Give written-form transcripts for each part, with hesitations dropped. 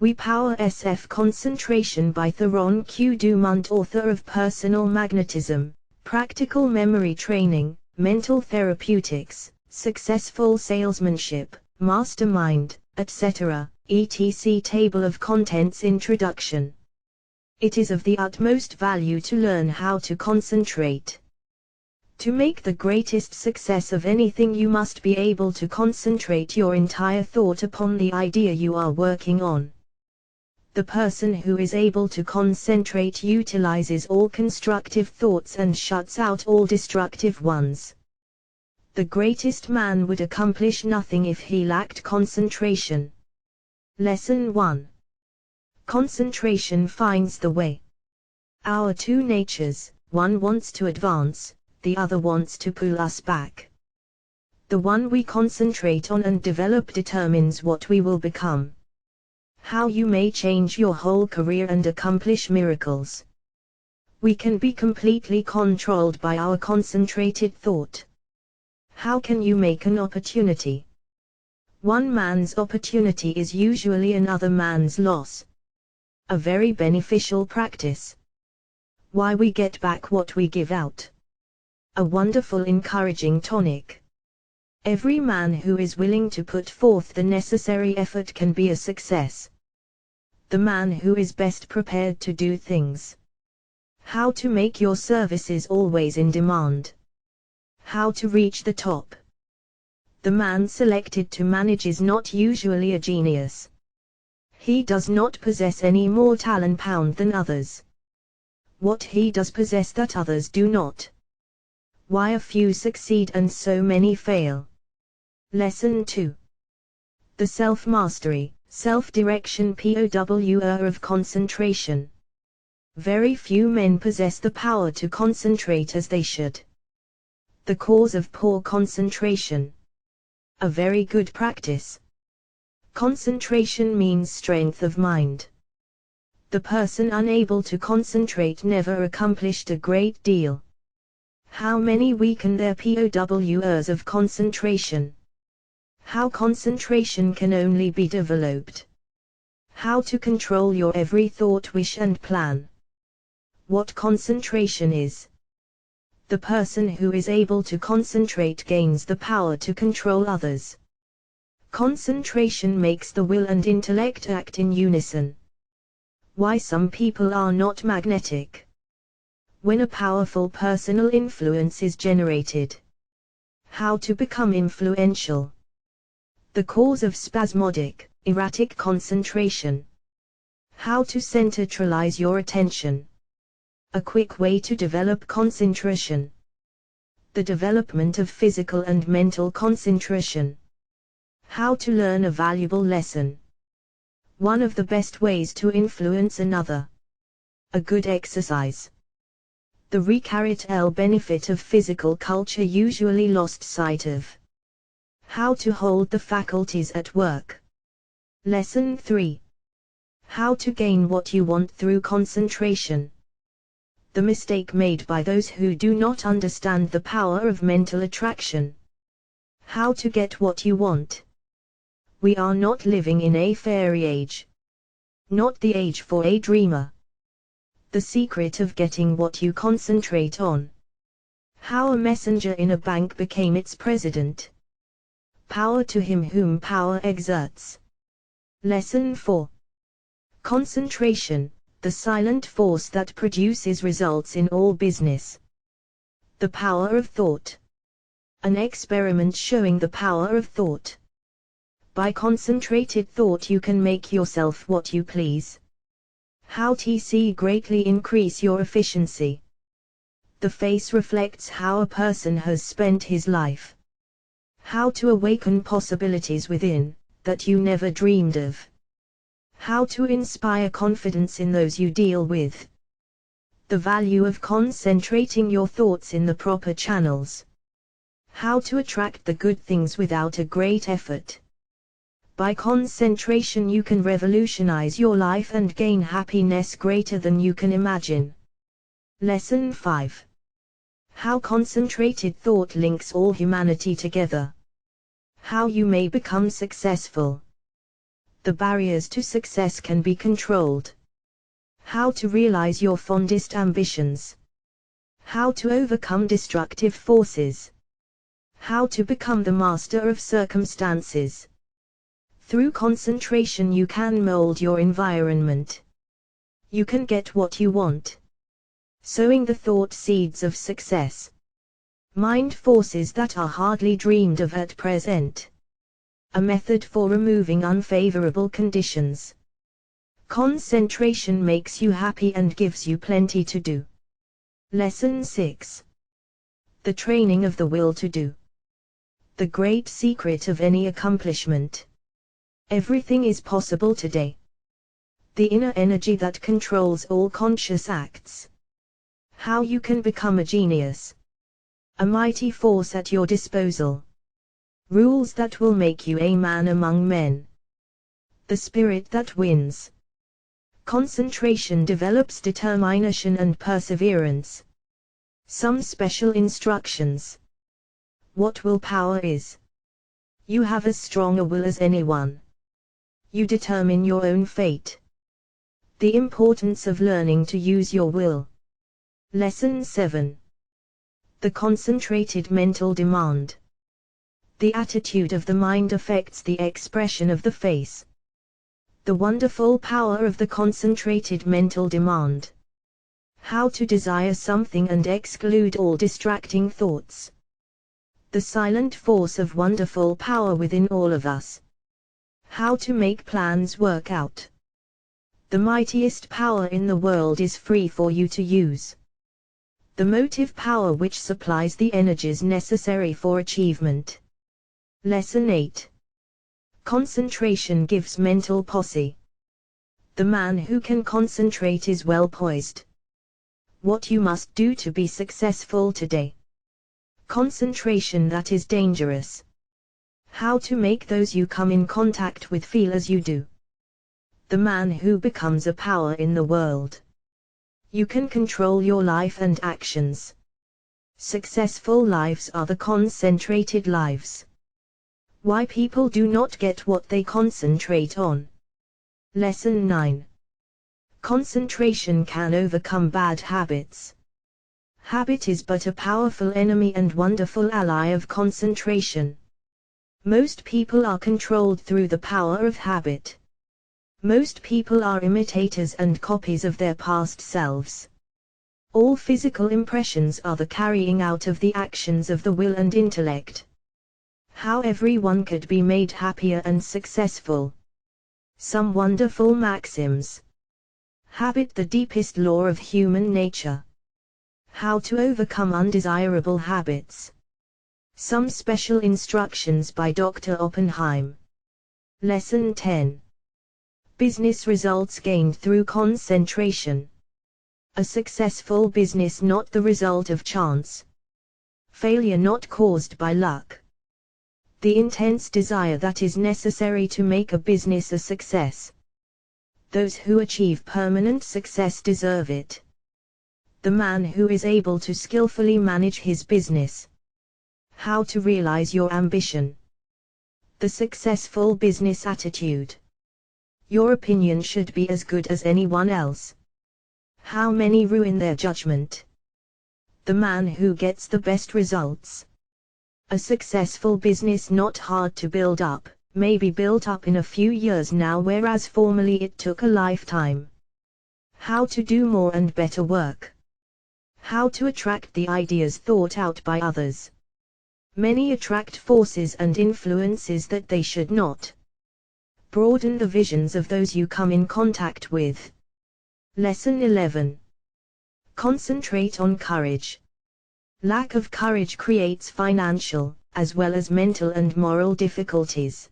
We Power SF Concentration by Theron Q. Dumont, author of Personal Magnetism, Practical Memory Training, Mental Therapeutics, Successful Salesmanship, Mastermind, etc., etc. Table of Contents Introduction. It is of the utmost value to learn how to concentrate. To make the greatest success of anything, you must be able to concentrate your entire thought upon the idea you are working on. The person who is able to concentrate utilizes all constructive thoughts and shuts out all destructive ones. The greatest man would accomplish nothing if he lacked concentration. Lesson 1. Concentration finds the way. Our two natures, one wants to advance, the other wants to pull us back. The one we concentrate on and develop determines what we will become. How you may change your whole career and accomplish miracles. We can be completely controlled by our concentrated thought. How can you make an opportunity? One man's opportunity is usually another man's loss. A very beneficial practice. Why we get back what we give out. A wonderful encouraging tonic. Every man who is willing to put forth the necessary effort can be a success. The man who is best prepared to do things. How to make your services always in demand. How to reach the top. The man selected to manage is not usually a genius. He does not possess any more talent than others. What he does possess that others do not. Why a few succeed and so many fail. Lesson 2. The self-mastery, self-direction power of concentration. Very few men possess the power to concentrate as they should. The cause of poor concentration. A very good practice. Concentration means strength of mind. The person unable to concentrate never accomplished a great deal. How many weaken their powers of concentration? How concentration can only be developed. How to control your every thought, wish and plan. What concentration is. The person who is able to concentrate gains the power to control others. Concentration makes the will and intellect act in unison. Why some people are not magnetic. When a powerful personal influence is generated. How to become influential. The cause of spasmodic, erratic concentration. How to centralize your attention. A quick way to develop concentration. The development of physical and mental concentration. How to learn a valuable lesson. One of the best ways to influence another. A good exercise. The recurrent benefit of physical culture usually lost sight of. How to hold the faculties at work. Lesson 3. How to gain what you want through concentration. The mistake made by those who do not understand the power of mental attraction. How to get what you want. We are not living in a fairy age. Not the age for a dreamer. The secret of getting what you concentrate on. How a messenger in a bank became its president. Power to him whom power exerts. Lesson 4. Concentration, the silent force that produces results in all business. The power of thought. An experiment showing the power of thought. By concentrated thought you can make yourself what you please. How to greatly increase your efficiency. The face reflects how a person has spent his life. How to awaken possibilities within, that you never dreamed of. How to inspire confidence in those you deal with. The value of concentrating your thoughts in the proper channels. How to attract the good things without a great effort. By concentration you can revolutionize your life and gain happiness greater than you can imagine. Lesson 5. How concentrated thought links all humanity together. How you may become successful. The barriers to success can be controlled. How to realize your fondest ambitions. How to overcome destructive forces. How to become the master of circumstances. Through concentration you can mold your environment. You can get what you want. Sowing the thought seeds of success. Mind forces that are hardly dreamed of at present. A method for removing unfavorable conditions. Concentration makes you happy and gives you plenty to do. Lesson 6. The training of the will to do. The great secret of any accomplishment. Everything is possible today. The inner energy that controls all conscious acts. How you can become a genius. A mighty force at your disposal. Rules that will make you a man among men. The spirit that wins. Concentration develops determination and perseverance. Some special instructions. What willpower is. You have as strong a will as anyone. You determine your own fate. The importance of learning to use your will. Lesson 7. The concentrated mental demand. The attitude of the mind affects the expression of the face. The wonderful power of the concentrated mental demand. How to desire something and exclude all distracting thoughts. The silent force of wonderful power within all of us. How to make plans work out. The mightiest power in the world is free for you to use. The motive power which supplies the energies necessary for achievement. Lesson 8. Concentration gives mental posse. The man who can concentrate is well poised. What you must do to be successful today. Concentration that is dangerous. How to make those you come in contact with feel as you do. The man who becomes a power in the world. You can control your life and actions. Successful lives are the concentrated lives. Why people do not get what they concentrate on. Lesson 9. Concentration can overcome bad habits. Habit is but a powerful enemy and wonderful ally of concentration. Most people are controlled through the power of habit. Most people are imitators and copies of their past selves. All physical impressions are the carrying out of the actions of the will and intellect. How everyone could be made happier and successful. Some wonderful maxims. Habit, the deepest law of human nature. How to overcome undesirable habits. Some special instructions by Dr. Oppenheim. Lesson 10. Business results gained through concentration. A successful business not the result of chance. Failure not caused by luck. The intense desire that is necessary to make a business a success. Those who achieve permanent success deserve it. The man who is able to skillfully manage his business. How to realize your ambition. The successful business attitude. Your opinion should be as good as anyone else. How many ruin their judgment. The man who gets the best results. A successful business not hard to build up, may be built up in a few years now, whereas formerly it took a lifetime. How to do more and better work. How to attract the ideas thought out by others. Many attract forces and influences that they should not. Broaden the visions of those you come in contact with. Lesson 11. Concentrate on courage. Lack of courage creates financial, as well as mental and moral difficulties.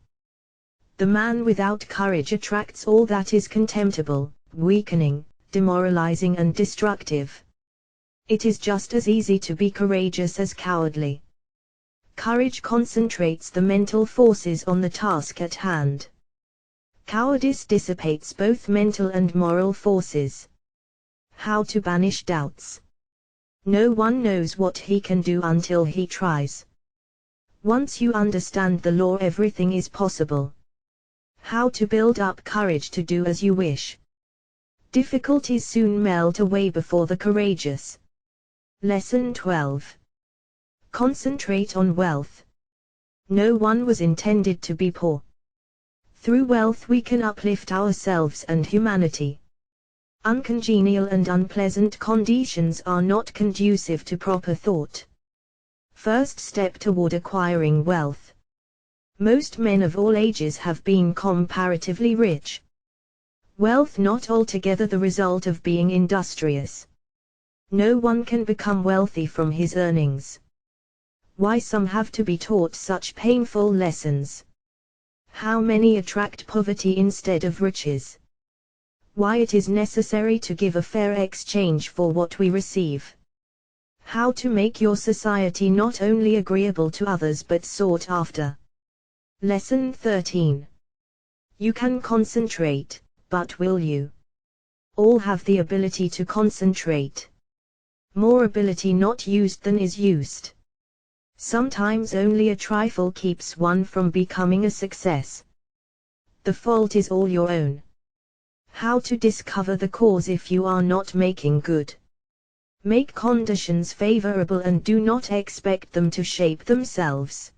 The man without courage attracts all that is contemptible, weakening, demoralizing and destructive. It is just as easy to be courageous as cowardly. Courage concentrates the mental forces on the task at hand. Cowardice dissipates both mental and moral forces. How to banish doubts. No one knows what he can do until he tries. Once you understand the law, everything is possible. How to build up courage to do as you wish. Difficulties soon melt away before the courageous. Lesson 12. Concentrate on wealth. No one was intended to be poor. Through wealth we can uplift ourselves and humanity. Uncongenial and unpleasant conditions are not conducive to proper thought. First step toward acquiring wealth. Most men of all ages have been comparatively rich. Wealth not altogether the result of being industrious. No one can become wealthy from his earnings. Why some have to be taught such painful lessons? How many attract poverty instead of riches? Why it is necessary to give a fair exchange for what we receive? How to make your society not only agreeable to others but sought after. Lesson 13. You can concentrate, but will you? All have the ability to concentrate. More ability not used than is used. Sometimes only a trifle keeps one from becoming a success. The fault is all your own. How to discover the cause if you are not making good? Make conditions favorable and do not expect them to shape themselves.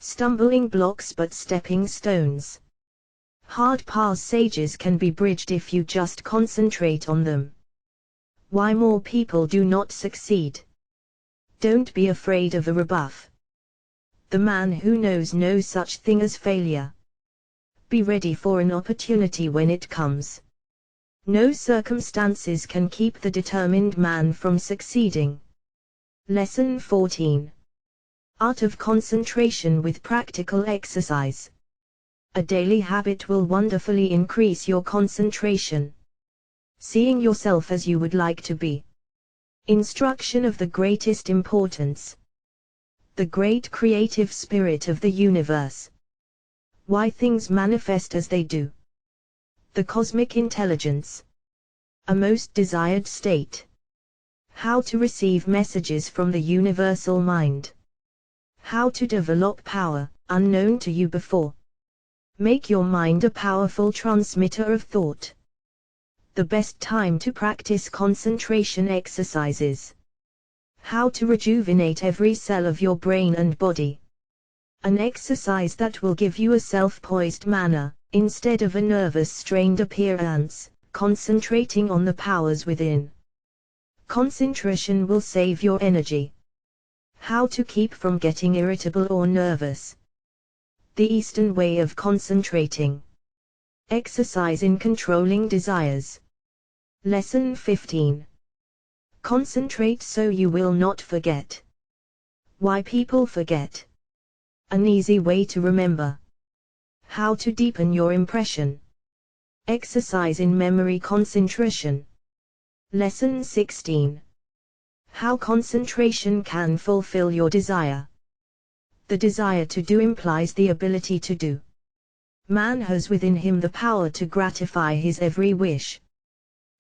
Stumbling blocks but stepping stones. Hard passages can be bridged if you just concentrate on them. Why more people do not succeed? Don't be afraid of a rebuff. The man who knows no such thing as failure. Be ready for an opportunity when it comes. No circumstances can keep the determined man from succeeding. Lesson 14. Art of concentration with practical exercise. A daily habit will wonderfully increase your concentration. Seeing yourself as you would like to be. Instruction of the greatest importance. The great creative spirit of the universe. Why things manifest as they do. The cosmic intelligence. A most desired state. How to receive messages from the universal mind. How to develop power, unknown to you before. Make your mind a powerful transmitter of thought. The best time to practice concentration exercises. How to rejuvenate every cell of your brain and body. An exercise that will give you a self-poised manner, instead of a nervous strained appearance, concentrating on the powers within. Concentration will save your energy. How to keep from getting irritable or nervous. The Eastern way of concentrating. Exercise in controlling desires. Lesson 15. Concentrate so you will not forget. Why people forget. An easy way to remember. How to deepen your impression. Exercise in memory concentration. Lesson 16. How concentration can fulfill your desire. The desire to do implies the ability to do. Man has within him the power to gratify his every wish.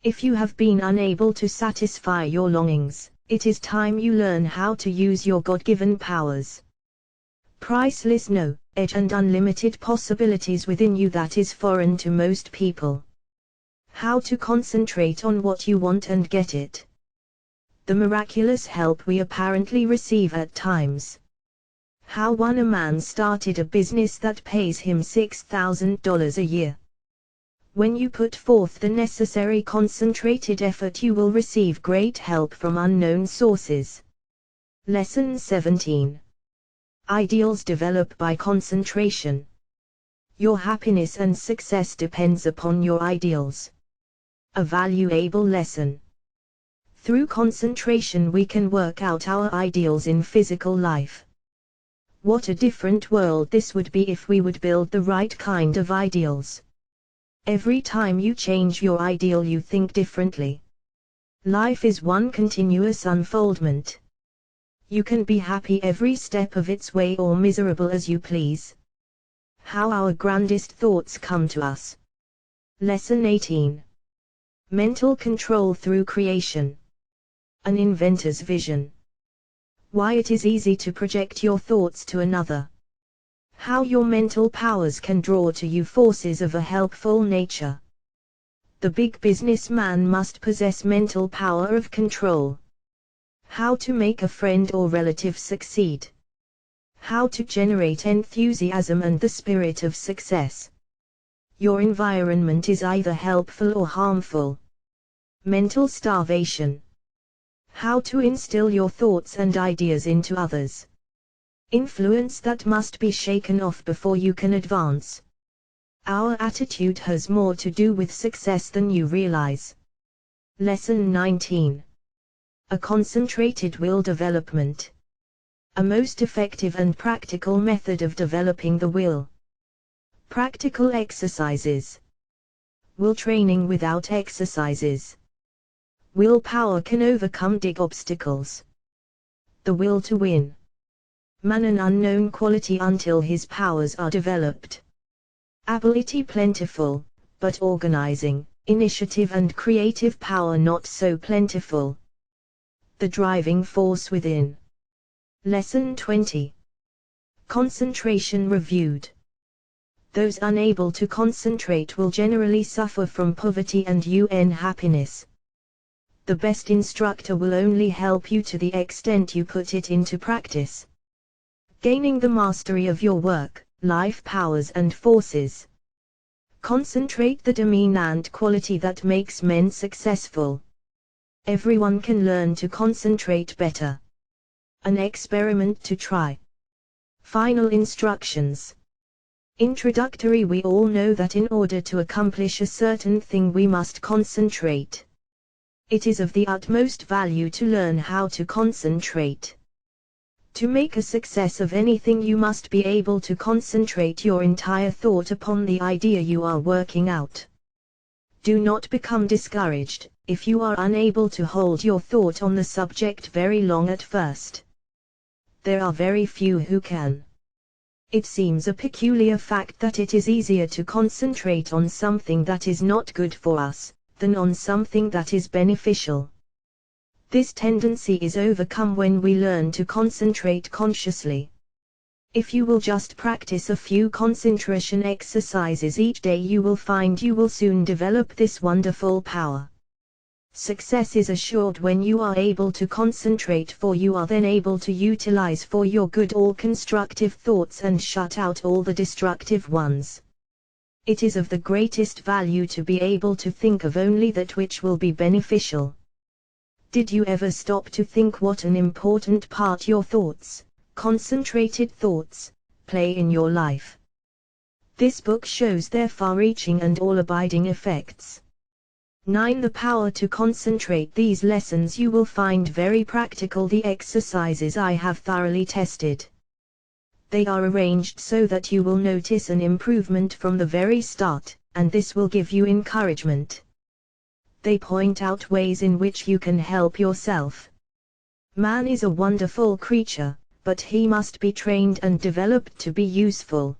If you have been unable to satisfy your longings, it is time you learn how to use your God-given powers. Priceless knowledge and unlimited possibilities within you that is foreign to most people. How to concentrate on what you want and get it. The miraculous help we apparently receive at times. How a man started a business that pays him $6,000 a year. When you put forth the necessary concentrated effort, you will receive great help from unknown sources. Lesson 17. Ideals develop by concentration. Your happiness and success depends upon your ideals. A valuable lesson. Through concentration we can work out our ideals in physical life. What a different world this would be if we would build the right kind of ideals. Every time you change your ideal you think differently. Life is one continuous unfoldment. You can be happy every step of its way or miserable as you please. How our grandest thoughts come to us. Lesson 18. Mental control through creation. An inventor's vision. Why it is easy to project your thoughts to another. How your mental powers can draw to you forces of a helpful nature. The big businessman must possess mental power of control. How to make a friend or relative succeed. How to generate enthusiasm and the spirit of success. Your environment is either helpful or harmful. Mental starvation. How to instill your thoughts and ideas into others. Influence that must be shaken off before you can advance. Our attitude has more to do with success than you realize. Lesson 19. A concentrated will development. A most effective and practical method of developing the will. Practical exercises. Will training without exercises. Willpower can overcome big obstacles. The will to win. Man an unknown quality until his powers are developed. Ability plentiful, but organizing, initiative and creative power not so plentiful. The driving force within. Lesson 20. Concentration reviewed. Those unable to concentrate will generally suffer from poverty and unhappiness. The best instructor will only help you to the extent you put it into practice. Gaining the mastery of your work, life powers and forces. Concentrate the dominant quality that makes men successful. Everyone can learn to concentrate better. An experiment to try. Final instructions. Introductory. We all know that in order to accomplish a certain thing we must concentrate. It is of the utmost value to learn how to concentrate. To make a success of anything you must be able to concentrate your entire thought upon the idea you are working out. Do not become discouraged if you are unable to hold your thought on the subject very long at first. There are very few who can. It seems a peculiar fact that it is easier to concentrate on something that is not good for us, than on something that is beneficial. This tendency is overcome when we learn to concentrate consciously. If you will just practice a few concentration exercises each day, you will find you will soon develop this wonderful power. Success is assured when you are able to concentrate, for you are then able to utilize for your good all constructive thoughts and shut out all the destructive ones. It is of the greatest value to be able to think of only that which will be beneficial. Did you ever stop to think what an important part your thoughts, concentrated thoughts, play in your life? This book shows their far-reaching and all-abiding effects. 9. The power to concentrate. These lessons you will find very practical. The exercises I have thoroughly tested. They are arranged so that you will notice an improvement from the very start, and this will give you encouragement. They point out ways in which you can help yourself. Man is a wonderful creature, but he must be trained and developed to be useful.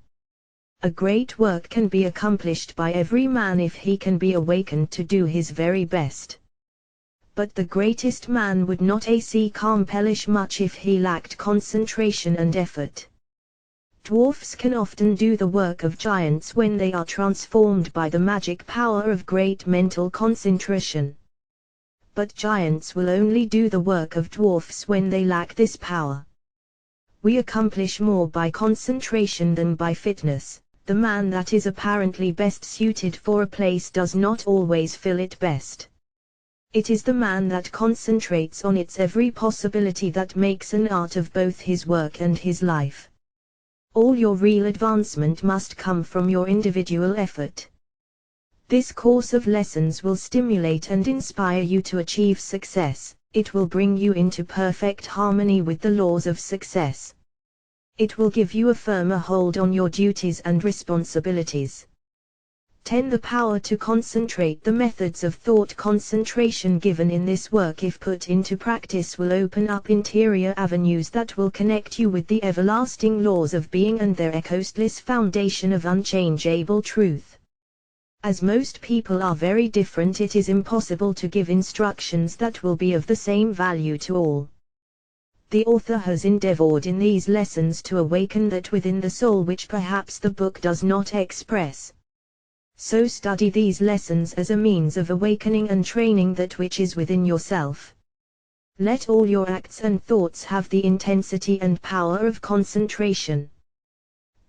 A great work can be accomplished by every man if he can be awakened to do his very best. But the greatest man would not accomplish much if he lacked concentration and effort. Dwarfs can often do the work of giants when they are transformed by the magic power of great mental concentration. But giants will only do the work of dwarfs when they lack this power. We accomplish more by concentration than by fitness. The man that is apparently best suited for a place does not always fill it best. It is the man that concentrates on its every possibility that makes an art of both his work and his life. All your real advancement must come from your individual effort. This course of lessons will stimulate and inspire you to achieve success. It will bring you into perfect harmony with the laws of success. It will give you a firmer hold on your duties and responsibilities. 10. The power to concentrate. The methods of thought concentration given in this work, if put into practice, will open up interior avenues that will connect you with the everlasting laws of being and their costless foundation of unchangeable truth. As most people are very different, it is impossible to give instructions that will be of the same value to all. The author has endeavored in these lessons to awaken that within the soul which perhaps the book does not express. So study these lessons as a means of awakening and training that which is within yourself. Let all your acts and thoughts have the intensity and power of concentration.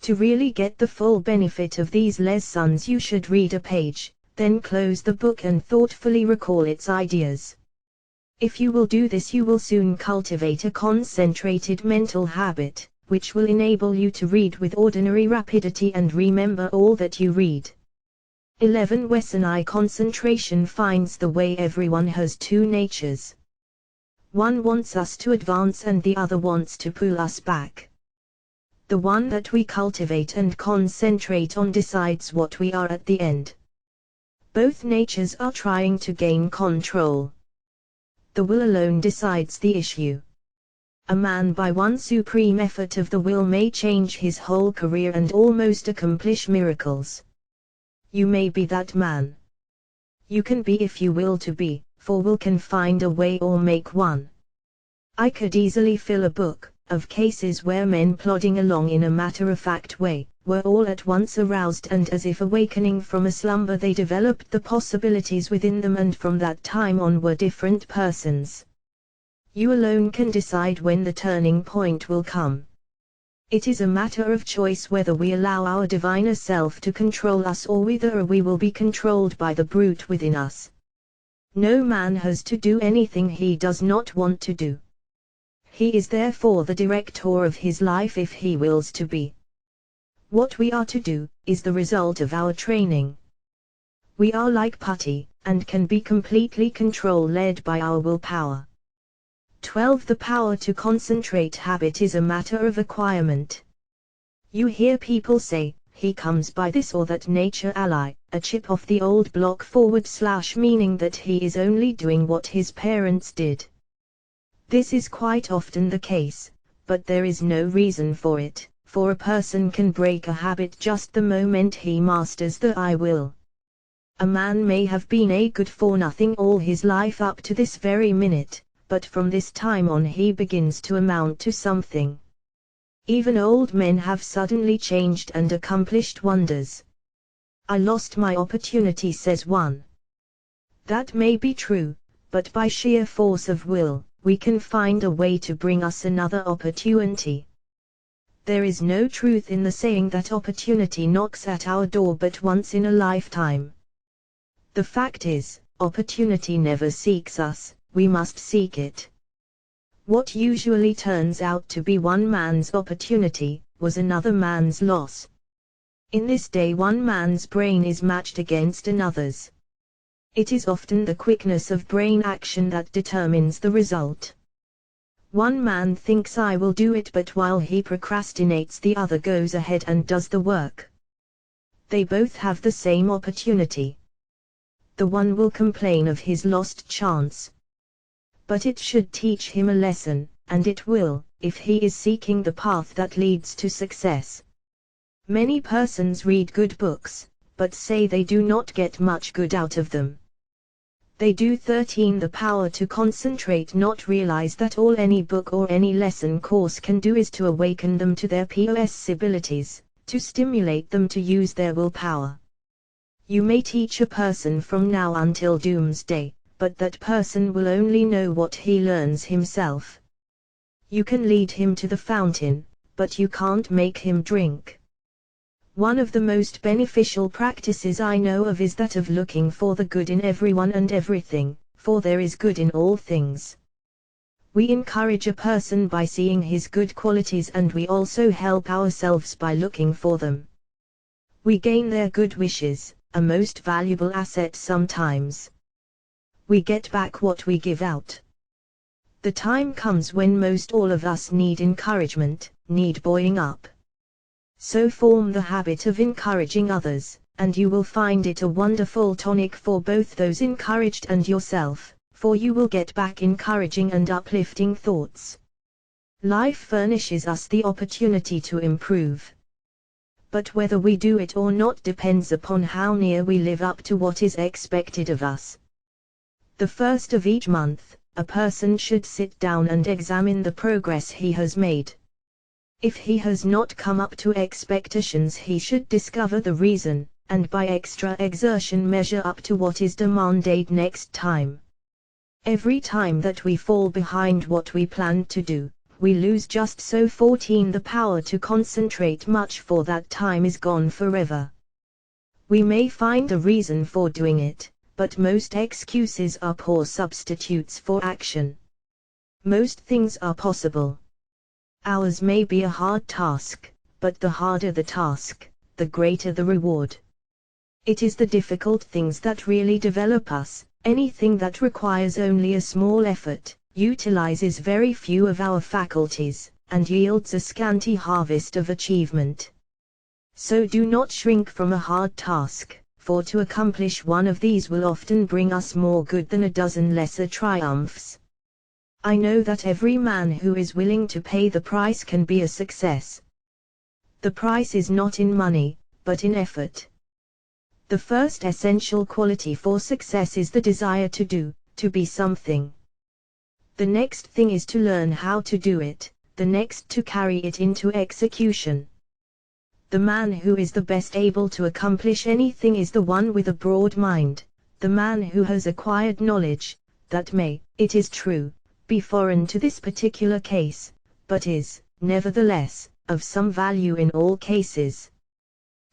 To really get the full benefit of these lessons, you should read a page, then close the book and thoughtfully recall its ideas. If you will do this, you will soon cultivate a concentrated mental habit, which will enable you to read with ordinary rapidity and remember all that you read. 11. Wesonai concentration finds the way. Everyone has two natures. One wants us to advance and the other wants to pull us back. The one that we cultivate and concentrate on decides what we are at the end. Both natures are trying to gain control. The will alone decides the issue. A man by one supreme effort of the will may change his whole career and almost accomplish miracles. You may be that man. You can be if you will to be, for will can find a way or make one. I could easily fill a book of cases where men plodding along in a matter-of-fact way were all at once aroused, and as if awakening from a slumber they developed the possibilities within them, and from that time on were different persons. You alone can decide when the turning point will come. It is a matter of choice whether we allow our diviner self to control us or whether we will be controlled by the brute within us. No man has to do anything he does not want to do. He is therefore the director of his life if he wills to be. What we are to do is the result of our training. We are like putty, and can be completely control-led by our willpower. 12. The power to concentrate habit is a matter of acquirement. You hear people say, he comes by this or that nature ally, a chip off the old block / meaning that he is only doing what his parents did. This is quite often the case, but there is no reason for it, for a person can break a habit just the moment he masters the I will. A man may have been a good for nothing all his life up to this very minute, but from this time on he begins to amount to something. Even old men have suddenly changed and accomplished wonders. I lost my opportunity, says one. That may be true, but by sheer force of will, we can find a way to bring us another opportunity. There is no truth in the saying that opportunity knocks at our door but once in a lifetime. The fact is, opportunity never seeks us, we must seek it. What usually turns out to be one man's opportunity, was another man's loss. In this day one man's brain is matched against another's. It is often the quickness of brain action that determines the result. One man thinks I will do it, but while he procrastinates the other goes ahead and does the work. They both have the same opportunity. The one will complain of his lost chance. But it should teach him a lesson, and it will, if he is seeking the path that leads to success. Many persons read good books, but say they do not get much good out of them. They do. 13. The power to concentrate. Not realize that all any book or any lesson course can do is to awaken them to their prowess abilities, to stimulate them to use their willpower. You may teach a person from now until doomsday, but that person will only know what he learns himself. You can lead him to the fountain, but you can't make him drink. One of the most beneficial practices I know of is that of looking for the good in everyone and everything, for there is good in all things. We encourage a person by seeing his good qualities, and we also help ourselves by looking for them. We gain their good wishes, a most valuable asset sometimes. We get back what we give out. The time comes when most all of us need encouragement, need buoying up. So form the habit of encouraging others, and you will find it a wonderful tonic for both those encouraged and yourself, for you will get back encouraging and uplifting thoughts. Life furnishes us the opportunity to improve. But whether we do it or not depends upon how near we live up to what is expected of us. The first of each month, a person should sit down and examine the progress he has made. If he has not come up to expectations, he should discover the reason, and by extra exertion measure up to what is demanded next time. Every time that we fall behind what we planned to do, we lose just so 14 the power to concentrate much, for that time is gone forever. We may find a reason for doing it, but most excuses are poor substitutes for action. Most things are possible. Ours may be a hard task, but the harder the task, the greater the reward. It is the difficult things that really develop us. Anything that requires only a small effort, utilizes very few of our faculties, and yields a scanty harvest of achievement. So do not shrink from a hard task, for to accomplish one of these will often bring us more good than a dozen lesser triumphs. I know that every man who is willing to pay the price can be a success. The price is not in money, but in effort. The first essential quality for success is the desire to do, to be something. The next thing is to learn how to do it, the next to carry it into execution. The man who is the best able to accomplish anything is the one with a broad mind, the man who has acquired knowledge, that may, it is true, be foreign to this particular case, but is, nevertheless, of some value in all cases.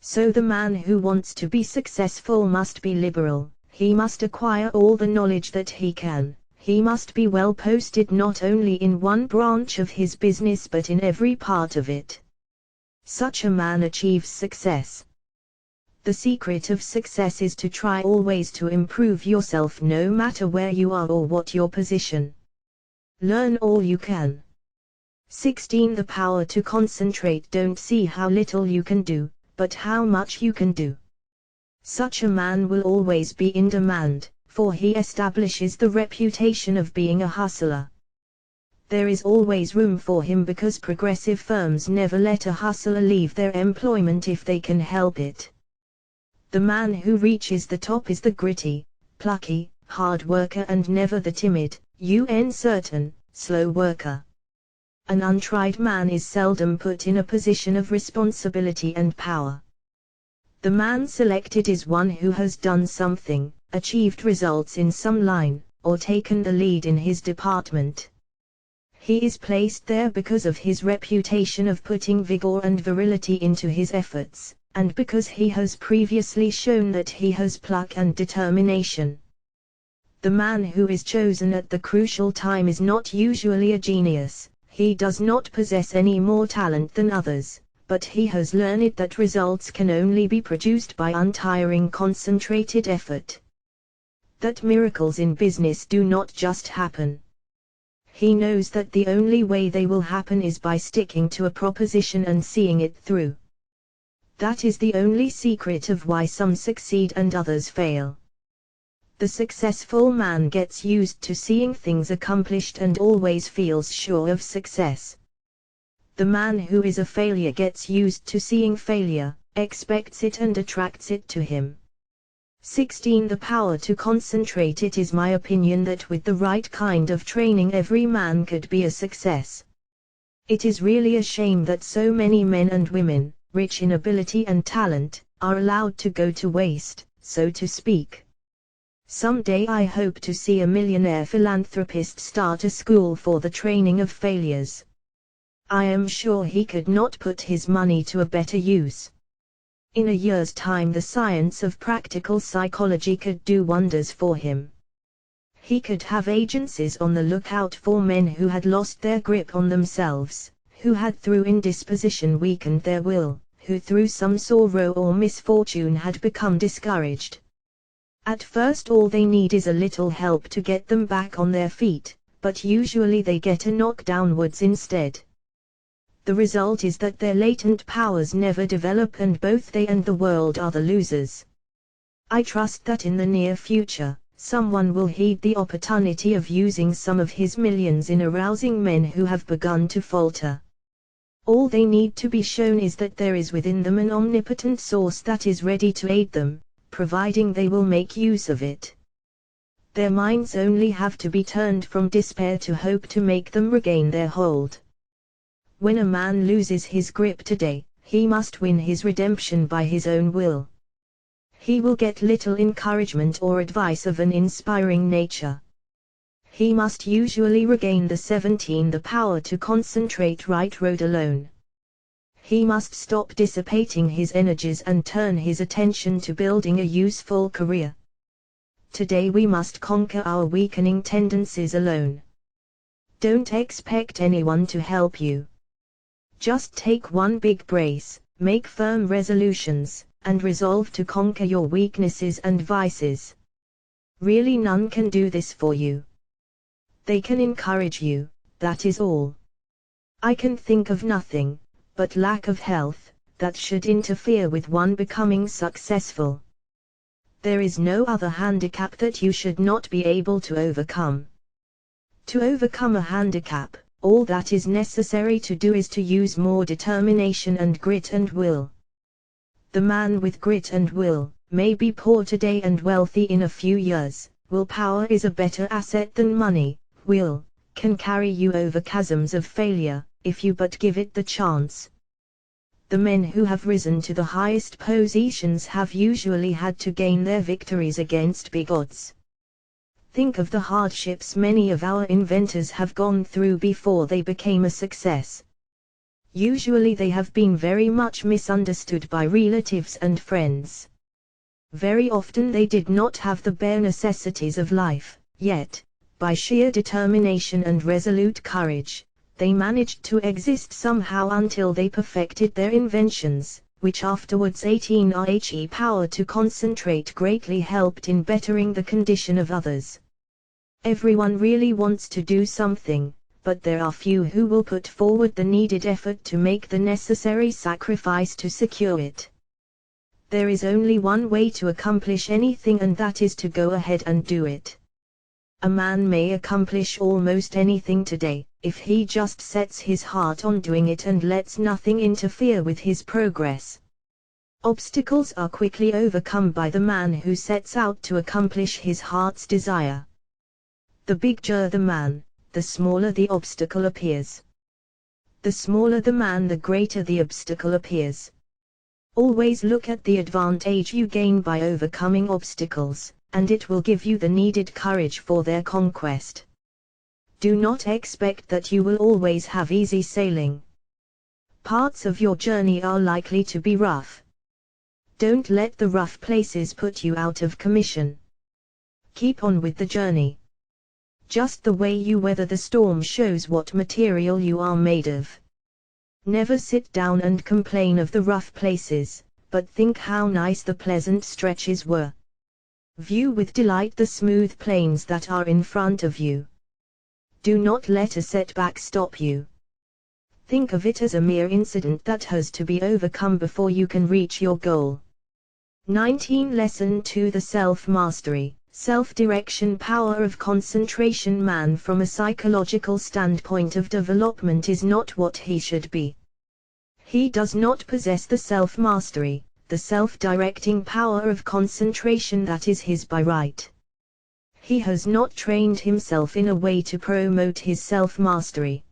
So the man who wants to be successful must be liberal, he must acquire all the knowledge that he can, he must be well posted not only in one branch of his business but in every part of it. Such a man achieves success. The secret of success is to try always to improve yourself no matter where you are or what your position. Learn all you can. 16 The power to concentrate. Don't see how little you can do, but how much you can do. Such a man will always be in demand, for he establishes the reputation of being a hustler. There is always room for him because progressive firms never let a hustler leave their employment if they can help it. The man who reaches the top is the gritty, plucky, hard worker and never the timid, uncertain, slow worker. An untried man is seldom put in a position of responsibility and power. The man selected is one who has done something, achieved results in some line, or taken the lead in his department. He is placed there because of his reputation of putting vigor and virility into his efforts, and because he has previously shown that he has pluck and determination. The man who is chosen at the crucial time is not usually a genius. He does not possess any more talent than others, but he has learned that results can only be produced by untiring concentrated effort. That miracles in business do not just happen. He knows that the only way they will happen is by sticking to a proposition and seeing it through. That is the only secret of why some succeed and others fail. The successful man gets used to seeing things accomplished and always feels sure of success. The man who is a failure gets used to seeing failure, expects it and attracts it to him. 16 The power to concentrate. It is my opinion that with the right kind of training every man could be a success. It is really a shame that so many men and women, rich in ability and talent, are allowed to go to waste, so to speak. Someday I hope to see a millionaire philanthropist start a school for the training of failures. I am sure he could not put his money to a better use. In a year's time the science of practical psychology could do wonders for him. He could have agencies on the lookout for men who had lost their grip on themselves, who had through indisposition weakened their will, who through some sorrow or misfortune had become discouraged. At first all they need is a little help to get them back on their feet, but usually they get a knock downwards instead. The result is that their latent powers never develop and both they and the world are the losers. I trust that in the near future, someone will heed the opportunity of using some of his millions in arousing men who have begun to falter. All they need to be shown is that there is within them an omnipotent source that is ready to aid them, providing they will make use of it. Their minds only have to be turned from despair to hope to make them regain their hold. When a man loses his grip today, he must win his redemption by his own will. He will get little encouragement or advice of an inspiring nature. He must usually regain the power to concentrate right road alone. He must stop dissipating his energies and turn his attention to building a useful career. Today we must conquer our weakening tendencies alone. Don't expect anyone to help you. Just take one big brace, make firm resolutions, and resolve to conquer your weaknesses and vices. Really, none can do this for you. They can encourage you, that is all. I can think of nothing but lack of health that should interfere with one becoming successful. There is no other handicap that you should not be able to overcome. To overcome a handicap, all that is necessary to do is to use more determination and grit and will. The man with grit and will may be poor today and wealthy in a few years. Willpower is a better asset than money. Will can carry you over chasms of failure, if you but give it the chance. The men who have risen to the highest positions have usually had to gain their victories against big odds. Think of the hardships many of our inventors have gone through before they became a success. Usually they have been very much misunderstood by relatives and friends. Very often they did not have the bare necessities of life, yet, by sheer determination and resolute courage, they managed to exist somehow until they perfected their inventions, which afterwards the power to concentrate greatly helped in bettering the condition of others. Everyone really wants to do something, but there are few who will put forward the needed effort to make the necessary sacrifice to secure it. There is only one way to accomplish anything, and that is to go ahead and do it. A man may accomplish almost anything today, if he just sets his heart on doing it and lets nothing interfere with his progress. Obstacles are quickly overcome by the man who sets out to accomplish his heart's desire. The bigger the man, the smaller the obstacle appears. The smaller the man, the greater the obstacle appears. Always look at the advantage you gain by overcoming obstacles, and it will give you the needed courage for their conquest. Do not expect that you will always have easy sailing. Parts of your journey are likely to be rough. Don't let the rough places put you out of commission. Keep on with the journey. Just the way you weather the storm shows what material you are made of. Never sit down and complain of the rough places, but think how nice the pleasant stretches were. View with delight the smooth plains that are in front of you. Do not let a setback stop you. Think of it as a mere incident that has to be overcome before you can reach your goal. 19 Lesson 2 The Self-Mastery, Self-Direction Power of Concentration. Man from a psychological standpoint of development is not what he should be. He does not possess the self-mastery, the self-directing power of concentration that is his by right. He has not trained himself in a way to promote his self-mastery.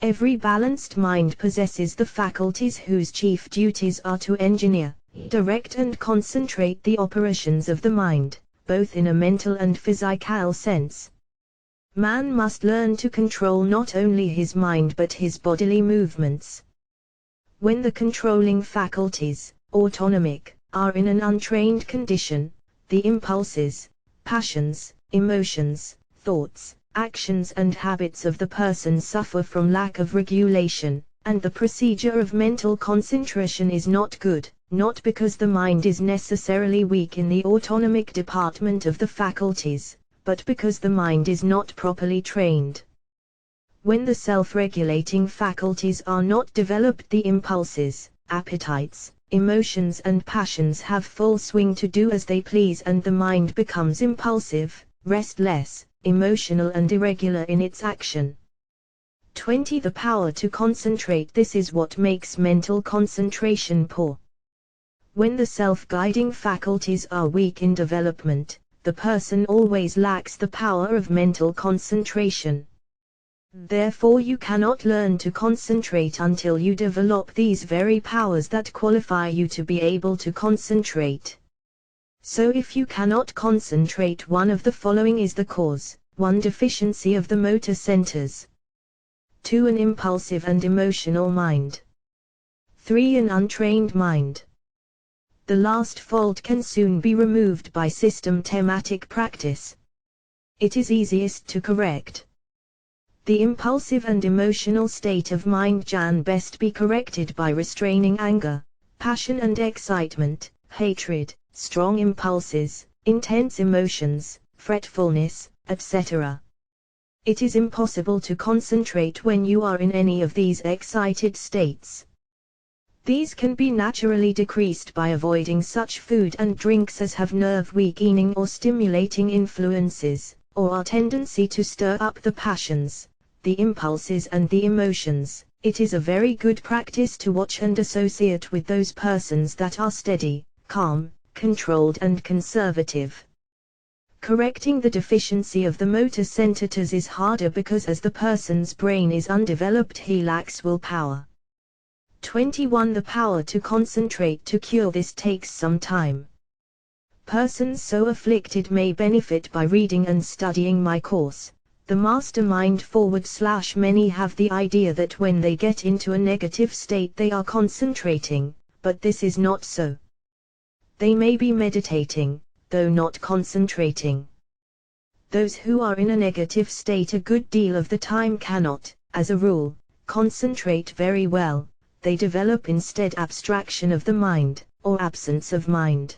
Every balanced mind possesses the faculties whose chief duties are to engineer, direct and concentrate the operations of the mind, both in a mental and physical sense. Man must learn to control not only his mind but his bodily movements. When the controlling faculties, autonomic, are in an untrained condition, the impulses, passions, emotions, thoughts, actions and habits of the person suffer from lack of regulation, and the procedure of mental concentration is not good, not because the mind is necessarily weak in the autonomic department of the faculties, but because the mind is not properly trained. When the self-regulating faculties are not developed, the impulses, appetites, emotions and passions have full swing to do as they please, and the mind becomes impulsive, restless, emotional and irregular in its action. 20 The power to concentrate. This is what makes mental concentration poor. When the self-guiding faculties are weak in development, the person always lacks the power of mental concentration. Therefore you cannot learn to concentrate until you develop these very powers that qualify you to be able to concentrate. So if you cannot concentrate, one of the following is the cause: 1. Deficiency of the motor centers. 2. An impulsive and emotional mind. 3. An untrained mind. The last fault can soon be removed by systematic practice. It is easiest to correct. The impulsive and emotional state of mind can best be corrected by restraining anger, passion and excitement, hatred, strong impulses, intense emotions, fretfulness, etc. It is impossible to concentrate when you are in any of these excited states. These can be naturally decreased by avoiding such food and drinks as have nerve-weakening or stimulating influences, or our tendency to stir up the passions, the impulses and the emotions. It is a very good practice to watch and associate with those persons that are steady, calm, controlled and conservative. Correcting the deficiency of the motor centers is harder because as the person's brain is undeveloped, he lacks willpower. 21. The power to concentrate. To cure this takes some time. Persons so afflicted may benefit by reading and studying my course, The Mastermind / Many have the idea that when they get into a negative state they are concentrating, but this is not so. They may be meditating, though not concentrating. Those who are in a negative state a good deal of the time cannot, as a rule, concentrate very well. They develop instead abstraction of the mind, or absence of mind.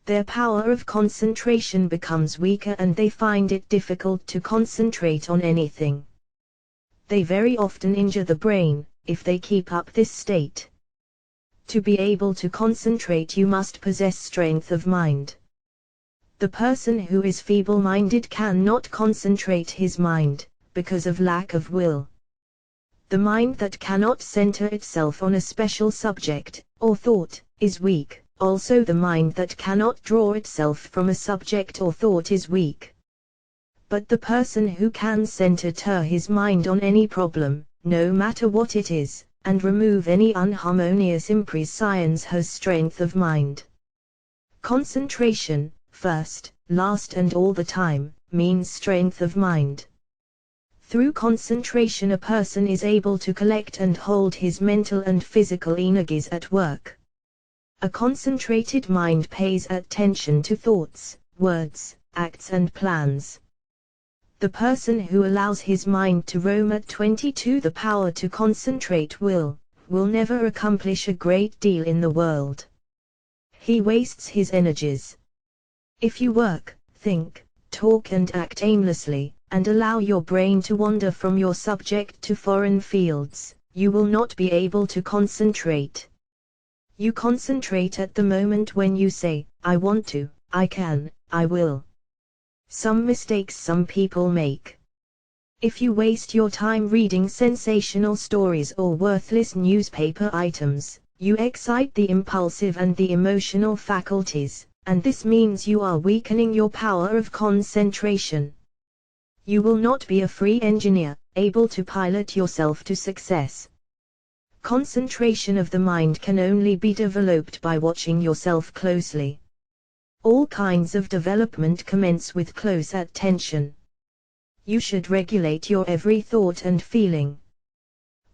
Their power of concentration becomes weaker and they find it difficult to concentrate on anything. They very often injure the brain, if they keep up this state. To be able to concentrate you must possess strength of mind. The person who is feeble-minded cannot concentrate his mind, because of lack of will. The mind that cannot center itself on a special subject, or thought, is weak. Also the mind that cannot draw itself from a subject or thought is weak. But the person who can center his mind on any problem, no matter what it is, and remove any unharmonious impressions has strength of mind. Concentration, first, last and all the time, means strength of mind. Through concentration a person is able to collect and hold his mental and physical energies at work. A concentrated mind pays attention to thoughts, words, acts and plans. The person who allows his mind to roam at 22 the power to concentrate will never accomplish a great deal in the world. He wastes his energies. If you work, think, talk and act aimlessly, and allow your brain to wander from your subject to foreign fields, you will not be able to concentrate. You concentrate at the moment when you say, I want to, I can, I will. Some mistakes some people make. If you waste your time reading sensational stories or worthless newspaper items, you excite the impulsive and the emotional faculties, and this means you are weakening your power of concentration. You will not be a free engineer, able to pilot yourself to success. Concentration of the mind can only be developed by watching yourself closely. All kinds of development commence with close attention. You should regulate your every thought and feeling.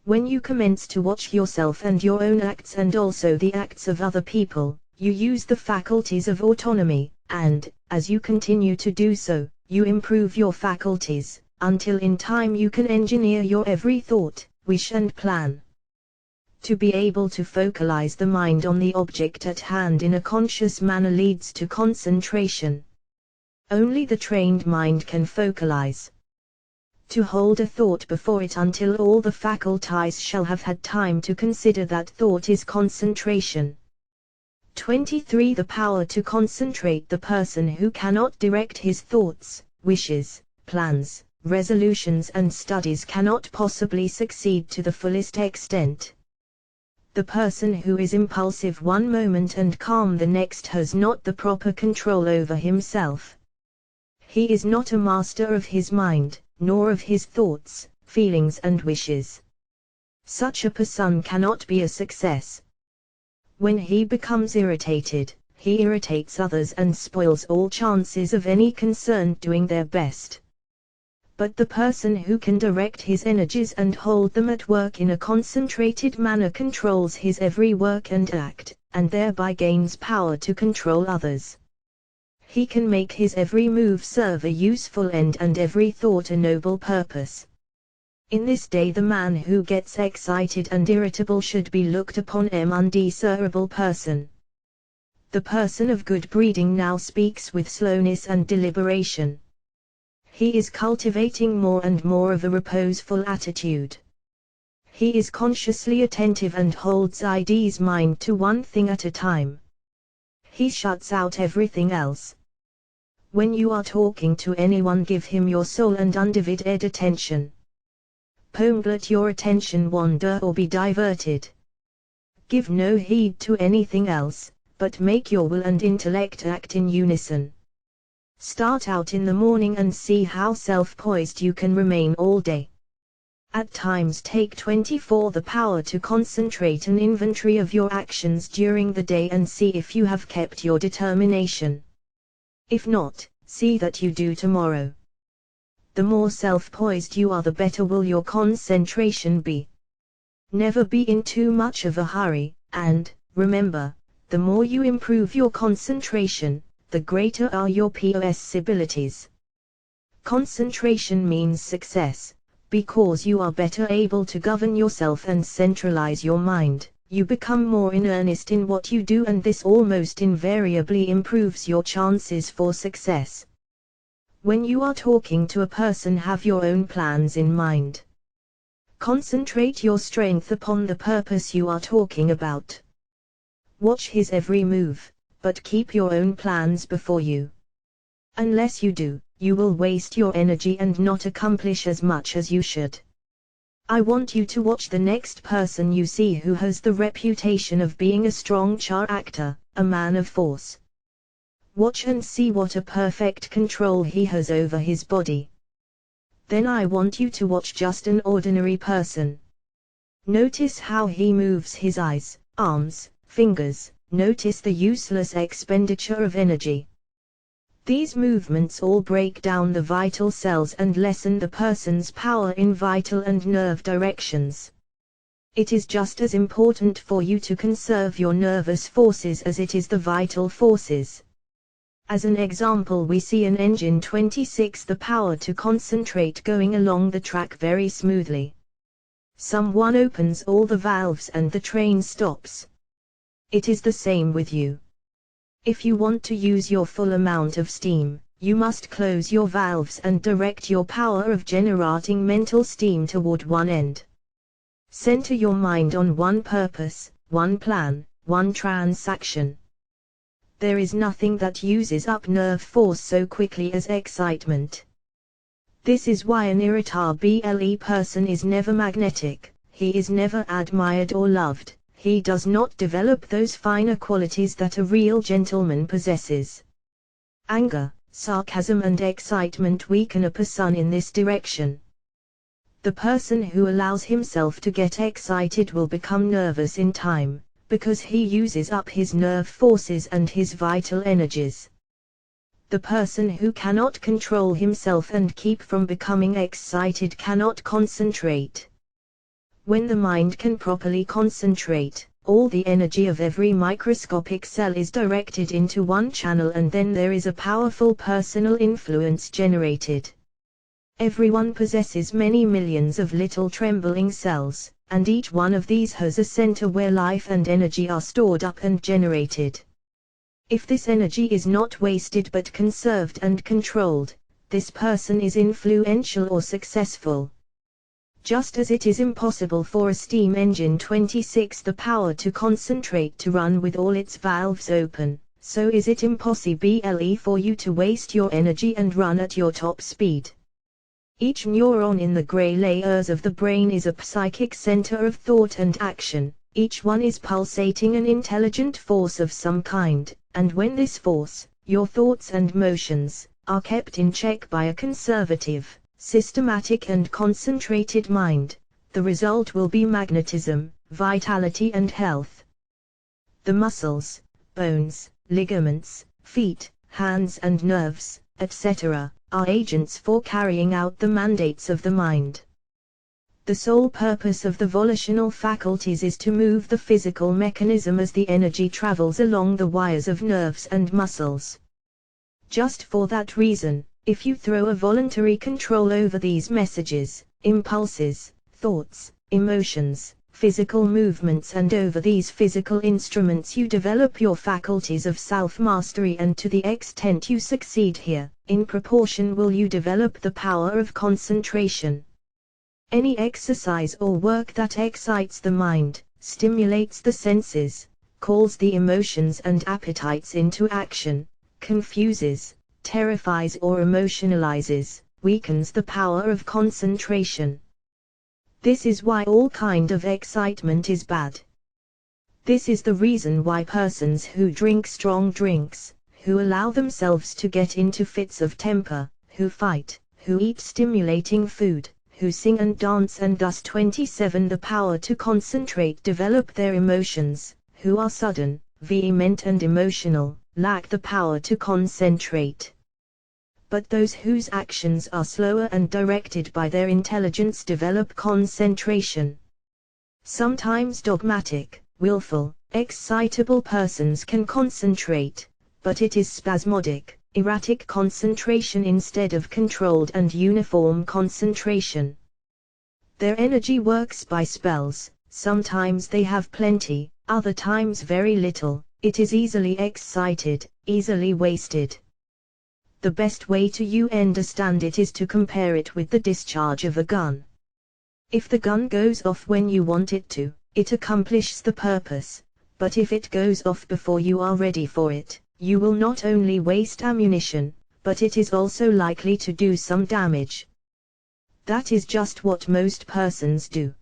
When you commence to watch yourself and your own acts and also the acts of other people, you use the faculties of autonomy, and, as you continue to do so, you improve your faculties, until in time you can engineer your every thought, wish and plan. To be able to focalize the mind on the object at hand in a conscious manner leads to concentration. Only the trained mind can focalize. To hold a thought before it until all the faculties shall have had time to consider that thought is concentration. 23. The power to concentrate. The person who cannot direct his thoughts, wishes, plans, resolutions and studies cannot possibly succeed to the fullest extent. The person who is impulsive one moment and calm the next has not the proper control over himself. He is not a master of his mind, nor of his thoughts, feelings and wishes. Such a person cannot be a success. When he becomes irritated, he irritates others and spoils all chances of any concerned doing their best. But the person who can direct his energies and hold them at work in a concentrated manner controls his every work and act, and thereby gains power to control others. He can make his every move serve a useful end and every thought a noble purpose. In this day the man who gets excited and irritable should be looked upon as an undesirable person. The person of good breeding now speaks with slowness and deliberation. He is cultivating more and more of a reposeful attitude. He is consciously attentive and holds his mind to one thing at a time. He shuts out everything else. When you are talking to anyone, give him your sole and undivided attention. Don't let your attention wander or be diverted. Give no heed to anything else, but make your will and intellect act in unison. Start out in the morning and see how self-poised you can remain all day. At times take 24 the power to concentrate an inventory of your actions during the day and see if you have kept your determination. If not, see that you do tomorrow. The more self-poised you are, the better will your concentration be. Never be in too much of a hurry, and, remember, the more you improve your concentration, the greater are your prowess abilities. Concentration means success, because you are better able to govern yourself and centralize your mind. You become more in earnest in what you do, and this almost invariably improves your chances for success. When you are talking to a person, have your own plans in mind. Concentrate your strength upon the purpose you are talking about. Watch his every move, but keep your own plans before you. Unless you do, you will waste your energy and not accomplish as much as you should. I want you to watch the next person you see who has the reputation of being a strong actor, a man of force. Watch and see what a perfect control he has over his body. Then I want you to watch just an ordinary person. Notice how he moves his eyes, arms, fingers. Notice the useless expenditure of energy. These movements all break down the vital cells and lessen the person's power in vital and nerve directions. It is just as important for you to conserve your nervous forces as it is the vital forces. As an example, we see an engine 26 the power to concentrate going along the track very smoothly. Someone opens all the valves and the train stops. It is the same with you. If you want to use your full amount of steam, you must close your valves and direct your power of generating mental steam toward one end. Center your mind on one purpose, one plan, one transaction. There is nothing that uses up nerve force so quickly as excitement. This is why an irritable person is never magnetic, he is never admired or loved. He does not develop those finer qualities that a real gentleman possesses. Anger, sarcasm and excitement weaken a person in this direction. The person who allows himself to get excited will become nervous in time, because he uses up his nerve forces and his vital energies. The person who cannot control himself and keep from becoming excited cannot concentrate. When the mind can properly concentrate, all the energy of every microscopic cell is directed into one channel, and then there is a powerful personal influence generated. Everyone possesses many millions of little trembling cells, and each one of these has a center where life and energy are stored up and generated. If this energy is not wasted but conserved and controlled, this person is influential or successful. Just as it is impossible for a steam engine 26 the power to concentrate to run with all its valves open, so is it impossible for you to waste your energy and run at your top speed. Each neuron in the gray layers of the brain is a psychic center of thought and action, Each one is pulsating an intelligent force of some kind, and when this force, your thoughts and motions, are kept in check by a conservative, systematic and concentrated mind, the result will be magnetism, vitality and health. The muscles, bones, ligaments, feet, hands and nerves, etc., are agents for carrying out the mandates of the mind. The sole purpose of the volitional faculties is to move the physical mechanism as the energy travels along the wires of nerves and muscles. Just for that reason, if you throw a voluntary control over these messages, impulses, thoughts, emotions, physical movements and over these physical instruments you develop your faculties of self-mastery, and to the extent you succeed here, in proportion will you develop the power of concentration. Any exercise or work that excites the mind, stimulates the senses, calls the emotions and appetites into action, confuses, terrifies or emotionalizes, weakens the power of concentration. This is why all kind of excitement is bad. This is the reason why persons who drink strong drinks, who allow themselves to get into fits of temper, who fight, who eat stimulating food, who sing and dance and thus 27 the power to concentrate develop their emotions, who are sudden, vehement and emotional, lack the power to concentrate. But those whose actions are slower and directed by their intelligence develop concentration. Sometimes dogmatic, willful, excitable persons can concentrate, but it is spasmodic, erratic concentration instead of controlled and uniform concentration. Their energy works by spells, sometimes they have plenty, other times very little, it is easily excited, easily wasted. The best way to you understand it is to compare it with the discharge of a gun. If the gun goes off when you want it to, it accomplishes the purpose, but if it goes off before you are ready for it, you will not only waste ammunition, but it is also likely to do some damage. That is just what most persons do.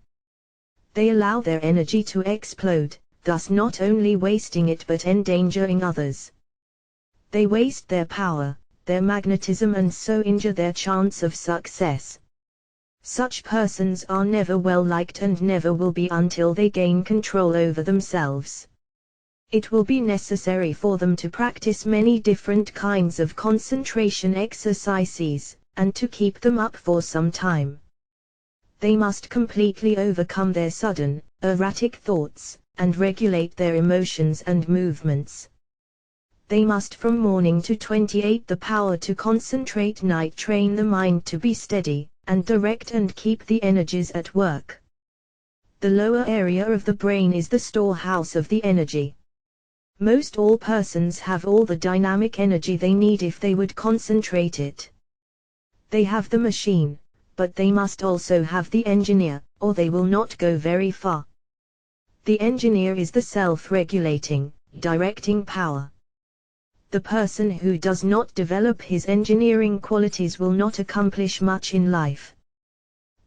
They allow their energy to explode, thus not only wasting it but endangering others. They waste their power, their magnetism, and so injure their chance of success. Such persons are never well liked and never will be until they gain control over themselves. It will be necessary for them to practice many different kinds of concentration exercises, and to keep them up for some time. They must completely overcome their sudden, erratic thoughts, and regulate their emotions and movements. They must from morning to 28 the power to concentrate night train the mind to be steady, and direct and keep the energies at work. The lower area of the brain is the storehouse of the energy. Most all persons have all the dynamic energy they need if they would concentrate it. They have the machine, but they must also have the engineer, or they will not go very far. The engineer is the self-regulating, directing power. The person who does not develop his engineering qualities will not accomplish much in life.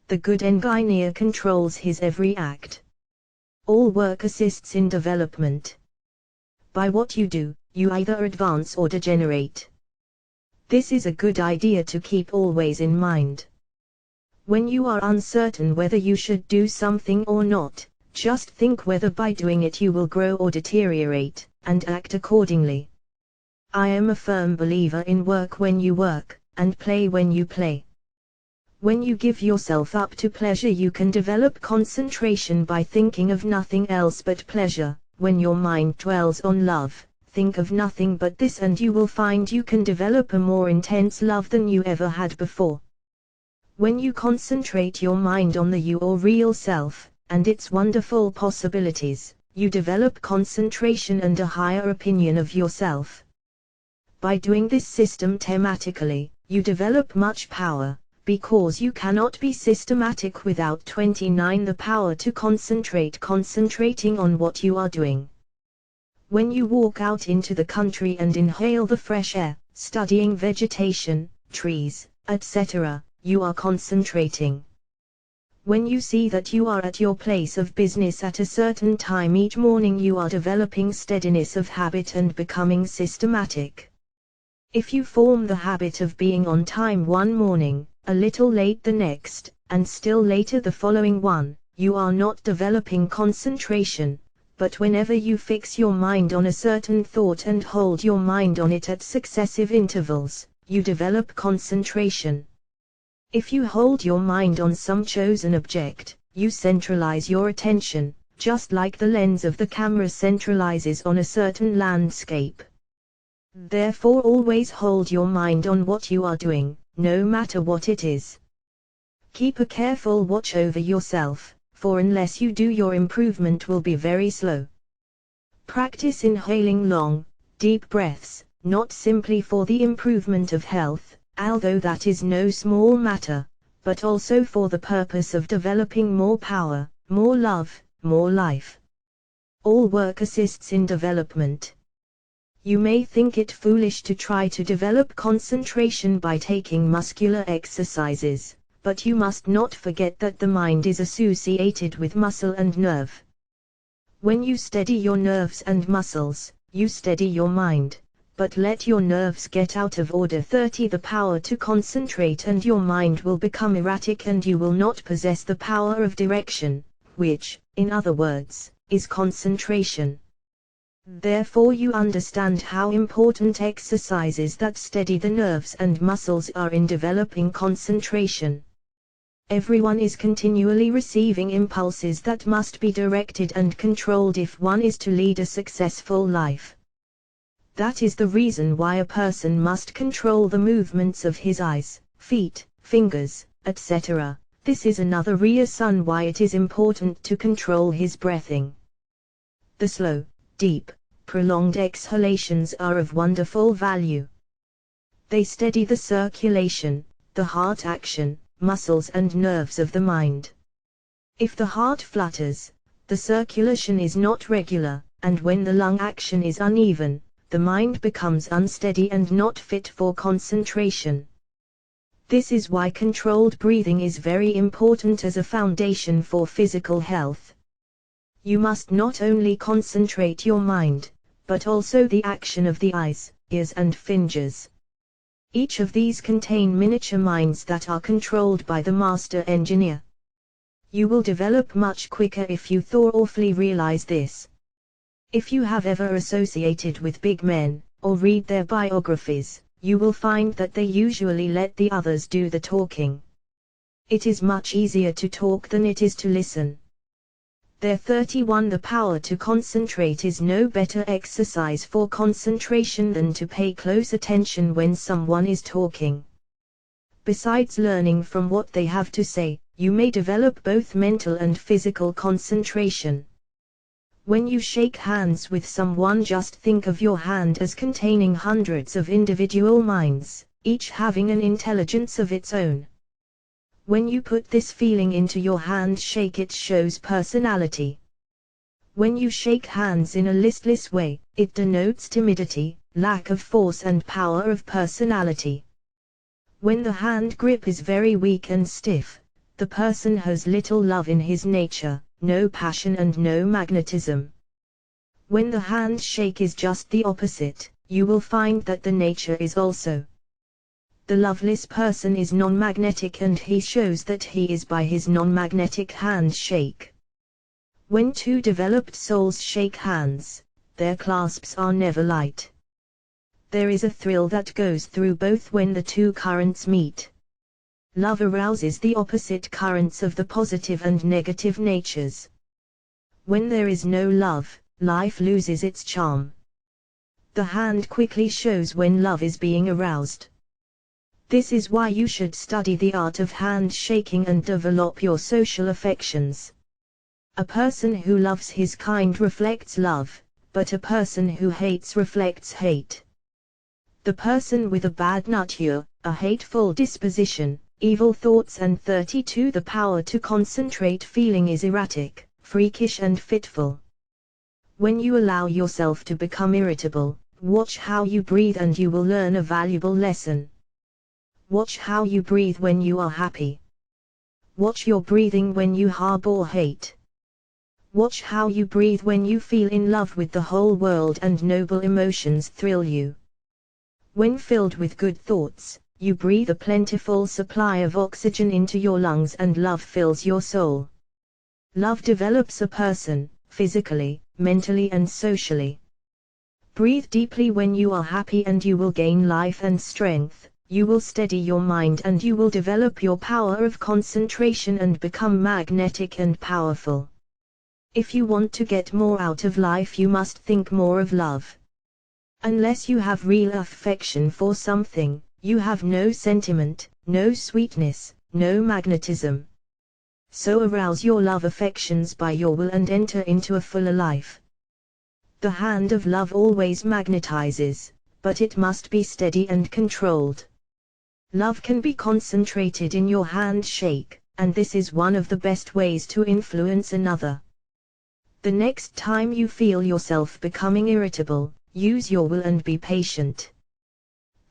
The good engineer controls his every act. All work assists in development. By what you do, you either advance or degenerate. This is a good idea to keep always in mind. When you are uncertain whether you should do something or not, just think whether by doing it you will grow or deteriorate, and act accordingly. I am a firm believer in work when you work, and play when you play. When you give yourself up to pleasure you can develop concentration by thinking of nothing else but pleasure. When your mind dwells on love, think of nothing but this and you will find you can develop a more intense love than you ever had before. When you concentrate your mind on the you or real self, and its wonderful possibilities, you develop concentration and a higher opinion of yourself. By doing this systematically, you develop much power, because you cannot be systematic without 29 the power to concentrating on what you are doing. When you walk out into the country and inhale the fresh air, studying vegetation, trees, etc., you are concentrating. When you see that you are at your place of business at a certain time each morning, you are developing steadiness of habit and becoming systematic. If you form the habit of being on time one morning, a little late the next, and still later the following one, you are not developing concentration, but whenever you fix your mind on a certain thought and hold your mind on it at successive intervals, you develop concentration. If you hold your mind on some chosen object, you centralize your attention, just like the lens of the camera centralizes on a certain landscape. Therefore, always hold your mind on what you are doing, no matter what it is. Keep a careful watch over yourself, for unless you do, your improvement will be very slow. Practice inhaling long, deep breaths, not simply for the improvement of health, although that is no small matter, but also for the purpose of developing more power, more love, more life. All work assists in development. You may think it foolish to try to develop concentration by taking muscular exercises, but you must not forget that the mind is associated with muscle and nerve. When you steady your nerves and muscles, you steady your mind. But let your nerves get out of order, 30 the power to concentrate, and your mind will become erratic and you will not possess the power of direction, which, in other words, is concentration. Therefore you understand how important exercises that steady the nerves and muscles are in developing concentration. Everyone is continually receiving impulses that must be directed and controlled if one is to lead a successful life. That is the reason why a person must control the movements of his eyes, feet, fingers, etc. This is another reason why it is important to control his breathing. The slow, deep, prolonged exhalations are of wonderful value. They steady the circulation, the heart action, muscles and nerves of the mind. If the heart flutters, the circulation is not regular, and when the lung action is uneven, the mind becomes unsteady and not fit for concentration. This is why controlled breathing is very important as a foundation for physical health. You must not only concentrate your mind, but also the action of the eyes, ears and fingers. Each of these contain miniature minds that are controlled by the master engineer. You will develop much quicker if you thoroughly realize this. If you have ever associated with big men, or read their biographies, you will find that they usually let the others do the talking. It is much easier to talk than it is to listen. There 31 The power to concentrate is no better exercise for concentration than to pay close attention when someone is talking. Besides learning from what they have to say, you may develop both mental and physical concentration. When you shake hands with someone, just think of your hand as containing hundreds of individual minds, each having an intelligence of its own. When you put this feeling into your handshake, it shows personality. When you shake hands in a listless way, it denotes timidity, lack of force and power of personality. When the hand grip is very weak and stiff, the person has little love in his nature, no passion and no magnetism. When the handshake is just the opposite, you will find that the nature is also. The loveless person is non-magnetic, and he shows that he is by his non-magnetic handshake. When two developed souls shake hands, their clasps are never light. There is a thrill that goes through both when the two currents meet. Love arouses the opposite currents of the positive and negative natures. When there is no love, life loses its charm. The hand quickly shows when love is being aroused. This is why you should study the art of handshaking and develop your social affections. A person who loves his kind reflects love, but a person who hates reflects hate. The person with a bad nature, a hateful disposition, evil thoughts and 32 The power to concentrate feeling is erratic, freakish and fitful. When you allow yourself to become irritable, watch how you breathe and you will learn a valuable lesson. Watch how you breathe when you are happy. Watch your breathing when you harbor hate. Watch how you breathe when you feel in love with the whole world and noble emotions thrill you. When filled with good thoughts, you breathe a plentiful supply of oxygen into your lungs and love fills your soul. Love develops a person, physically, mentally and socially. Breathe deeply when you are happy and you will gain life and strength. You will steady your mind and you will develop your power of concentration and become magnetic and powerful. If you want to get more out of life, you must think more of love. Unless you have real affection for something, you have no sentiment, no sweetness, no magnetism. So arouse your love affections by your will and enter into a fuller life. The hand of love always magnetizes, but it must be steady and controlled. Love can be concentrated in your handshake, and this is one of the best ways to influence another. The next time you feel yourself becoming irritable, use your will and be patient.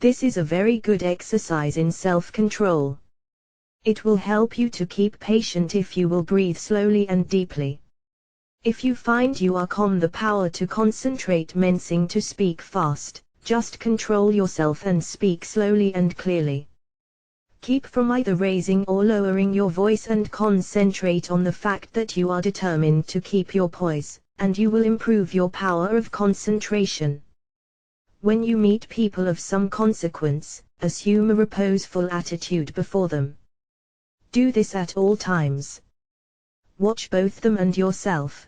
This is a very good exercise in self-control. It will help you to keep patient if you will breathe slowly and deeply. If you find you are calm, the power to concentrate meaning to speak fast, just control yourself and speak slowly and clearly. Keep from either raising or lowering your voice and concentrate on the fact that you are determined to keep your poise, and you will improve your power of concentration. When you meet people of some consequence, assume a reposeful attitude before them. Do this at all times. Watch both them and yourself.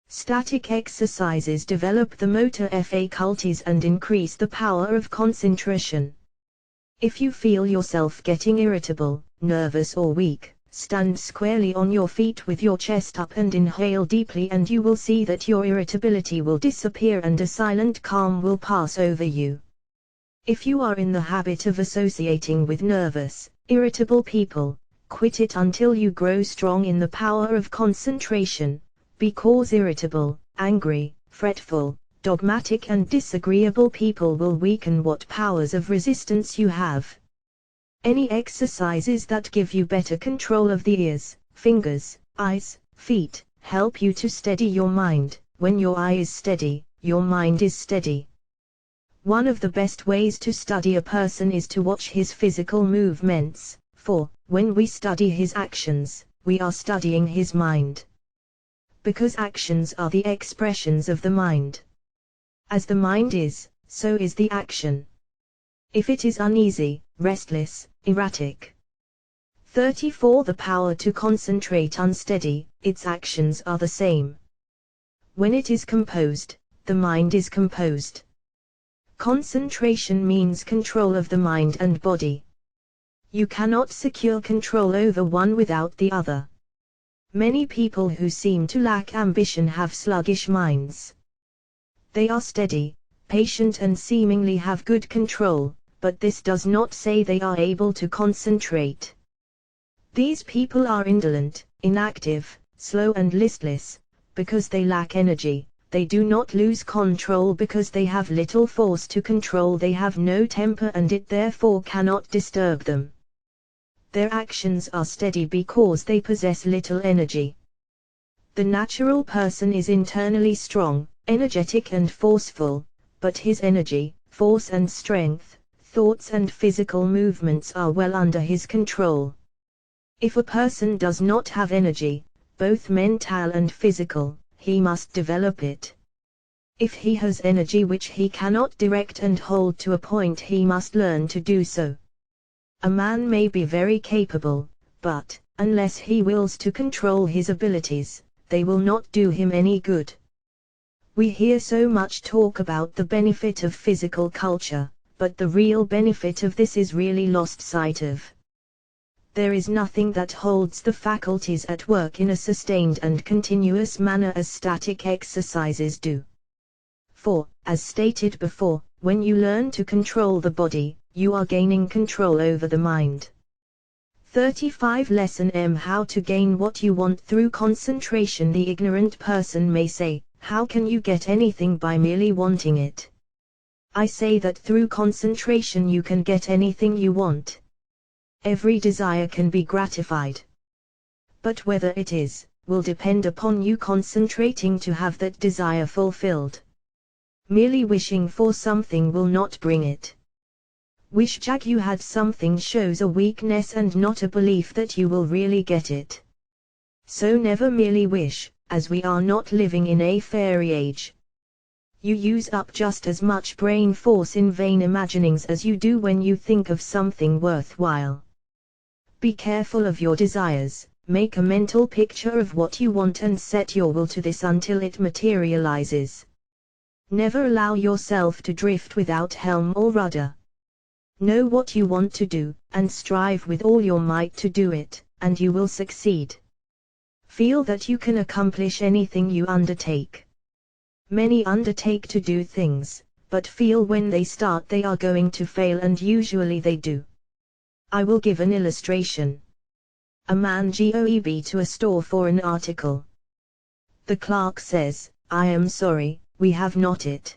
Static exercises develop the motor faculties and increase the power of concentration. If you feel yourself getting irritable, nervous or weak, stand squarely on your feet with your chest up and inhale deeply, and you will see that your irritability will disappear and a silent calm will pass over you. If you are in the habit of associating with nervous, irritable people, quit it until you grow strong in the power of concentration, because irritable, angry, fretful, dogmatic and disagreeable people will weaken what powers of resistance you have. Any exercises that give you better control of the ears, fingers, eyes, feet, help you to steady your mind. When your eye is steady, your mind is steady. One of the best ways to study a person is to watch his physical movements, for, when we study his actions, we are studying his mind. Because actions are the expressions of the mind. As the mind is, so is the action. If it is uneasy, restless, erratic. 34. The power to concentrate unsteady, its actions are the same. When it is composed, the mind is composed. Concentration means control of the mind and body. You cannot secure control over one without the other. Many people who seem to lack ambition have sluggish minds. They are steady, patient and seemingly have good control, but this does not say they are able to concentrate. These people are indolent, inactive, slow and listless, because they lack energy. They do not lose control because they have little force to control. They have no temper and it therefore cannot disturb them. Their actions are steady because they possess little energy. The natural person is internally strong, energetic and forceful, but his energy, force and strength, thoughts and physical movements are well under his control. If a person does not have energy, both mental and physical, he must develop it. If he has energy which he cannot direct and hold to a point, he must learn to do so. A man may be very capable, but, unless he wills to control his abilities, they will not do him any good. We hear so much talk about the benefit of physical culture, but the real benefit of this is really lost sight of. There is nothing that holds the faculties at work in a sustained and continuous manner as static exercises do. For, as stated before, when you learn to control the body, you are gaining control over the mind. 35. Lesson M. How to gain what you want through concentration. The ignorant person may say, how can you get anything by merely wanting it? I say that through concentration you can get anything you want. Every desire can be gratified. but whether it is, will depend upon you concentrating to have that desire fulfilled. Merely wishing for something will not bring it. Wish Jack you had something shows a weakness and not a belief that you will really get it. So never merely wish, as we are not living in a fairy age. You use up just as much brain force in vain imaginings as you do when you think of something worthwhile. Be careful of your desires, make a mental picture of what you want and set your will to this until it materializes. Never allow yourself to drift without helm or rudder. Know what you want to do, and strive with all your might to do it, and you will succeed. Feel that you can accomplish anything you undertake. Many undertake to do things, but feel when they start they are going to fail, and usually they do. I will give an illustration. A man goes to a store for an article. The clerk says, "I am sorry, we have not it."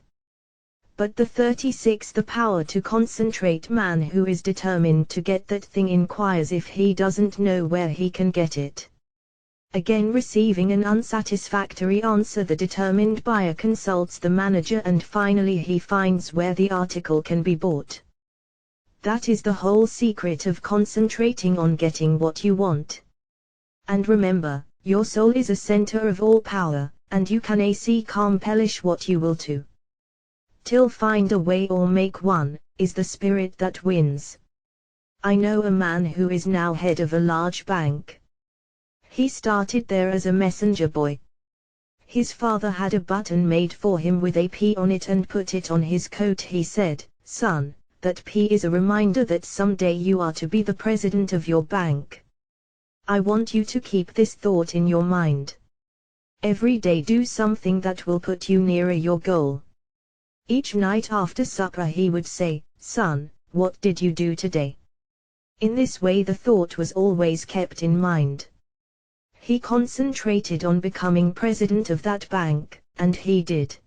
But the 36 the power to concentrate man who is determined to get that thing inquires if he doesn't know where he can get it. Again receiving an unsatisfactory answer, the determined buyer consults the manager and finally he finds where the article can be bought. That is the whole secret of concentrating on getting what you want. And remember, your soul is a center of all power, and you can accomplish what you will to. Till find a way or make one, is the spirit that wins. I know a man who is now head of a large bank. He started there as a messenger boy. His father had a button made for him with a P on it and put it on his coat. He said, "Son, that P is a reminder that someday you are to be the president of your bank. I want you to keep this thought in your mind. Every day do something that will put you nearer your goal." Each night after supper he would say, "Son, what did you do today?" In this way the thought was always kept in mind. He concentrated on becoming president of that bank, and he did.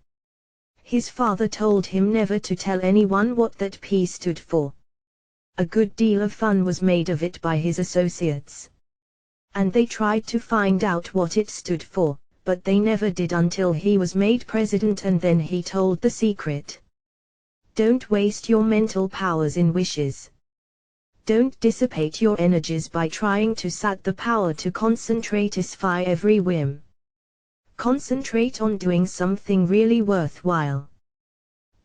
His father told him never to tell anyone what that P stood for. A good deal of fun was made of it by his associates. And they tried to find out what it stood for, but they never did until he was made president, and then he told the secret. Don't waste your mental powers in wishes. Don't dissipate your energies by trying to set the power to concentratify every whim. Concentrate on doing something really worthwhile.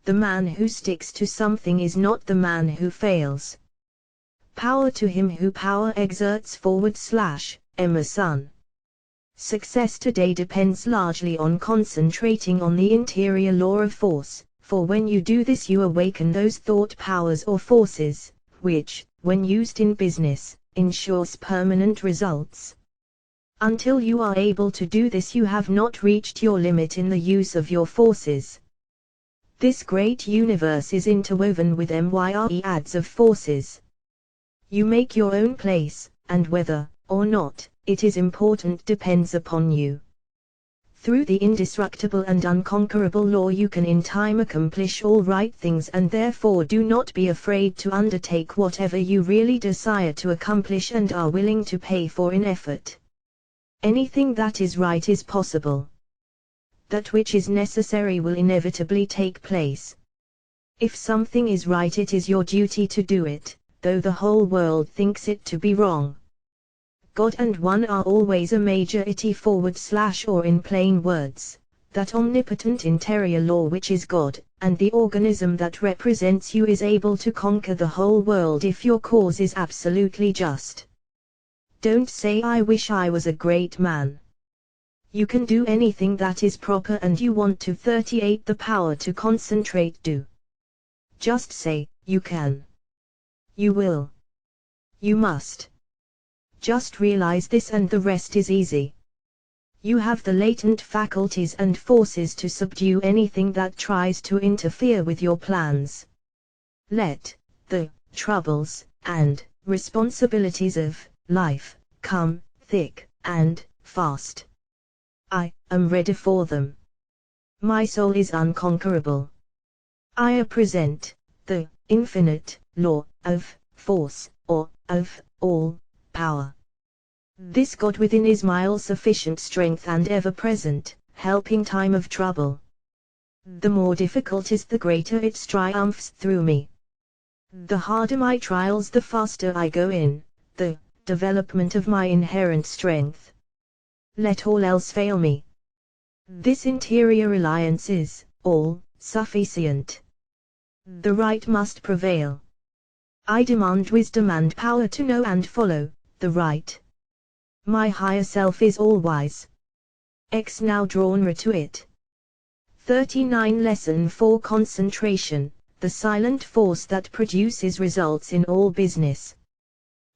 The man who sticks to something is not the man who fails. Power to him who power exerts / Emerson. Success today depends largely on concentrating on the interior law of force, for when you do this you awaken those thought powers or forces, which, when used in business, ensures permanent results. Until you are able to do this you have not reached your limit in the use of your forces. This great universe is interwoven with myriads of forces. You make your own place, and whether, or not, it is important depends upon you. Through the indestructible and unconquerable law you can in time accomplish all right things, and therefore do not be afraid to undertake whatever you really desire to accomplish and are willing to pay for in effort. Anything that is right is possible. That which is necessary will inevitably take place. If something is right it is your duty to do it, though the whole world thinks it to be wrong. God and one are always a majority / or in plain words, that omnipotent interior law which is God, and the organism that represents you is able to conquer the whole world if your cause is absolutely just. Don't say I wish I was a great man. You can do anything that is proper and you want to 38 the power to concentrate do. Just say, you can. You will. You must. Just realize this and the rest is easy. You have the latent faculties and forces to subdue anything that tries to interfere with your plans. Let the troubles and responsibilities of life come thick and fast. I am ready for them. My soul is unconquerable. I present the infinite law of force, or of all power. This God within is my all-sufficient strength and ever-present, helping time of trouble. The more difficult is, the greater its triumphs through me. The harder my trials, the faster I go in the development of my inherent strength. Let all else fail me. This interior reliance is all-sufficient. The right must prevail. I demand wisdom and power to know and follow the right. My higher self is all-wise. X now drawn near to it. 39 Lesson 4 Concentration, the silent force that produces results in all business.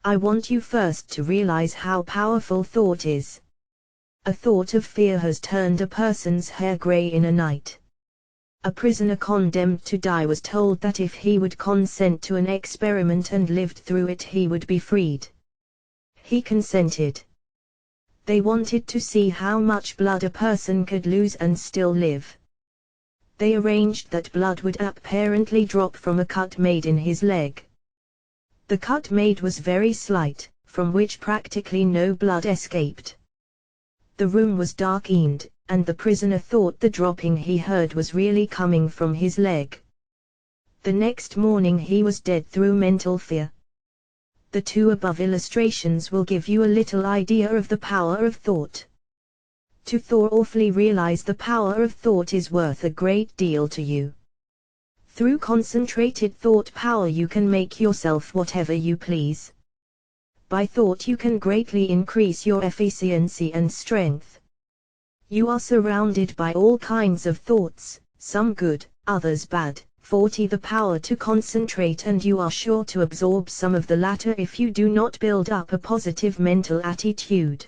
I want you first to realize how powerful thought is. A thought of fear has turned a person's hair gray in a night. A prisoner condemned to die was told that if he would consent to an experiment and lived through it, he would be freed. He consented. They wanted to see how much blood a person could lose and still live. They arranged that blood would apparently drop from a cut made in his leg. The cut made was very slight, from which practically no blood escaped. The room was darkened, and the prisoner thought the dropping he heard was really coming from his leg. The next morning he was dead through mental fear. The two above illustrations will give you a little idea of the power of thought. To thoroughly realize the power of thought is worth a great deal to you. Through concentrated thought power you can make yourself whatever you please. By thought you can greatly increase your efficiency and strength. You are surrounded by all kinds of thoughts, some good, others bad. 40 The power to concentrate, and you are sure to absorb some of the latter if you do not build up a positive mental attitude.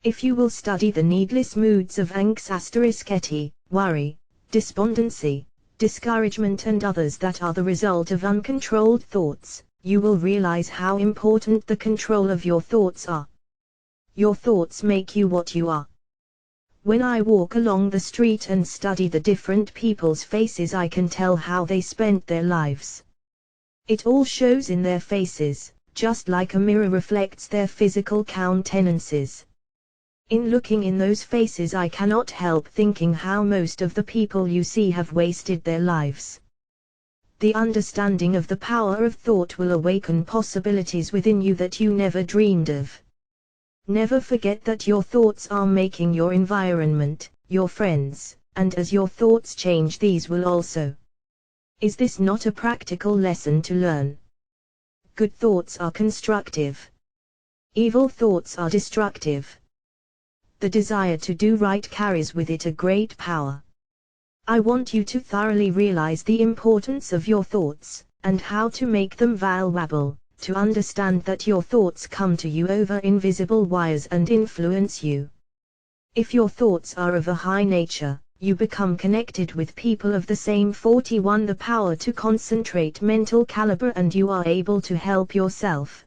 If you will study the needless moods of anxiety, worry, despondency, discouragement and others that are the result of uncontrolled thoughts, you will realize how important the control of your thoughts are. Your thoughts make you what you are. When I walk along the street and study the different people's faces, I can tell how they spent their lives. It all shows in their faces, just like a mirror reflects their physical countenances. In looking in those faces, I cannot help thinking how most of the people you see have wasted their lives. The understanding of the power of thought will awaken possibilities within you that you never dreamed of. Never forget that your thoughts are making your environment, your friends, and as your thoughts change, these will also. Is this not a practical lesson to learn? Good thoughts are constructive. Evil thoughts are destructive. The desire to do right carries with it a great power. I want you to thoroughly realize the importance of your thoughts, and how to make them valuable, to understand that your thoughts come to you over invisible wires and influence you. If your thoughts are of a high nature, you become connected with people of the same 41 The power to concentrate mental caliber, and you are able to help yourself.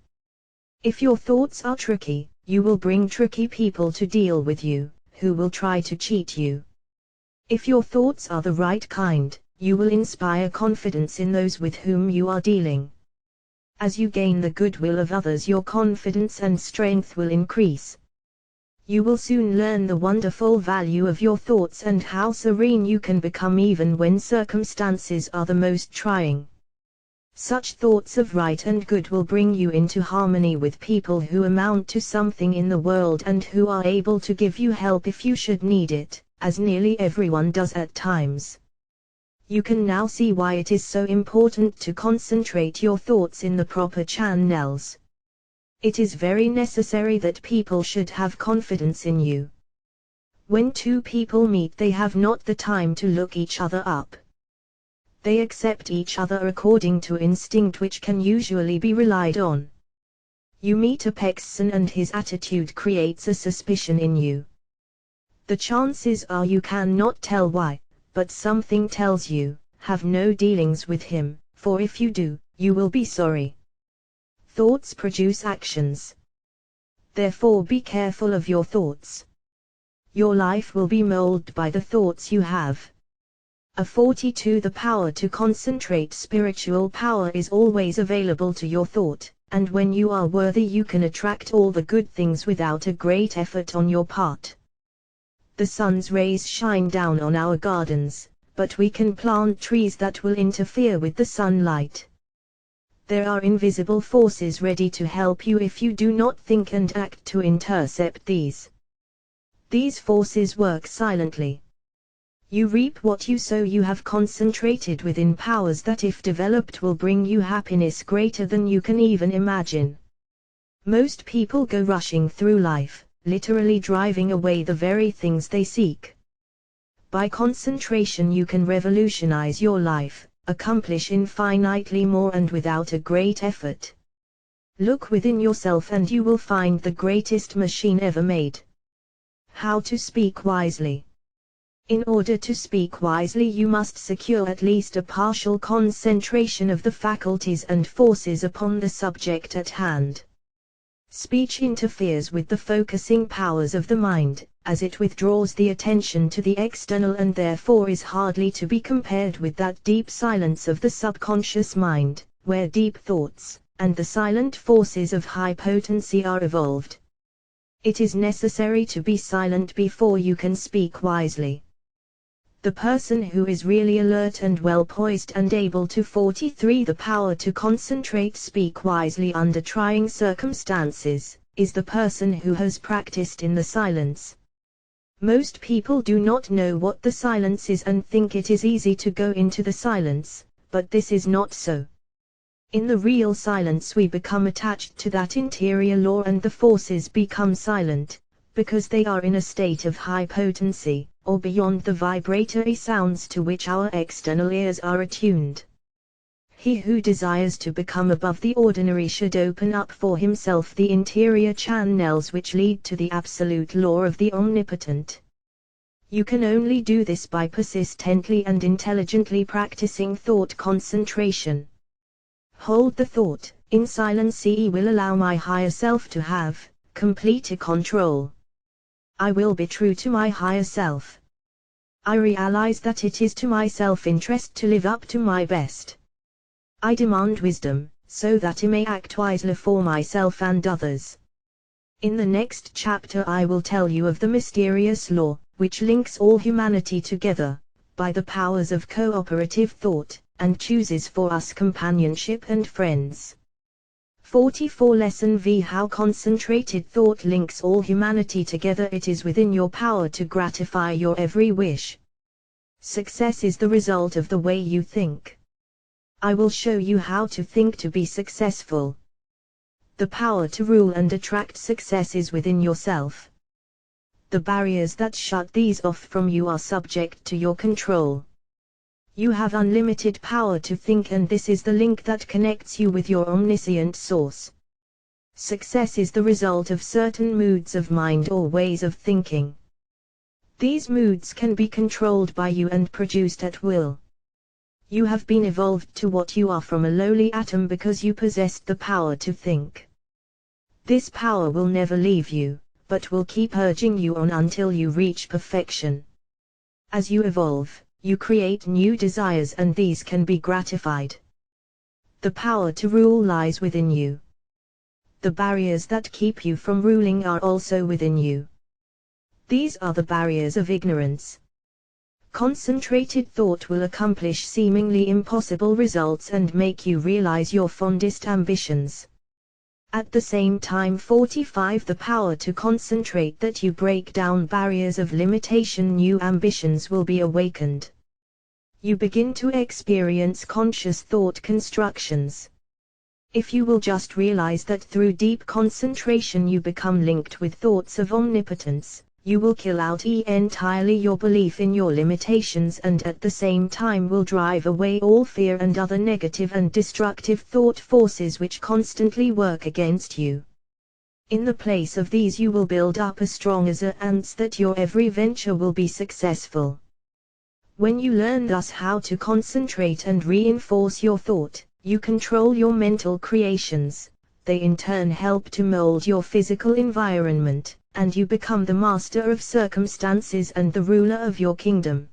If your thoughts are tricky, you will bring tricky people to deal with you, who will try to cheat you. If your thoughts are the right kind, you will inspire confidence in those with whom you are dealing. As you gain the goodwill of others, your confidence and strength will increase. You will soon learn the wonderful value of your thoughts and how serene you can become even when circumstances are the most trying. Such thoughts of right and good will bring you into harmony with people who amount to something in the world and who are able to give you help if you should need it, as nearly everyone does at times. You can now see why it is so important to concentrate your thoughts in the proper channels. It is very necessary that people should have confidence in you. When two people meet, they have not the time to look each other up. They accept each other according to instinct, which can usually be relied on. You meet a person and his attitude creates a suspicion in you. The chances are you cannot tell why, but something tells you, have no dealings with him, for if you do, you will be sorry. Thoughts produce actions. Therefore be careful of your thoughts. Your life will be molded by the thoughts you have. A 42 The power to concentrate spiritual power is always available to your thought, and when you are worthy you can attract all the good things without a great effort on your part. The sun's rays shine down on our gardens, but we can plant trees that will interfere with the sunlight. There are invisible forces ready to help you if you do not think and act to intercept these. These forces work silently. You reap what you sow. You have concentrated within powers that if developed will bring you happiness greater than you can even imagine. Most people go rushing through life, literally driving away the very things they seek. By concentration you can revolutionize your life, accomplish infinitely more and without a great effort. Look within yourself and you will find the greatest machine ever made. How to speak wisely. In order to speak wisely you must secure at least a partial concentration of the faculties and forces upon the subject at hand. Speech interferes with the focusing powers of the mind, as it withdraws the attention to the external and therefore is hardly to be compared with that deep silence of the subconscious mind, where deep thoughts, and the silent forces of high potency are evolved. It is necessary to be silent before you can speak wisely. The person who is really alert and well poised and able to 43 the power to concentrate, speak wisely under trying circumstances, is the person who has practiced in the silence. Most people do not know what the silence is and think it is easy to go into the silence, but this is not so. In the real silence we become attached to that interior law and the forces become silent, because they are in a state of high potency, or beyond the vibratory sounds to which our external ears are attuned. He who desires to become above the ordinary should open up for himself the interior channels which lead to the absolute law of the omnipotent. You can only do this by persistently and intelligently practicing thought concentration. Hold the thought, in silence I will allow my higher self to have complete control. I will be true to my higher self. I realize that it is to my self-interest to live up to my best. I demand wisdom, so that I may act wisely for myself and others. In the next chapter I will tell you of the mysterious law, which links all humanity together, by the powers of cooperative thought, and chooses for us companionship and friends. 44 Lesson V. How concentrated thought links all humanity together. It is within your power to gratify your every wish. Success is the result of the way you think. I will show you how to think to be successful. The power to rule and attract success is within yourself. The barriers that shut these off from you are subject to your control. You have unlimited power to think, and this is the link that connects you with your omniscient source. Success is the result of certain moods of mind or ways of thinking. These moods can be controlled by you and produced at will. You have been evolved to what you are from a lowly atom because you possessed the power to think. This power will never leave you, but will keep urging you on until you reach perfection. As you evolve, you create new desires and these can be gratified. The power to rule lies within you. The barriers that keep you from ruling are also within you. These are the barriers of ignorance. Concentrated thought will accomplish seemingly impossible results and make you realize your fondest ambitions. At the same time 45 the power to concentrate that you break down barriers of limitation, new ambitions will be awakened. You begin to experience conscious thought constructions. If you will just realize that through deep concentration you become linked with thoughts of omnipotence, you will kill out entirely your belief in your limitations and at the same time will drive away all fear and other negative and destructive thought forces which constantly work against you. In the place of these you will build up a strong assurance that your every venture will be successful. When you learn thus how to concentrate and reinforce your thought, you control your mental creations, they in turn help to mold your physical environment, and you become the master of circumstances and the ruler of your kingdom.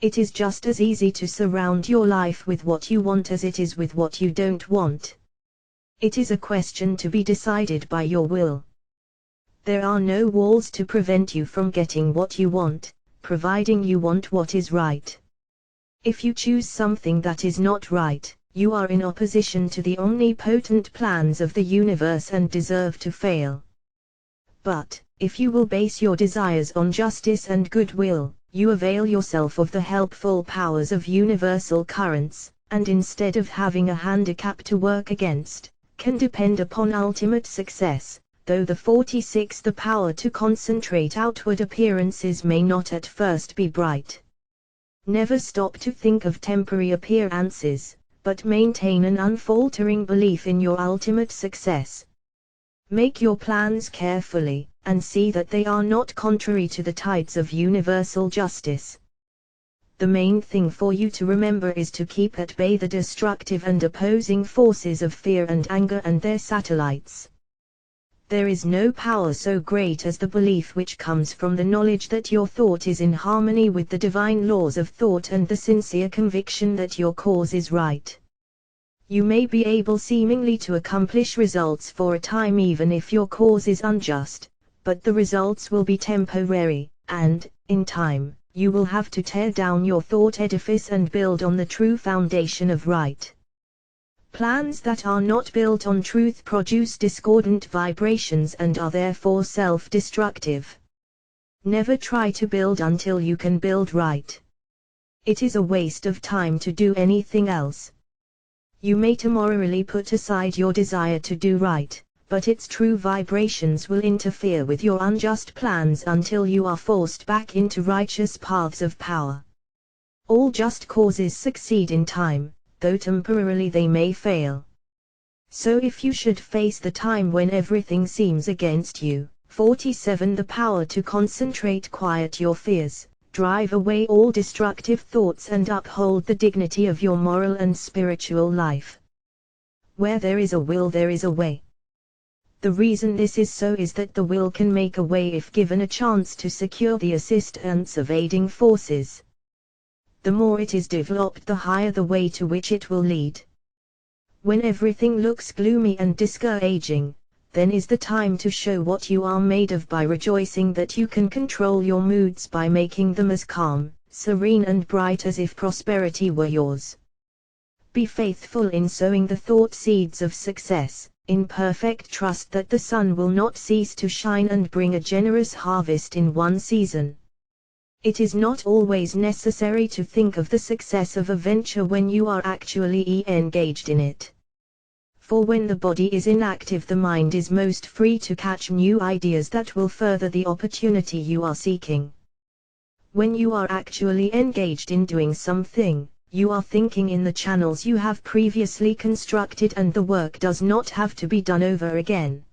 It is just as easy to surround your life with what you want as it is with what you don't want. It is a question to be decided by your will. There are no walls to prevent you from getting what you want, providing you want what is right. If you choose something that is not right, you are in opposition to the omnipotent plans of the universe and deserve to fail. But, if you will base your desires on justice and goodwill, you avail yourself of the helpful powers of universal currents, and instead of having a handicap to work against, can depend upon ultimate success, though the 46 the power to concentrate outward appearances may not at first be bright. Never stop to think of temporary appearances, but maintain an unfaltering belief in your ultimate success. Make your plans carefully, and see that they are not contrary to the tides of universal justice. The main thing for you to remember is to keep at bay the destructive and opposing forces of fear and anger and their satellites. There is no power so great as the belief which comes from the knowledge that your thought is in harmony with the divine laws of thought and the sincere conviction that your cause is right. You may be able seemingly to accomplish results for a time even if your cause is unjust, but the results will be temporary, and, in time, you will have to tear down your thought edifice and build on the true foundation of right. Plans that are not built on truth produce discordant vibrations and are therefore self-destructive. Never try to build until you can build right. It is a waste of time to do anything else. You may temporarily put aside your desire to do right, but its true vibrations will interfere with your unjust plans until you are forced back into righteous paths of power. All just causes succeed in time, though temporarily they may fail. So if you should face the time when everything seems against you, 47 the power to concentrate, quiet your fears, drive away all destructive thoughts and uphold the dignity of your moral and spiritual life. Where there is a will there is a way. The reason this is so is that the will can make a way if given a chance to secure the assistance of aiding forces. The more it is developed, the higher the way to which it will lead. When everything looks gloomy and discouraging, then is the time to show what you are made of by rejoicing that you can control your moods by making them as calm, serene and bright as if prosperity were yours. Be faithful in sowing the thought seeds of success, in perfect trust that the sun will not cease to shine and bring a generous harvest in one season. It is not always necessary to think of the success of a venture when you are actually engaged in it. For when the body is inactive, the mind is most free to catch new ideas that will further the opportunity you are seeking. When you are actually engaged in doing something, you are thinking in the channels you have previously constructed and the work does not have to be done over again.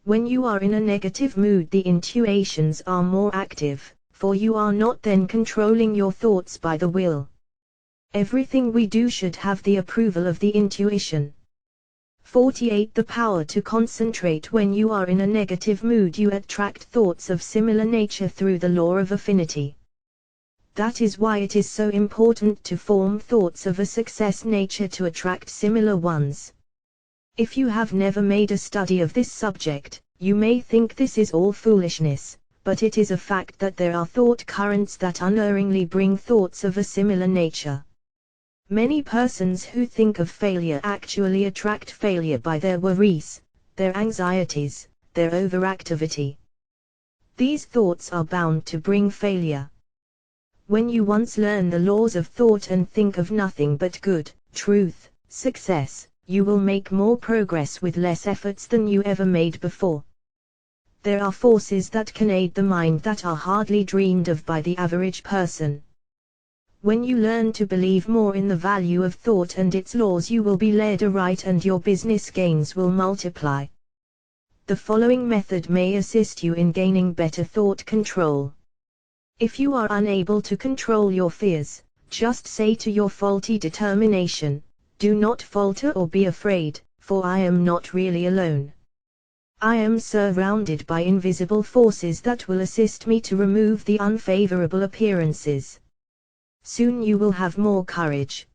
When you are in a negative mood, the intuitions are more active, for you are not then controlling your thoughts by the will. Everything we do should have the approval of the intuition. 48 the power to concentrate. When you are in a negative mood, you attract thoughts of similar nature through the law of affinity. That is why it is so important to form thoughts of a success nature to attract similar ones. If you have never made a study of this subject, you may think this is all foolishness, but it is a fact that there are thought currents that unerringly bring thoughts of a similar nature. Many persons who think of failure actually attract failure by their worries, their anxieties, their overactivity. These thoughts are bound to bring failure. When you once learn the laws of thought and think of nothing but good, truth, success, you will make more progress with less efforts than you ever made before. There are forces that can aid the mind that are hardly dreamed of by the average person. When you learn to believe more in the value of thought and its laws, you will be led aright and your business gains will multiply. The following method may assist you in gaining better thought control. If you are unable to control your fears, just say to your faulty determination, "Do not falter or be afraid, for I am not really alone. I am surrounded by invisible forces that will assist me to remove the unfavorable appearances." Soon you will have more courage.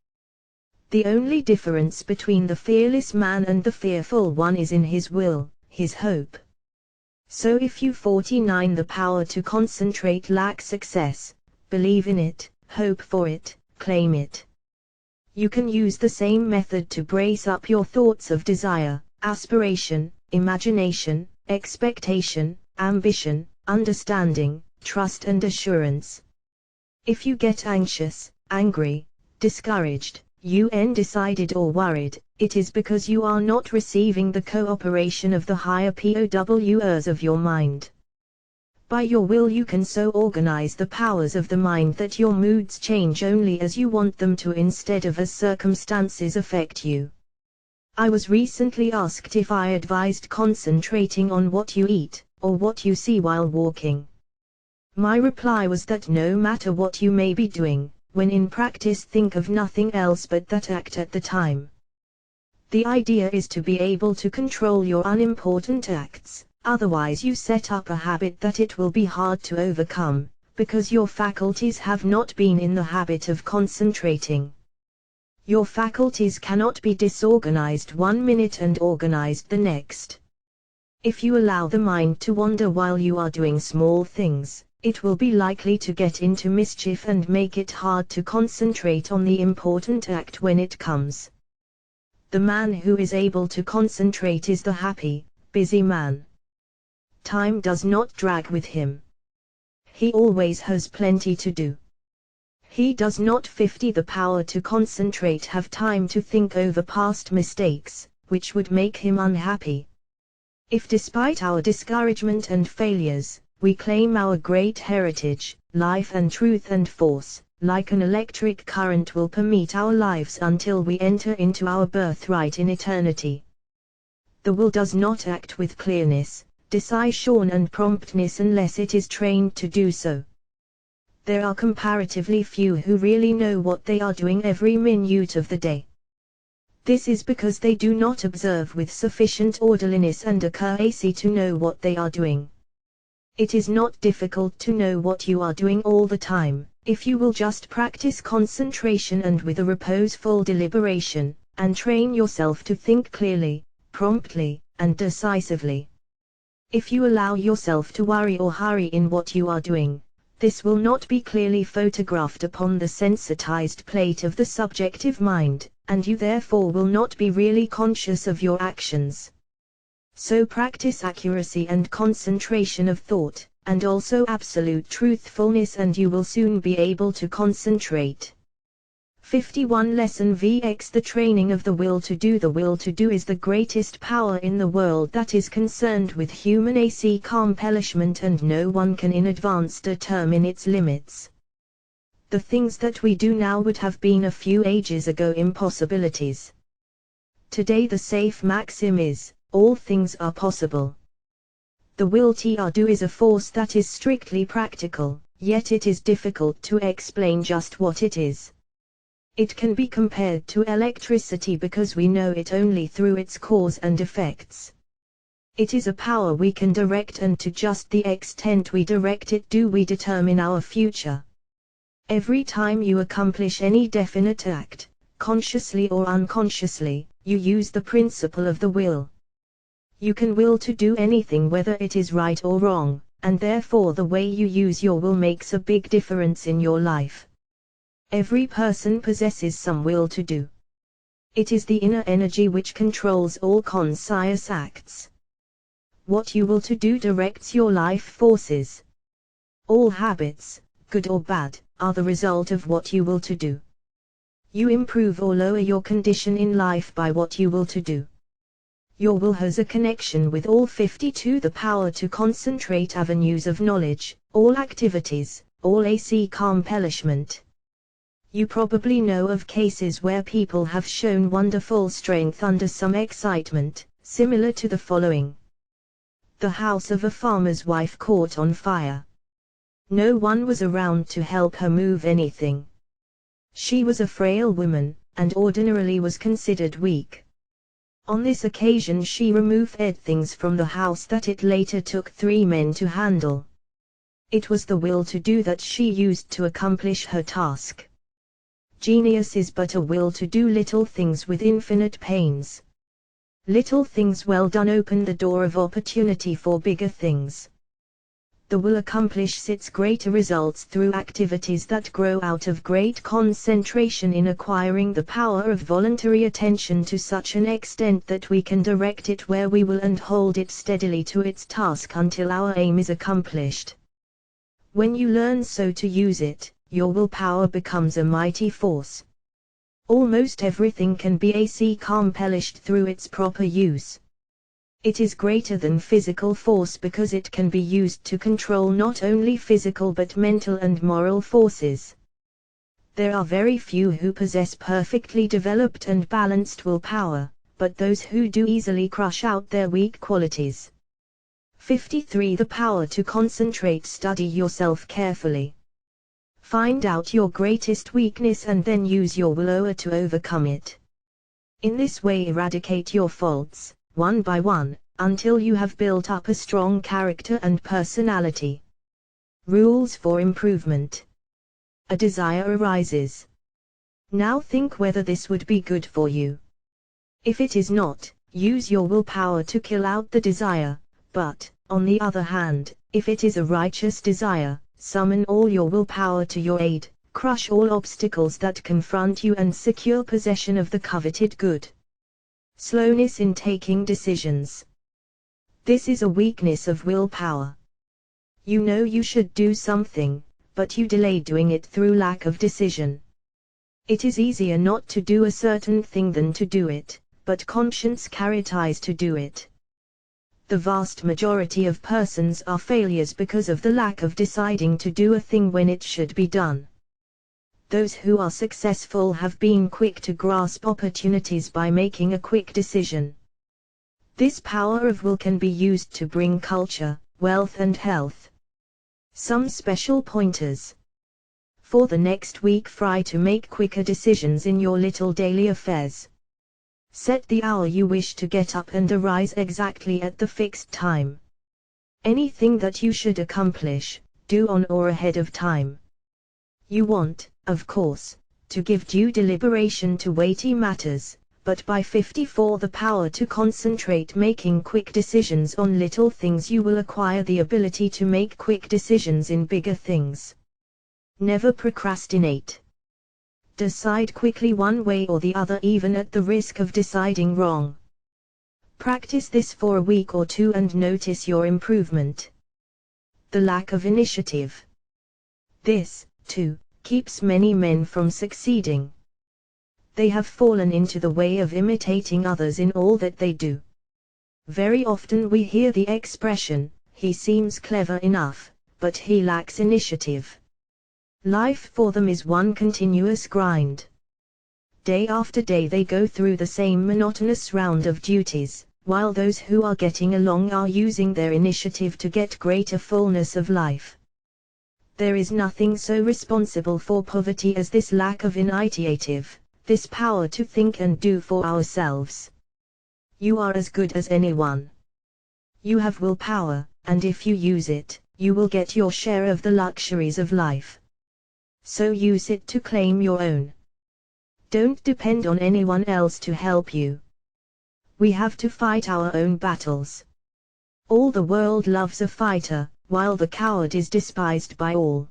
The only difference between the fearless man and the fearful one is in his will, his hope. So if you 49 the power to concentrate lack success, believe in it, hope for it, claim it. You can use the same method to brace up your thoughts of desire, aspiration, imagination, expectation, ambition, understanding, trust and assurance. If you get anxious, angry, discouraged, undecided or worried, it is because you are not receiving the cooperation of the higher powers of your mind. By your will you can so organize the powers of the mind that your moods change only as you want them to instead of as circumstances affect you. I was recently asked if I advised concentrating on what you eat, or what you see while walking. My reply was that no matter what you may be doing, when in practice think of nothing else but that act at the time. The idea is to be able to control your unimportant acts. Otherwise you set up a habit that it will be hard to overcome, because your faculties have not been in the habit of concentrating. Your faculties cannot be disorganized one minute and organized the next. If you allow the mind to wander while you are doing small things, it will be likely to get into mischief and make it hard to concentrate on the important act when it comes. The man who is able to concentrate is the happy, busy man. Time does not drag with him. He always has plenty to do. He does not 50 the power to concentrate have time to think over past mistakes, which would make him unhappy. If despite our discouragement and failures, we claim our great heritage, life and truth and force, like an electric current will permeate our lives until we enter into our birthright in eternity. The will does not act with clearness, decision and promptness unless it is trained to do so. There are comparatively few who really know what they are doing every minute of the day. This is because they do not observe with sufficient orderliness and accuracy to know what they are doing. It is not difficult to know what you are doing all the time, if you will just practice concentration and with a reposeful deliberation, and train yourself to think clearly, promptly, and decisively. If you allow yourself to worry or hurry in what you are doing, this will not be clearly photographed upon the sensitized plate of the subjective mind, and you therefore will not be really conscious of your actions. So practice accuracy and concentration of thought, and also absolute truthfulness, and you will soon be able to concentrate. 51 Lesson VX The training of the will to do. The will to do is the greatest power in the world that is concerned with human accomplishment, and no one can in advance determine its limits. The things that we do now would have been a few ages ago impossibilities. Today the safe maxim is, all things are possible. The will to do is a force that is strictly practical, yet it is difficult to explain just what it is. It can be compared to electricity because we know it only through its cause and effects. It is a power we can direct, and to just the extent we direct it do we determine our future. Every time you accomplish any definite act, consciously or unconsciously, you use the principle of the will. You can will to do anything whether it is right or wrong, and therefore the way you use your will makes a big difference in your life. Every person possesses some will to do. It is the inner energy which controls all conscious acts. What you will to do directs your life forces. All habits, good or bad, are the result of what you will to do. You improve or lower your condition in life by what you will to do. Your will has a connection with all 52 the power to concentrate avenues of knowledge, all activities, all accomplishment. You probably know of cases where people have shown wonderful strength under some excitement, similar to the following. The house of a farmer's wife caught on fire. No one was around to help her move anything. She was a frail woman, and ordinarily was considered weak. On this occasion she removed things from the house that it later took 3 men to handle. It was the will to do that she used to accomplish her task. Genius is but a will to do little things with infinite pains. Little things well done open the door of opportunity for bigger things. The will accomplishes its greater results through activities that grow out of great concentration in acquiring the power of voluntary attention to such an extent that we can direct it where we will and hold it steadily to its task until our aim is accomplished. When you learn so to use it, your willpower becomes a mighty force. Almost everything can be accomplished through its proper use. It is greater than physical force because it can be used to control not only physical but mental and moral forces. There are very few who possess perfectly developed and balanced willpower, but those who do easily crush out their weak qualities. 53. The power to concentrate. Study yourself carefully. Find out your greatest weakness and then use your willpower to overcome it. In this way eradicate your faults, one by one, until you have built up a strong character and personality. Rules for improvement. A desire arises. Now think whether this would be good for you. If it is not, use your willpower to kill out the desire, but, on the other hand, if it is a righteous desire, summon all your willpower to your aid, crush all obstacles that confront you and secure possession of the coveted good. Slowness in taking decisions. This is a weakness of willpower. You know you should do something, but you delay doing it through lack of decision. It is easier not to do a certain thing than to do it, but conscience carries to do it. The vast majority of persons are failures because of the lack of deciding to do a thing when it should be done. Those who are successful have been quick to grasp opportunities by making a quick decision. This power of will can be used to bring culture, wealth and health. Some special pointers. For the next week, try to make quicker decisions in your little daily affairs. Set the hour you wish to get up and arise exactly at the fixed time. Anything that you should accomplish, do on or ahead of time. You want, of course, to give due deliberation to weighty matters, but by 54 the power to concentrate making quick decisions on little things you will acquire the ability to make quick decisions in bigger things. Never procrastinate. Decide quickly one way or the other even at the risk of deciding wrong. Practice this for a week or two and notice your improvement. The lack of initiative. This, too, keeps many men from succeeding. They have fallen into the way of imitating others in all that they do. Very often we hear the expression, "He seems clever enough, but he lacks initiative." Life for them is one continuous grind. Day after day they go through the same monotonous round of duties, while those who are getting along are using their initiative to get greater fullness of life. There is nothing so responsible for poverty as this lack of initiative, this power to think and do for ourselves. You are as good as anyone. You have willpower, and if you use it, you will get your share of the luxuries of life. So use it to claim your own. Don't depend on anyone else to help you. We have to fight our own battles. All the world loves a fighter, while the coward is despised by all.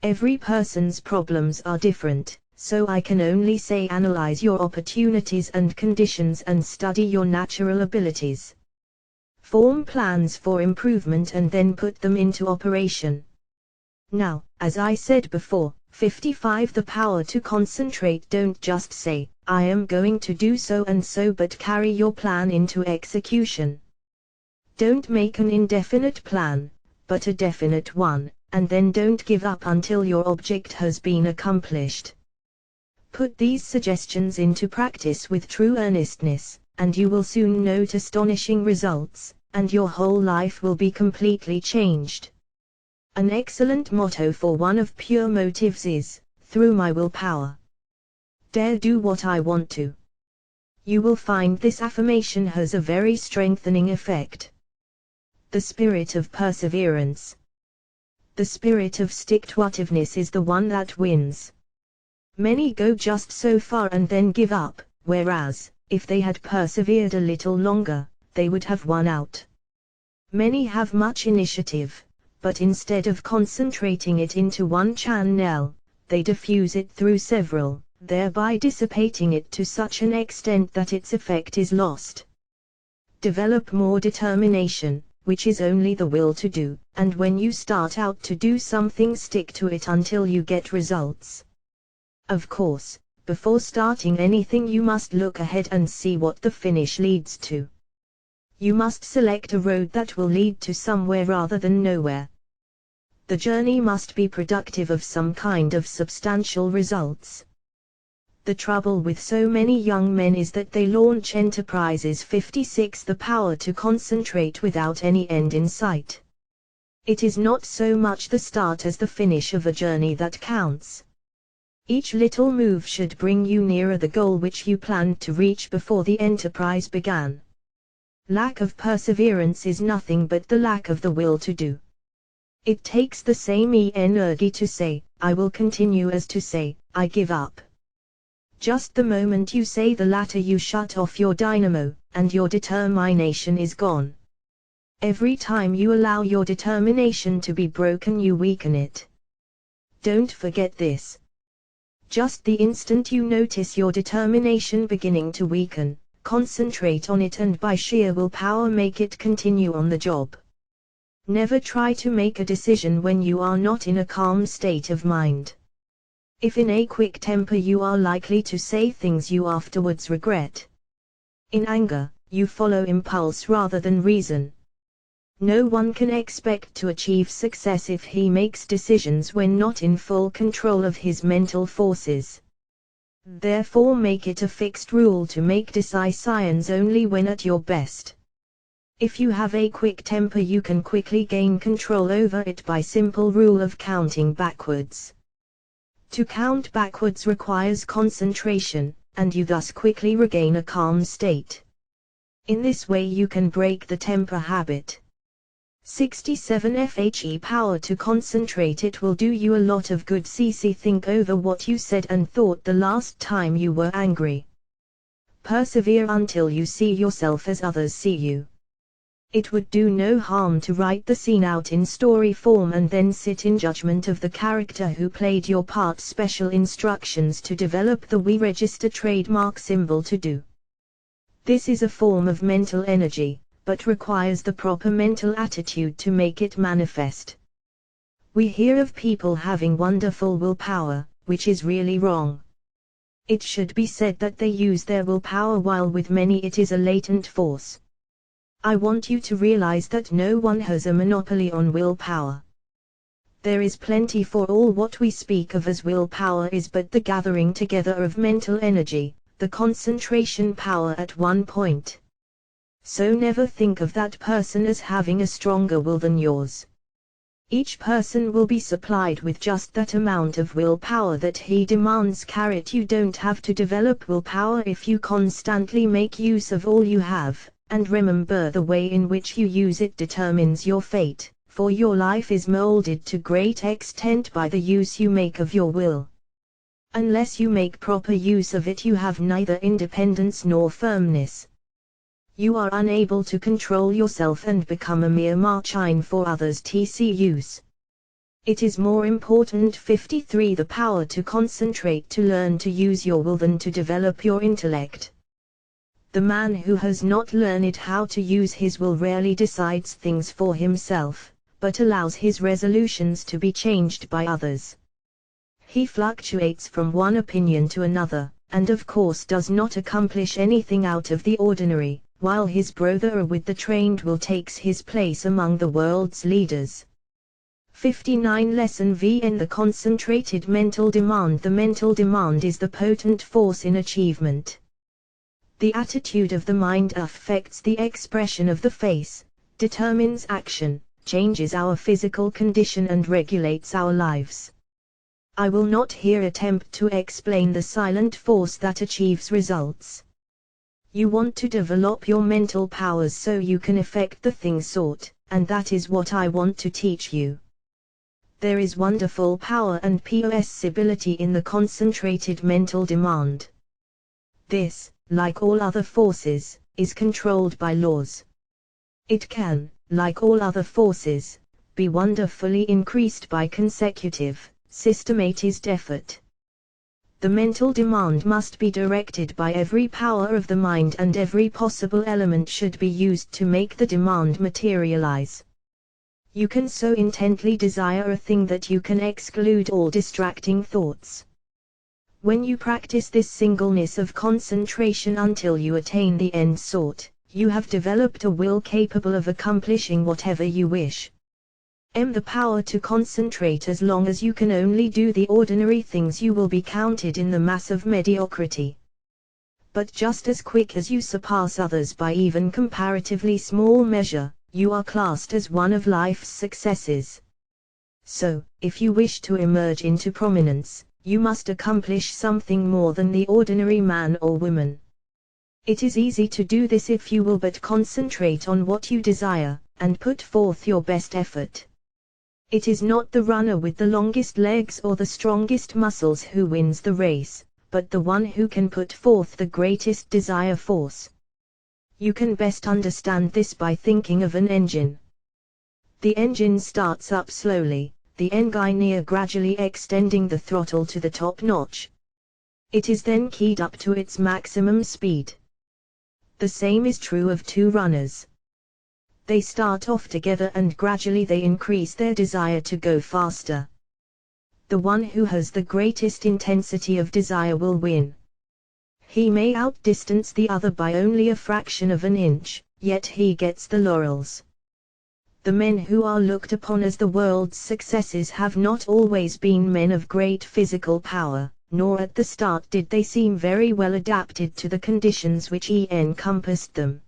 Every person's problems are different, so I can only say analyze your opportunities and conditions and study your natural abilities. Form plans for improvement and then put them into operation. Now, as I said before, 55 the power to concentrate. Don't just say, "I am going to do so and so," but carry your plan into execution. Don't make an indefinite plan, but a definite one, and then don't give up until your object has been accomplished. Put these suggestions into practice with true earnestness, and you will soon note astonishing results, and your whole life will be completely changed. An excellent motto for one of pure motives is, "Through my willpower, dare do what I want to." You will find this affirmation has a very strengthening effect. The spirit of perseverance. The spirit of stick-to-itiveness is the one that wins. Many go just so far and then give up, whereas, if they had persevered a little longer, they would have won out. Many have much initiative, but instead of concentrating it into one channel, they diffuse it through several, thereby dissipating it to such an extent that its effect is lost. Develop more determination, which is only the will to do, and when you start out to do something, stick to it until you get results. Of course, before starting anything you must look ahead and see what the finish leads to. You must select a road that will lead to somewhere rather than nowhere. The journey must be productive of some kind of substantial results. The trouble with so many young men is that they launch enterprises. 56 The power to concentrate without any end in sight. It is not so much the start as the finish of a journey that counts. Each little move should bring you nearer the goal which you planned to reach before the enterprise began. Lack of perseverance is nothing but the lack of the will to do. It takes the same energy to say, I will continue, as to say, I give up. Just the moment you say the latter, you shut off your dynamo, and your determination is gone. Every time you allow your determination to be broken, you weaken it. Don't forget this. Just the instant you notice your determination beginning to weaken, concentrate on it and by sheer willpower make it continue on the job. Never try to make a decision when you are not in a calm state of mind. If in a quick temper, you are likely to say things you afterwards regret. In anger, you follow impulse rather than reason. No one can expect to achieve success if he makes decisions when not in full control of his mental forces. Therefore, make it a fixed rule to make decisions only when at your best. If you have a quick temper, you can quickly gain control over it by simple rule of counting backwards. To count backwards requires concentration, and you thus quickly regain a calm state. In this way you can break the temper habit. 67 FHE power to concentrate. It will do you a lot of good. CC Think over what you said and thought the last time you were angry. Persevere until you see yourself as others see you. It would do no harm to write the scene out in story form and then sit in judgment of the character who played your part. Special instructions to develop the We Register trademark symbol to do. This is a form of mental energy, but requires the proper mental attitude to make it manifest. We hear of people having wonderful willpower, which is really wrong. It should be said that they use their willpower, while with many it is a latent force. I want you to realize that no one has a monopoly on willpower. There is plenty for all. What we speak of as willpower is but the gathering together of mental energy, the concentration power at one point. So never think of that person as having a stronger will than yours. Each person will be supplied with just that amount of willpower that he demands. You don't have to develop willpower if you constantly make use of all you have. And remember, the way in which you use it determines your fate, for your life is molded to great extent by the use you make of your will. Unless you make proper use of it, you have neither independence nor firmness. You are unable to control yourself and become a mere machine for others' use. It is more important. 53 The power to concentrate. To learn to use your will than to develop your intellect. The man who has not learned how to use his will rarely decides things for himself, but allows his resolutions to be changed by others. He fluctuates from one opinion to another, and of course does not accomplish anything out of the ordinary, while his brother with the trained will takes his place among the world's leaders. 59 Lesson VN The concentrated mental demand. The mental demand is the potent force in achievement. The attitude of the mind affects the expression of the face, determines action, changes our physical condition and regulates our lives. I will not here attempt to explain the silent force that achieves results. You want to develop your mental powers so you can effect the thing sought, and that is what I want to teach you. There is wonderful power and possibility in the concentrated mental demand. This, like all other forces, is controlled by laws. It can, like all other forces, be wonderfully increased by consecutive, systematized effort. The mental demand must be directed by every power of the mind, and every possible element should be used to make the demand materialize. You can so intently desire a thing that you can exclude all distracting thoughts. When you practice this singleness of concentration until you attain the end sought, you have developed a will capable of accomplishing whatever you wish. The power to concentrate. As long as you can only do the ordinary things, you will be counted in the mass of mediocrity. But just as quick as you surpass others by even comparatively small measure, you are classed as one of life's successes. So, if you wish to emerge into prominence, you must accomplish something more than the ordinary man or woman. It is easy to do this if you will but concentrate on what you desire, and put forth your best effort. It is not the runner with the longest legs or the strongest muscles who wins the race, but the one who can put forth the greatest desire force. You can best understand this by thinking of an engine. The engine starts up slowly, the engineer gradually extending the throttle to the top notch. It is then keyed up to its maximum speed. The same is true of two runners. They start off together and gradually they increase their desire to go faster. The one who has the greatest intensity of desire will win. He may outdistance the other by only a fraction of an inch, yet he gets the laurels. The men who are looked upon as the world's successes have not always been men of great physical power, nor at the start did they seem very well adapted to the conditions which encompassed them.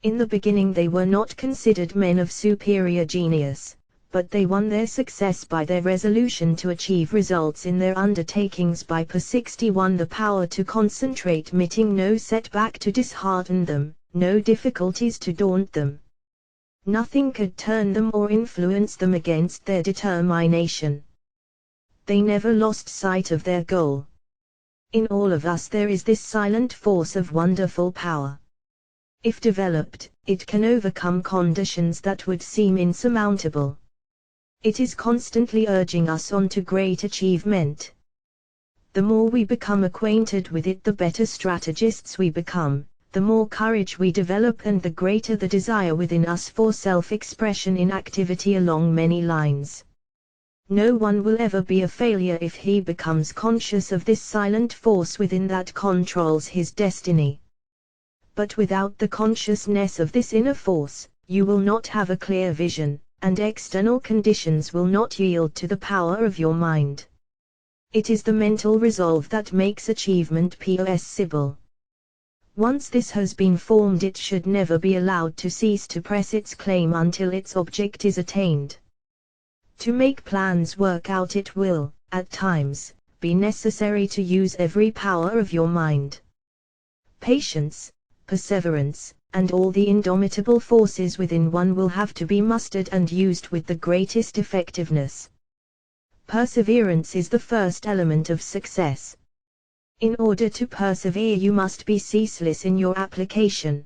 In the beginning they were not considered men of superior genius, but they won their success by their resolution to achieve results in their undertakings by persisting, the power to concentrate, meeting no setback to dishearten them, no difficulties to daunt them. Nothing could turn them or influence them against their determination. They never lost sight of their goal. In all of us there is this silent force of wonderful power. If developed, it can overcome conditions that would seem insurmountable. It is constantly urging us on to great achievement. The more we become acquainted with it, the better strategists we become, the more courage we develop, and the greater the desire within us for self-expression in activity along many lines. No one will ever be a failure if he becomes conscious of this silent force within that controls his destiny. But without the consciousness of this inner force, you will not have a clear vision, and external conditions will not yield to the power of your mind. It is the mental resolve that makes achievement possible. Once this has been formed, it should never be allowed to cease to press its claim until its object is attained. To make plans work out, it will, at times, be necessary to use every power of your mind. Patience, perseverance, and all the indomitable forces within one will have to be mustered and used with the greatest effectiveness. Perseverance is the first element of success. In order to persevere, you must be ceaseless in your application.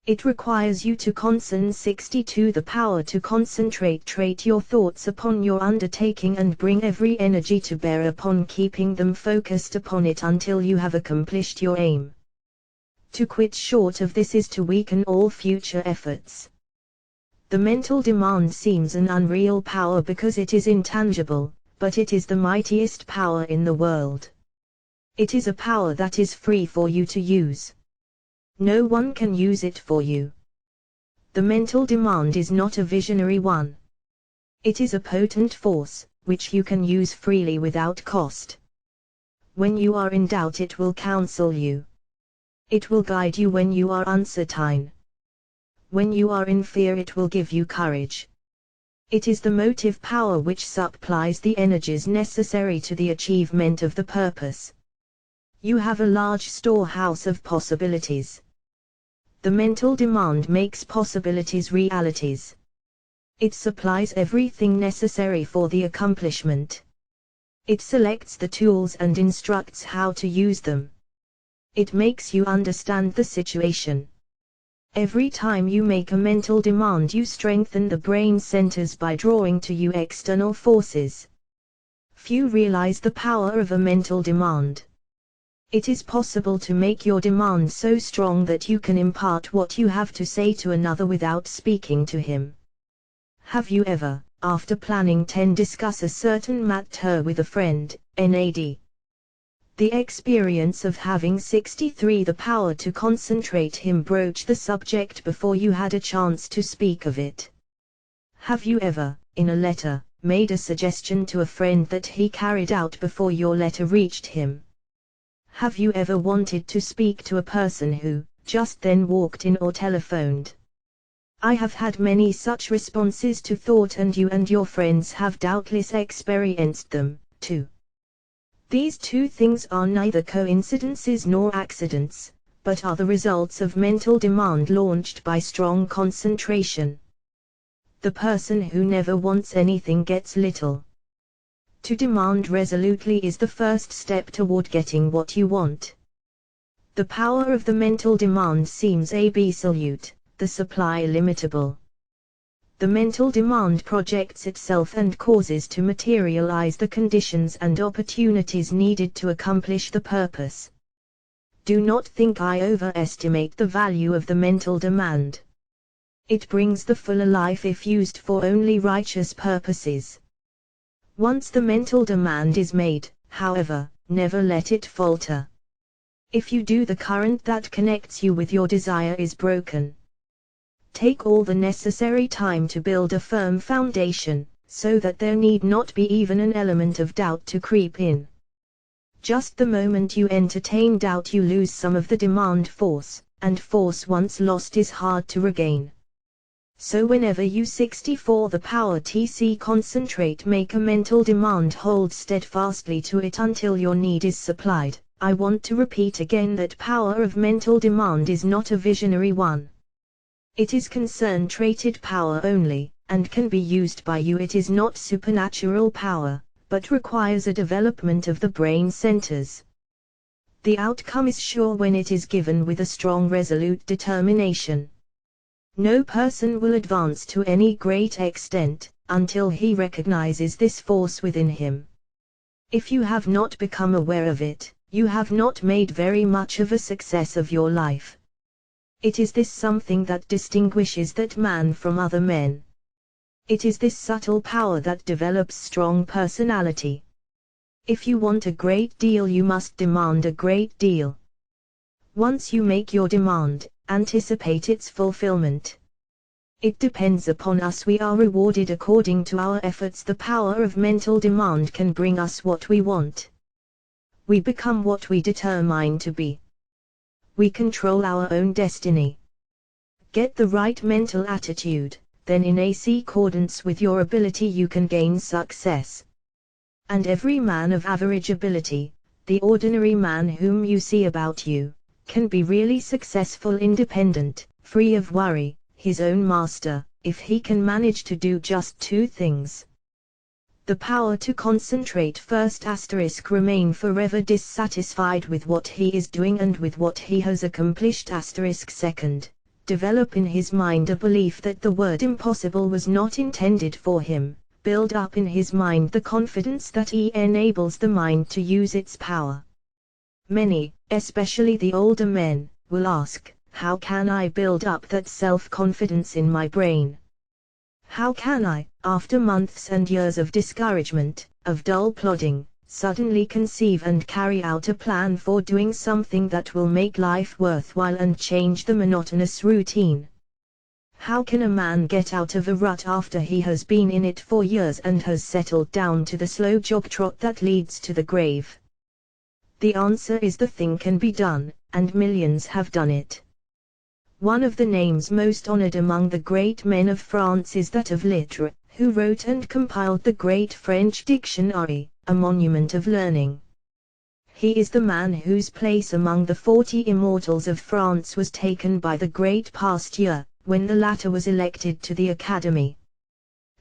It requires you to concentrate the power to concentrate your thoughts upon your undertaking and bring every energy to bear upon keeping them focused upon it until you have accomplished your aim. To quit short of this is to weaken all future efforts. The mental demand seems an unreal power because it is intangible, but it is the mightiest power in the world. It is a power that is free for you to use. No one can use it for you. The mental demand is not a visionary one. It is a potent force, which you can use freely without cost. When you are in doubt, it will counsel you. It will guide you when you are uncertain. When you are in fear, it will give you courage. It is the motive power which supplies the energies necessary to the achievement of the purpose. You have a large storehouse of possibilities. The mental demand makes possibilities realities. It supplies everything necessary for the accomplishment. It selects the tools and instructs how to use them. It makes you understand the situation. Every time you make a mental demand, you strengthen the brain centers by drawing to you external forces. Few realize the power of a mental demand. It is possible to make your demand so strong that you can impart what you have to say to another without speaking to him. Have you ever, after planning 10, discuss a certain matter with a friend, NAD? The experience of having 63 the power to concentrate him broach the subject before you had a chance to speak of it. Have you ever, in a letter, made a suggestion to a friend that he carried out before your letter reached him? Have you ever wanted to speak to a person who, just then walked in or telephoned? I have had many such responses to thought, and you and your friends have doubtless experienced them, too. These two things are neither coincidences nor accidents, but are the results of mental demand launched by strong concentration. The person who never wants anything gets little. To demand resolutely is the first step toward getting what you want. The power of the mental demand seems absolute, the supply illimitable. The mental demand projects itself and causes to materialize the conditions and opportunities needed to accomplish the purpose. Do not think I overestimate the value of the mental demand. It brings the fuller life if used for only righteous purposes. Once the mental demand is made, however, never let it falter. If you do, the current that connects you with your desire is broken. Take all the necessary time to build a firm foundation, so that there need not be even an element of doubt to creep in. Just the moment you entertain doubt, you lose some of the demand force, and force once lost is hard to regain. So whenever you 64 the power TC concentrate, make a mental demand, hold steadfastly to it until your need is supplied. I want to repeat again that power of mental demand is not a visionary one. It is concentrated power only, and can be used by you. It is not supernatural power, but requires a development of the brain centers. The outcome is sure when it is given with a strong, resolute determination. No person will advance to any great extent, until he recognizes this force within him. If you have not become aware of it, you have not made very much of a success of your life. It is this something that distinguishes that man from other men. It is this subtle power that develops strong personality. If you want a great deal, you must demand a great deal. Once you make your demand, anticipate its fulfillment. It depends upon us. We are rewarded according to our efforts. The power of mental demand can bring us what we want. We become what we determine to be. We control our own destiny. Get the right mental attitude, then in accordance with your ability you can gain success. And every man of average ability, the ordinary man whom you see about you, can be really successful, independent, free of worry, his own master, if he can manage to do just two things. The power to concentrate first * remain forever dissatisfied with what he is doing and with what he has accomplished * second, develop in his mind a belief that the word impossible was not intended for him, build up in his mind the confidence that he enables the mind to use its power. Many, especially the older men, will ask, how can I build up that self-confidence in my brain? How can I, after months and years of discouragement, of dull plodding, suddenly conceive and carry out a plan for doing something that will make life worthwhile and change the monotonous routine? How can a man get out of a rut after he has been in it for years and has settled down to the slow jog-trot that leads to the grave? The answer is the thing can be done, and millions have done it. One of the names most honored among the great men of France is that of Littre, who wrote and compiled the great French dictionary, a monument of learning. He is the man whose place among the 40 immortals of France was taken by the great Pasteur, when the latter was elected to the Academy.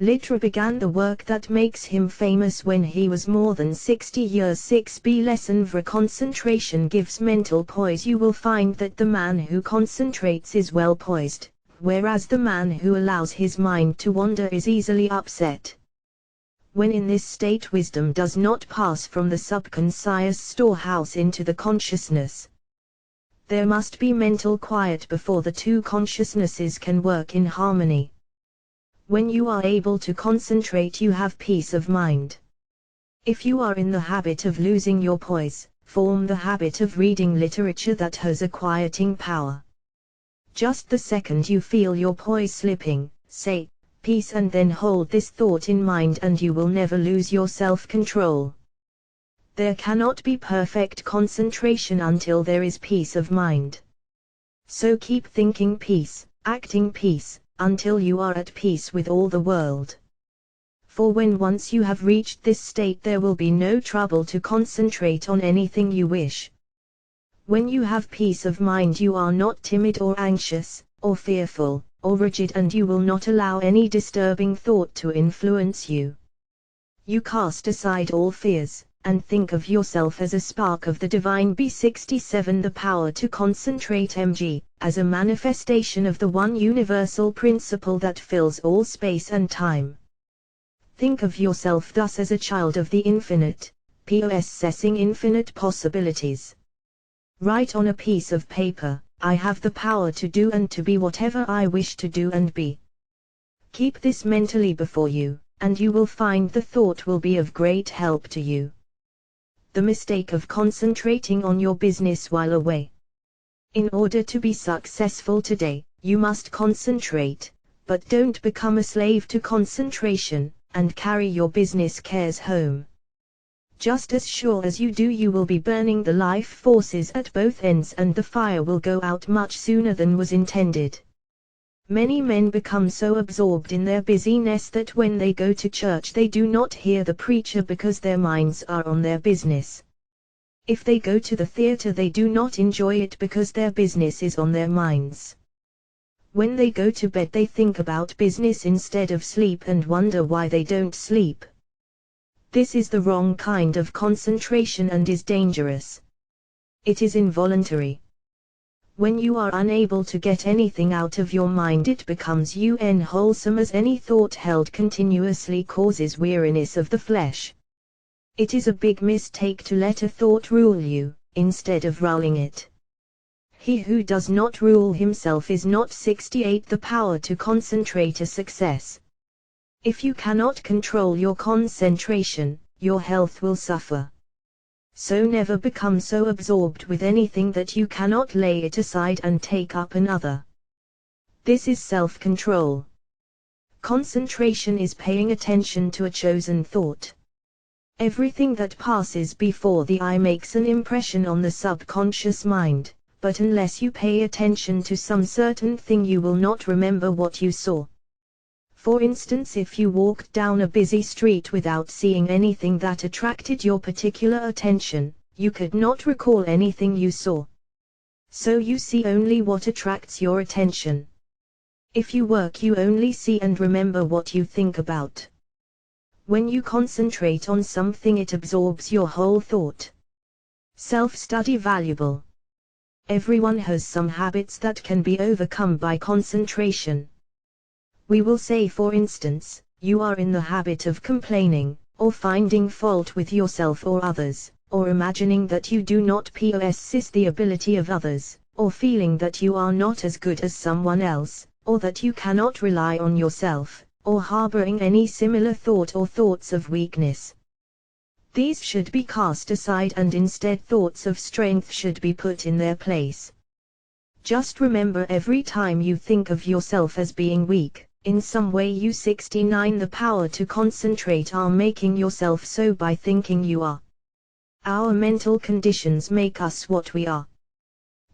Litra began the work that makes him famous when he was more than 60 years. 6b Lesson for concentration gives mental poise. You will find that the man who concentrates is well poised, whereas the man who allows his mind to wander is easily upset. When in this state, wisdom does not pass from the subconscious storehouse into the consciousness. There must be mental quiet before the two consciousnesses can work in harmony. When you are able to concentrate, you have peace of mind. If you are in the habit of losing your poise, form the habit of reading literature that has a quieting power. Just the second you feel your poise slipping, say, peace, and then hold this thought in mind and you will never lose your self-control. There cannot be perfect concentration until there is peace of mind. So keep thinking peace, acting peace, until you are at peace with all the world. For when once you have reached this state, there will be no trouble to concentrate on anything you wish. When you have peace of mind, you are not timid or anxious, or fearful, or rigid, and you will not allow any disturbing thought to influence you. You cast aside all fears, and think of yourself as a spark of the divine. B67 The power to concentrate mg, as a manifestation of the one universal principle that fills all space and time. Think of yourself thus as a child of the infinite, possessing infinite possibilities. Write on a piece of paper, I have the power to do and to be whatever I wish to do and be. Keep this mentally before you, and you will find the thought will be of great help to you. The mistake of concentrating on your business while away. In order to be successful today, you must concentrate, but don't become a slave to concentration, and carry your business cares home. Just as sure as you do, you will be burning the life forces at both ends, and the fire will go out much sooner than was intended. Many men become so absorbed in their busyness that when they go to church they do not hear the preacher because their minds are on their business. If they go to the theater, they do not enjoy it because their business is on their minds. When they go to bed, they think about business instead of sleep and wonder why they don't sleep. This is the wrong kind of concentration and is dangerous. It is involuntary. When you are unable to get anything out of your mind, it becomes unwholesome, as any thought held continuously causes weariness of the flesh. It is a big mistake to let a thought rule you, instead of ruling it. He who does not rule himself is not. 68 The power to concentrate a success. If you cannot control your concentration, your health will suffer. So never become so absorbed with anything that you cannot lay it aside and take up another. This is self-control. Concentration is paying attention to a chosen thought. Everything that passes before the eye makes an impression on the subconscious mind, but unless you pay attention to some certain thing, you will not remember what you saw. For instance, if you walked down a busy street without seeing anything that attracted your particular attention, you could not recall anything you saw. So you see only what attracts your attention. If you work, you only see and remember what you think about. When you concentrate on something, it absorbs your whole thought. Self-study valuable. Everyone has some habits that can be overcome by concentration. We will say, for instance, you are in the habit of complaining, or finding fault with yourself or others, or imagining that you do not possess the ability of others, or feeling that you are not as good as someone else, or that you cannot rely on yourself, or harboring any similar thought or thoughts of weakness. These should be cast aside, and instead thoughts of strength should be put in their place. Just remember, every time you think of yourself as being weak, in some way, you 69 The power to concentrate are making yourself so by thinking you are. Our mental conditions make us what we are.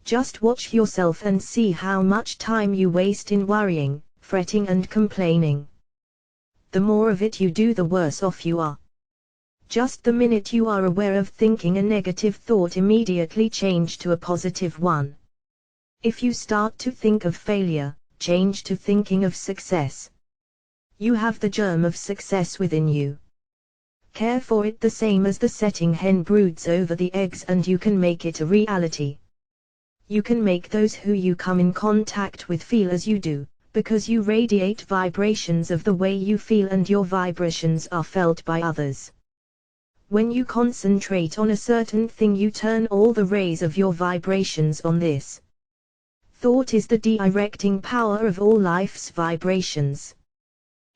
Just watch yourself and see how much time you waste in worrying, fretting and complaining. The more of it you do, the worse off you are. Just the minute you are aware of thinking a negative thought, immediately change to a positive one. If you start to think of failure, change to thinking of success. You have the germ of success within you. Care for it the same as the setting hen broods over the eggs, and you can make it a reality. You can make those who you come in contact with feel as you do, because you radiate vibrations of the way you feel, and your vibrations are felt by others. When you concentrate on a certain thing, you turn all the rays of your vibrations on this. Thought is the directing power of all life's vibrations.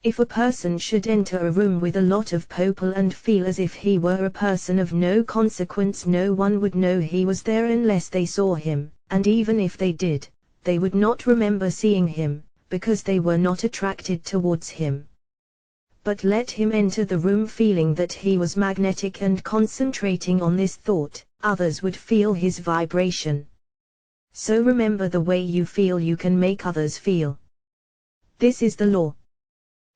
If a person should enter a room with a lot of people and feel as if he were a person of no consequence, no one would know he was there unless they saw him, and even if they did, they would not remember seeing him, because they were not attracted towards him. But let him enter the room feeling that he was magnetic and concentrating on this thought, others would feel his vibration. So remember, the way you feel you can make others feel. This is the law.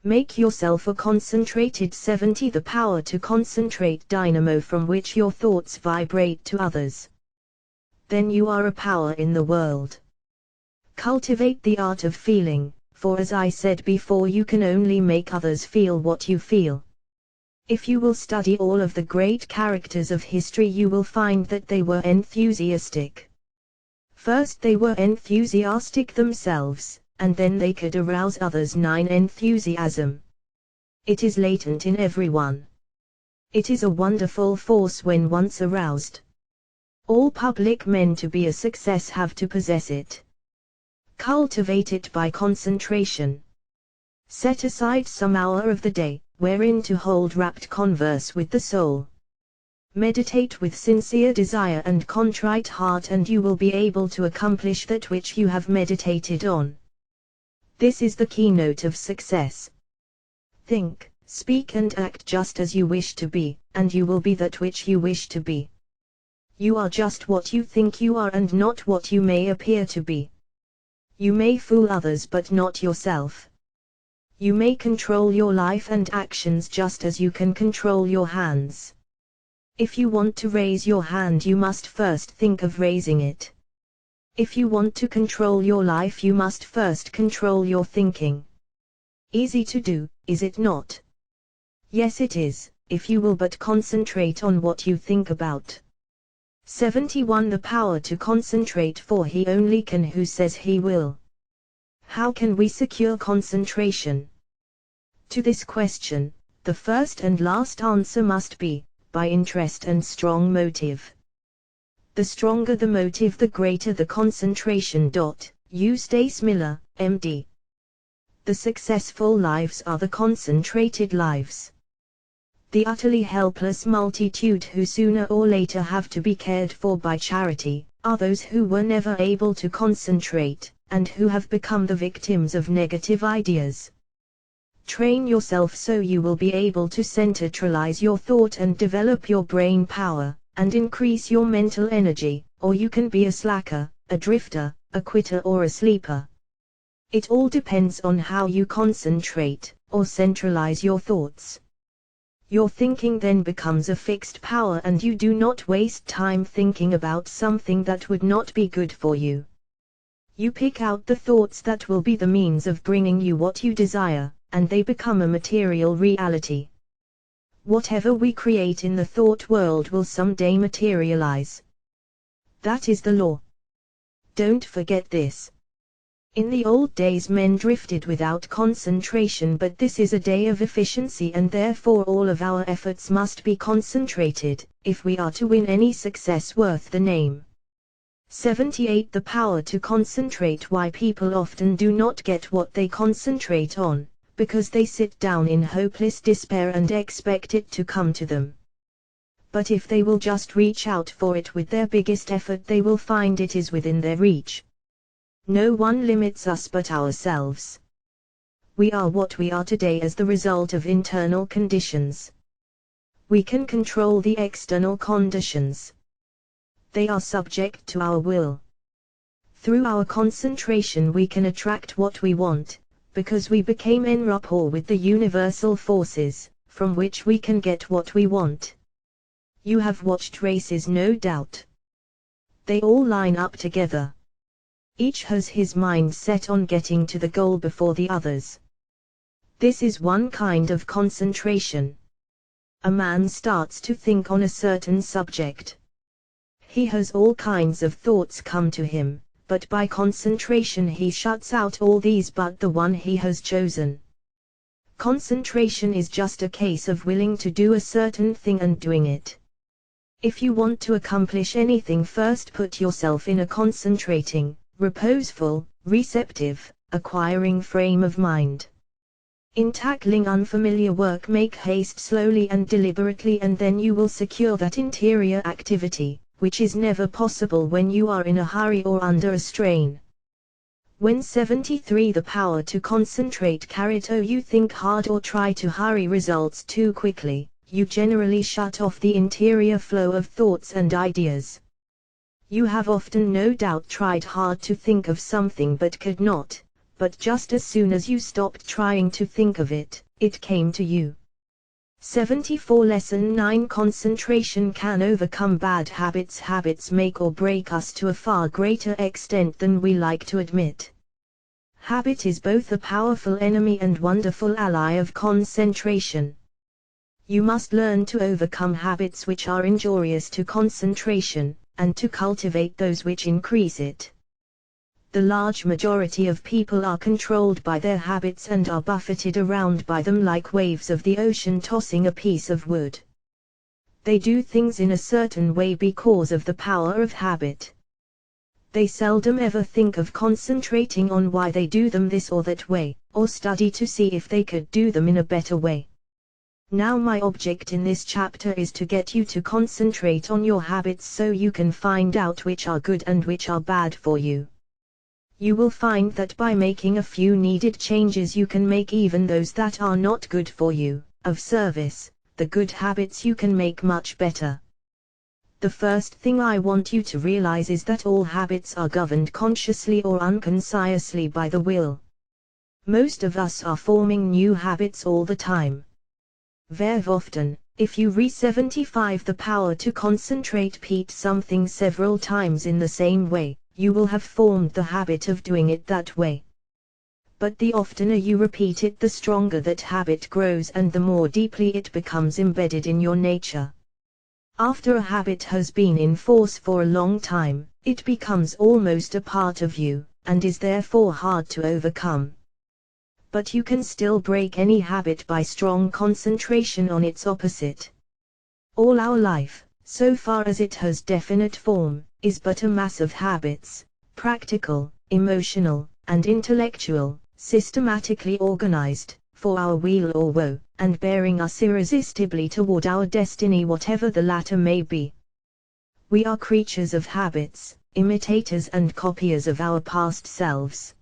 Make yourself a concentrated 70, the power to concentrate dynamo from which your thoughts vibrate to others. Then you are a power in the world. Cultivate the art of feeling, for as I said before, you can only make others feel what you feel. If you will study all of the great characters of history, you will find that they were enthusiastic. First they were enthusiastic themselves, and then they could arouse others. 9. Enthusiasm. It is latent in everyone. It is a wonderful force when once aroused. All public men to be a success have to possess it. Cultivate it by concentration. Set aside some hour of the day, wherein to hold rapt converse with the soul. Meditate with sincere desire and contrite heart, and you will be able to accomplish that which you have meditated on. This is the keynote of success. Think, speak and act just as you wish to be, and you will be that which you wish to be. You are just what you think you are, and not what you may appear to be. You may fool others but not yourself. You may control your life and actions just as you can control your hands. If you want to raise your hand, you must first think of raising it. If you want to control your life, you must first control your thinking. Easy to do, is it not? Yes, it is, if you will but concentrate on what you think about. 71. The power to concentrate, for he only can who says he will. How can we secure concentration? To this question, the first and last answer must be, by interest and strong motive. The stronger the motive, the greater the concentration. Eustace Miller, M.D. The successful lives are the concentrated lives. The utterly helpless multitude who sooner or later have to be cared for by charity, are those who were never able to concentrate, and who have become the victims of negative ideas. Train yourself so you will be able to centralize your thought and develop your brain power, and increase your mental energy, or you can be a slacker, a drifter, a quitter or a sleeper. It all depends on how you concentrate, or centralize your thoughts. Your thinking then becomes a fixed power, and you do not waste time thinking about something that would not be good for you. You pick out the thoughts that will be the means of bringing you what you desire, and they become a material reality. Whatever we create in the thought world will someday materialize. That is the law. Don't forget this. In the old days men drifted without concentration, but this is a day of efficiency, and therefore all of our efforts must be concentrated, if we are to win any success worth the name. 78. The power to concentrate. Why people often do not get what they concentrate on, because they sit down in hopeless despair and expect it to come to them. But if they will just reach out for it with their biggest effort, they will find it is within their reach. No one limits us but ourselves. We are what we are today as the result of internal conditions. We can control the external conditions. They are subject to our will. Through our concentration we can attract what we want, because we became en rapport with the universal forces, from which we can get what we want. You have watched races, no doubt. They all line up together. Each has his mind set on getting to the goal before the others. This is one kind of concentration. A man starts to think on a certain subject. He has all kinds of thoughts come to him, but by concentration he shuts out all these but the one he has chosen. Concentration is just a case of willing to do a certain thing and doing it. If you want to accomplish anything, first put yourself in a concentrating, reposeful, receptive, acquiring frame of mind. In tackling unfamiliar work, make haste slowly and deliberately, and then you will secure that interior activity, which is never possible when you are in a hurry or under a strain. When 73 the power to concentrate carito, you think hard or try to hurry results too quickly, you generally shut off the interior flow of thoughts and ideas. You have often no doubt tried hard to think of something but could not, but just as soon as you stopped trying to think of it, it came to you. 74 Lesson 9 Concentration can overcome bad habits. Habits make or break us to a far greater extent than we like to admit. Habit is both a powerful enemy and wonderful ally of concentration. You must learn to overcome habits which are injurious to concentration, and to cultivate those which increase it. The large majority of people are controlled by their habits and are buffeted around by them like waves of the ocean tossing a piece of wood. They do things in a certain way because of the power of habit. They seldom ever think of concentrating on why they do them this or that way, or study to see if they could do them in a better way. Now my object in this chapter is to get you to concentrate on your habits so you can find out which are good and which are bad for you. You will find that by making a few needed changes you can make even those that are not good for you, of service. The good habits you can make much better. The first thing I want you to realize is that all habits are governed consciously or unconsciously by the will. Most of us are forming new habits all the time. Very often, if you re-75 the power to concentrate repeat something several times in the same way, you will have formed the habit of doing it that way. But the oftener you repeat it, the stronger that habit grows and the more deeply it becomes embedded in your nature. After a habit has been in force for a long time, it becomes almost a part of you, and is therefore hard to overcome. But you can still break any habit by strong concentration on its opposite. All our life, so far as it has definite form, is but a mass of habits, practical, emotional, and intellectual, systematically organized, for our weal or woe, and bearing us irresistibly toward our destiny, whatever the latter may be. We are creatures of habits, imitators and copiers of our past selves.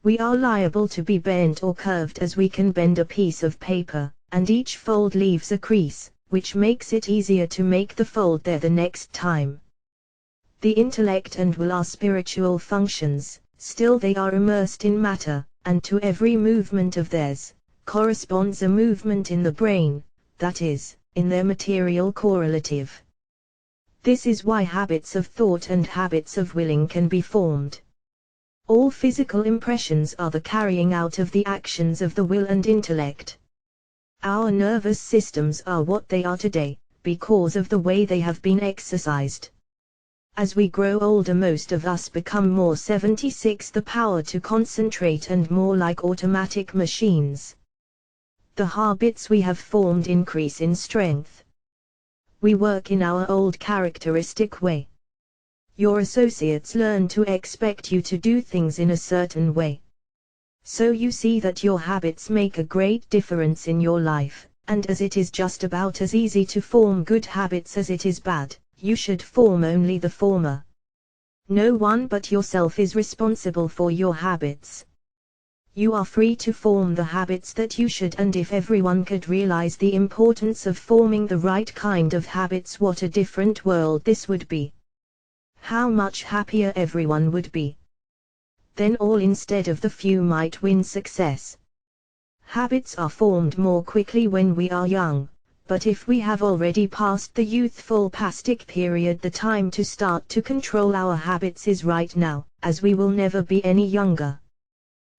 We are liable to be bent or curved as we can bend a piece of paper, and each fold leaves a crease, which makes it easier to make the fold there the next time. The intellect and will are spiritual functions, still they are immersed in matter, and to every movement of theirs, corresponds a movement in the brain, that is, in their material correlative. This is why habits of thought and habits of willing can be formed. All physical impressions are the carrying out of the actions of the will and intellect. Our nervous systems are what they are today, because of the way they have been exercised. As we grow older, most of us become more 76 the power to concentrate and more like automatic machines. The habits we have formed increase in strength. We work in our old characteristic way. Your associates learn to expect you to do things in a certain way. So you see that your habits make a great difference in your life, and as it is just about as easy to form good habits as it is bad, you should form only the former. No one but yourself is responsible for your habits. You are free to form the habits that you should, and if everyone could realize the importance of forming the right kind of habits, what a different world this would be. How much happier everyone would be. Then all instead of the few might win success. Habits are formed more quickly when we are young, but if we have already passed the youthful plastic period, the time to start to control our habits is right now, as we will never be any younger.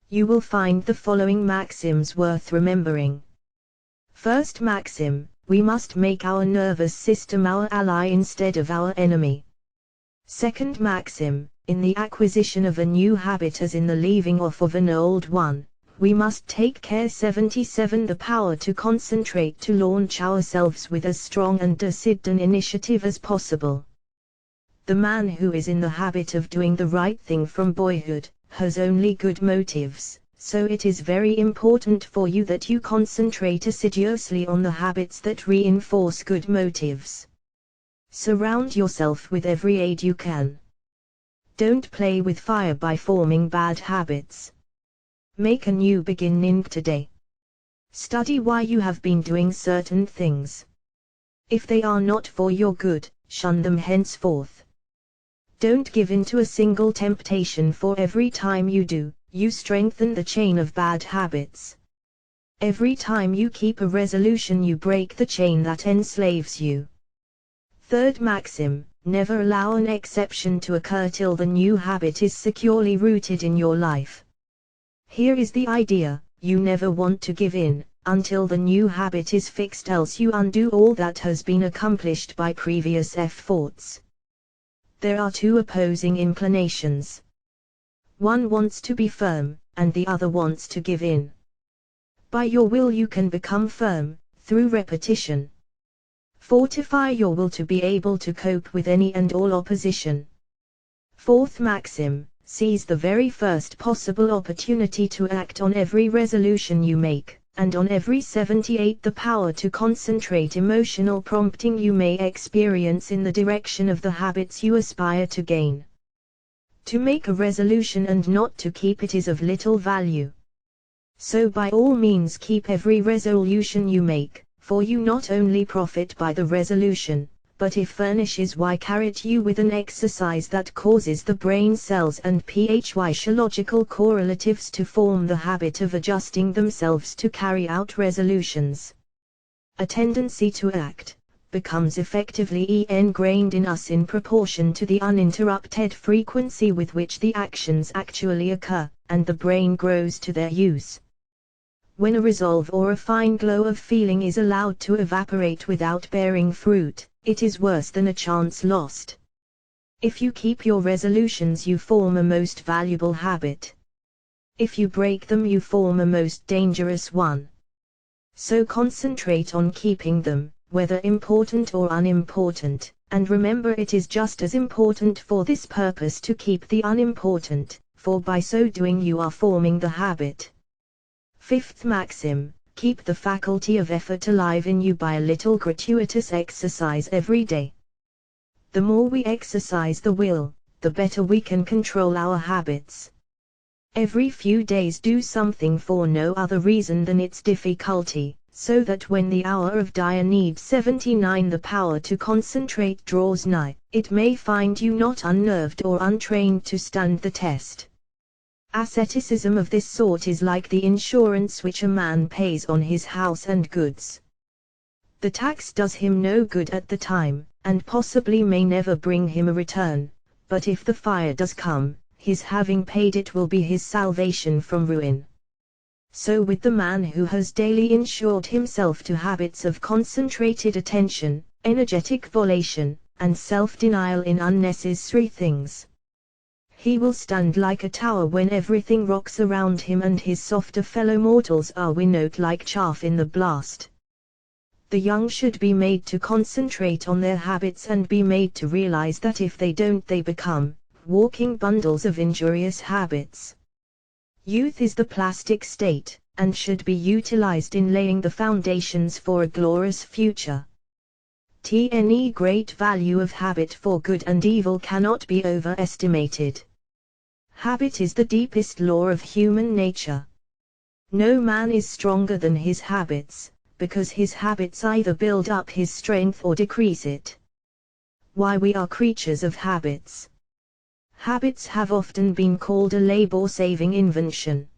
You will find the following maxims worth remembering. First maxim, we must make our nervous system our ally instead of our enemy. Second maxim, in the acquisition of a new habit as in the leaving off of an old one, we must take care 77 the power to concentrate to launch ourselves with as strong and decided an initiative as possible. The man who is in the habit of doing the right thing from boyhood, has only good motives, so it is very important for you that you concentrate assiduously on the habits that reinforce good motives. Surround yourself with every aid you can. Don't play with fire by forming bad habits. Make a new beginning today. Study why you have been doing certain things. If they are not for your good, shun them henceforth. Don't give in to a single temptation, for every time you do, you strengthen the chain of bad habits. Every time you keep a resolution, you break the chain that enslaves you. Third maxim, never allow an exception to occur till the new habit is securely rooted in your life. Here is the idea, you never want to give in, until the new habit is fixed, else you undo all that has been accomplished by previous efforts. There are two opposing inclinations. One wants to be firm, and the other wants to give in. By your will you can become firm, through repetition. Fortify your will to be able to cope with any and all opposition. Fourth maxim, seize the very first possible opportunity to act on every resolution you make, and on every 78 the power to concentrate emotional prompting you may experience in the direction of the habits you aspire to gain. To make a resolution and not to keep it is of little value. So by all means keep every resolution you make, for you not only profit by the resolution, but it furnishes you with an exercise that causes the brain cells and physiological correlatives to form the habit of adjusting themselves to carry out resolutions. A tendency to act becomes effectively ingrained in us in proportion to the uninterrupted frequency with which the actions actually occur, and the brain grows to their use. When a resolve or a fine glow of feeling is allowed to evaporate without bearing fruit, it is worse than a chance lost. If you keep your resolutions, you form a most valuable habit. If you break them, you form a most dangerous one. So concentrate on keeping them, whether important or unimportant, and remember it is just as important for this purpose to keep the unimportant, for by so doing you are forming the habit. Fifth maxim, keep the faculty of effort alive in you by a little gratuitous exercise every day. The more we exercise the will, the better we can control our habits. Every few days do something for no other reason than its difficulty, so that when the hour of dire need 79 the power to concentrate draws nigh, it may find you not unnerved or untrained to stand the test. Asceticism of this sort is like the insurance which a man pays on his house and goods. The tax does him no good at the time, and possibly may never bring him a return, but if the fire does come, his having paid it will be his salvation from ruin. So with the man who has daily insured himself to habits of concentrated attention, energetic volition, and self-denial in unnecessary things. He will stand like a tower when everything rocks around him, and his softer fellow mortals are winnowed like chaff in the blast. The young should be made to concentrate on their habits and be made to realize that if they don't, they become walking bundles of injurious habits. Youth is the plastic state, and should be utilized in laying the foundations for a glorious future. The great value of habit for good and evil cannot be overestimated. Habit is the deepest law of human nature. No man is stronger than his habits, because his habits either build up his strength or decrease it. Why we are creatures of habits. Habits have often been called a labor-saving invention.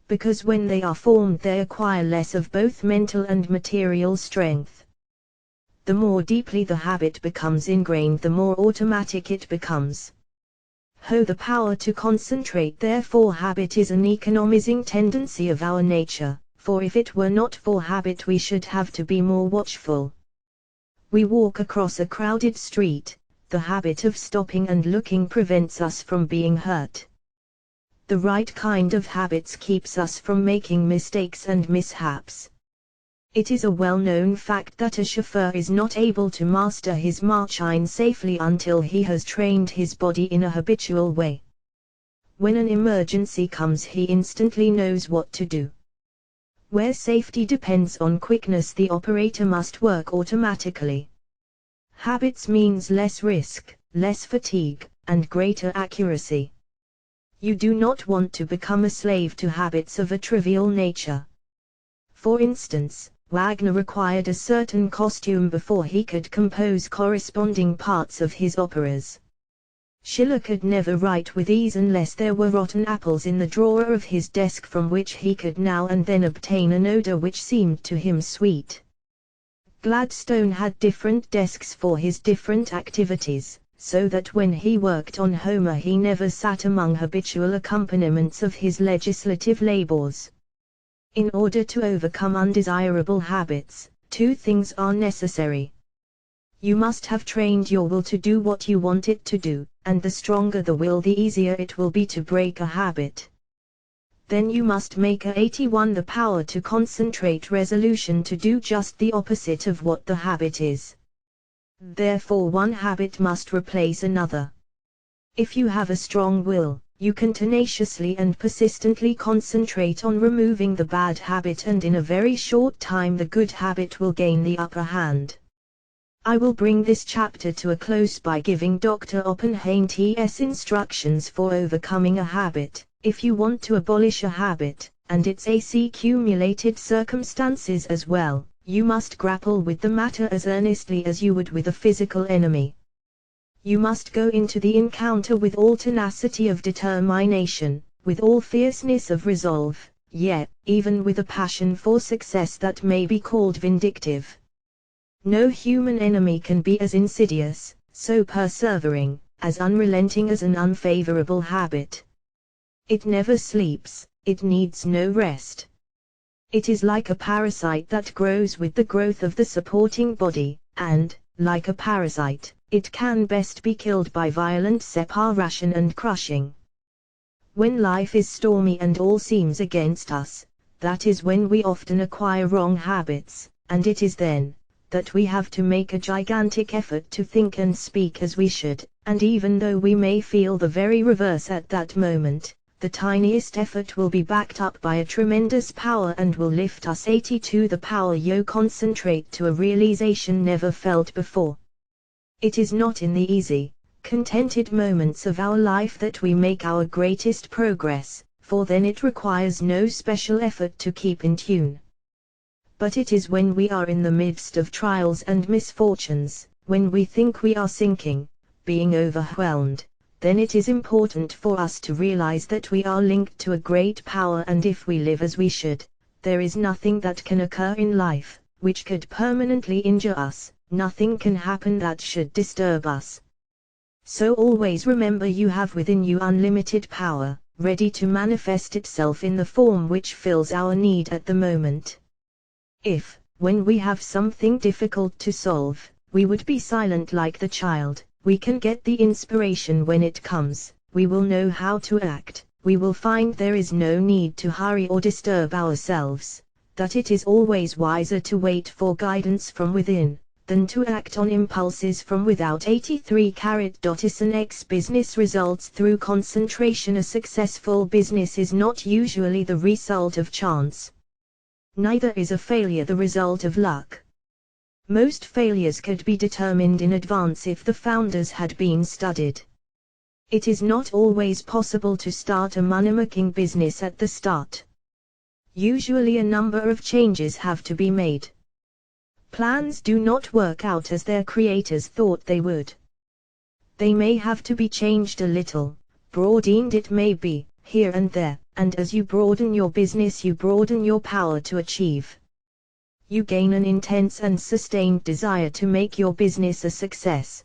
Because when they are formed they acquire less of both mental and material strength. The more deeply the habit becomes ingrained, the more automatic it becomes. The power to concentrate. Therefore habit is an economizing tendency of our nature, for if it were not for habit we should have to be more watchful. We walk across a crowded street, the habit of stopping and looking prevents us from being hurt. The right kind of habits keeps us from making mistakes and mishaps. It is a well-known fact that a chauffeur is not able to master his machine safely until he has trained his body in a habitual way. When an emergency comes, he instantly knows what to do. Where safety depends on quickness, the operator must work automatically. Habits means less risk, less fatigue, and greater accuracy. You do not want to become a slave to habits of a trivial nature. For instance, Wagner required a certain costume before he could compose corresponding parts of his operas. Schiller could never write with ease unless there were rotten apples in the drawer of his desk from which he could now and then obtain an odor which seemed to him sweet. Gladstone had different desks for his different activities, so that when he worked on Homer he never sat among habitual accompaniments of his legislative labors. In order to overcome undesirable habits, two things are necessary. You must have trained your will to do what you want it to do, and the stronger the will the easier it will be to break a habit. Then you must make a 81 the power to concentrate resolution to do just the opposite of what the habit is. Therefore one habit must replace another. If you have a strong will, you can tenaciously and persistently concentrate on removing the bad habit, and in a very short time the good habit will gain the upper hand. I will bring this chapter to a close by giving Dr. Oppenheimer's instructions for overcoming a habit. If you want to abolish a habit, and its accumulated circumstances as well, you must grapple with the matter as earnestly as you would with a physical enemy. You must go into the encounter with all tenacity of determination, with all fierceness of resolve, yet, even with a passion for success that may be called vindictive. No human enemy can be as insidious, so persevering, as unrelenting as an unfavorable habit. It never sleeps, it needs no rest. It is like a parasite that grows with the growth of the supporting body, and, like a parasite, it can best be killed by violent separation and crushing. When life is stormy and all seems against us, that is when we often acquire wrong habits, and it is then that we have to make a gigantic effort to think and speak as we should, and even though we may feel the very reverse at that moment, the tiniest effort will be backed up by a tremendous power and will lift us 82 the power you concentrate to a realization never felt before. It is not in the easy, contented moments of our life that we make our greatest progress, for then it requires no special effort to keep in tune. But it is when we are in the midst of trials and misfortunes, when we think we are sinking, being overwhelmed, then it is important for us to realize that we are linked to a great power, and if we live as we should, there is nothing that can occur in life which could permanently injure us, nothing can happen that should disturb us. So always remember you have within you unlimited power, ready to manifest itself in the form which fills our need at the moment. If, when we have something difficult to solve, we would be silent like the child, we can get the inspiration when it comes, we will know how to act, we will find there is no need to hurry or disturb ourselves, that it is always wiser to wait for guidance from within, than to act on impulses from without. 83 X business results through concentration. A successful business is not usually the result of chance. Neither is a failure the result of luck. Most failures could be determined in advance if the founders had been studied. It is not always possible to start a money-making business at the start. Usually a number of changes have to be made. Plans do not work out as their creators thought they would. They may have to be changed a little, broadened it may be, here and there, and as you broaden your business you broaden your power to achieve. You gain an intense and sustained desire to make your business a success.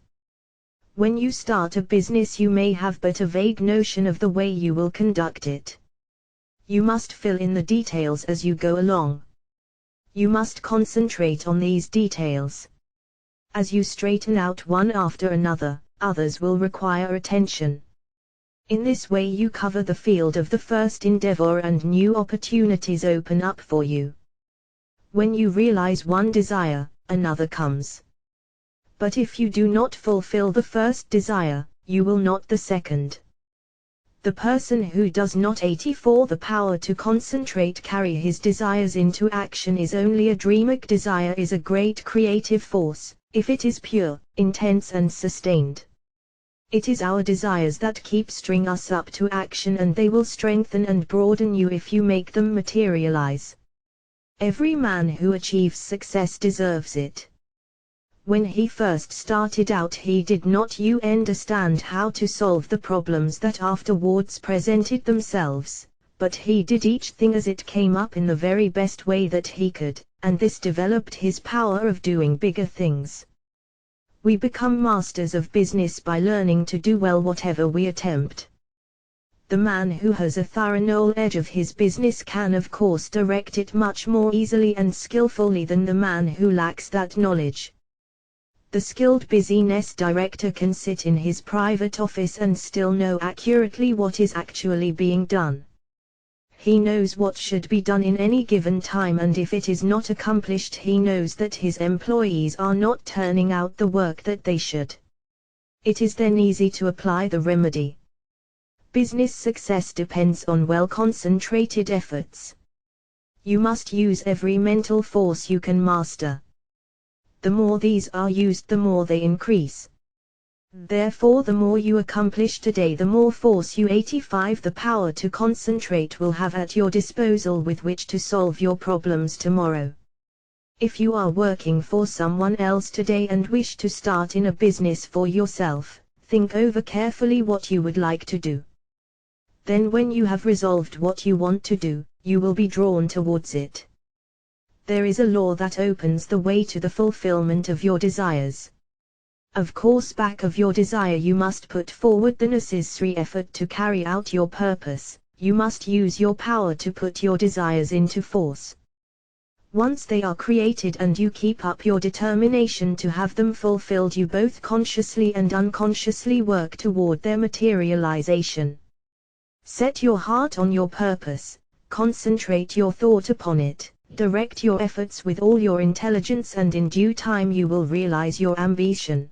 When you start a business, you may have but a vague notion of the way you will conduct it. You must fill in the details as you go along. You must concentrate on these details. As you straighten out one after another, others will require attention. In this way you cover the field of the first endeavor and new opportunities open up for you. When you realize one desire, another comes. But if you do not fulfill the first desire, you will not the second. The person who does not 84 the power to concentrate carry his desires into action is only a dreamer. Desire is a great creative force, if it is pure, intense and sustained. It is our desires that keep string us up to action, and they will strengthen and broaden you if you make them materialize. Every man who achieves success deserves it. When he first started out, he did not understand how to solve the problems that afterwards presented themselves, but he did each thing as it came up in the very best way that he could, and this developed his power of doing bigger things. We become masters of business by learning to do well whatever we attempt. The man who has a thorough edge of his business can of course direct it much more easily and skillfully than the man who lacks that knowledge. The skilled business director can sit in his private office and still know accurately what is actually being done. He knows what should be done in any given time, and if it is not accomplished, he knows that his employees are not turning out the work that they should. It is then easy to apply the remedy. Business success depends on well-concentrated efforts. You must use every mental force you can master. The more these are used, the more they increase. Therefore, the more you accomplish today, the more force you 85 the power to concentrate will have at your disposal with which to solve your problems tomorrow. If you are working for someone else today and wish to start in a business for yourself, think over carefully what you would like to do. Then when you have resolved what you want to do, you will be drawn towards it. There is a law that opens the way to the fulfillment of your desires. Of course, back of your desire you must put forward the necessary effort to carry out your purpose. You must use your power to put your desires into force. Once they are created and you keep up your determination to have them fulfilled, you both consciously and unconsciously work toward their materialization. Set your heart on your purpose, concentrate your thought upon it, direct your efforts with all your intelligence, and in due time you will realize your ambition.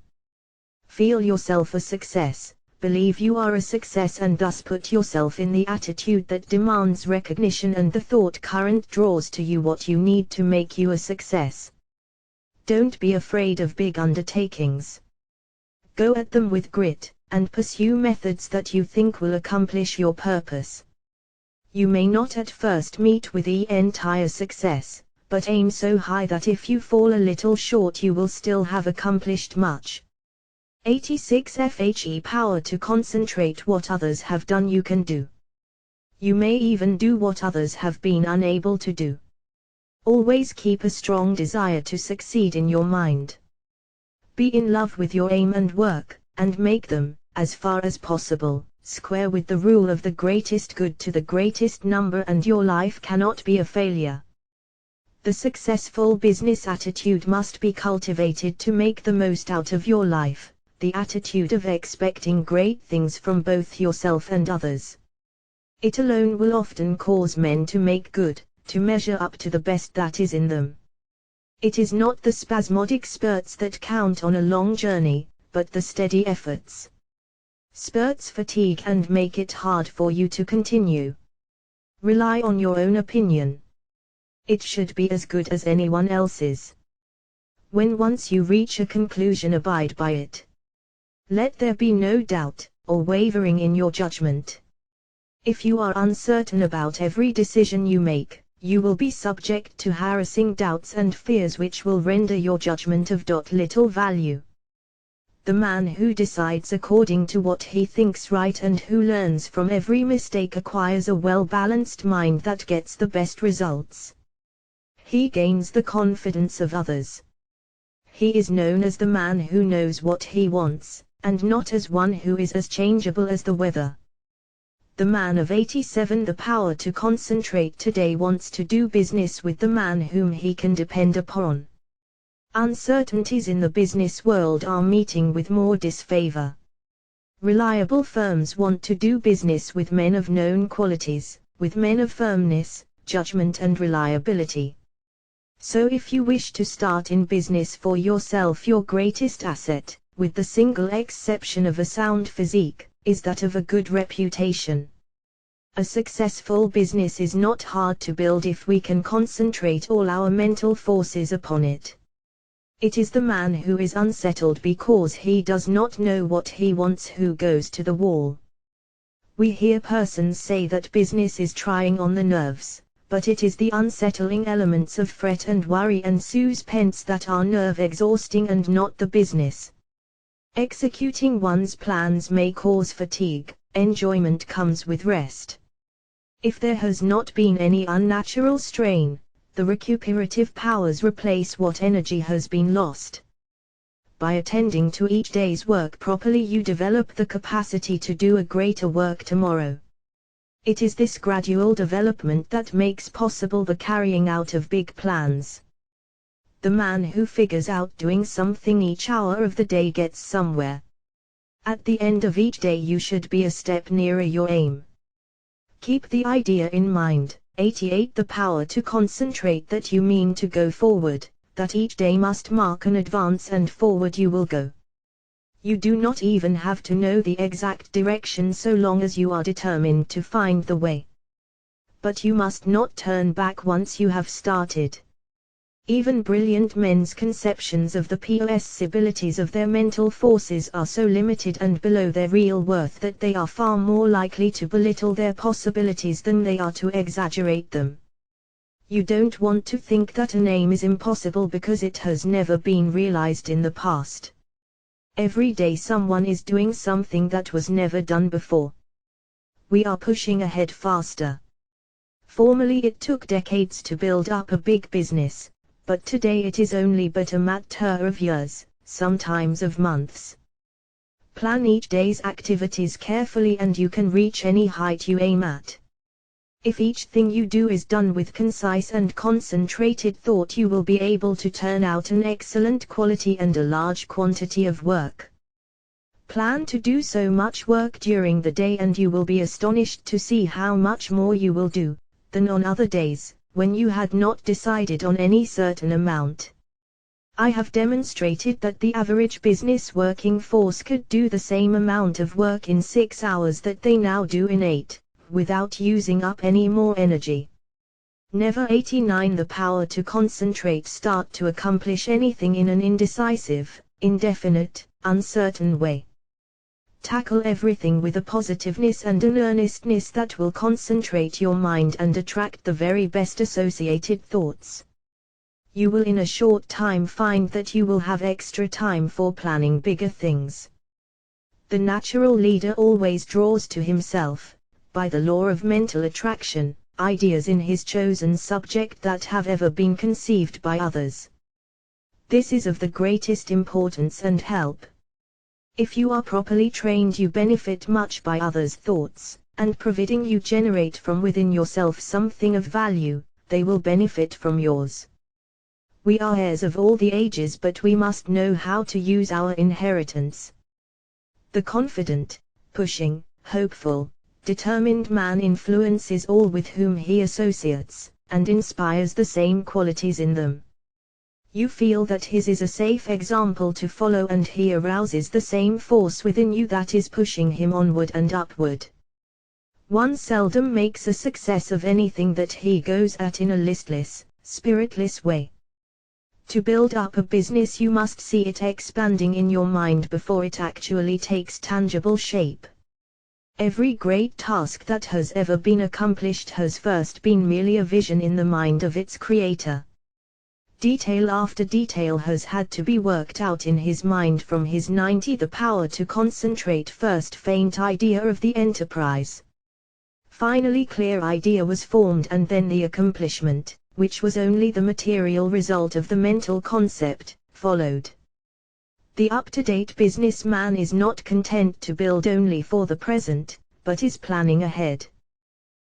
Feel yourself a success, believe you are a success, and thus put yourself in the attitude that demands recognition, and the thought current draws to you what you need to make you a success. Don't be afraid of big undertakings. Go at them with grit, and pursue methods that you think will accomplish your purpose. You may not at first meet with the entire success, but aim so high that if you fall a little short you will still have accomplished much. 86 FHE power to concentrate. What others have done you can do. You may even do what others have been unable to do. Always keep a strong desire to succeed in your mind. Be in love with your aim and work, and make them, as far as possible, square with the rule of the greatest good to the greatest number, and your life cannot be a failure. The successful business attitude must be cultivated to make the most out of your life, the attitude of expecting great things from both yourself and others. It alone will often cause men to make good, to measure up to the best that is in them. It is not the spasmodic spurts that count on a long journey, but the steady efforts. Spurts fatigue and make it hard for you to continue. Rely on your own opinion. It should be as good as anyone else's. When once you reach a conclusion, abide by it. Let there be no doubt, or wavering in your judgment. If you are uncertain about every decision you make, you will be subject to harassing doubts and fears which will render your judgment of little value. The man who decides according to what he thinks right and who learns from every mistake acquires a well-balanced mind that gets the best results. He gains the confidence of others. He is known as the man who knows what he wants, and not as one who is as changeable as the weather. The man of 87, the power to concentrate today, wants to do business with the man whom he can depend upon. Uncertainties in the business world are meeting with more disfavor. Reliable firms want to do business with men of known qualities, with men of firmness, judgment and reliability. So if you wish to start in business for yourself, your greatest asset, with the single exception of a sound physique, is that of a good reputation. A successful business is not hard to build if we can concentrate all our mental forces upon it. It is the man who is unsettled because he does not know what he wants who goes to the wall. We hear persons say that business is trying on the nerves, but it is the unsettling elements of fret and worry and suspense that are nerve exhausting and not the business. Executing one's plans may cause fatigue, enjoyment comes with rest. If there has not been any unnatural strain, the recuperative powers replace what energy has been lost. By attending to each day's work properly, you develop the capacity to do a greater work tomorrow. It is this gradual development that makes possible the carrying out of big plans. The man who figures out doing something each hour of the day gets somewhere. At the end of each day you should be a step nearer your aim. Keep the idea in mind. 88 The power to concentrate that you mean to go forward, that each day must mark an advance and forward you will go. You do not even have to know the exact direction so long as you are determined to find the way. But you must not turn back once you have started. Even brilliant men's conceptions of the possibilities of their mental forces are so limited and below their real worth that they are far more likely to belittle their possibilities than they are to exaggerate them. You don't want to think that an aim is impossible because it has never been realized in the past. Every day someone is doing something that was never done before. We are pushing ahead faster. Formerly it took decades to build up a big business, but today it is only but a matter of years, sometimes of months. Plan each day's activities carefully and you can reach any height you aim at. If each thing you do is done with concise and concentrated thought, you will be able to turn out an excellent quality and a large quantity of work. Plan to do so much work during the day and you will be astonished to see how much more you will do than on other days, when you had not decided on any certain amount. I have demonstrated that the average business working force could do the same amount of work in 6 hours that they now do in 8, without using up any more energy. Never 89 The power to concentrate. Start to accomplish anything in an indecisive, indefinite, uncertain way. Tackle everything with a positiveness and an earnestness that will concentrate your mind and attract the very best associated thoughts. You will in a short time find that you will have extra time for planning bigger things. The natural leader always draws to himself, by the law of mental attraction, ideas in his chosen subject that have ever been conceived by others. This is of the greatest importance and help. If you are properly trained, you benefit much by others' thoughts, and providing you generate from within yourself something of value, they will benefit from yours. We are heirs of all the ages, but we must know how to use our inheritance. The confident, pushing, hopeful, determined man influences all with whom he associates, and inspires the same qualities in them. You feel that his is a safe example to follow and he arouses the same force within you that is pushing him onward and upward. One seldom makes a success of anything that he goes at in a listless, spiritless way. To build up a business you must see it expanding in your mind before it actually takes tangible shape. Every great task that has ever been accomplished has first been merely a vision in the mind of its creator. Detail after detail has had to be worked out in his mind from his 90. The power to concentrate. First faint idea of the enterprise. Finally clear idea was formed, and then the accomplishment, which was only the material result of the mental concept, followed. The up-to-date businessman is not content to build only for the present, but is planning ahead.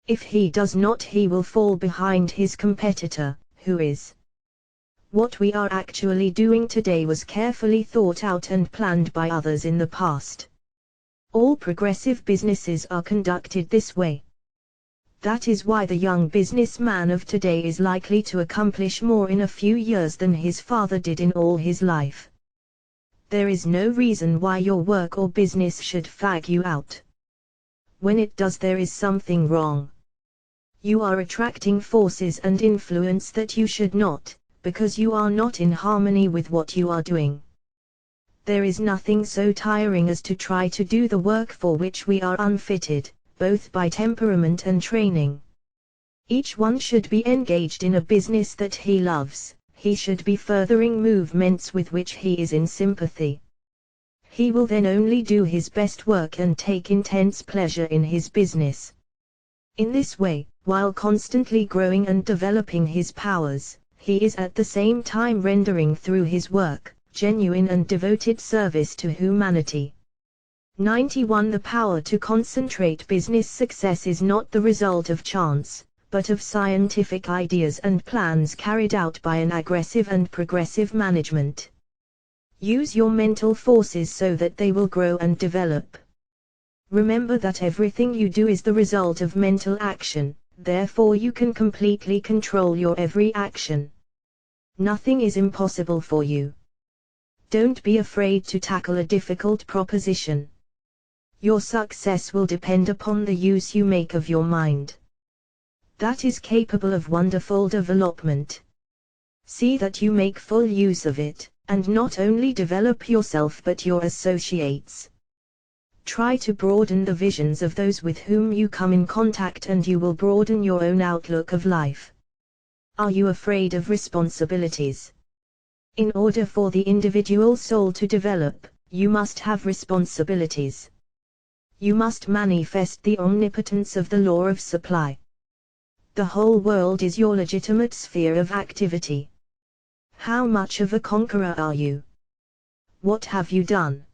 If he does not, he will fall behind his competitor, who is. What we are actually doing today was carefully thought out and planned by others in the past. All progressive businesses are conducted this way. That is why the young businessman of today is likely to accomplish more in a few years than his father did in all his life. There is no reason why your work or business should fag you out. When it does, there is something wrong. You are attracting forces and influence that you should not, because you are not in harmony with what you are doing. There is nothing so tiring as to try to do the work for which we are unfitted, both by temperament and training. Each one should be engaged in a business that he loves. He should be furthering movements with which he is in sympathy. He will then only do his best work and take intense pleasure in his business. In this way, while constantly growing and developing his powers, he is at the same time rendering through his work genuine and devoted service to humanity. 91. The power to concentrate. Business success is not the result of chance, but of scientific ideas and plans carried out by an aggressive and progressive management. Use your mental forces so that they will grow and develop. Remember that everything you do is the result of mental action, therefore you can completely control your every action. Nothing is impossible for you. Don't be afraid to tackle a difficult proposition. Your success will depend upon the use you make of your mind. That is capable of wonderful development. See that you make full use of it, and not only develop yourself but your associates. Try to broaden the visions of those with whom you come in contact and you will broaden your own outlook of life. Are you afraid of responsibilities? In order for the individual soul to develop, you must have responsibilities. You must manifest the omnipotence of the law of supply. The whole world is your legitimate sphere of activity. How much of a conqueror are you? What have you done?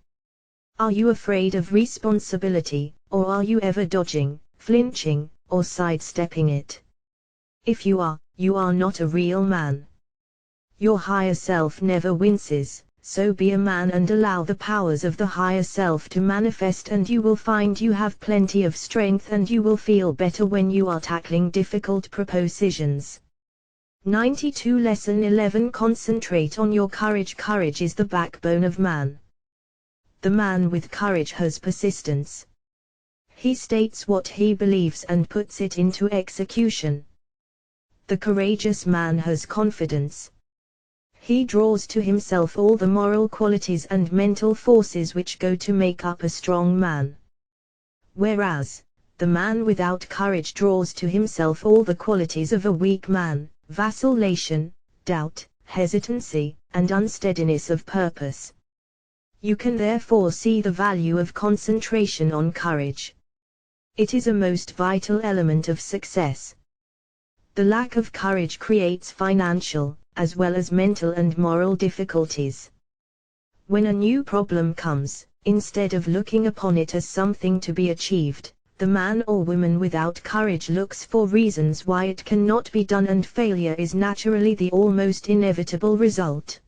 Are you afraid of responsibility, or are you ever dodging, flinching, or sidestepping it? If you are not a real man. Your higher self never winces, so be a man and allow the powers of the higher self to manifest, and you will find you have plenty of strength and you will feel better when you are tackling difficult propositions. 92. Lesson 11. Concentrate on your courage. Courage is the backbone of man. The man with courage has persistence. He states what he believes and puts it into execution. The courageous man has confidence. He draws to himself all the moral qualities and mental forces which go to make up a strong man. Whereas, the man without courage draws to himself all the qualities of a weak man: vacillation, doubt, hesitancy, and unsteadiness of purpose. You can therefore see the value of concentration on courage. It is a most vital element of success. The lack of courage creates financial, as well as mental and moral difficulties. When a new problem comes, instead of looking upon it as something to be achieved, the man or woman without courage looks for reasons why it cannot be done, and failure is naturally the almost inevitable result.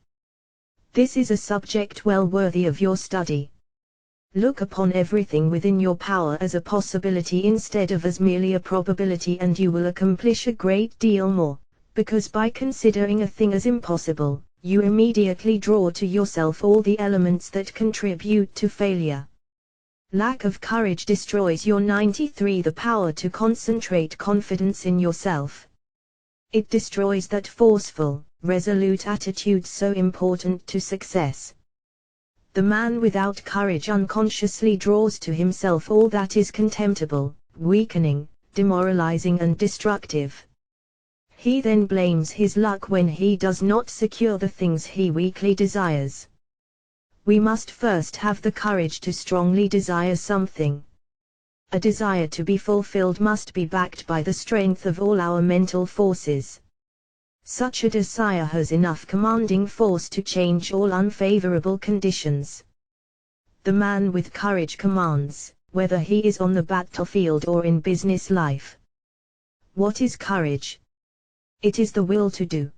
This is a subject well worthy of your study. Look upon everything within your power as a possibility instead of as merely a probability, and you will accomplish a great deal more, because by considering a thing as impossible, you immediately draw to yourself all the elements that contribute to failure. Lack of courage destroys your 93. The power to concentrate. Confidence in yourself. It destroys that forceful, resolute attitude so important to success. The man without courage unconsciously draws to himself all that is contemptible, weakening, demoralizing and destructive. He then blames his luck when he does not secure the things he weakly desires. We must first have the courage to strongly desire something. A desire to be fulfilled must be backed by the strength of all our mental forces. Such a desire has enough commanding force to change all unfavorable conditions. The man with courage commands, whether he is on the battlefield or in business life. What is courage? It is the will to do.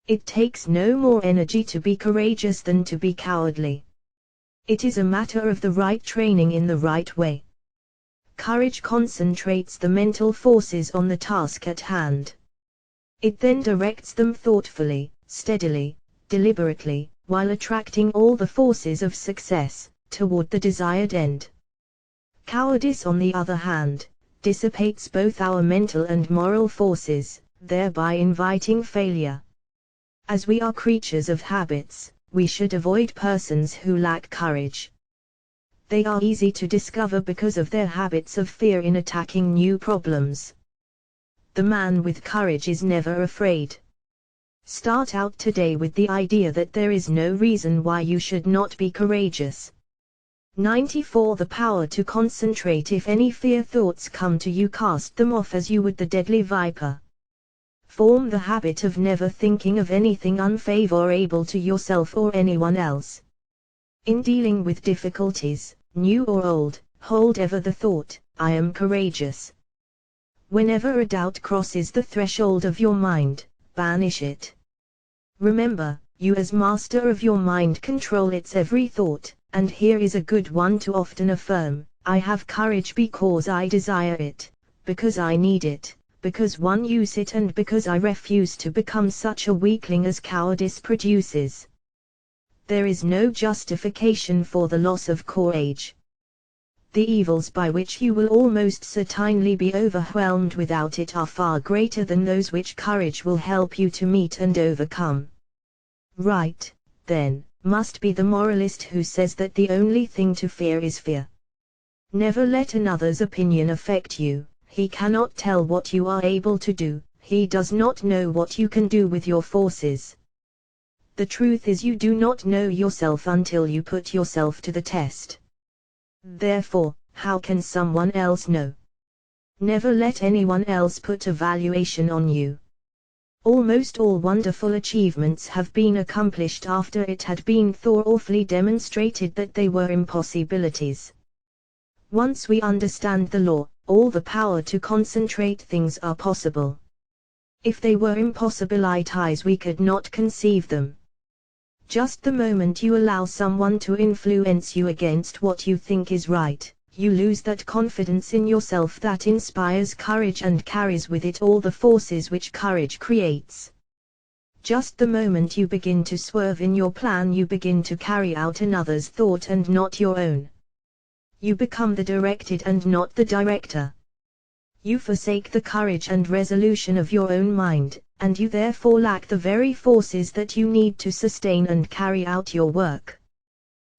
It takes no more energy to be courageous than to be cowardly. It is a matter of the right training in the right way. Courage concentrates the mental forces on the task at hand. It then directs them thoughtfully, steadily, deliberately, while attracting all the forces of success toward the desired end. Cowardice, on the other hand, dissipates both our mental and moral forces, thereby inviting failure. As we are creatures of habits, we should avoid persons who lack courage. They are easy to discover because of their habits of fear in attacking new problems. The man with courage is never afraid. Start out today with the idea that there is no reason why you should not be courageous. 94. The power to concentrate. If any fear thoughts come to you, cast them off as you would the deadly viper. Form the habit of never thinking of anything unfavorable to yourself or anyone else. In dealing with difficulties, new or old, hold ever the thought, I am courageous. Whenever a doubt crosses the threshold of your mind, banish it. Remember, you as master of your mind control its every thought, and here is a good one to often affirm, I have courage because I desire it, because I need it, because one use it, and because I refuse to become such a weakling as cowardice produces. There is no justification for the loss of courage. The evils by which you will almost certainly be overwhelmed without it are far greater than those which courage will help you to meet and overcome. Right, then, must be the moralist who says that the only thing to fear is fear. Never let another's opinion affect you. He cannot tell what you are able to do, he does not know what you can do with your forces. The truth is, you do not know yourself until you put yourself to the test. Therefore, how can someone else know? Never let anyone else put a valuation on you. Almost all wonderful achievements have been accomplished after it had been thoroughly demonstrated that they were impossibilities. Once we understand the law, all the power to concentrate things are possible. If they were impossibilities, we could not conceive them. Just the moment you allow someone to influence you against what you think is right, you lose that confidence in yourself that inspires courage and carries with it all the forces which courage creates. Just the moment you begin to swerve in your plan, you begin to carry out another's thought and not your own. You become the directed and not the director. You forsake the courage and resolution of your own mind, and you therefore lack the very forces that you need to sustain and carry out your work.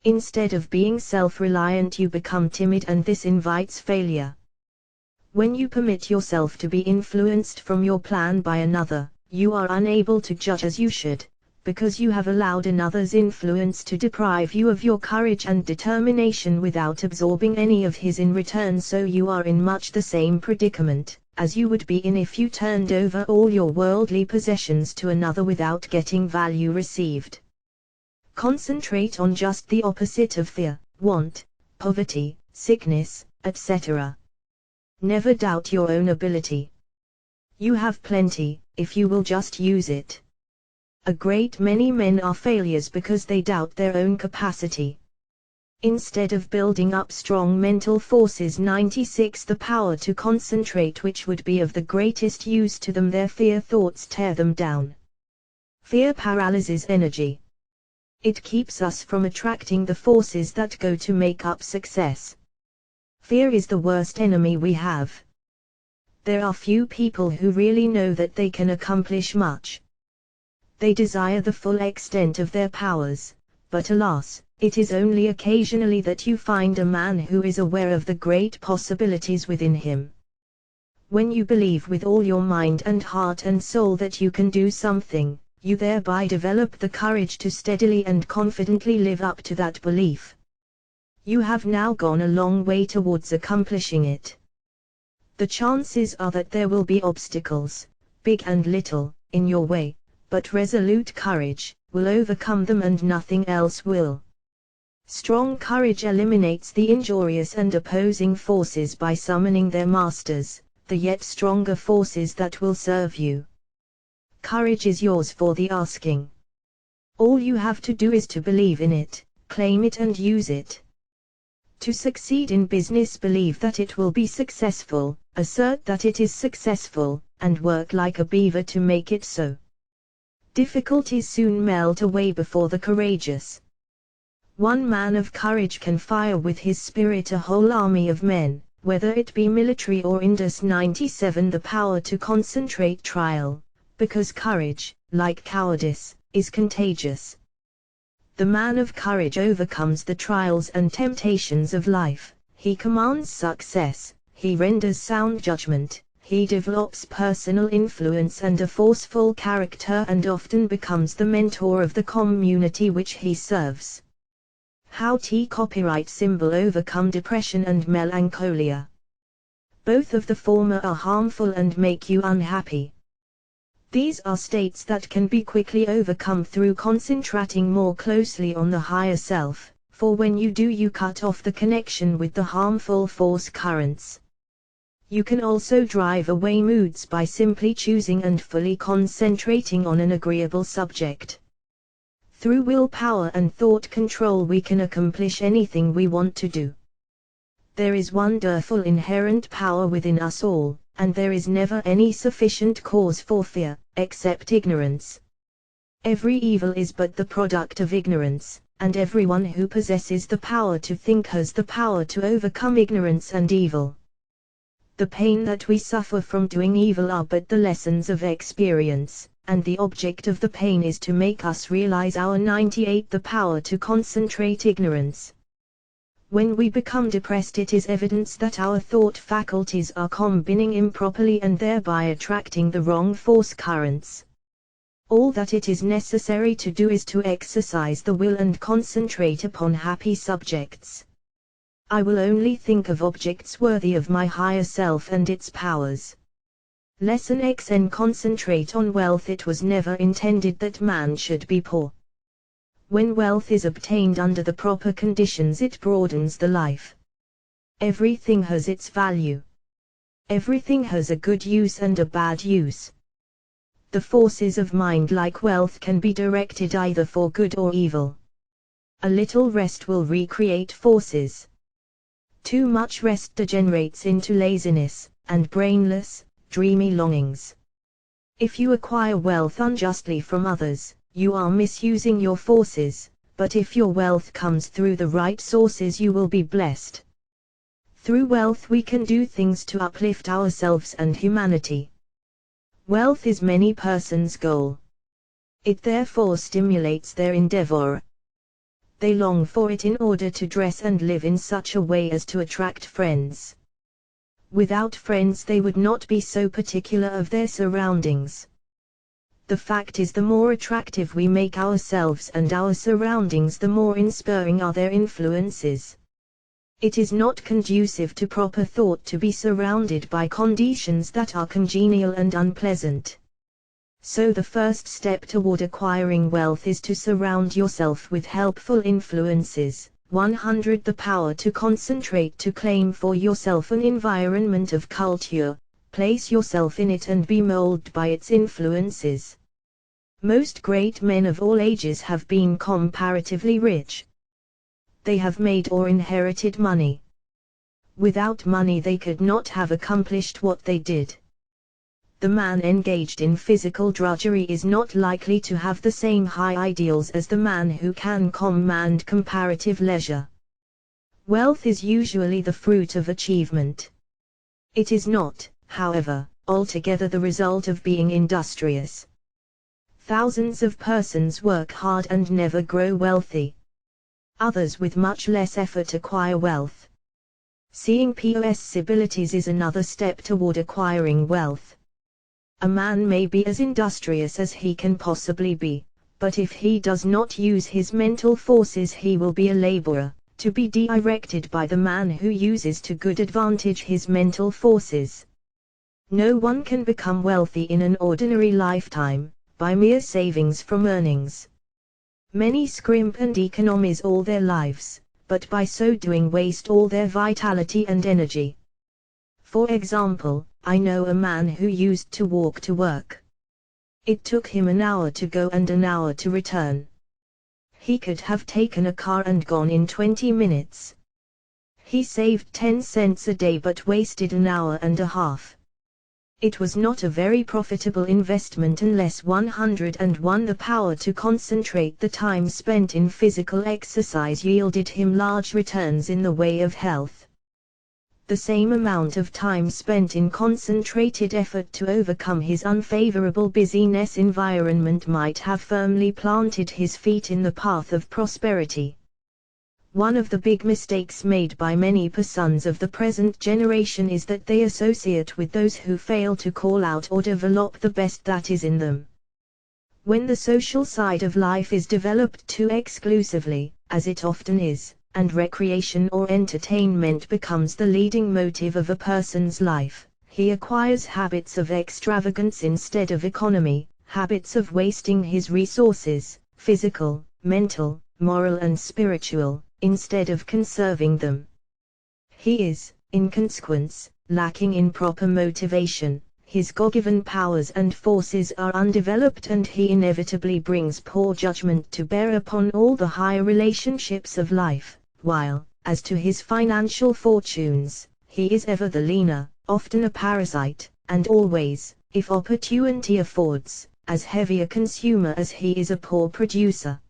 Instead of being self-reliant, you become timid, and this invites failure. When you permit yourself to be influenced from your plan by another, you are unable to judge as you should, because you have allowed another's influence to deprive you of your courage and determination without absorbing any of his in return. So you are in much the same predicament as you would be in if you turned over all your worldly possessions to another without getting value received. Concentrate on just the opposite of fear, want, poverty, sickness, etc. Never doubt your own ability. You have plenty, if you will just use it. A great many men are failures because they doubt their own capacity. Instead of building up strong mental forces. 96. The power to concentrate which would be of the greatest use to them, their fear thoughts tear them down. Fear paralyzes energy. It keeps us from attracting the forces that go to make up success. Fear is the worst enemy we have. There are few people who really know that they can accomplish much. They desire the full extent of their powers, but alas, it is only occasionally that you find a man who is aware of the great possibilities within him. When you believe with all your mind and heart and soul that you can do something, you thereby develop the courage to steadily and confidently live up to that belief. You have now gone a long way towards accomplishing it. The chances are that there will be obstacles, big and little, in your way, but resolute courage will overcome them and nothing else will. Strong courage eliminates the injurious and opposing forces by summoning their masters, the yet stronger forces that will serve you. Courage is yours for the asking. All you have to do is to believe in it, claim it and use it. To succeed in business, believe that it will be successful, assert that it is successful, and work like a beaver to make it so. Difficulties soon melt away before the courageous. One man of courage can fire with his spirit a whole army of men, whether it be military or Indus 97, the power to concentrate trial, because courage, like cowardice, is contagious. The man of courage overcomes the trials and temptations of life, he commands success, he renders sound judgment, he develops personal influence and a forceful character and often becomes the mentor of the community which he serves. How to copyright symbol overcome depression and melancholia. Both of the former are harmful and make you unhappy. These are states that can be quickly overcome through concentrating more closely on the higher self, for when you do, you cut off the connection with the harmful force currents. You can also drive away moods by simply choosing and fully concentrating on an agreeable subject. Through willpower and thought control we can accomplish anything we want to do. There is wonderful inherent power within us all, and there is never any sufficient cause for fear, except ignorance. Every evil is but the product of ignorance, and everyone who possesses the power to think has the power to overcome ignorance and evil. The pain that we suffer from doing evil are but the lessons of experience, and the object of the pain is to make us realize our 98 the power to concentrate ignorance. When we become depressed, it is evidence that our thought faculties are combining improperly and thereby attracting the wrong force currents. All that it is necessary to do is to exercise the will and concentrate upon happy subjects. I will only think of objects worthy of my higher self and its powers. Lesson XN. Concentrate on wealth. It was never intended that man should be poor. When wealth is obtained under the proper conditions, it broadens the life. Everything has its value. Everything has a good use and a bad use. The forces of mind, like wealth, can be directed either for good or evil. A little rest will recreate forces. Too much rest degenerates into laziness, and brainless, dreamy longings. If you acquire wealth unjustly from others, you are misusing your forces, but if your wealth comes through the right sources, you will be blessed. Through wealth we can do things to uplift ourselves and humanity. Wealth is many persons' goal. It therefore stimulates their endeavor. They long for it in order to dress and live in such a way as to attract friends. Without friends they would not be so particular of their surroundings. The fact is, the more attractive we make ourselves and our surroundings, the more inspiring are their influences. It is not conducive to proper thought to be surrounded by conditions that are congenial and unpleasant. So the first step toward acquiring wealth is to surround yourself with helpful influences. 100. The power to concentrate. To claim for yourself an environment of culture, place yourself in it and be molded by its influences. Most great men of all ages have been comparatively rich. They have made or inherited money. Without money they could not have accomplished what they did. The man engaged in physical drudgery is not likely to have the same high ideals as the man who can command comparative leisure. Wealth is usually the fruit of achievement. It is not, however, altogether the result of being industrious. Thousands of persons work hard and never grow wealthy. Others with much less effort acquire wealth. Seeing possibilities is another step toward acquiring wealth. A man may be as industrious as he can possibly be, but if he does not use his mental forces he will be a laborer, to be directed by the man who uses to good advantage his mental forces. No one can become wealthy in an ordinary lifetime, by mere savings from earnings. Many scrimp and economize all their lives, but by so doing waste all their vitality and energy. For example, I know a man who used to walk to work. It took him an hour to go and an hour to return. He could have taken a car and gone in 20 minutes. He saved 10 cents a day but wasted an hour and a half. It was not a very profitable investment unless 101 the power to concentrate. The time spent in physical exercise yielded him large returns in the way of health. The same amount of time spent in concentrated effort to overcome his unfavorable busyness environment might have firmly planted his feet in the path of prosperity. One of the big mistakes made by many persons of the present generation is that they associate with those who fail to call out or develop the best that is in them. When the social side of life is developed too exclusively, as it often is, and recreation or entertainment becomes the leading motive of a person's life, he acquires habits of extravagance instead of economy, habits of wasting his resources, physical, mental, moral and spiritual, instead of conserving them. He is, in consequence, lacking in proper motivation, his God-given powers and forces are undeveloped and he inevitably brings poor judgment to bear upon all the higher relationships of life, while, as to his financial fortunes, he is ever the leaner, often a parasite, and always, if opportunity affords, as heavy a consumer as he is a poor producer.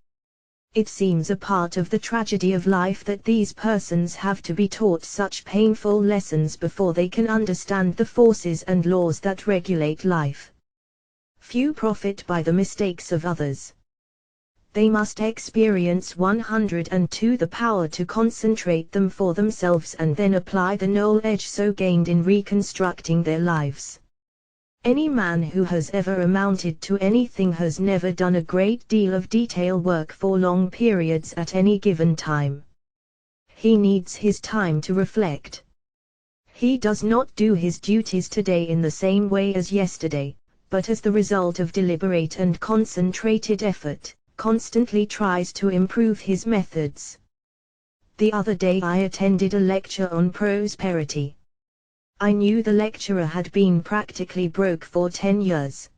It seems a part of the tragedy of life that these persons have to be taught such painful lessons before they can understand the forces and laws that regulate life. Few profit by the mistakes of others. They must experience 102 the power to concentrate them for themselves and then apply the knowledge so gained in reconstructing their lives. Any man who has ever amounted to anything has never done a great deal of detail work for long periods at any given time. He needs his time to reflect. He does not do his duties today in the same way as yesterday, but as the result of deliberate and concentrated effort, constantly tries to improve his methods. The other day I attended a lecture on prosperity. I knew the lecturer had been practically broke for 10 years.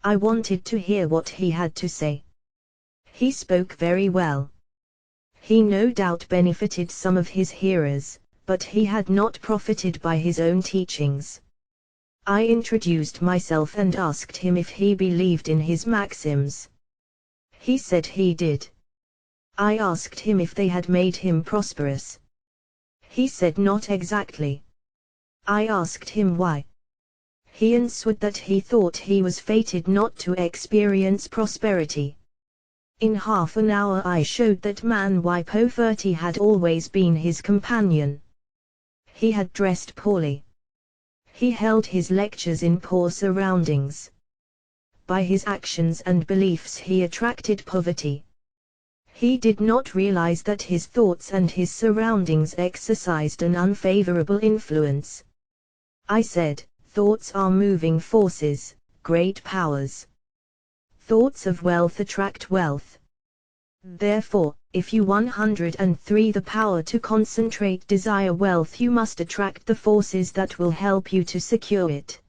I wanted to hear what he had to say. He spoke very well. He no doubt benefited some of his hearers, but he had not profited by his own teachings. I introduced myself and asked him if he believed in his maxims. He said he did. I asked him if they had made him prosperous. He said not exactly. I asked him why. He answered that he thought he was fated not to experience prosperity. In half an hour I showed that man why poverty had always been his companion. He had dressed poorly. He held his lectures in poor surroundings. By his actions and beliefs he attracted poverty. He did not realize that his thoughts and his surroundings exercised an unfavorable influence. I said, thoughts are moving forces, great powers. Thoughts of wealth attract wealth. Therefore, if you 103 the power to concentrate desire wealth, you must attract the forces that will help you to secure it.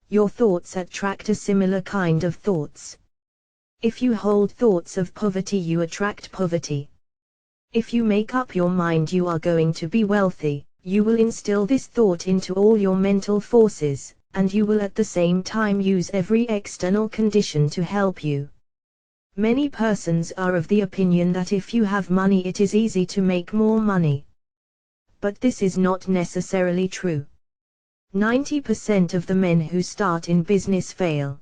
Your thoughts attract a similar kind of thoughts. If you hold thoughts of poverty, you attract poverty. If you make up your mind you are going to be wealthy, you will instill this thought into all your mental forces, and you will at the same time use every external condition to help you. Many persons are of the opinion that if you have money it is easy to make more money. But this is not necessarily true. 90% of the men who start in business fail.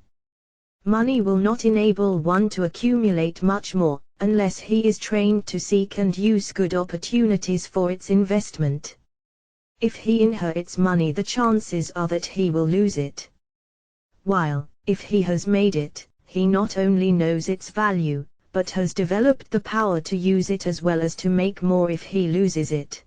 Money will not enable one to accumulate much more, unless he is trained to seek and use good opportunities for its investment. If he inherits money, the chances are that he will lose it. While, if he has made it, he not only knows its value, but has developed the power to use it as well as to make more if he loses it.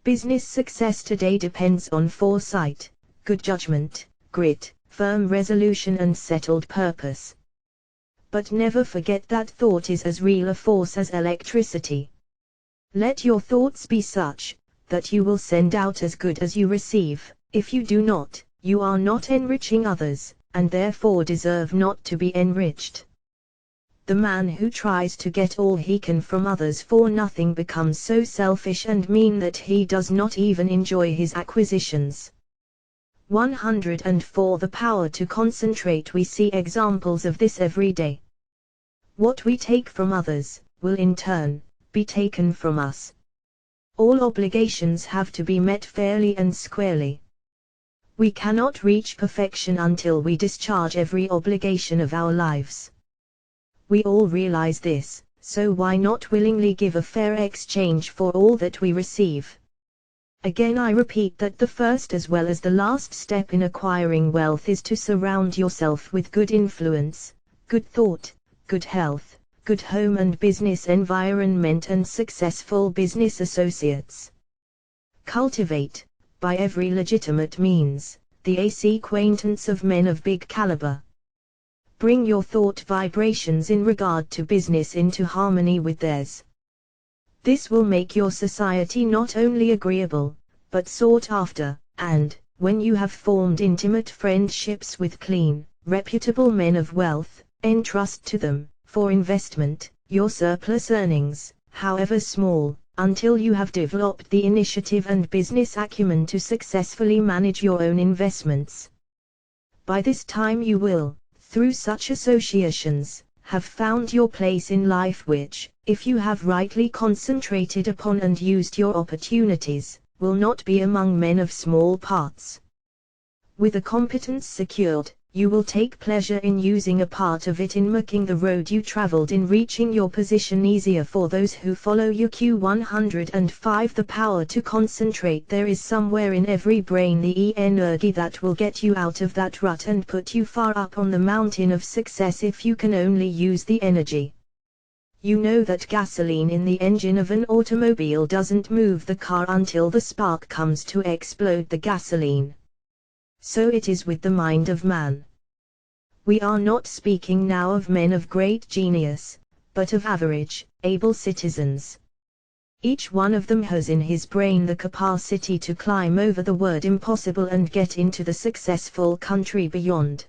Business success today depends on foresight, good judgment, grit, firm resolution and settled purpose. But never forget that thought is as real a force as electricity. Let your thoughts be such, that you will send out as good as you receive. If you do not, you are not enriching others, and therefore deserve not to be enriched. The man who tries to get all he can from others for nothing becomes so selfish and mean that he does not even enjoy his acquisitions. 104. The power to concentrate. We see examples of this every day. What we take from others, will in turn, be taken from us. All obligations have to be met fairly and squarely. We cannot reach perfection until we discharge every obligation of our lives. We all realize this, so why not willingly give a fair exchange for all that we receive? Again I repeat that the first as well as the last step in acquiring wealth is to surround yourself with good influence, good thought, good health, good home and business environment and successful business associates. Cultivate, by every legitimate means, the acquaintance of men of big caliber. Bring your thought vibrations in regard to business into harmony with theirs. This will make your society not only agreeable, but sought after, and, when you have formed intimate friendships with clean, reputable men of wealth, entrust to them, for investment, your surplus earnings, however small, until you have developed the initiative and business acumen to successfully manage your own investments. By this time you will, through such associations, have found your place in life which, if you have rightly concentrated upon and used your opportunities, will not be among men of small parts. With a competence secured, you will take pleasure in using a part of it in making the road you traveled in reaching your position easier for those who follow you. Q105. The power to concentrate. There is somewhere in every brain the energy that will get you out of that rut and put you far up on the mountain of success if you can only use the energy. You know that gasoline in the engine of an automobile doesn't move the car until the spark comes to explode the gasoline. So it is with the mind of man. We are not speaking now of men of great genius, but of average, able citizens. Each one of them has in his brain the capacity to climb over the word impossible and get into the successful country beyond.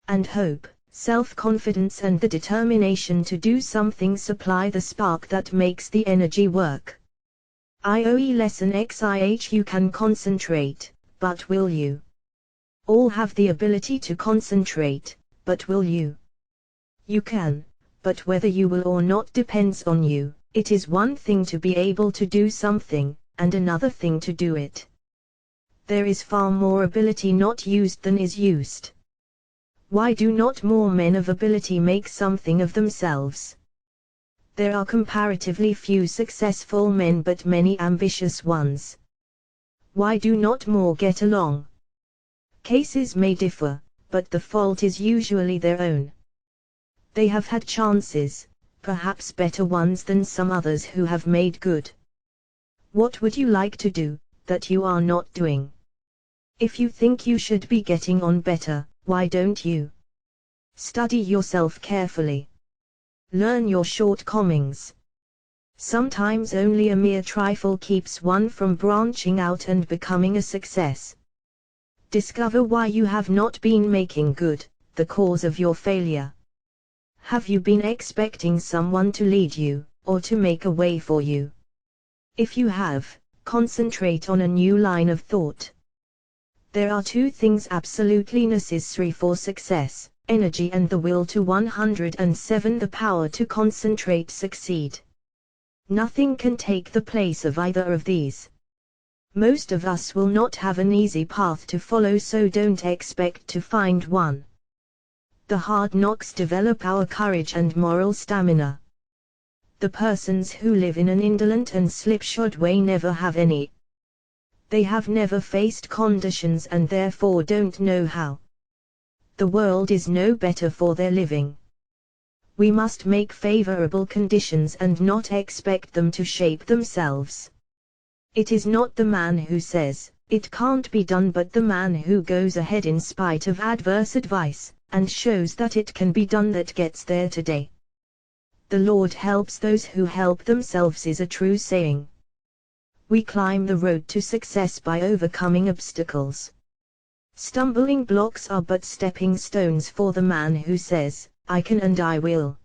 And hope, self-confidence and the determination to do something supply the spark that makes the energy work. IOE Lesson XIH. You can concentrate, but will you? All have the ability to concentrate, but will you? You can, but whether you will or not depends on you. It is one thing to be able to do something, and another thing to do it. There is far more ability not used than is used. Why do not more men of ability make something of themselves? There are comparatively few successful men but many ambitious ones. Why do not more get along? Cases may differ, but the fault is usually their own. They have had chances, perhaps better ones than some others who have made good. What would you like to do, that you are not doing? If you think you should be getting on better, why don't you? Study yourself carefully. Learn your shortcomings. Sometimes only a mere trifle keeps one from branching out and becoming a success. Discover why you have not been making good, the cause of your failure. Have you been expecting someone to lead you, or to make a way for you? If you have, concentrate on a new line of thought. There are two things absolutely necessary for success: energy and the will to. 107. The power to concentrate. Succeed. Nothing can take the place of either of these. Most of us will not have an easy path to follow, so don't expect to find one. The hard knocks develop our courage and moral stamina. The persons who live in an indolent and slipshod way never have any. They have never faced conditions and therefore don't know how. The world is no better for their living. We must make favorable conditions and not expect them to shape themselves. It is not the man who says, It can't be done, but the man who goes ahead in spite of adverse advice, and shows that it can be done, that gets there today. The Lord helps those who help themselves is a true saying. We climb the road to success by overcoming obstacles. Stumbling blocks are but stepping stones for the man who says, I can and I will.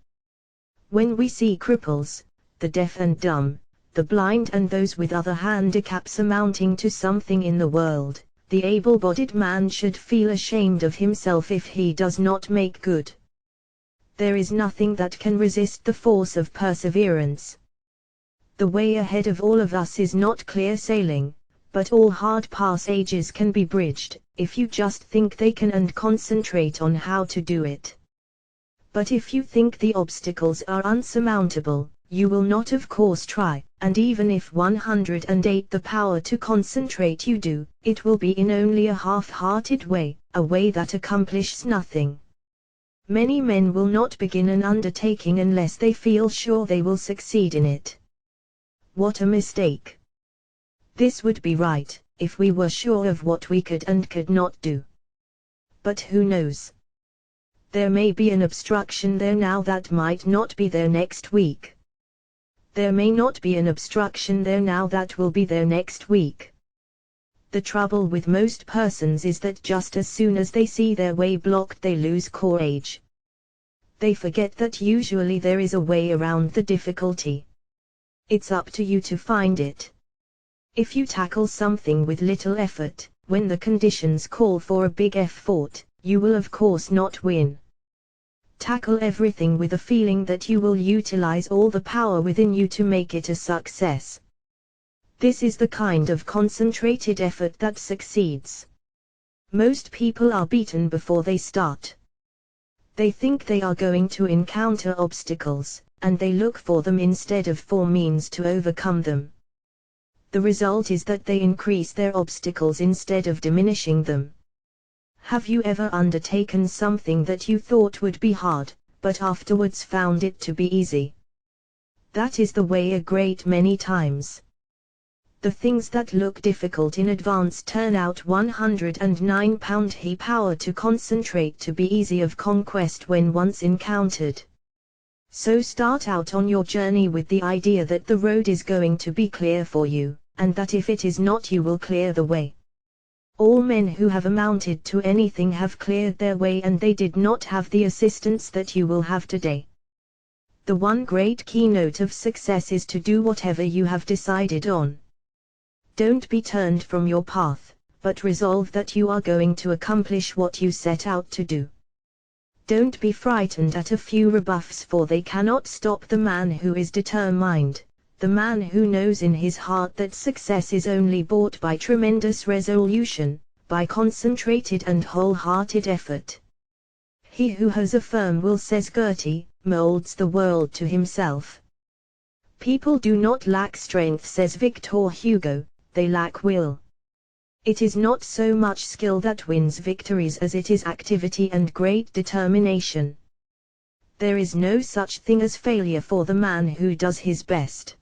When we see cripples, the deaf and dumb, the blind and those with other handicaps amounting to something in the world, the able-bodied man should feel ashamed of himself if he does not make good. There is nothing that can resist the force of perseverance. The way ahead of all of us is not clear sailing, but all hard passages can be bridged, if you just think they can and concentrate on how to do it. But if you think the obstacles are unsurmountable, you will not of course try, and even if 108 the power to concentrate you do, it will be in only a half-hearted way, a way that accomplishes nothing. Many men will not begin an undertaking unless they feel sure they will succeed in it. What a mistake! This would be right, if we were sure of what we could and could not do. But who knows? There may be an obstruction there now that might not be there next week. There may not be an obstruction there now that will be there next week. The trouble with most persons is that just as soon as they see their way blocked they lose courage. They forget that usually there is a way around the difficulty. It's up to you to find it. If you tackle something with little effort, when the conditions call for a big effort, you will of course not win. Tackle everything with a feeling that you will utilize all the power within you to make it a success. This is the kind of concentrated effort that succeeds. Most people are beaten before they start. They think they are going to encounter obstacles, and they look for them instead of for means to overcome them. The result is that they increase their obstacles instead of diminishing them. Have you ever undertaken something that you thought would be hard, but afterwards found it to be easy? That is the way a great many times. The things that look difficult in advance turn out 109 he power to concentrate to be easy of conquest when once encountered. So start out on your journey with the idea that the road is going to be clear for you, and that if it is not, you will clear the way. All men who have amounted to anything have cleared their way, and they did not have the assistance that you will have today. The one great keynote of success is to do whatever you have decided on. Don't be turned from your path, but resolve that you are going to accomplish what you set out to do. Don't be frightened at a few rebuffs, for they cannot stop the man who is determined. The man who knows in his heart that success is only bought by tremendous resolution, by concentrated and wholehearted effort. He who has a firm will, says Goethe, molds the world to himself. People do not lack strength, says Victor Hugo, they lack will. It is not so much skill that wins victories as it is activity and great determination. There is no such thing as failure for the man who does his best.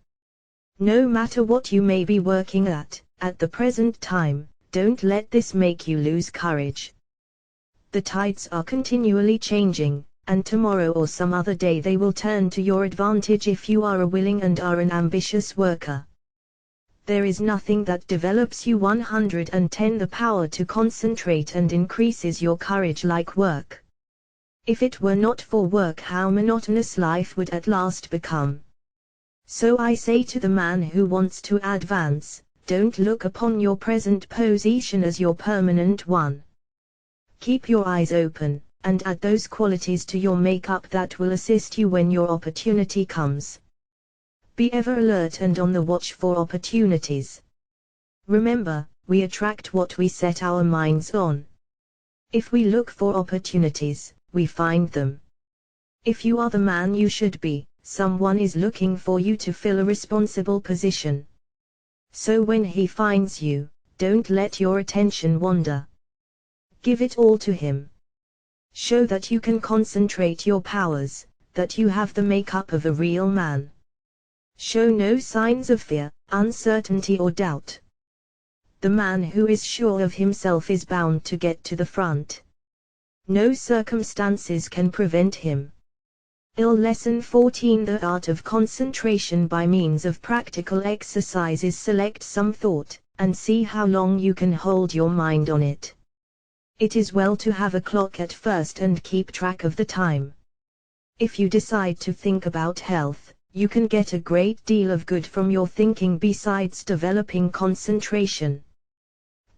No matter what you may be working at the present time, don't let this make you lose courage. The tides are continually changing, and tomorrow or some other day they will turn to your advantage if you are a willing and are an ambitious worker. There is nothing that develops you 110 the power to concentrate and increases your courage like work. If it were not for work, how monotonous life would at last become. So I say to the man who wants to advance, don't look upon your present position as your permanent one. Keep your eyes open, and add those qualities to your makeup that will assist you when your opportunity comes. Be ever alert and on the watch for opportunities. Remember, we attract what we set our minds on. If we look for opportunities, we find them. If you are the man you should be, someone is looking for you to fill a responsible position. So when he finds you, don't let your attention wander. Give it all to him. Show that you can concentrate your powers, that you have the makeup of a real man. Show no signs of fear, uncertainty or doubt. the man who is sure of himself is bound to get to the front. No circumstances can prevent him. Lesson 14. The art of concentration by means of practical exercises. Select some thought, and see how long you can hold your mind on it. It is well to have a clock at first and keep track of the time. If you decide to think about health, you can get a great deal of good from your thinking besides developing concentration.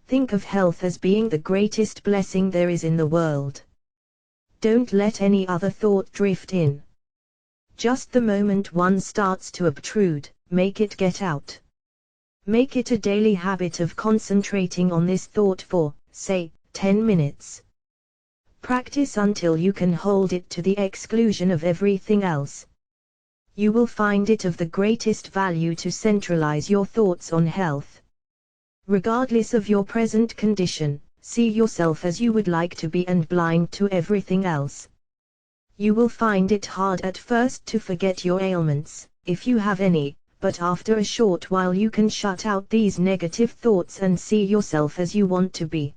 Think of health as being the greatest blessing there is in the world. Don't let any other thought drift in. Just the moment one starts to obtrude, make it get out. Make it a daily habit of concentrating on this thought for, say, 10 minutes. Practice until you can hold it to the exclusion of everything else. You will find it of the greatest value to centralize your thoughts on health. Regardless of your present condition, see yourself as you would like to be and blind to everything else. You will find it hard at first to forget your ailments, if you have any, but after a short while you can shut out these negative thoughts and see yourself as you want to be.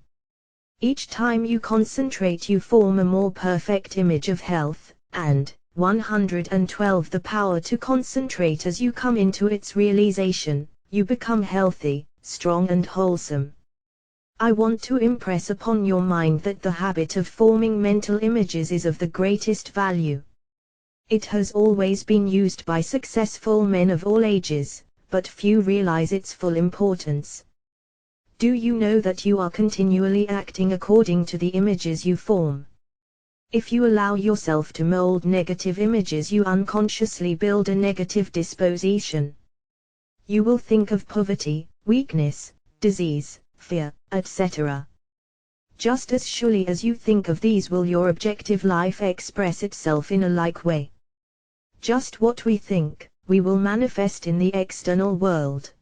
Each time you concentrate you form a more perfect image of health, and 112. The power to concentrate. As you come into its realization, you become healthy, strong and wholesome. I want to impress upon your mind that the habit of forming mental images is of the greatest value. It has always been used by successful men of all ages, but few realize its full importance. Do you know that you are continually acting according to the images you form? If you allow yourself to mold negative images, you unconsciously build a negative disposition. You will think of poverty, weakness, disease, fear, etc. Just as surely as you think of these will your objective life express itself in a like way. Just what we think, we will manifest in the external world.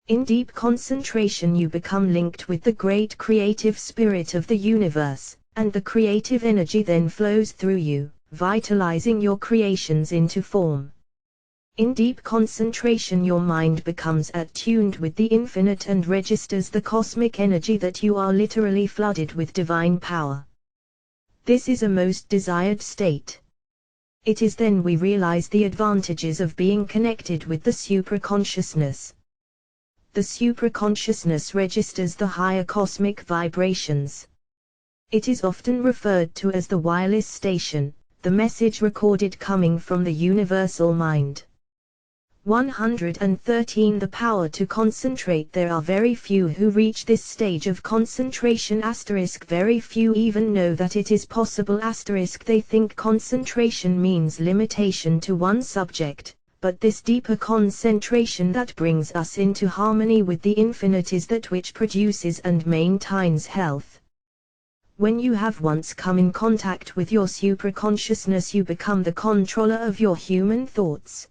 In deep concentration you become linked with the great creative spirit of the universe, and the creative energy then flows through you, vitalizing your creations into form. In deep concentration your mind becomes attuned with the infinite and registers the cosmic energy that you are literally flooded with divine power. This is a most desired state. It is then we realize the advantages of being connected with the supraconsciousness. The supraconsciousness registers the higher cosmic vibrations. It is often referred to as the wireless station, the message recorded coming from the universal mind. 113. The power to concentrate. There are very few who reach this stage of concentration. Very few even know that it is possible. They think concentration means limitation to one subject, but this deeper concentration that brings us into harmony with the infinite is that which produces and maintains health. When you have once come in contact with your supraconsciousness, you become the controller of your human thoughts.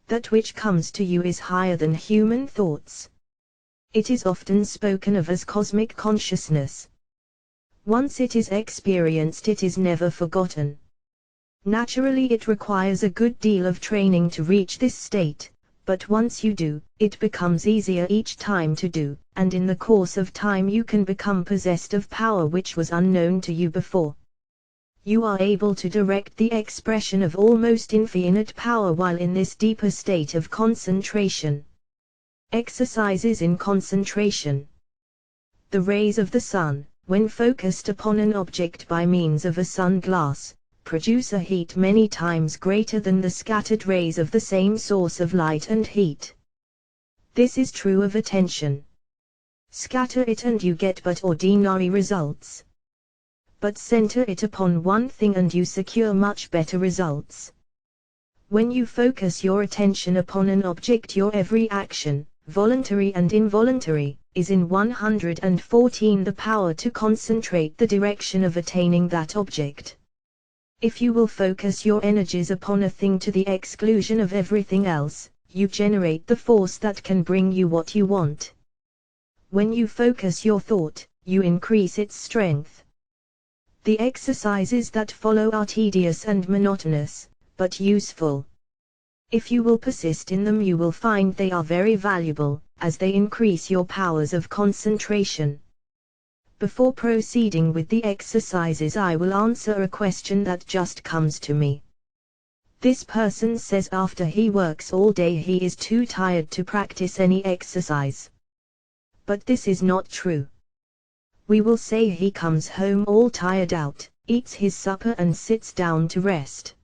That which comes to you is higher than human thoughts. It is often spoken of as cosmic consciousness. Once it is experienced, it is never forgotten. Naturally, it requires a good deal of training to reach this state, but once you do, it becomes easier each time to do, and in the course of time you can become possessed of power which was unknown to you before. You are able to direct the expression of almost infinite power while in this deeper state of concentration. Exercises in concentration. The rays of the sun, when focused upon an object by means of a sun glass, produce a heat many times greater than the scattered rays of the same source of light and heat. This is true of attention. Scatter it and you get but ordinary results. But center it upon one thing and you secure much better results. When you focus your attention upon an object, your every action, voluntary and involuntary, is in 114 the power to concentrate the direction of attaining that object. If you will focus your energies upon a thing to the exclusion of everything else, you generate the force that can bring you what you want. When you focus your thought, you increase its strength. The exercises that follow are tedious and monotonous, but useful. If you will persist in them, you will find they are very valuable, as they increase your powers of concentration. Before proceeding with the exercises, I will answer a question that just comes to me. This person says after he works all day he is too tired to practice any exercise. But this is not true. We will say he comes home all tired out, eats his supper and sits down to rest.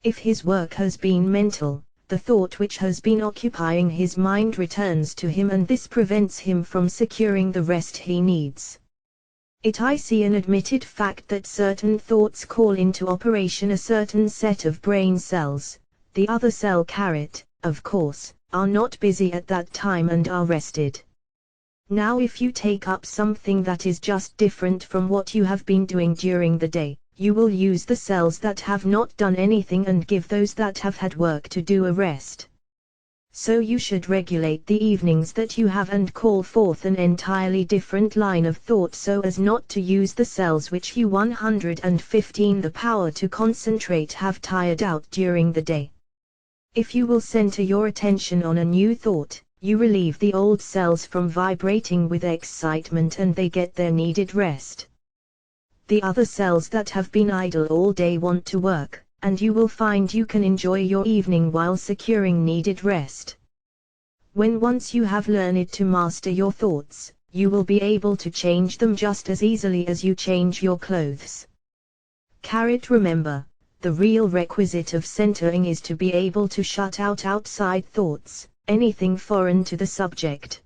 If his work has been mental, the thought which has been occupying his mind returns to him, and this prevents him from securing the rest he needs. I see an admitted fact that certain thoughts call into operation a certain set of brain cells. The other cell carrot, of course, are not busy at that time and are rested. Now if you take up something that is just different from what you have been doing during the day, you will use the cells that have not done anything and give those that have had work to do a rest. So you should regulate the evenings that you have and call forth an entirely different line of thought so as not to use the cells which you 115 the power to concentrate have tired out during the day. If you will center your attention on a new thought, you relieve the old cells from vibrating with excitement and they get their needed rest. The other cells that have been idle all day want to work, and you will find you can enjoy your evening while securing needed rest. When once you have learned to master your thoughts, you will be able to change them just as easily as you change your clothes. Remember, the real requisite of centering is to be able to shut out outside thoughts, anything foreign to the subject.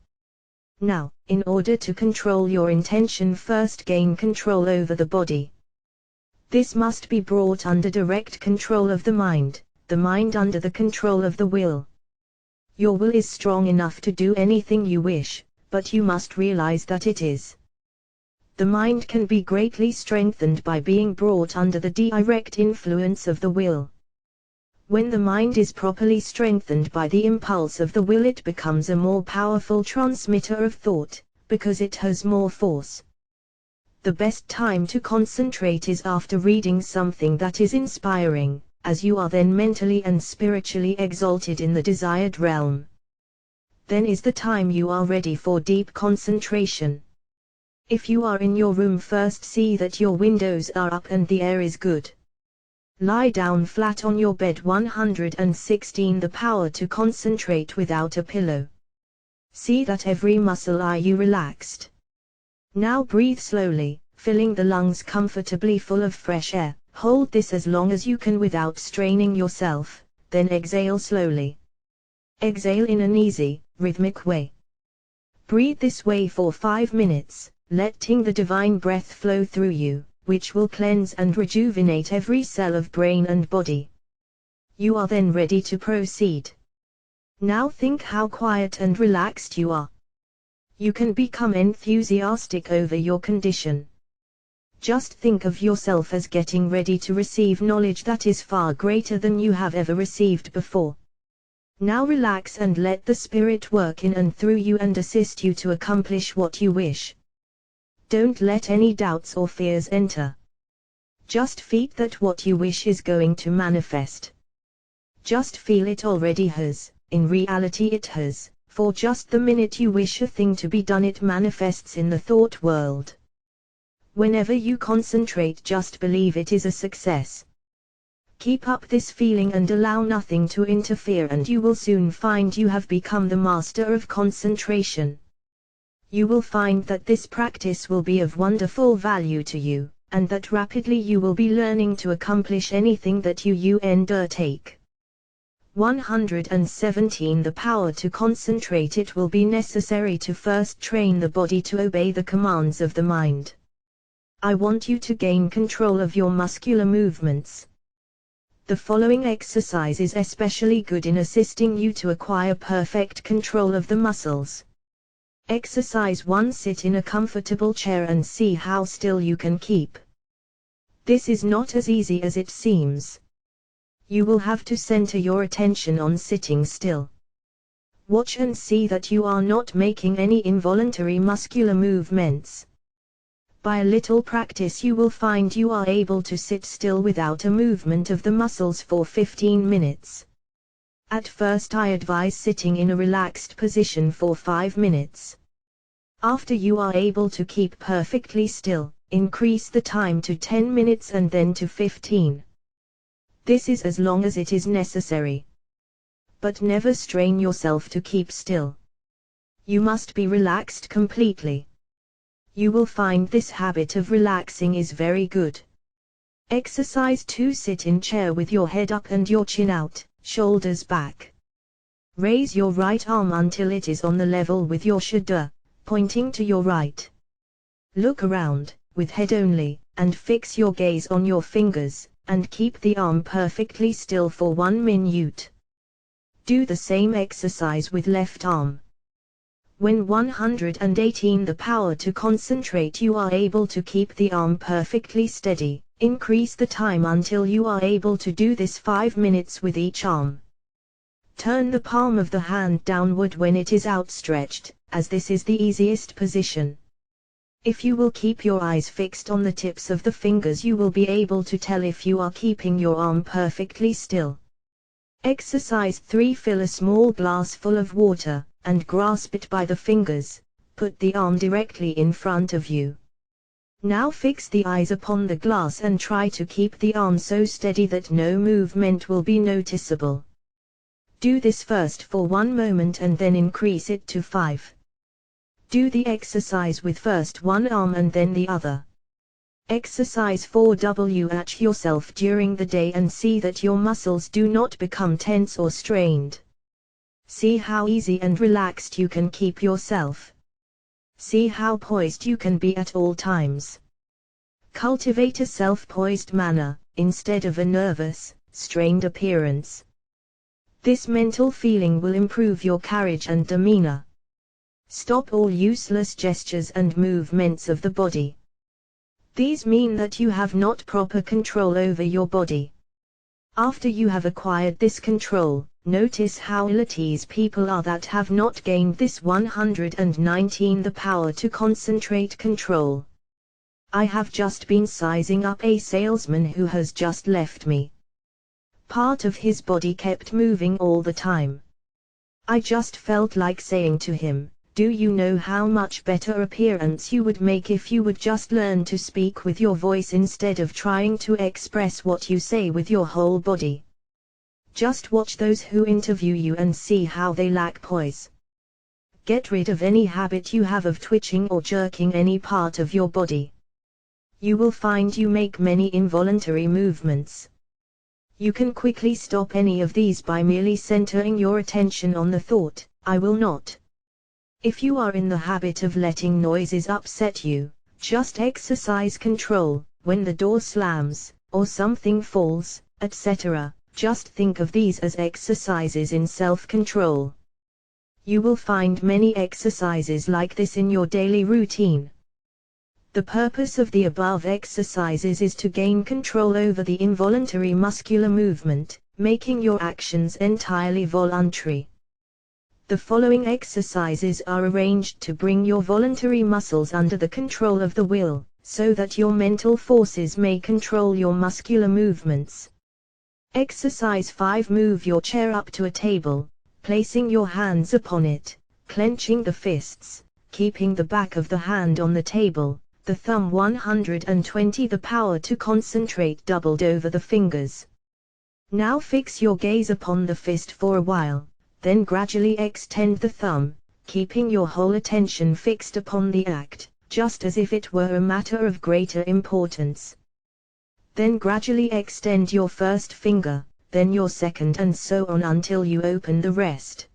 Now, in order to control your intention, first gain control over the body. This must be brought under direct control of the mind under the control of the will. Your will is strong enough to do anything you wish, but you must realize that it is. The mind can be greatly strengthened by being brought under the direct influence of the will. When the mind is properly strengthened by the impulse of the will, it becomes a more powerful transmitter of thought, because it has more force. The best time to concentrate is after reading something that is inspiring, as you are then mentally and spiritually exalted in the desired realm. Then is the time you are ready for deep concentration. If you are in your room, first see that your windows are up and the air is good. Lie down flat on your bed, 116 the power to concentrate without a pillow. See that every muscle are you relaxed. Now breathe slowly, filling the lungs comfortably full of fresh air. Hold this as long as you can without straining yourself, then exhale slowly. Exhale in an easy, rhythmic way. Breathe this way for 5 minutes, letting the divine breath flow through you, which will cleanse and rejuvenate every cell of brain and body. You are then ready to proceed. Now think how quiet and relaxed you are. You can become enthusiastic over your condition. Just think of yourself as getting ready to receive knowledge that is far greater than you have ever received before. Now relax and let the Spirit work in and through you and assist you to accomplish what you wish. Don't let any doubts or fears enter. Just feel that what you wish is going to manifest. Just feel it already has, in reality it has, for just the minute you wish a thing to be done, it manifests in the thought world. Whenever you concentrate, just believe it is a success. Keep up this feeling and allow nothing to interfere, and you will soon find you have become the master of concentration. You will find that this practice will be of wonderful value to you, and that rapidly you will be learning to accomplish anything that you undertake. 117 The power to concentrate. It will be necessary to first train the body to obey the commands of the mind. I want you to gain control of your muscular movements. The following exercise is especially good in assisting you to acquire perfect control of the muscles. Exercise 1. Sit in a comfortable chair and see how still you can keep. This is not as easy as it seems. You will have to center your attention on sitting still. Watch and see that you are not making any involuntary muscular movements. By a little practice you will find you are able to sit still without a movement of the muscles for 15 minutes. At first I advise sitting in a relaxed position for 5 minutes. After you are able to keep perfectly still, increase the time to 10 minutes and then to 15. This is as long as it is necessary. But never strain yourself to keep still. You must be relaxed completely. You will find this habit of relaxing is very good. Exercise 2. Sit in chair with your head up and your chin out, shoulders back. Raise your right arm until it is on the level with your shoulder, pointing to your right. Look around, with head only, and fix your gaze on your fingers, and keep the arm perfectly still for 1 minute. Do the same exercise with left arm. When 118 the power to concentrate, you are able to keep the arm perfectly steady. Increase the time until you are able to do this 5 minutes with each arm. Turn the palm of the hand downward when it is outstretched, as this is the easiest position. If you will keep your eyes fixed on the tips of the fingers, you will be able to tell if you are keeping your arm perfectly still. Exercise 3. Fill a small glass full of water, and grasp it by the fingers. Put the arm directly in front of you. Now fix the eyes upon the glass and try to keep the arm so steady that no movement will be noticeable. Do this first for 1 moment and then increase it to 5. Do the exercise with first one arm and then the other. Exercise 4. Watch yourself during the day and see that your muscles do not become tense or strained. See how easy and relaxed you can keep yourself. See how poised you can be at all times. Cultivate a self-poised manner, instead of a nervous, strained appearance. This mental feeling will improve your carriage and demeanor. Stop all useless gestures and movements of the body. These mean that you have not proper control over your body. After you have acquired this control, notice how ill at ease people are that have not gained this 119 the power to concentrate control. I have just been sizing up a salesman who has just left me. Part of his body kept moving all the time. I just felt like saying to him, "Do you know how much better appearance you would make if you would just learn to speak with your voice instead of trying to express what you say with your whole body?" Just watch those who interview you and see how they lack poise. Get rid of any habit you have of twitching or jerking any part of your body. You will find you make many involuntary movements. You can quickly stop any of these by merely centering your attention on the thought, "I will not." If you are in the habit of letting noises upset you, just exercise control. When the door slams, or something falls, etc., just think of these as exercises in self-control. You will find many exercises like this in your daily routine. The purpose of the above exercises is to gain control over the involuntary muscular movement, making your actions entirely voluntary. The following exercises are arranged to bring your voluntary muscles under the control of the will, so that your mental forces may control your muscular movements. Exercise 5. Move your chair up to a table, placing your hands upon it, clenching the fists, keeping the back of the hand on the table, the thumb 120 the power to concentrate doubled over the fingers. Now fix your gaze upon the fist for a while, then gradually extend the thumb, keeping your whole attention fixed upon the act, just as if it were a matter of greater importance. Then gradually extend your first finger, then your second and so on until you open the rest.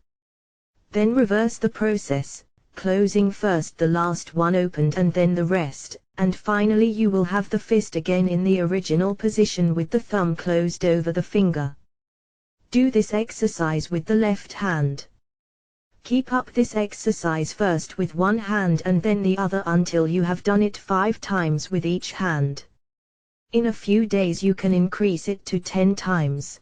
Then reverse the process, closing first the last one opened and then the rest, and finally you will have the fist again in the original position with the thumb closed over the finger. Do this exercise with the left hand. Keep up this exercise first with one hand and then the other until you have done it 5 times with each hand. In a few days you can increase it to 10 times.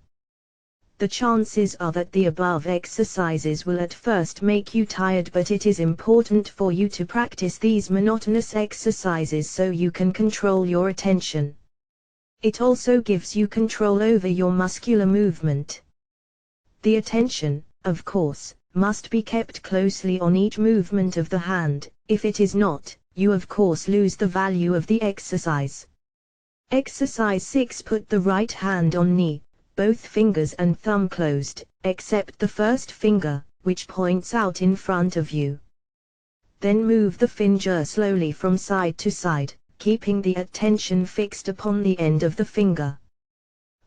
The chances are that the above exercises will at first make you tired, but it is important for you to practice these monotonous exercises so you can control your attention. It also gives you control over your muscular movement. The attention, of course, must be kept closely on each movement of the hand. If it is not, you of course lose the value of the exercise. Exercise 6. Put the right hand on knee, both fingers and thumb closed, except the first finger, which points out in front of you. Then move the finger slowly from side to side, keeping the attention fixed upon the end of the finger.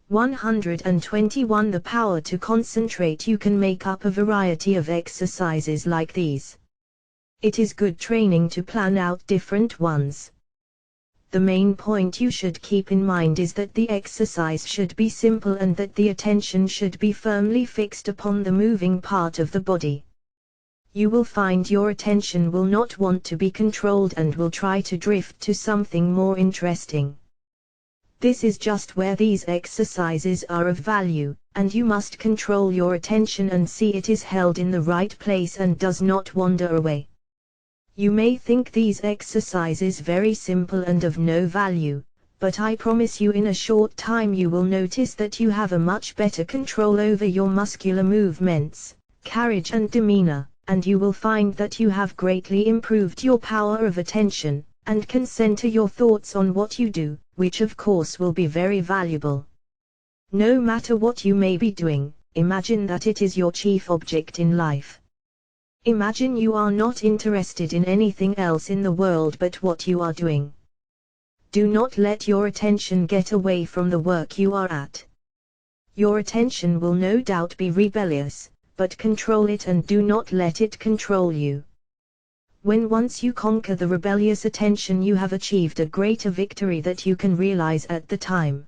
121. The power to concentrate. You can make up a variety of exercises like these. It is good training to plan out different ones. The main point you should keep in mind is that the exercise should be simple and that the attention should be firmly fixed upon the moving part of the body. You will find your attention will not want to be controlled and will try to drift to something more interesting. This is just where these exercises are of value, and you must control your attention and see it is held in the right place and does not wander away. You may think these exercises very simple and of no value, but I promise you in a short time you will notice that you have a much better control over your muscular movements, carriage and demeanor, and you will find that you have greatly improved your power of attention, and can center your thoughts on what you do, which of course will be very valuable. No matter what you may be doing, imagine that it is your chief object in life. Imagine you are not interested in anything else in the world but what you are doing. Do not let your attention get away from the work you are at. Your attention will no doubt be rebellious, but control it and do not let it control you. When once you conquer the rebellious attention, you have achieved a greater victory that you can realize at the time.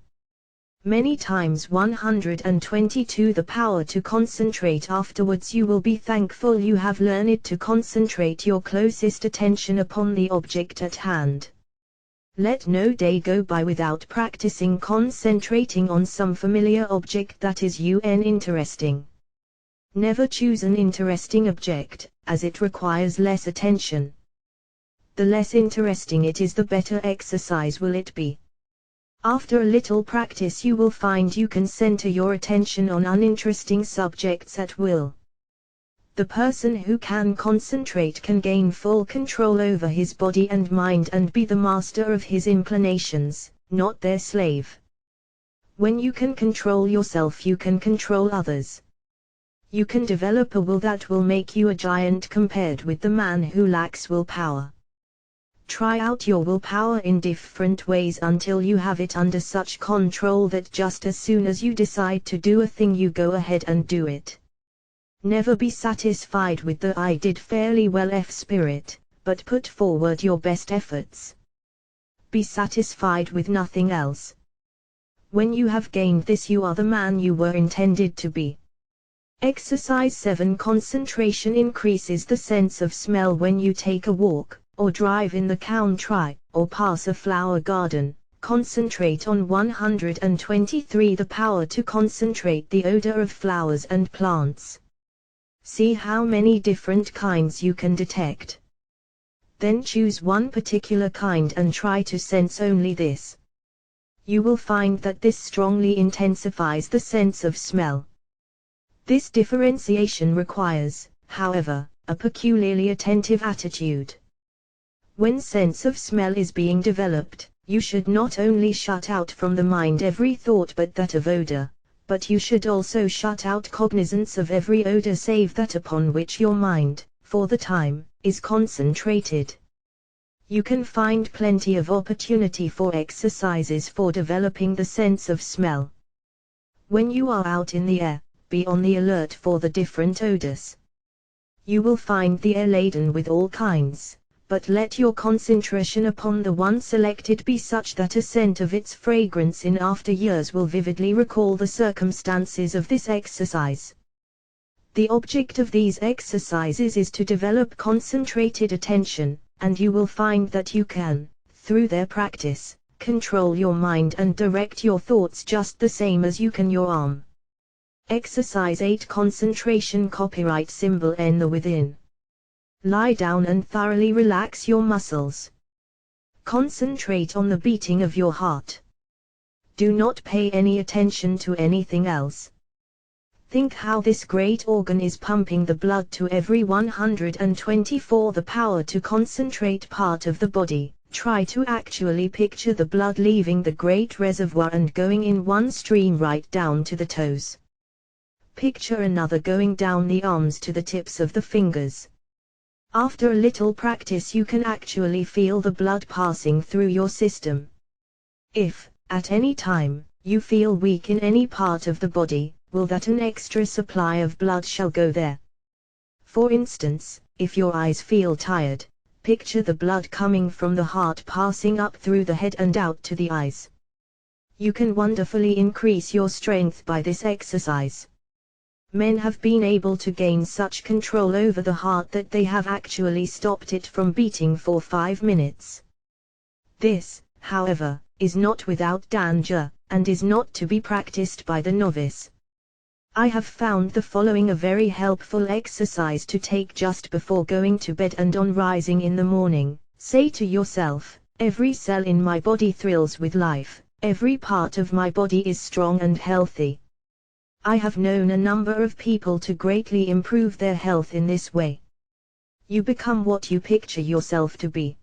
Many times. 122. The power to concentrate. Afterwards you will be thankful you have learned to concentrate your closest attention upon the object at hand. Let no day go by without practicing concentrating on some familiar object that is interesting. Never choose an interesting object, as it requires less attention. The less interesting it is, the better exercise will it be. After a little practice you will find you can center your attention on uninteresting subjects at will. The person who can concentrate can gain full control over his body and mind and be the master of his inclinations, not their slave. When you can control yourself, you can control others. You can develop a will that will make you a giant compared with the man who lacks willpower. Try out your willpower in different ways until you have it under such control that just as soon as you decide to do a thing you go ahead and do it. Never be satisfied with the "I did fairly well" spirit, but put forward your best efforts. Be satisfied with nothing else. When you have gained this, you are the man you were intended to be. Exercise 7. Concentration increases the sense of smell. When you take a walk, or drive in the country, or pass a flower garden, concentrate on 123. The power to concentrate the odor of flowers and plants. See how many different kinds you can detect. Then choose one particular kind and try to sense only this. You will find that this strongly intensifies the sense of smell. This differentiation requires, however, a peculiarly attentive attitude. When sense of smell is being developed, you should not only shut out from the mind every thought but that of odor, but you should also shut out cognizance of every odor save that upon which your mind, for the time, is concentrated. You can find plenty of opportunity for exercises for developing the sense of smell. When you are out in the air, be on the alert for the different odors. You will find the air laden with all kinds, but let your concentration upon the one selected be such that a scent of its fragrance in after years will vividly recall the circumstances of this exercise. The object of these exercises is to develop concentrated attention, and you will find that you can, through their practice, control your mind and direct your thoughts just the same as you can your arm. Exercise 8. Concentration. Copyright symbol N. The within. Lie down and thoroughly relax your muscles. Concentrate on the beating of your heart. Do not pay any attention to anything else. Think how this great organ is pumping the blood to every 124 the power to concentrate part of the body. Try to actually picture the blood leaving the great reservoir and going in one stream right down to the toes. Picture another going down the arms to the tips of the fingers. After a little practice you can actually feel the blood passing through your system. If, at any time, you feel weak in any part of the body, will that an extra supply of blood shall go there. For instance, if your eyes feel tired, picture the blood coming from the heart passing up through the head and out to the eyes. You can wonderfully increase your strength by this exercise. Men have been able to gain such control over the heart that they have actually stopped it from beating for 5 minutes. This, however, is not without danger, and is not to be practiced by the novice. I have found the following a very helpful exercise to take just before going to bed and on rising in the morning. Say to yourself, every cell in my body thrills with life, every part of my body is strong and healthy. I have known a number of people to greatly improve their health in this way. You become what you picture yourself to be.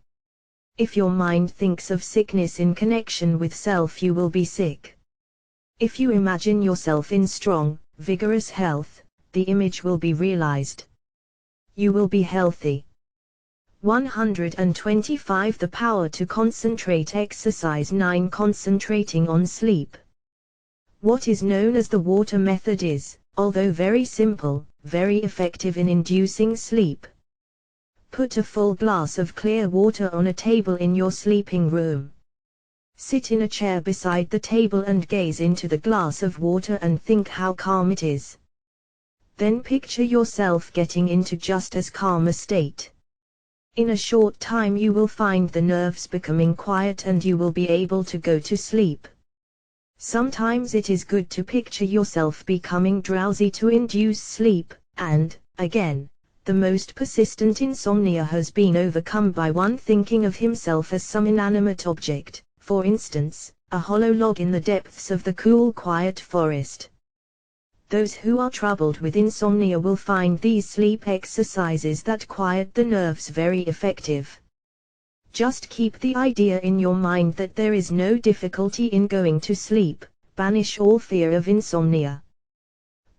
If your mind thinks of sickness in connection with self, you will be sick. If you imagine yourself in strong, vigorous health, the image will be realized. You will be healthy. 125 The power to concentrate. Exercise 9. Concentrating on sleep. What is known as the water method is, although very simple, very effective in inducing sleep. Put a full glass of clear water on a table in your sleeping room. Sit in a chair beside the table and gaze into the glass of water and think how calm it is. Then picture yourself getting into just as calm a state. In a short time you will find the nerves becoming quiet and you will be able to go to sleep. Sometimes it is good to picture yourself becoming drowsy to induce sleep, and, again, the most persistent insomnia has been overcome by one thinking of himself as some inanimate object. For instance, a hollow log in the depths of the cool, quiet forest. Those who are troubled with insomnia will find these sleep exercises that quiet the nerves very effective. Just keep the idea in your mind that there is no difficulty in going to sleep. Banish all fear of insomnia.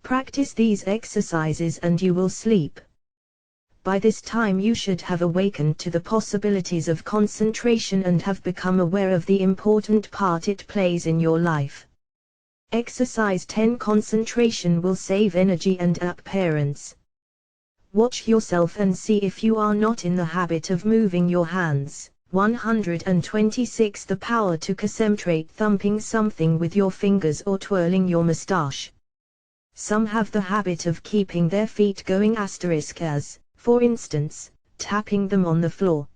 Practice these exercises and you will sleep. By this time you should have awakened to the possibilities of concentration and have become aware of the important part it plays in your life. Exercise 10. Concentration will save energy and appearance. Watch yourself and see if you are not in the habit of moving your hands. 126 The power to concentrate. Thumping something with your fingers or twirling your mustache. Some have the habit of keeping their feet going as, for instance, tapping them on the floor.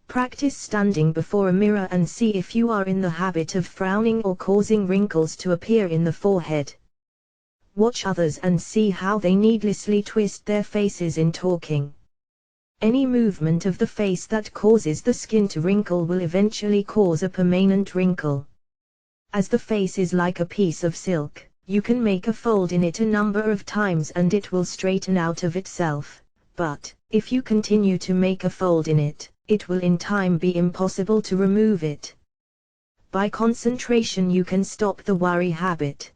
Practice standing before a mirror and see if you are in the habit of frowning or causing wrinkles to appear in the forehead. Watch others and see how they needlessly twist their faces in talking. Any movement of the face that causes the skin to wrinkle will eventually cause a permanent wrinkle. As the face is like a piece of silk, you can make a fold in it a number of times and it will straighten out of itself. But, if you continue to make a fold in it, it will in time be impossible to remove it. By concentration you can stop the worry habit.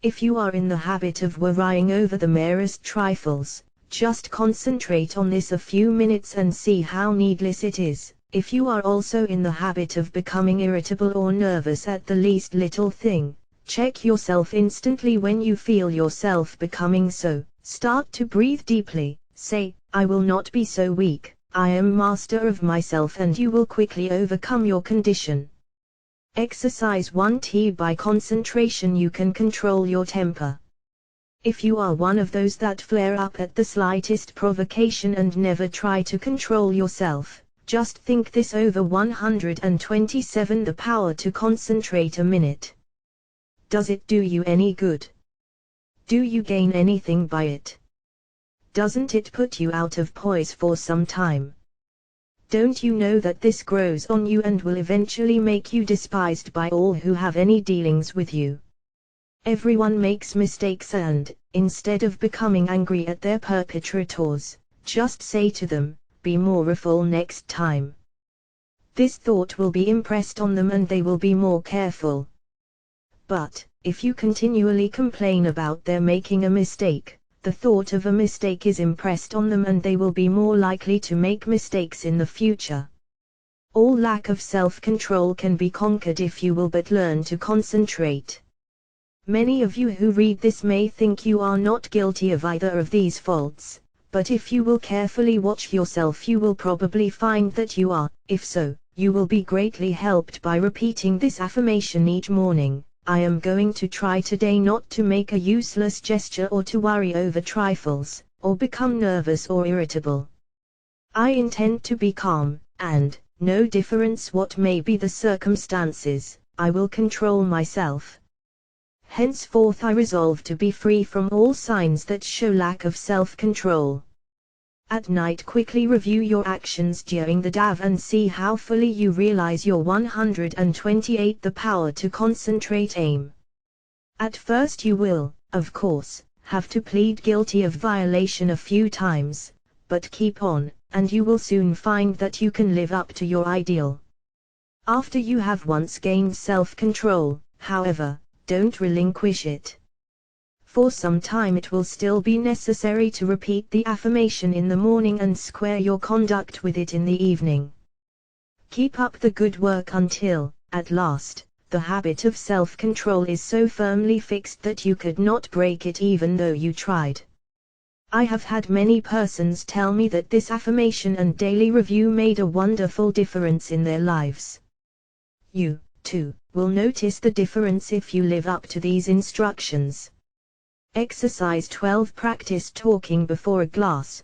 If you are in the habit of worrying over the merest trifles, just concentrate on this a few minutes and see how needless it is. If you are also in the habit of becoming irritable or nervous at the least little thing, check yourself instantly when you feel yourself becoming so. Start to breathe deeply. Say, I will not be so weak, I am master of myself, and you will quickly overcome your condition. Exercise 1T. By concentration you can control your temper. If you are one of those that flare up at the slightest provocation and never try to control yourself, just think this over. 127 The power to concentrate a minute. Does it do you any good? Do you gain anything by it? Doesn't it put you out of poise for some time? Don't you know that this grows on you and will eventually make you despised by all who have any dealings with you? Everyone makes mistakes and, instead of becoming angry at their perpetrators, just say to them, "Be more careful next time." This thought will be impressed on them and they will be more careful. But, if you continually complain about their making a mistake, the thought of a mistake is impressed on them and they will be more likely to make mistakes in the future. All lack of self-control can be conquered if you will but learn to concentrate. Many of you who read this may think you are not guilty of either of these faults, but if you will carefully watch yourself you will probably find that you are. If so, you will be greatly helped by repeating this affirmation each morning. I am going to try today not to make a useless gesture or to worry over trifles, or become nervous or irritable. I intend to be calm, and, no difference what may be the circumstances, I will control myself. Henceforth I resolve to be free from all signs that show lack of self-control. At night quickly review your actions during the day and see how fully you realize your 128 the power to concentrate aim. At first you will, of course, have to plead guilty of violation a few times, but keep on, and you will soon find that you can live up to your ideal. After you have once gained self-control, however, don't relinquish it. For some time it will still be necessary to repeat the affirmation in the morning and square your conduct with it in the evening. Keep up the good work until, at last, the habit of self-control is so firmly fixed that you could not break it even though you tried. I have had many persons tell me that this affirmation and daily review made a wonderful difference in their lives. You, too, will notice the difference if you live up to these instructions. Exercise 12. Practice talking before a glass.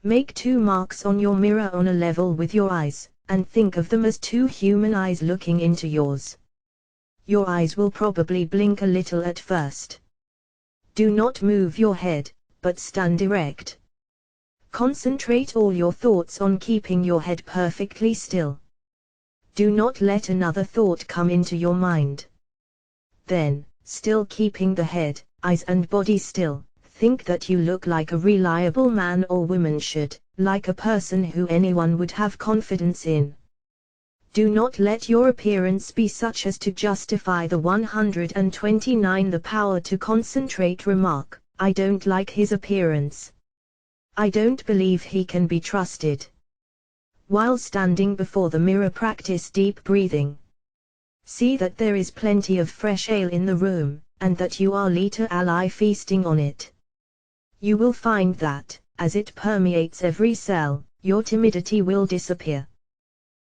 Make 2 marks on your mirror on a level with your eyes, and think of them as 2 human eyes looking into yours. Your eyes will probably blink a little at first. Do not move your head, but stand erect. Concentrate all your thoughts on keeping your head perfectly still. Do not let another thought come into your mind. Then, still keeping the head, eyes and body still, think that you look like a reliable man or woman should, like a person who anyone would have confidence in. Do not let your appearance be such as to justify the 129 the power to concentrate remark, I don't like his appearance. I don't believe he can be trusted. While standing before the mirror, practice deep breathing. See that there is plenty of fresh air in the room, and that you are literally feasting on it. You will find that, as it permeates every cell, your timidity will disappear.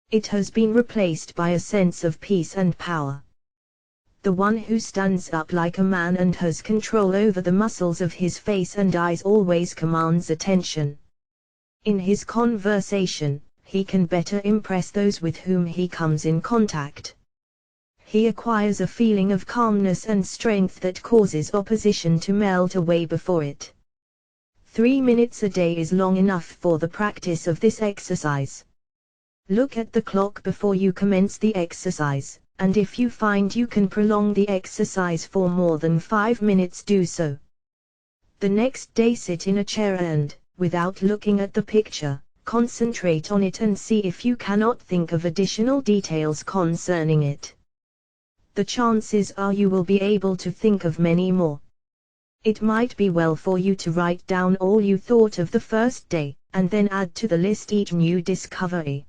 It has been replaced by a sense of peace and power. The one who stands up like a man and has control over the muscles of his face and eyes always commands attention. In his conversation, he can better impress those with whom he comes in contact. He acquires a feeling of calmness and strength that causes opposition to melt away before it. 3 minutes a day is long enough for the practice of this exercise. Look at the clock before you commence the exercise, and if you find you can prolong the exercise for more than 5 minutes, do so. The next day sit in a chair and, without looking at the picture, concentrate on it and see if you cannot think of additional details concerning it. The chances are you will be able to think of many more. It might be well for you to write down all you thought of the first day, and then add to the list each new discovery.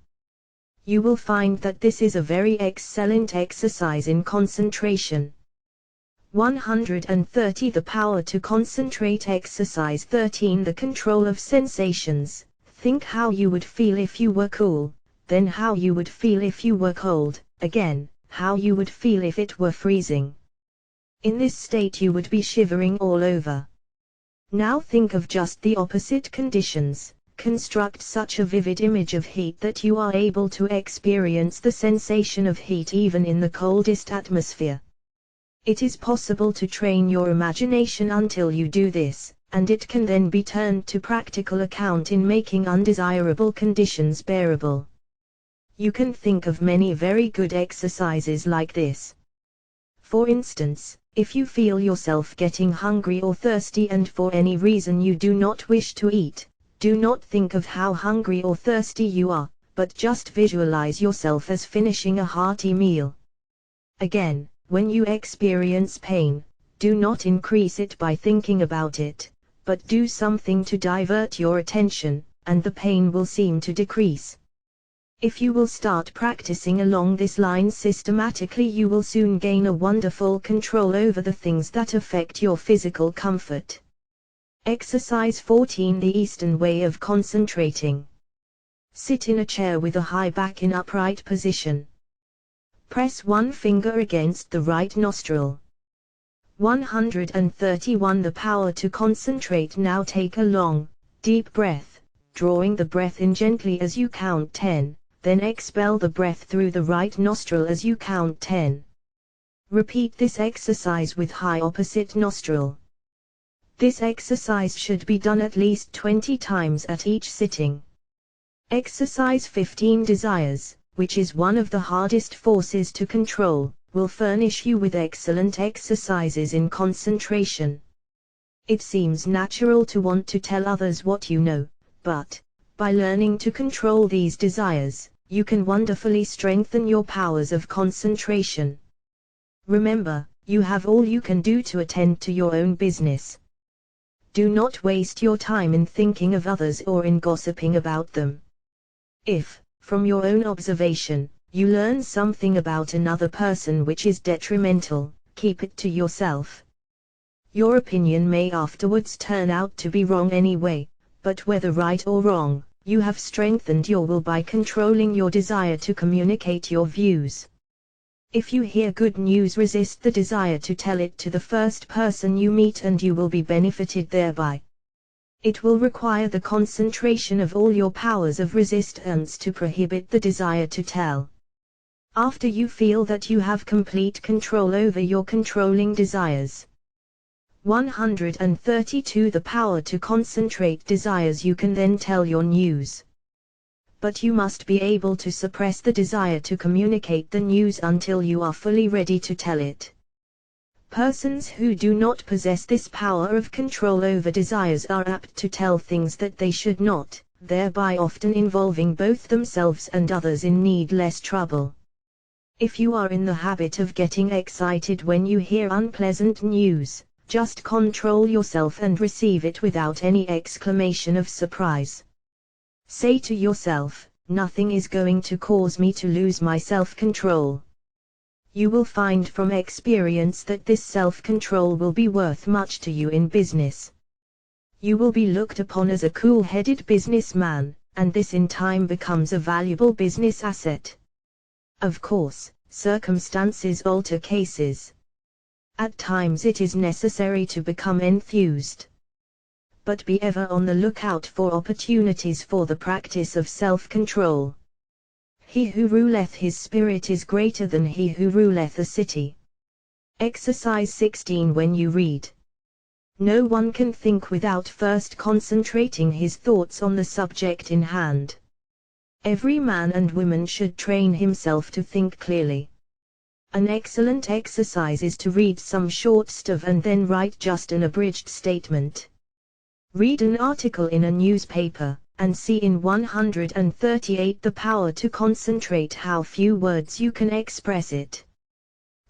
You will find that this is a very excellent exercise in concentration. 130 The power to concentrate. Exercise 13 The control of sensations. Think how you would feel if you were cool, then how you would feel if you were cold, again, how you would feel if it were freezing. In this state you would be shivering all over. Now think of just the opposite conditions. Construct such a vivid image of heat that you are able to experience the sensation of heat even in the coldest atmosphere. It is possible to train your imagination until you do this, and it can then be turned to practical account in making undesirable conditions bearable. You can think of many very good exercises like this. For instance, If you feel yourself getting hungry or thirsty and for any reason you do not wish to eat, do not think of how hungry or thirsty you are, but just visualize yourself as finishing a hearty meal. Again, when you experience pain, do not increase it by thinking about it, but do something to divert your attention, and the pain will seem to decrease. If you will start practicing along this line systematically, you will soon gain a wonderful control over the things that affect your physical comfort. Exercise 14. The Eastern way of concentrating. Sit in a chair with a high back in upright position. Press one finger against the right nostril. 131. The power to concentrate. Now take a long, deep breath, drawing the breath in gently as you count 10. Then expel the breath through the right nostril as you count 10. Repeat this exercise with high opposite nostril. This exercise should be done at least 20 times at each sitting. Exercise 15. Desires, which is one of the hardest forces to control, will furnish you with excellent exercises in concentration. It seems natural to want to tell others what you know, but, by learning to control these desires, you can wonderfully strengthen your powers of concentration. Remember, you have all you can do to attend to your own business. Do not waste your time in thinking of others or in gossiping about them. If, from your own observation, you learn something about another person which is detrimental, keep it to yourself. Your opinion may afterwards turn out to be wrong anyway, but whether right or wrong, you have strengthened your will by controlling your desire to communicate your views. If you hear good news, resist the desire to tell it to the first person you meet, and you will be benefited thereby. It will require the concentration of all your powers of resistance to prohibit the desire to tell. After you feel that you have complete control over your controlling desires. 132. The power to concentrate desires. You can then tell your news. But you must be able to suppress the desire to communicate the news until you are fully ready to tell it. Persons who do not possess this power of control over desires are apt to tell things that they should not, thereby often involving both themselves and others in needless trouble. If you are in the habit of getting excited when you hear unpleasant news, just control yourself and receive it without any exclamation of surprise. Say to yourself, nothing is going to cause me to lose my self-control. You will find from experience that this self-control will be worth much to you in business. You will be looked upon as a cool-headed businessman, and this in time becomes a valuable business asset. Of course, circumstances alter cases. At times it is necessary to become enthused. But be ever on the lookout for opportunities for the practice of self-control. He who ruleth his spirit is greater than he who ruleth a city. Exercise 16. When you read, no one can think without first concentrating his thoughts on the subject in hand. Every man and woman should train himself to think clearly. An excellent exercise is to read some short stuff and then write just an abridged statement. Read an article in a newspaper, and see in 138 the power to concentrate how few words you can express it.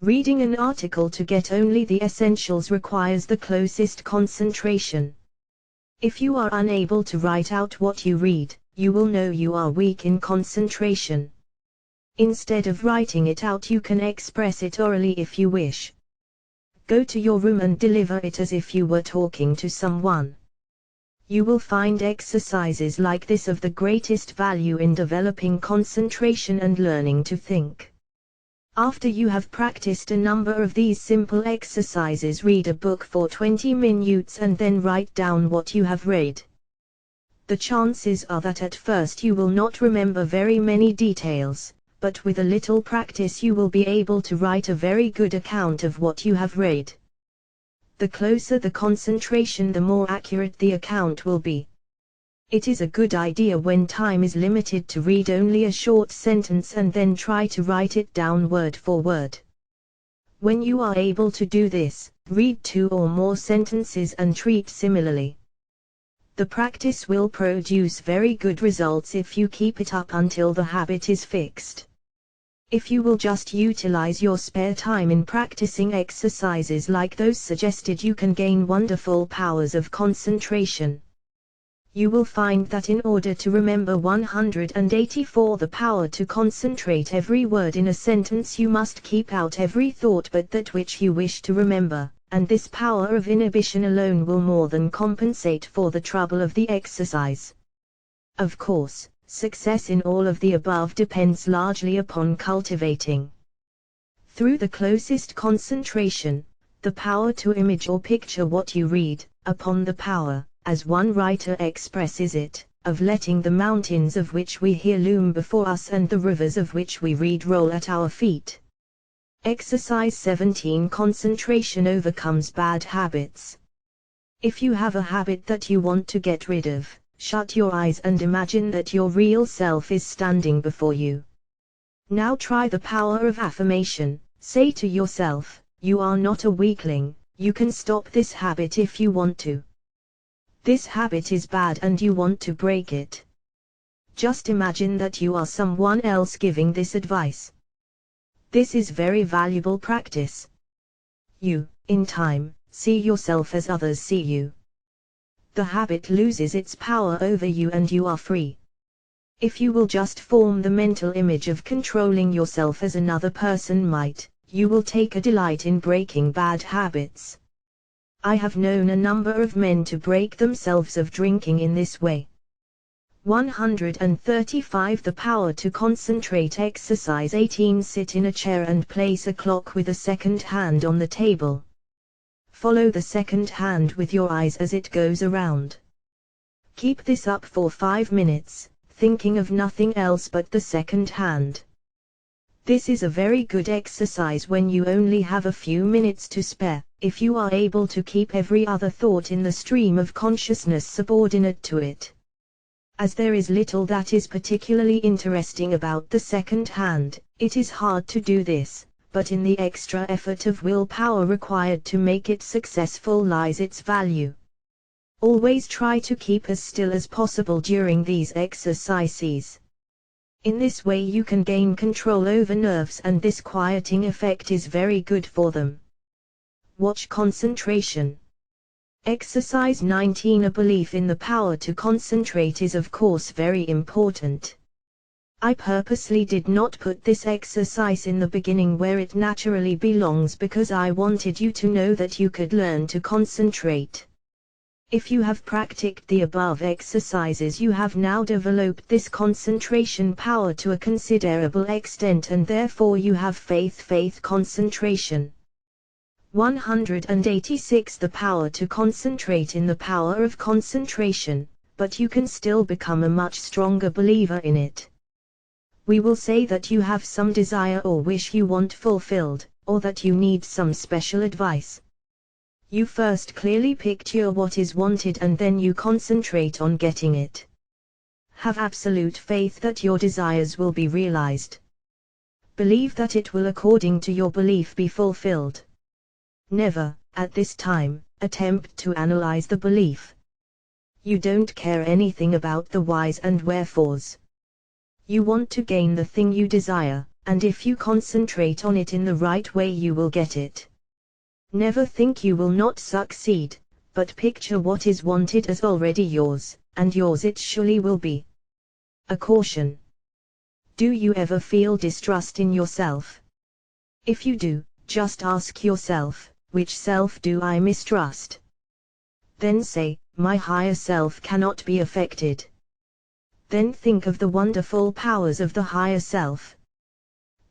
Reading an article to get only the essentials requires the closest concentration. If you are unable to write out what you read, you will know you are weak in concentration. Instead of writing it out, you can express it orally if you wish. Go to your room and deliver it as if you were talking to someone. You will find exercises like this of the greatest value in developing concentration and learning to think. After you have practiced a number of these simple exercises, read a book for 20 minutes and then write down what you have read. The chances are that at first you will not remember very many details, but with a little practice you will be able to write a very good account of what you have read. The closer the concentration, the more accurate the account will be. It is a good idea when time is limited to read only a short sentence and then try to write it down word for word. When you are able to do this, read 2 or more sentences and treat similarly. The practice will produce very good results if you keep it up until the habit is fixed. If you will just utilize your spare time in practicing exercises like those suggested, you can gain wonderful powers of concentration. You will find that in order to remember 184, the power to concentrate every word in a sentence, you must keep out every thought but that which you wish to remember, and this power of inhibition alone will more than compensate for the trouble of the exercise. Of course, success in all of the above depends largely upon cultivating, through the closest concentration, the power to image or picture what you read, upon the power, as one writer expresses it, of letting the mountains of which we hear loom before us and the rivers of which we read roll at our feet. Exercise 17. Concentration overcomes bad habits. If you have a habit that you want to get rid of, shut your eyes and imagine that your real self is standing before you. Now try the power of affirmation. Say to yourself, "You are not a weakling, you can stop this habit if you want to. This habit is bad and you want to break it." Just imagine that you are someone else giving this advice. This is very valuable practice. You, in time, see yourself as others see you. The habit loses its power over you and you are free. If you will just form the mental image of controlling yourself as another person might, you will take a delight in breaking bad habits. I have known a number of men to break themselves of drinking in this way. 135. The power to concentrate. Exercise 18. Sit in a chair and place a clock with a second hand on the table. Follow the second hand with your eyes as it goes around. Keep this up for 5 minutes, thinking of nothing else but the second hand. This is a very good exercise when you only have a few minutes to spare, if you are able to keep every other thought in the stream of consciousness subordinate to it. As there is little that is particularly interesting about the second hand, it is hard to do this, but in the extra effort of willpower required to make it successful lies its value. Always try to keep as still as possible during these exercises. In this way you can gain control over nerves, and this quieting effect is very good for them. Watch concentration. Exercise 19. A belief in the power to concentrate is of course very important. I purposely did not put this exercise in the beginning where it naturally belongs because I wanted you to know that you could learn to concentrate. If you have practiced the above exercises, you have now developed this concentration power to a considerable extent, and therefore you have faith concentration. 186. The power to concentrate. In the power of concentration, but you can still become a much stronger believer in it. We will say that you have some desire or wish you want fulfilled, or that you need some special advice. You first clearly picture what is wanted and then you concentrate on getting it. Have absolute faith that your desires will be realized. Believe that it will, according to your belief, be fulfilled. Never, at this time, attempt to analyze the belief. You don't care anything about the whys and wherefores. You want to gain the thing you desire, and if you concentrate on it in the right way you will get it. Never think you will not succeed, but picture what is wanted as already yours, and yours it surely will be. A caution. Do you ever feel distrust in yourself? If you do, just ask yourself, which self do I mistrust? Then say, my higher self cannot be affected. Then think of the wonderful powers of the higher self.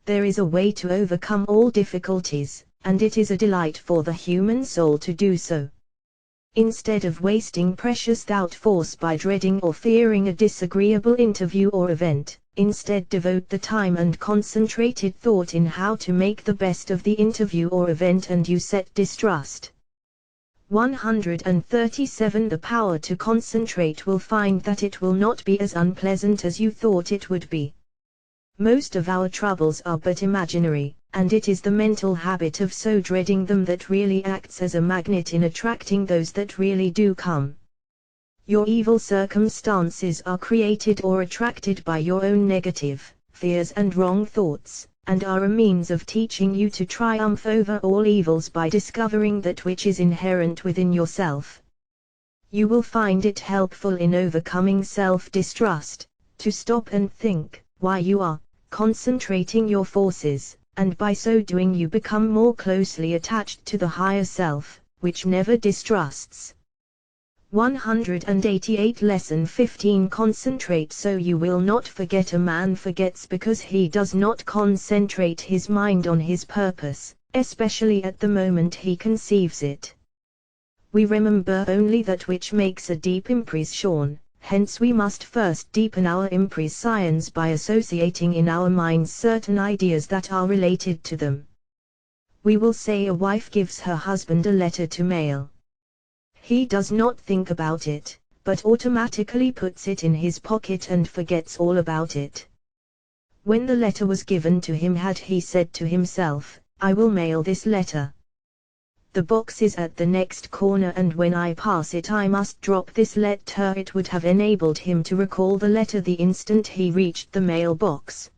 There is a way to overcome all difficulties, and it is a delight for the human soul to do so. Instead of wasting precious thought force by dreading or fearing a disagreeable interview or event, instead devote the time and concentrated thought in how to make the best of the interview or event, and you set distrust. 137. The power to concentrate will find that it will not be as unpleasant as you thought it would be. Most of our troubles are but imaginary, and it is the mental habit of so dreading them that really acts as a magnet in attracting those that really do come. Your evil circumstances are created or attracted by your own negative fears and wrong thoughts, and are a means of teaching you to triumph over all evils by discovering that which is inherent within yourself. You will find it helpful in overcoming self-distrust, to stop and think why you are concentrating your forces, and by so doing you become more closely attached to the higher self, which never distrusts. 188 Lesson 15 Concentrate so you will not forget. A man forgets because he does not concentrate his mind on his purpose, especially at the moment he conceives it. We remember only that which makes a deep impression, hence we must first deepen our impressions by associating in our minds certain ideas that are related to them. We will say a wife gives her husband a letter to mail. He does not think about it, but automatically puts it in his pocket and forgets all about it. When the letter was given to him, had he said to himself, "I will mail this letter. The box is at the next corner and when I pass it I must drop this letter," it would have enabled him to recall the letter the instant he reached the mailbox.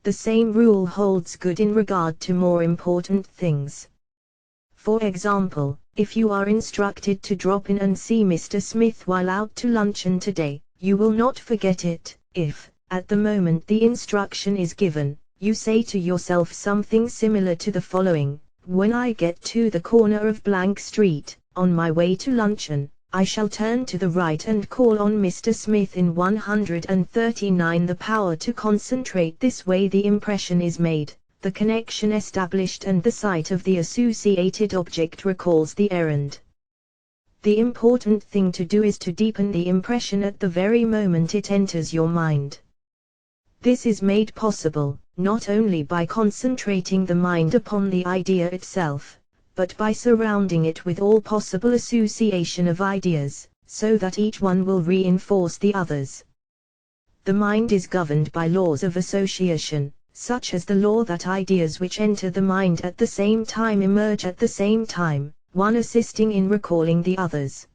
The same rule holds good in regard to more important things. For example, if you are instructed to drop in and see Mr. Smith while out to luncheon today, you will not forget it. If, at the moment the instruction is given, you say to yourself something similar to the following: "When I get to the corner of blank street, on my way to luncheon, I shall turn to the right and call on Mr. Smith in 139. The power to concentrate this way, the impression is made, the connection established, and the sight of the associated object recalls the errand. The important thing to do is to deepen the impression at the very moment it enters your mind. This is made possible, not only by concentrating the mind upon the idea itself, but by surrounding it with all possible association of ideas, so that each one will reinforce the others. The mind is governed by laws of association, such as the law that ideas which enter the mind at the same time emerge at the same time, one assisting in recalling the others.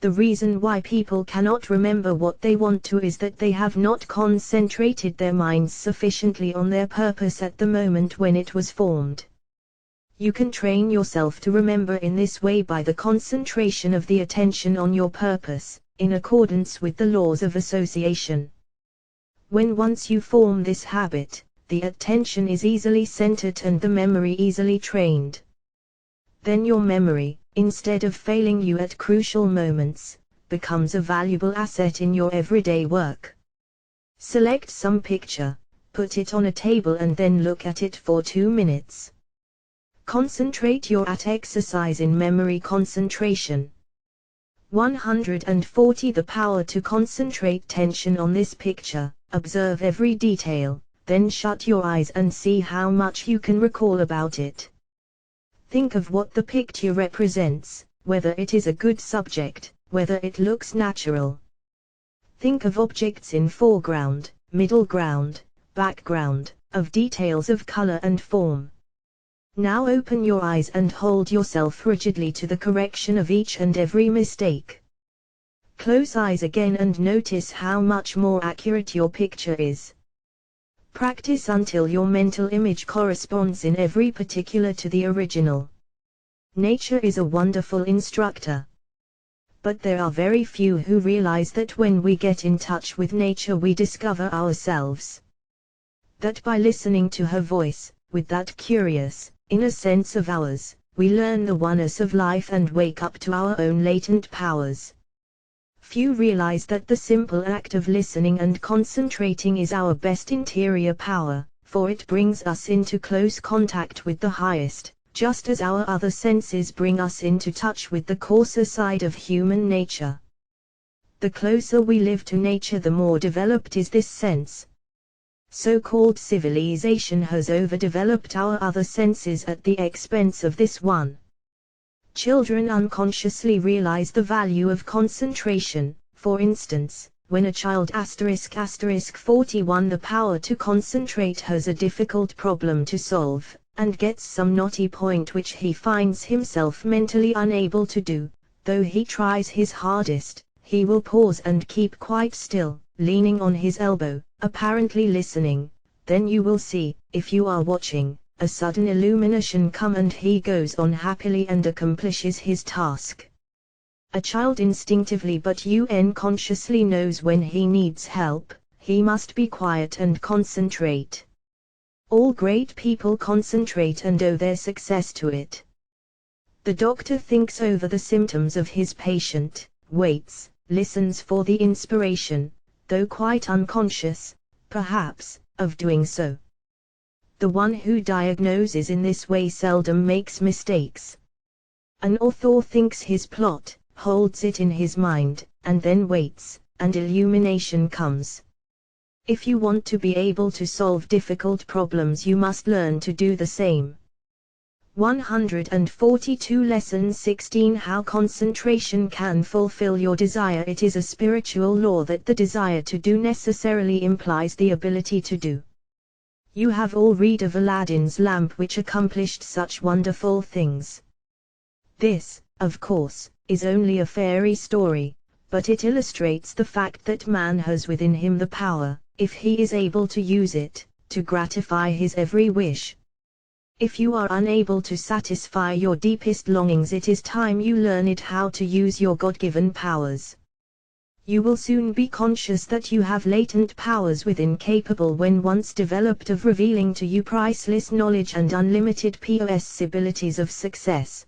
The reason why people cannot remember what they want to is that they have not concentrated their minds sufficiently on their purpose at the moment when it was formed. You can train yourself to remember in this way by the concentration of the attention on your purpose, in accordance with the laws of association. When once you form this habit, the attention is easily centered and the memory easily trained. Then your memory, instead of failing you at crucial moments, becomes a valuable asset in your everyday work. Select some picture, put it on a table and then look at it for 2 minutes. Concentrate your exercise in memory concentration. 140 The power to concentrate tension on this picture. Observe every detail, then shut your eyes and see how much you can recall about it. Think of what the picture represents, whether it is a good subject, whether it looks natural. Think of objects in foreground, middle ground, background, of details of color and form. Now open your eyes and hold yourself rigidly to the correction of each and every mistake. Close eyes again and notice how much more accurate your picture is. Practice until your mental image corresponds in every particular to the original. Nature is a wonderful instructor. But there are very few who realize that when we get in touch with nature we discover ourselves. That by listening to her voice, with that curious, inner sense of ours, we learn the oneness of life and wake up to our own latent powers. Few realize that the simple act of listening and concentrating is our best interior power, for it brings us into close contact with the highest, just as our other senses bring us into touch with the coarser side of human nature. The closer we live to nature, the more developed is this sense. So-called civilization has overdeveloped our other senses at the expense of this one. Children unconsciously realize the value of concentration. For instance, when a child **41 the power to concentrate has a difficult problem to solve, and gets some knotty point which he finds himself mentally unable to do, though he tries his hardest, he will pause and keep quite still, leaning on his elbow, apparently listening. Then you will see, if you are watching, a sudden illumination come and he goes on happily and accomplishes his task. A child instinctively but unconsciously knows when he needs help, he must be quiet and concentrate. All great people concentrate and owe their success to it. The doctor thinks over the symptoms of his patient, waits, listens for the inspiration, though quite unconscious, perhaps, of doing so. The one who diagnoses in this way seldom makes mistakes. An author thinks his plot, holds it in his mind, and then waits, and illumination comes. If you want to be able to solve difficult problems, you must learn to do the same. 142 Lesson 16 How concentration can fulfill your desire. It is a spiritual law that the desire to do necessarily implies the ability to do. You have all read of Aladdin's lamp which accomplished such wonderful things. This, of course, is only a fairy story, but it illustrates the fact that man has within him the power, if he is able to use it, to gratify his every wish. If you are unable to satisfy your deepest longings, it is time you learned how to use your God-given powers. You will soon be conscious that you have latent powers within, capable when once developed of revealing to you priceless knowledge and unlimited possibilities of success.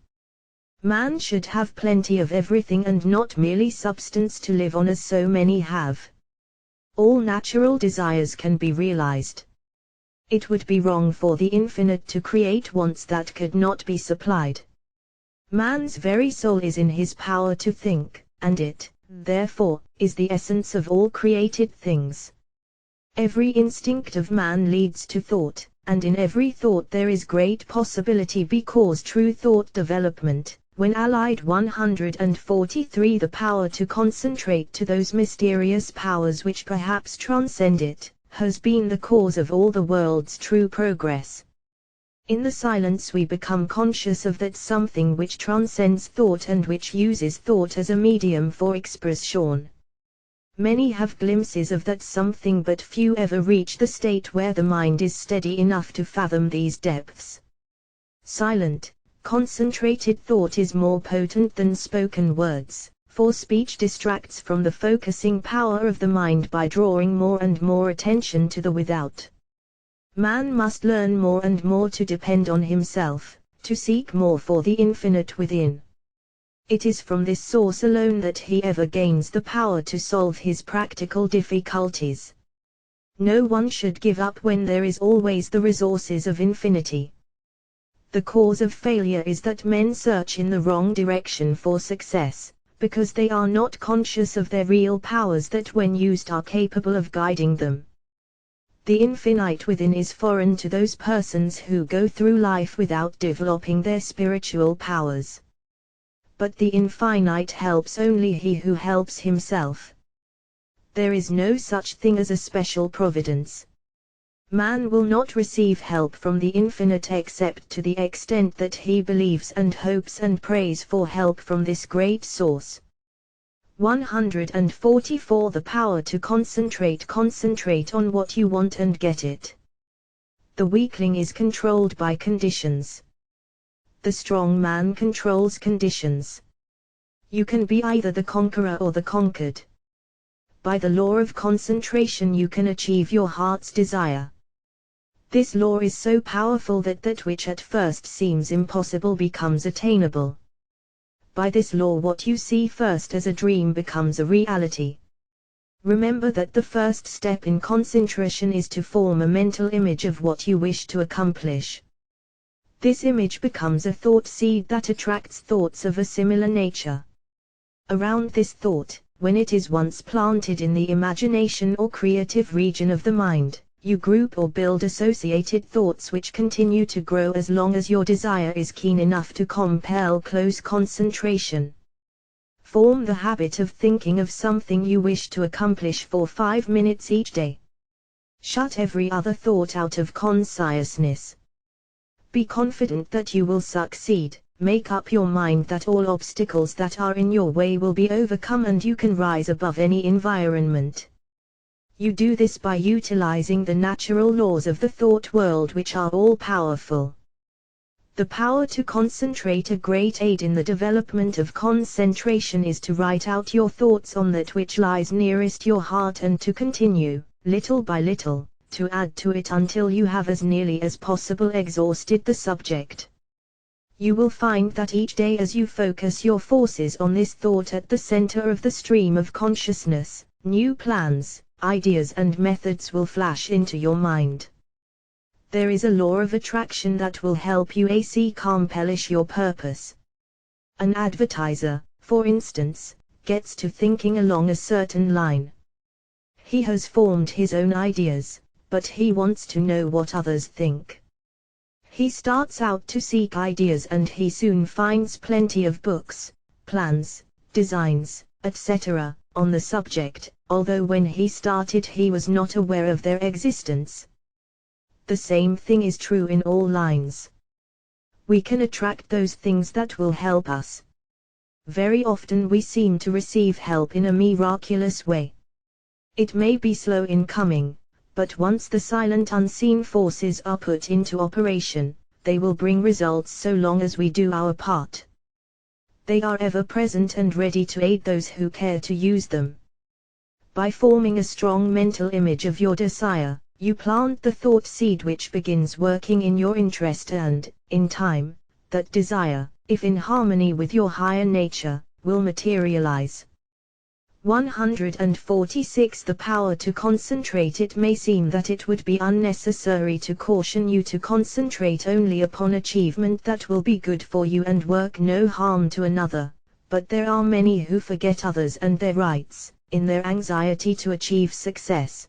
Man should have plenty of everything and not merely substance to live on as so many have. All natural desires can be realized. It would be wrong for the infinite to create wants that could not be supplied. Man's very soul is in his power to think, and it, therefore, is the essence of all created things. Every instinct of man leads to thought, and in every thought there is great possibility, because true thought development, when allied 143 the power to concentrate to those mysterious powers which perhaps transcend it, has been the cause of all the world's true progress. In the silence we become conscious of that something which transcends thought and which uses thought as a medium for expression. Many have glimpses of that something, but few ever reach the state where the mind is steady enough to fathom these depths. Silent, concentrated thought is more potent than spoken words, for speech distracts from the focusing power of the mind by drawing more and more attention to the without. Man must learn more and more to depend on himself, to seek more for the infinite within. It is from this source alone that he ever gains the power to solve his practical difficulties. No one should give up when there is always the resources of infinity. The cause of failure is that men search in the wrong direction for success, because they are not conscious of their real powers that when used are capable of guiding them. The infinite within is foreign to those persons who go through life without developing their spiritual powers. But the infinite helps only he who helps himself. There is no such thing as a special providence. Man will not receive help from the infinite except to the extent that he believes and hopes and prays for help from this great source. 144 The power to concentrate. Concentrate on what you want and get it. The weakling is controlled by conditions. The strong man controls conditions. You can be either the conqueror or the conquered. By the law of concentration you can achieve your heart's desire. This law is so powerful that that which at first seems impossible becomes attainable. By this law what you see first as a dream becomes a reality. Remember that the first step in concentration is to form a mental image of what you wish to accomplish. This image becomes a thought seed that attracts thoughts of a similar nature. Around this thought, when it is once planted in the imagination or creative region of the mind, you group or build associated thoughts which continue to grow as long as your desire is keen enough to compel close concentration. Form the habit of thinking of something you wish to accomplish for 5 minutes each day. Shut every other thought out of consciousness. Be confident that you will succeed. Make up your mind that all obstacles that are in your way will be overcome and you can rise above any environment. You do this by utilizing the natural laws of the thought world, which are all powerful. The power to concentrate. A great aid in the development of concentration is to write out your thoughts on that which lies nearest your heart and to continue, little by little, to add to it until you have as nearly as possible exhausted the subject. You will find that each day as you focus your forces on this thought at the center of the stream of consciousness, new plans, ideas and methods will flash into your mind. There is a law of attraction that will help you accomplish your purpose. An advertiser, for instance, gets to thinking along a certain line. He has formed his own ideas, but he wants to know what others think. He starts out to seek ideas and he soon finds plenty of books, plans, designs, etc., on the subject, although when he started he was not aware of their existence. The same thing is true in all lines. We can attract those things that will help us. Very often we seem to receive help in a miraculous way. It may be slow in coming, but once the silent unseen forces are put into operation, they will bring results so long as we do our part. They are ever present and ready to aid those who care to use them. By forming a strong mental image of your desire, you plant the thought seed which begins working in your interest and, in time, that desire, if in harmony with your higher nature, will materialize. 146. The power to concentrate. It may seem that it would be unnecessary to caution you to concentrate only upon achievement that will be good for you and work no harm to another, but there are many who forget others and their rights, in their anxiety to achieve success.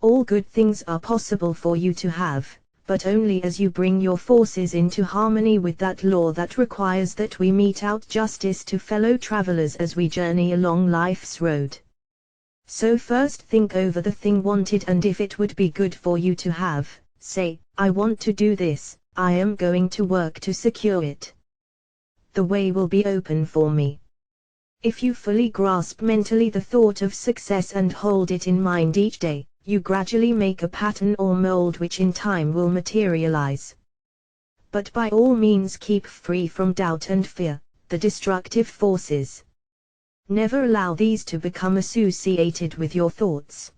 All good things are possible for you to have, but only as you bring your forces into harmony with that law that requires that we mete out justice to fellow travelers as we journey along life's road. So first think over the thing wanted, and if it would be good for you to have, say, I want to do this, I am going to work to secure it. The way will be open for me. If you fully grasp mentally the thought of success and hold it in mind each day, you gradually make a pattern or mold which in time will materialize. But by all means keep free from doubt and fear, the destructive forces. Never allow these to become associated with your thoughts.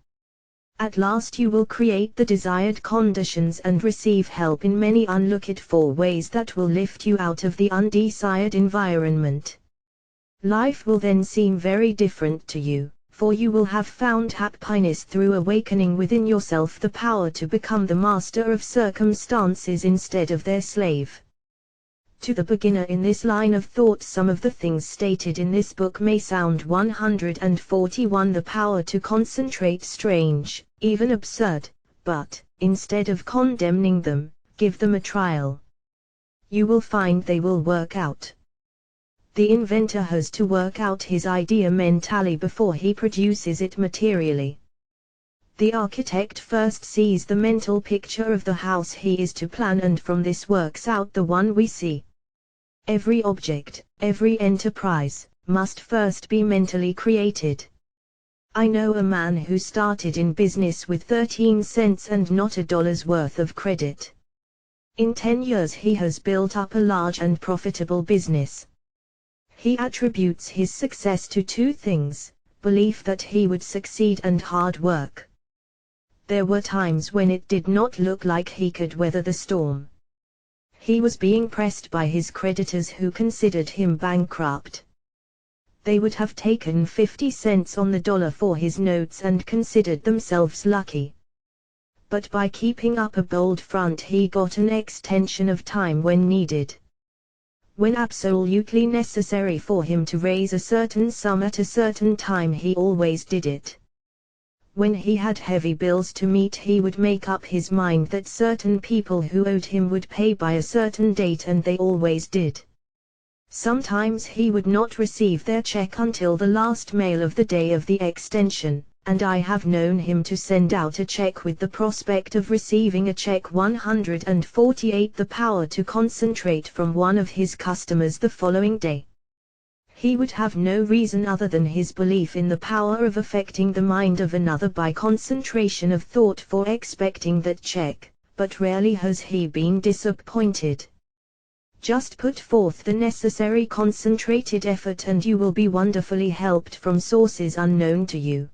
At last you will create the desired conditions and receive help in many unlooked-for ways that will lift you out of the undesired environment. Life will then seem very different to you, for you will have found happiness through awakening within yourself the power to become the master of circumstances instead of their slave. To the beginner in this line of thought, some of the things stated in this book may sound 141 the power to concentrate strange, even absurd, but, instead of condemning them, give them a trial. You will find they will work out. The inventor has to work out his idea mentally before he produces it materially. The architect first sees the mental picture of the house he is to plan and from this works out the one we see. Every object, every enterprise, must first be mentally created. I know a man who started in business with 13 cents and not a dollar's worth of credit. In 10 years he has built up a large and profitable business. He attributes his success to two things: belief that he would succeed and hard work. There were times when it did not look like he could weather the storm. He was being pressed by his creditors who considered him bankrupt. They would have taken 50 cents on the dollar for his notes and considered themselves lucky. But by keeping up a bold front he got an extension of time when needed. When absolutely necessary for him to raise a certain sum at a certain time, he always did it. When he had heavy bills to meet, he would make up his mind that certain people who owed him would pay by a certain date, and they always did. Sometimes he would not receive their check until the last mail of the day of the extension, and I have known him to send out a check with the prospect of receiving a check 148, the power to concentrate, from one of his customers the following day. He would have no reason other than his belief in the power of affecting the mind of another by concentration of thought for expecting that check, but rarely has he been disappointed. Just put forth the necessary concentrated effort and you will be wonderfully helped from sources unknown to you.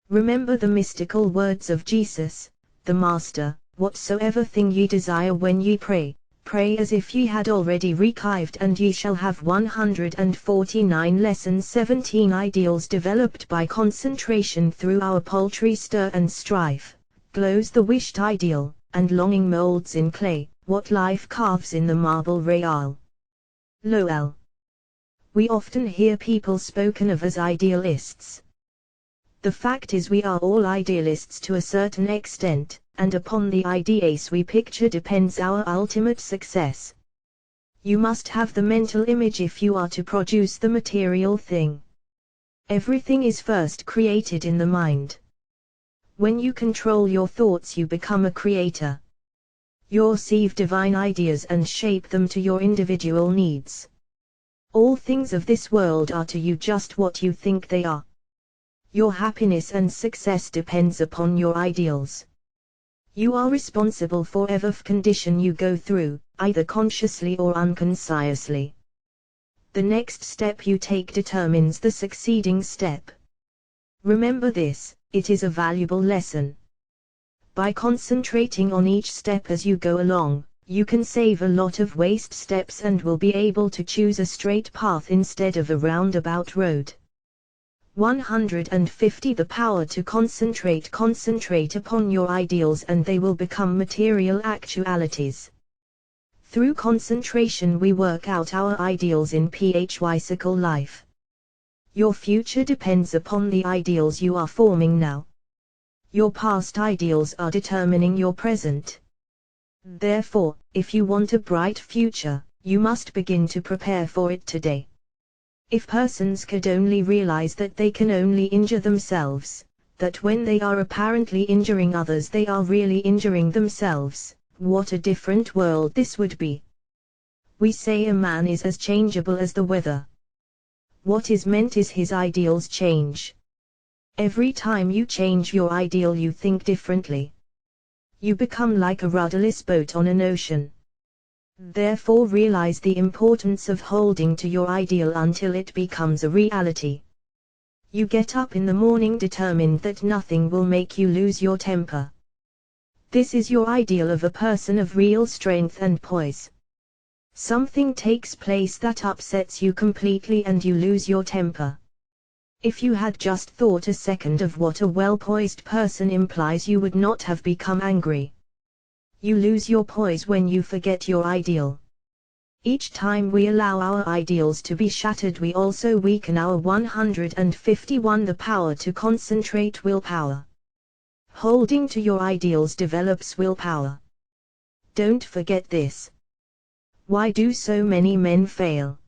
Remember the mystical words of Jesus, the Master: "Whatsoever thing ye desire when ye pray, pray as if ye had already received, and ye shall have." 149 Lesson 17 Ideals developed by concentration through our paltry stir and strife, glows the wished ideal, and longing molds in clay what life carves in the marble real. Lowell. We often hear people spoken of as idealists. The fact is, we are all idealists to a certain extent, and upon the ideas we picture depends our ultimate success. You must have the mental image if you are to produce the material thing. Everything is first created in the mind. When you control your thoughts, you become a creator. You receive divine ideas and shape them to your individual needs. All things of this world are to you just what you think they are. Your happiness and success depends upon your ideals. You are responsible for every condition you go through, either consciously or unconsciously. The next step you take determines the succeeding step. Remember this, it is a valuable lesson. By concentrating on each step as you go along, you can save a lot of waste steps and will be able to choose a straight path instead of a roundabout road. 150 The power to concentrate. Concentrate upon your ideals and they will become material actualities. Through concentration we work out our ideals in physical life. Your future depends upon the ideals you are forming now. Your past ideals are determining your present. Therefore, if you want a bright future, you must begin to prepare for it today. If persons could only realize that they can only injure themselves, that when they are apparently injuring others they are really injuring themselves, what a different world this would be. We say a man is as changeable as the weather. What is meant is his ideals change. Every time you change your ideal you think differently. You become like a rudderless boat on an ocean. Therefore realize the importance of holding to your ideal until it becomes a reality. You get up in the morning determined that nothing will make you lose your temper. This is your ideal of a person of real strength and poise. Something takes place that upsets you completely and you lose your temper. If you had just thought a second of what a well-poised person implies, you would not have become angry. You lose your poise when you forget your ideal. Each time we allow our ideals to be shattered, we also weaken our 151 The power to concentrate. Willpower. Holding to your ideals develops willpower. Don't forget this. Why do so many men fail?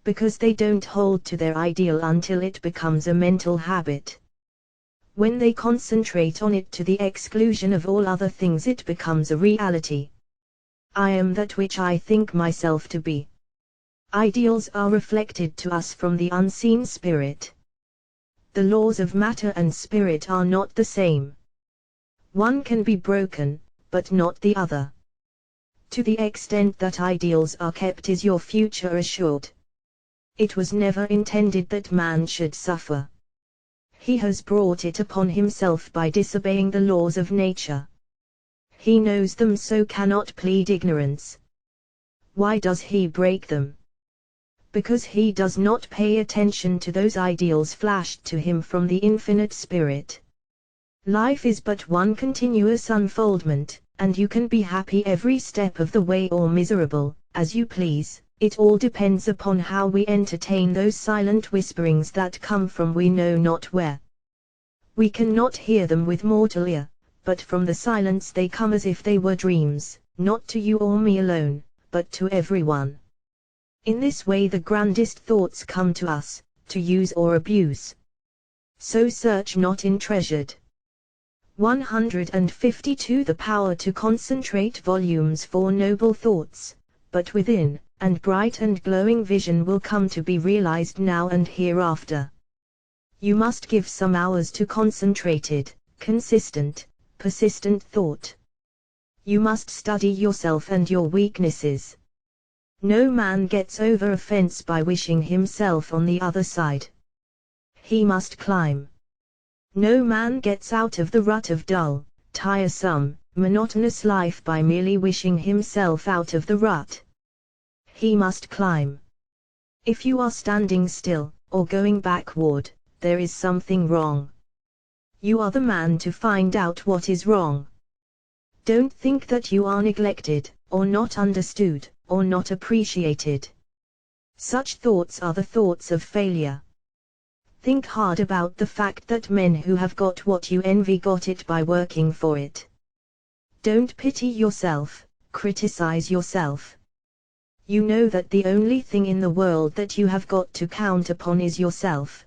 Because they don't hold to their ideal until it becomes a mental habit. When they concentrate on it to the exclusion of all other things, it becomes a reality. I am that which I think myself to be. Ideals are reflected to us from the unseen spirit. The laws of matter and spirit are not the same. One can be broken, but not the other. To the extent that ideals are kept is your future assured. It was never intended that man should suffer. He has brought it upon himself by disobeying the laws of nature. He knows them, so cannot plead ignorance. Why does he break them? Because he does not pay attention to those ideals flashed to him from the infinite spirit. Life is but one continuous unfoldment, and you can be happy every step of the way or miserable, as you please. It all depends upon how we entertain those silent whisperings that come from we know not where. We cannot hear them with mortal ear, but from the silence they come as if they were dreams, not to you or me alone, but to everyone. In this way the grandest thoughts come to us, to use or abuse. So search not in treasured. 152 The power to concentrate volumes for noble thoughts, but within, and bright and glowing vision will come to be realized now and hereafter. You must give some hours to concentrated, consistent, persistent thought. You must study yourself and your weaknesses. No man gets over a fence by wishing himself on the other side. He must climb. No man gets out of the rut of dull, tiresome, monotonous life by merely wishing himself out of the rut. He must climb. If you are standing still, or going backward, there is something wrong. You are the man to find out what is wrong. Don't think that you are neglected, or not understood, or not appreciated. Such thoughts are the thoughts of failure. Think hard about the fact that men who have got what you envy got it by working for it. Don't pity yourself, criticize yourself. You know that the only thing in the world that you have got to count upon is yourself.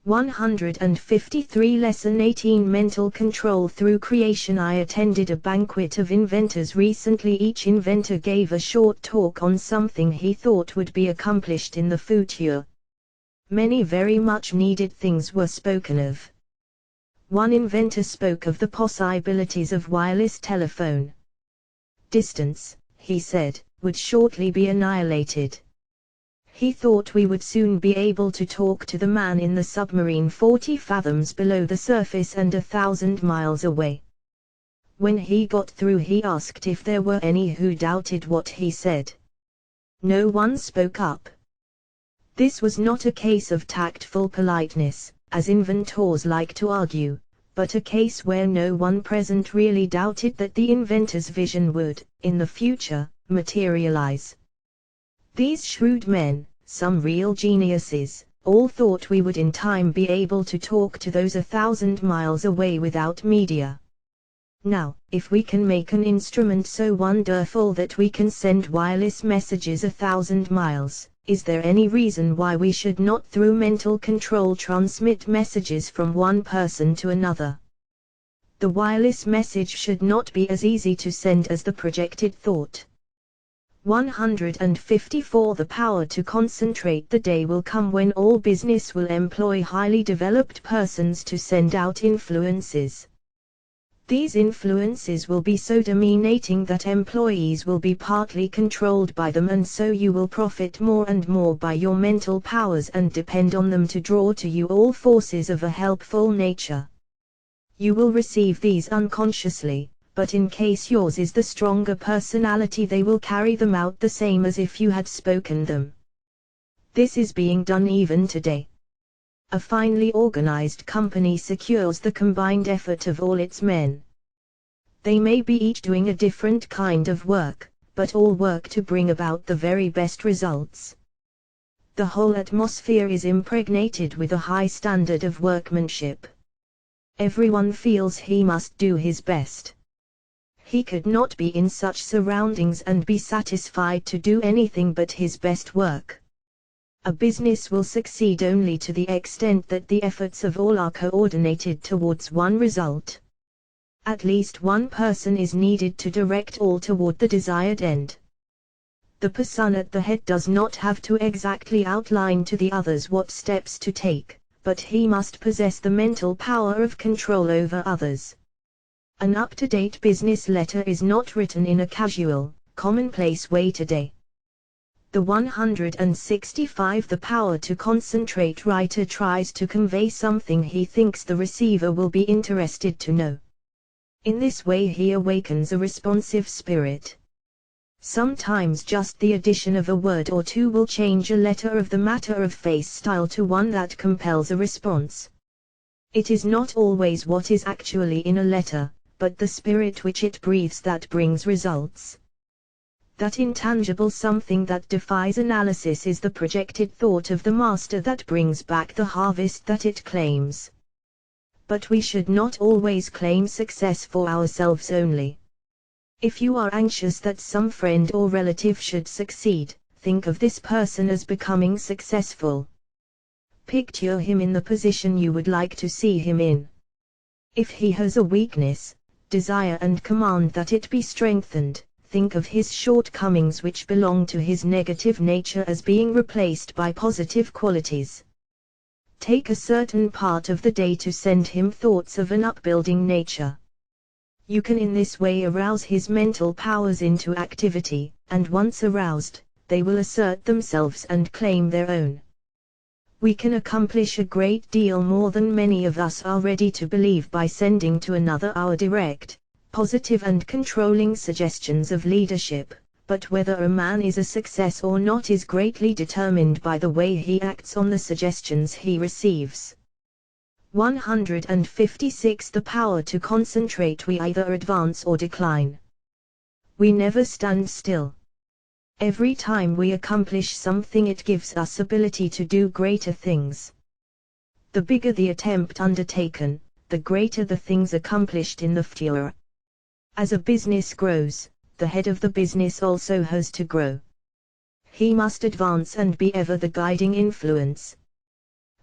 153 Lesson 18 Mental Control Through Creation. I attended a banquet of inventors recently. Each inventor gave a short talk on something he thought would be accomplished in the future. Many very much needed things were spoken of. One inventor spoke of the possibilities of wireless telephone. Distance, he said, would shortly be annihilated. He thought we would soon be able to talk to the man in the submarine 40 fathoms below the surface and 1,000 miles away. When he got through, he asked if there were any who doubted what he said. No one spoke up. This was not a case of tactful politeness, as inventors like to argue, but a case where no one present really doubted that the inventor's vision would, in the future, materialize. These shrewd men, some real geniuses, all thought we would in time be able to talk to those 1,000 miles away without media. Now, if we can make an instrument so wonderful that we can send wireless messages 1,000 miles, is there any reason why we should not through mental control transmit messages from one person to another? The wireless message should not be as easy to send as the projected thought. 154 The power to concentrate. The day will come when all business will employ highly developed persons to send out influences. These influences will be so dominating that employees will be partly controlled by them, and so you will profit more and more by your mental powers and depend on them to draw to you all forces of a helpful nature. You will receive these unconsciously, but in case yours is the stronger personality, they will carry them out the same as if you had spoken them. This is being done even today. A finely organized company secures the combined effort of all its men. They may be each doing a different kind of work, but all work to bring about the very best results. The whole atmosphere is impregnated with a high standard of workmanship. Everyone feels he must do his best. He could not be in such surroundings and be satisfied to do anything but his best work. A business will succeed only to the extent that the efforts of all are coordinated towards one result. At least one person is needed to direct all toward the desired end. The person at the head does not have to exactly outline to the others what steps to take, but he must possess the mental power of control over others. An up-to-date business letter is not written in a casual, commonplace way today. The 165 The power to concentrate. Writer tries to convey something he thinks the receiver will be interested to know. In this way he awakens a responsive spirit. Sometimes just the addition of a word or two will change a letter of the matter-of-face style to one that compels a response. It is not always what is actually in a letter, but the spirit which it breathes that brings results. That intangible something that defies analysis is the projected thought of the master that brings back the harvest that it claims. But we should not always claim success for ourselves only. If you are anxious that some friend or relative should succeed, Think of this person as becoming successful. Picture him in the position you would like to see him in. If he has a weakness, desire and command that it be strengthened. Think of his shortcomings which belong to his negative nature as being replaced by positive qualities. Take a certain part of the day to send him thoughts of an upbuilding nature. You can in this way arouse his mental powers into activity, and once aroused, they will assert themselves and claim their own. We can accomplish a great deal more than many of us are ready to believe by sending to another our direct, positive and controlling suggestions of leadership, but whether a man is a success or not is greatly determined by the way he acts on the suggestions he receives. 156. The power to concentrate. We either advance or decline. We never stand still. Every time we accomplish something, it gives us ability to do greater things. The bigger the attempt undertaken, the greater the things accomplished in the future. As a business grows, the head of the business also has to grow. He must advance and be ever the guiding influence.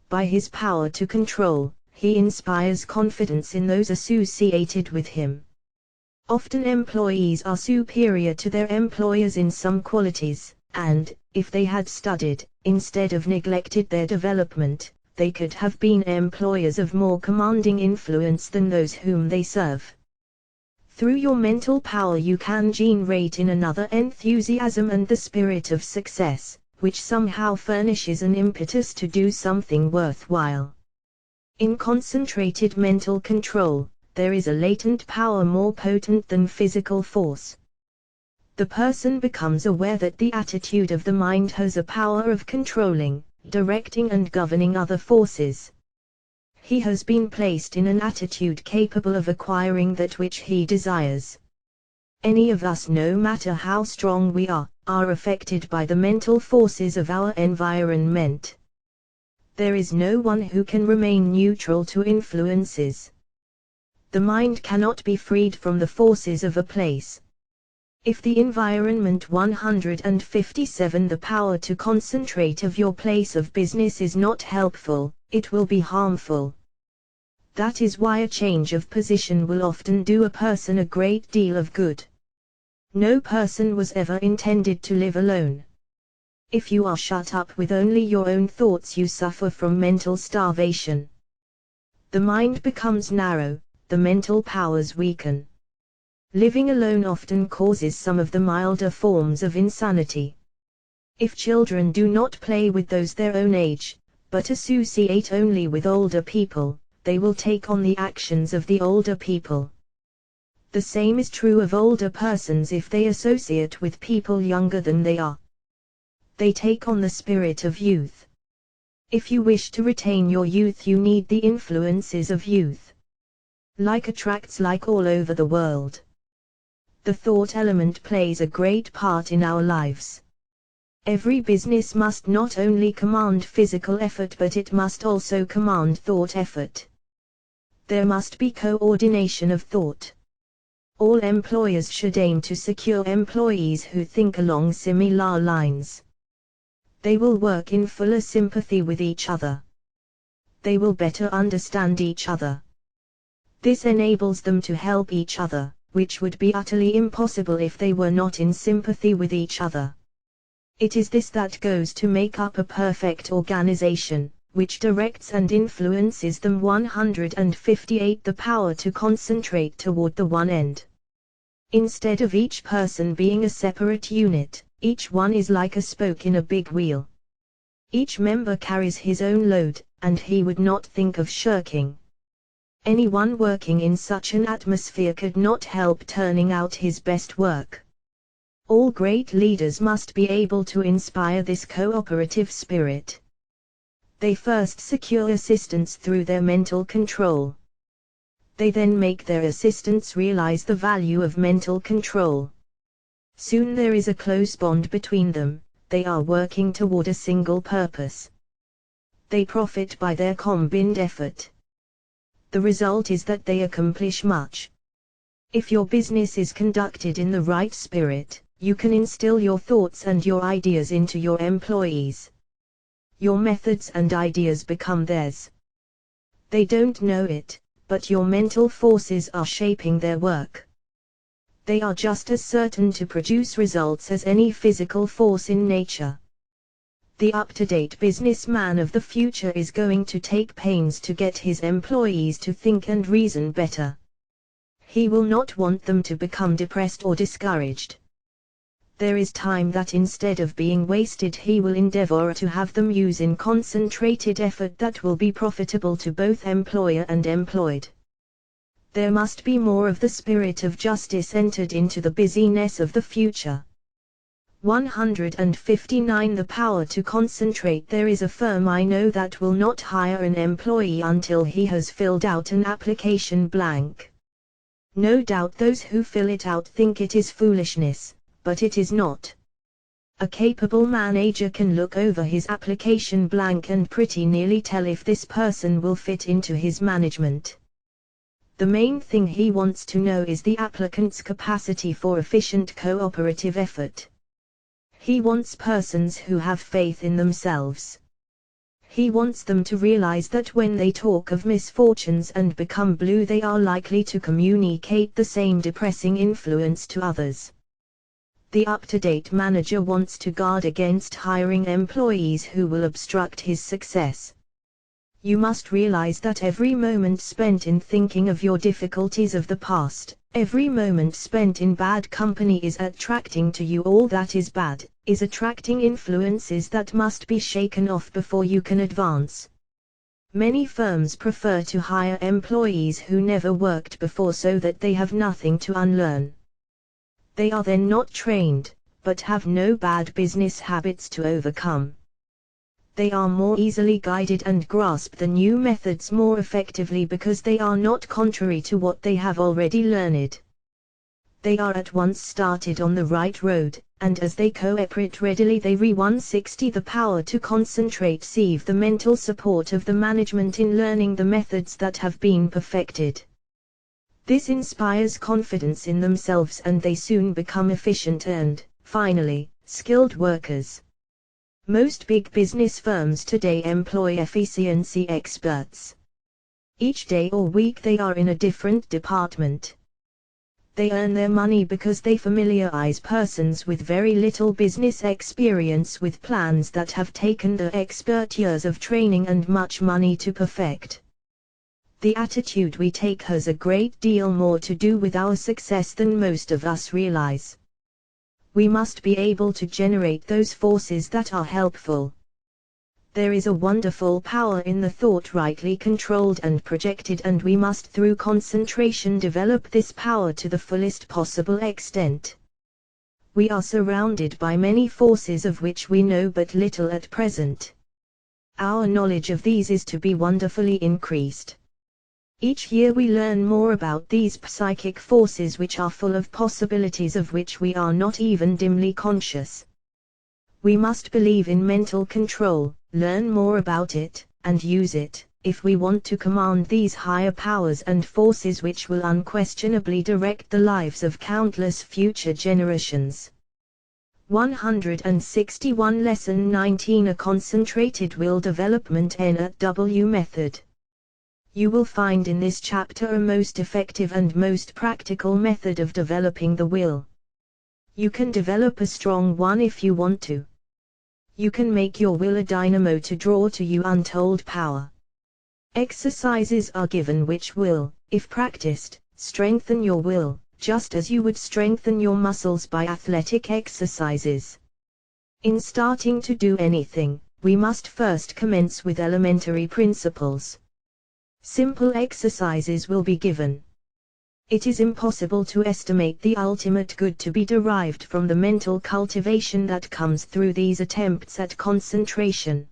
By his power to control, he inspires confidence in those associated with him. Often employees are superior to their employers in some qualities, and, if they had studied, instead of neglected their development, they could have been employers of more commanding influence than those whom they serve. Through your mental power you can generate in another enthusiasm and the spirit of success, which somehow furnishes an impetus to do something worthwhile. In concentrated mental control, there is a latent power more potent than physical force. The person becomes aware that the attitude of the mind has a power of controlling, directing and governing other forces. He has been placed in an attitude capable of acquiring that which he desires. Any of us, no matter how strong we are affected by the mental forces of our environment. There is no one who can remain neutral to influences. The mind cannot be freed from the forces of a place. If the environment 157 the power to concentrate of your place of business is not helpful, it will be harmful. That is why a change of position will often do a person a great deal of good. No person was ever intended to live alone. If you are shut up with only your own thoughts, you suffer from mental starvation. The mind becomes narrow, the mental powers weaken. Living alone often causes some of the milder forms of insanity. If children do not play with those their own age, but associate only with older people, they will take on the actions of the older people. The same is true of older persons if they associate with people younger than they are. They take on the spirit of youth. If you wish to retain your youth, you need the influences of youth. Like attracts like all over the world. The thought element plays a great part in our lives. Every business must not only command physical effort, but it must also command thought effort. There must be coordination of thought. All employers should aim to secure employees who think along similar lines. They will work in fuller sympathy with each other. They will better understand each other. This enables them to help each other, which would be utterly impossible if they were not in sympathy with each other. It is this that goes to make up a perfect organization, which directs and influences them. 158 The power to concentrate toward the one end. Instead of each person being a separate unit, each one is like a spoke in a big wheel. Each member carries his own load, and he would not think of shirking. Anyone working in such an atmosphere could not help turning out his best work. All great leaders must be able to inspire this cooperative spirit. They first secure assistance through their mental control. They then make their assistants realize the value of mental control. Soon there is a close bond between them, they are working toward a single purpose. They profit by their combined effort. The result is that they accomplish much. If your business is conducted in the right spirit, You can instill your thoughts and your ideas into your employees. Your methods and ideas become theirs. They don't know it, but your mental forces are shaping their work. They are just as certain to produce results as any physical force in nature. The up-to-date businessman of the future is going to take pains to get his employees to think and reason better. He will not want them to become depressed or discouraged. There is time that instead of being wasted he will endeavor to have them use in concentrated effort that will be profitable to both employer and employed. There must be more of the spirit of justice entered into the busyness of the future. 159 The power to concentrate. There is a firm I know that will not hire an employee until he has filled out an application blank. No doubt those who fill it out think it is foolishness, but it is not. A capable manager can look over his application blank and pretty nearly tell if this person will fit into his management. The main thing he wants to know is the applicant's capacity for efficient cooperative effort. He wants persons who have faith in themselves. He wants them to realize that when they talk of misfortunes and become blue, they are likely to communicate the same depressing influence to others. The up-to-date manager wants to guard against hiring employees who will obstruct his success. You must realize that every moment spent in thinking of your difficulties of the past, every moment spent in bad company is attracting to you all that is bad, is attracting influences that must be shaken off before you can advance. Many firms prefer to hire employees who never worked before so that they have nothing to unlearn. They are then not trained, but have no bad business habits to overcome. They are more easily guided and grasp the new methods more effectively because they are not contrary to what they have already learned. They are at once started on the right road, and as they cooperate readily they 160 The power to concentrate. Receive the mental support of the management in learning the methods that have been perfected. This inspires confidence in themselves and they soon become efficient and, finally, skilled workers. Most big business firms today employ efficiency experts. Each day or week they are in a different department. They earn their money because they familiarize persons with very little business experience with plans that have taken the expert years of training and much money to perfect. The attitude we take has a great deal more to do with our success than most of us realize. We must be able to generate those forces that are helpful. There is a wonderful power in the thought rightly controlled and projected, and we must through concentration develop this power to the fullest possible extent. We are surrounded by many forces of which we know but little at present. Our knowledge of these is to be wonderfully increased. Each year we learn more about these psychic forces which are full of possibilities of which we are not even dimly conscious. We must believe in mental control, learn more about it, and use it, if we want to command these higher powers and forces which will unquestionably direct the lives of countless future generations. 161 Lesson 19 A concentrated will development NW method. You will find in this chapter a most effective and most practical method of developing the will. You can develop a strong one if you want to. You can make your will a dynamo to draw to you untold power. Exercises are given which will, if practiced, strengthen your will, just as you would strengthen your muscles by athletic exercises. In starting to do anything, we must first commence with elementary principles. Simple exercises will be given. It is impossible to estimate the ultimate good to be derived from the mental cultivation that comes through these attempts at concentration.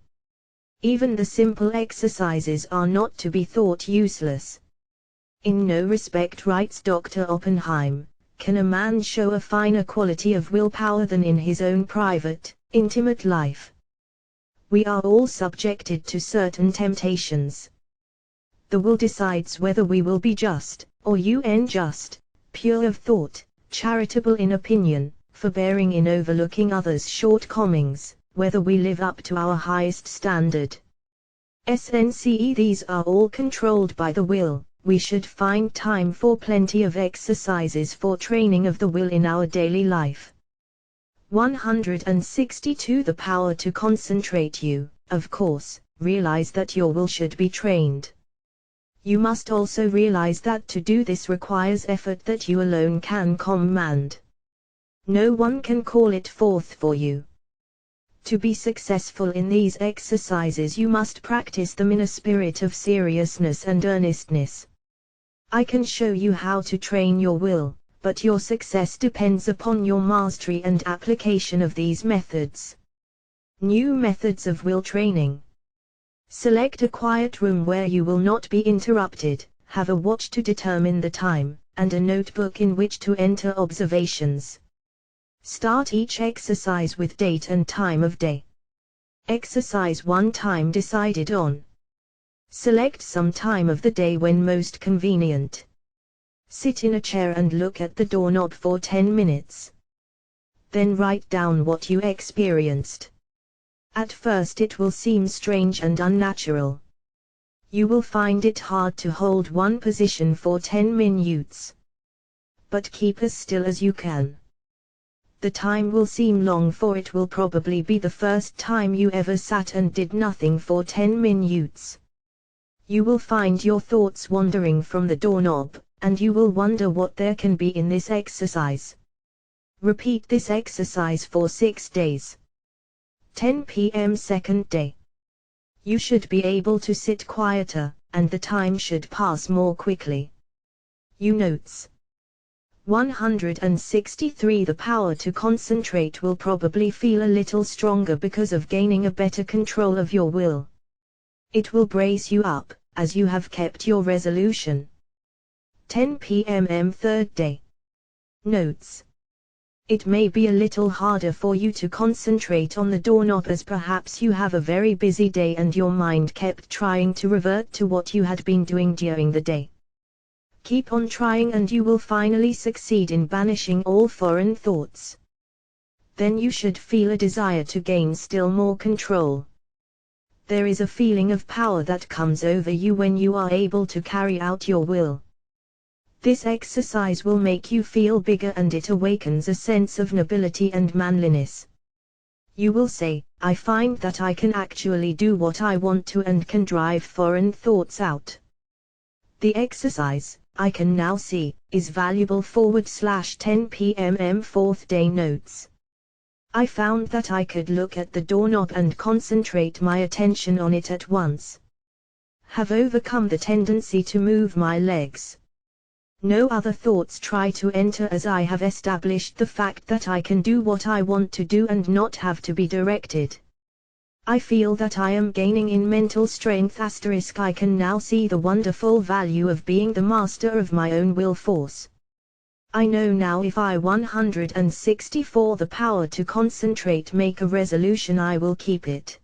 Even the simple exercises are not to be thought useless. In no respect, writes Dr. Oppenheim, can a man show a finer quality of willpower than in his own private, intimate life. We are all subjected to certain temptations. The will decides whether we will be just, or unjust, pure of thought, charitable in opinion, forbearing in overlooking others' shortcomings, whether we live up to our highest standard. SNCE, these are all controlled by the will. We should find time for plenty of exercises for training of the will in our daily life. 162. The power to concentrate. You, of course, realize that your will should be trained. You must also realize that to do this requires effort that you alone can command. No one can call it forth for you. To be successful in these exercises, you must practice them in a spirit of seriousness and earnestness. I can show you how to train your will, but your success depends upon your mastery and application of these methods. New methods of will training. Select a quiet room where you will not be interrupted, have a watch to determine the time, and a notebook in which to enter observations. Start each exercise with date and time of day. Exercise 1, time decided on. Select some time of the day when most convenient. Sit in a chair and look at the doorknob for 10 minutes. Then write down what you experienced. At first it will seem strange and unnatural. You will find it hard to hold one position for 10 minutes. But keep as still as you can. The time will seem long, for it will probably be the first time you ever sat and did nothing for 10 minutes. You will find your thoughts wandering from the doorknob, and you will wonder what there can be in this exercise. Repeat this exercise for 6 days. 10 p.m. second day. You should be able to sit quieter, and the time should pass more quickly. You notes. 163. The power to concentrate will probably feel a little stronger because of gaining a better control of your will. It will brace you up, as you have kept your resolution. 10 p.m. third day. Notes. It may be a little harder for you to concentrate on the doorknob, as perhaps you have a very busy day and your mind kept trying to revert to what you had been doing during the day. Keep on trying and you will finally succeed in banishing all foreign thoughts. Then you should feel a desire to gain still more control. There is a feeling of power that comes over you when you are able to carry out your will. This exercise will make you feel bigger and it awakens a sense of nobility and manliness. You will say, I find that I can actually do what I want to and can drive foreign thoughts out. The exercise, I can now see, is valuable. /10 p.m. fourth day. Notes. I found that I could look at the doorknob and concentrate my attention on it at once. Have overcome the tendency to move my legs. No other thoughts try to enter, as I have established the fact that I can do what I want to do and not have to be directed. I feel that I am gaining in mental strength. I can now see the wonderful value of being the master of my own will force. I know now if I 164 the power to concentrate make a resolution, I will keep it.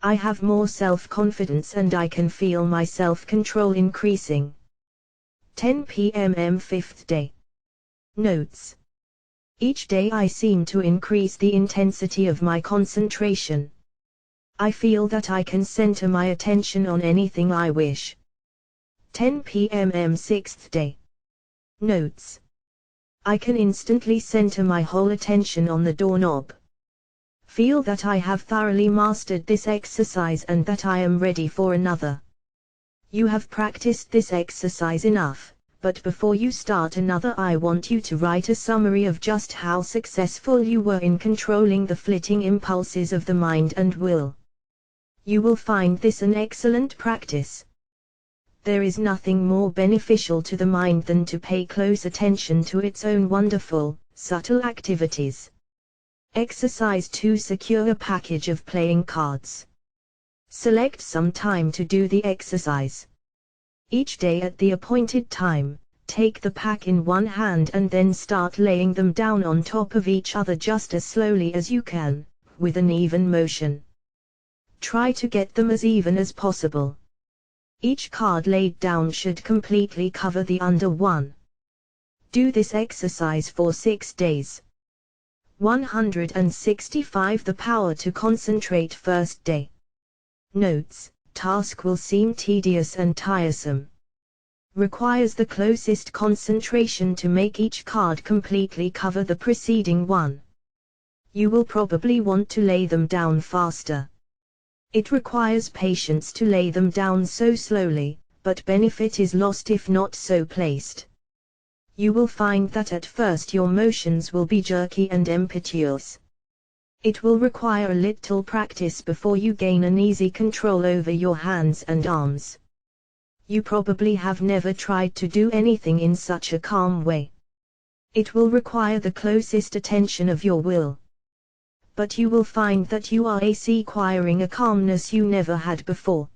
I have more self-confidence and I can feel my self-control increasing. 10 p.m. fifth day. Notes. Each day I seem to increase the intensity of my concentration. I feel that I can center my attention on anything I wish. 10 p.m. sixth day. Notes. I can instantly center my whole attention on the doorknob. Feel that I have thoroughly mastered this exercise and that I am ready for another. You have practiced this exercise enough, but before you start another, I want you to write a summary of just how successful you were in controlling the flitting impulses of the mind and will. You will find this an excellent practice. There is nothing more beneficial to the mind than to pay close attention to its own wonderful, subtle activities. Exercise 2. Secure a package of playing cards. Select some time to do the exercise. Each day at the appointed time, take the pack in one hand and then start laying them down on top of each other just as slowly as you can, with an even motion. Try to get them as even as possible. Each card laid down should completely cover the under one. Do this exercise for 6 days. 165 The power to concentrate. First day. Notes: task will seem tedious and tiresome. Requires the closest concentration to make each card completely cover the preceding one. You will probably want to lay them down faster. It requires patience to lay them down so slowly, but benefit is lost if not so placed. You will find that at first your motions will be jerky and impetuous. It will require a little practice before you gain an easy control over your hands and arms. You probably have never tried to do anything in such a calm way. It will require the closest attention of your will. But you will find that you are acquiring a calmness you never had before.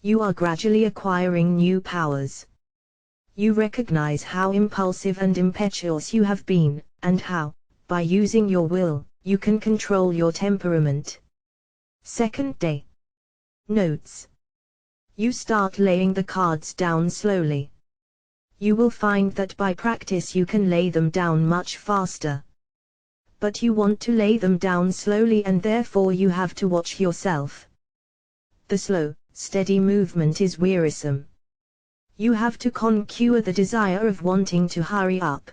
You are gradually acquiring new powers. You recognize how impulsive and impetuous you have been, and how, by using your will, you can control your temperament. Second day. Notes: you start laying the cards down slowly. You will find that by practice you can lay them down much faster. But you want to lay them down slowly, and therefore you have to watch yourself. The slow, steady movement is wearisome. You have to conquer the desire of wanting to hurry up.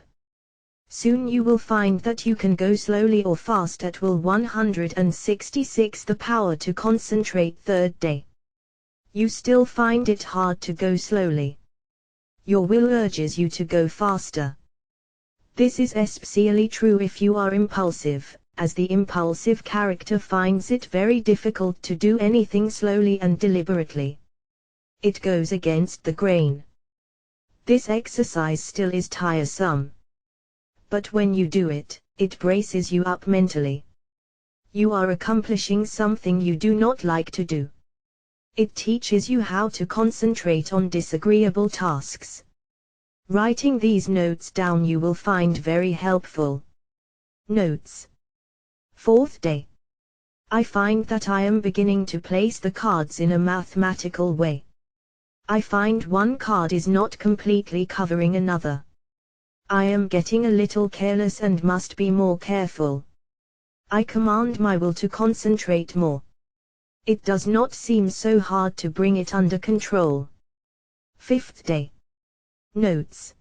Soon you will find that you can go slowly or fast at will. 166 The power to concentrate. Third day. You still find it hard to go slowly. Your will urges you to go faster. This is especially true if you are impulsive, as the impulsive character finds it very difficult to do anything slowly and deliberately. It goes against the grain. This exercise still is tiresome. But when you do it, it braces you up mentally. You are accomplishing something you do not like to do. It teaches you how to concentrate on disagreeable tasks. Writing these notes down you will find very helpful. Notes: fourth day. I find that I am beginning to place the cards in a mathematical way. I find one card is not completely covering another. I am getting a little careless and must be more careful. I command my will to concentrate more. It does not seem so hard to bring it under control. Fifth day. Notes: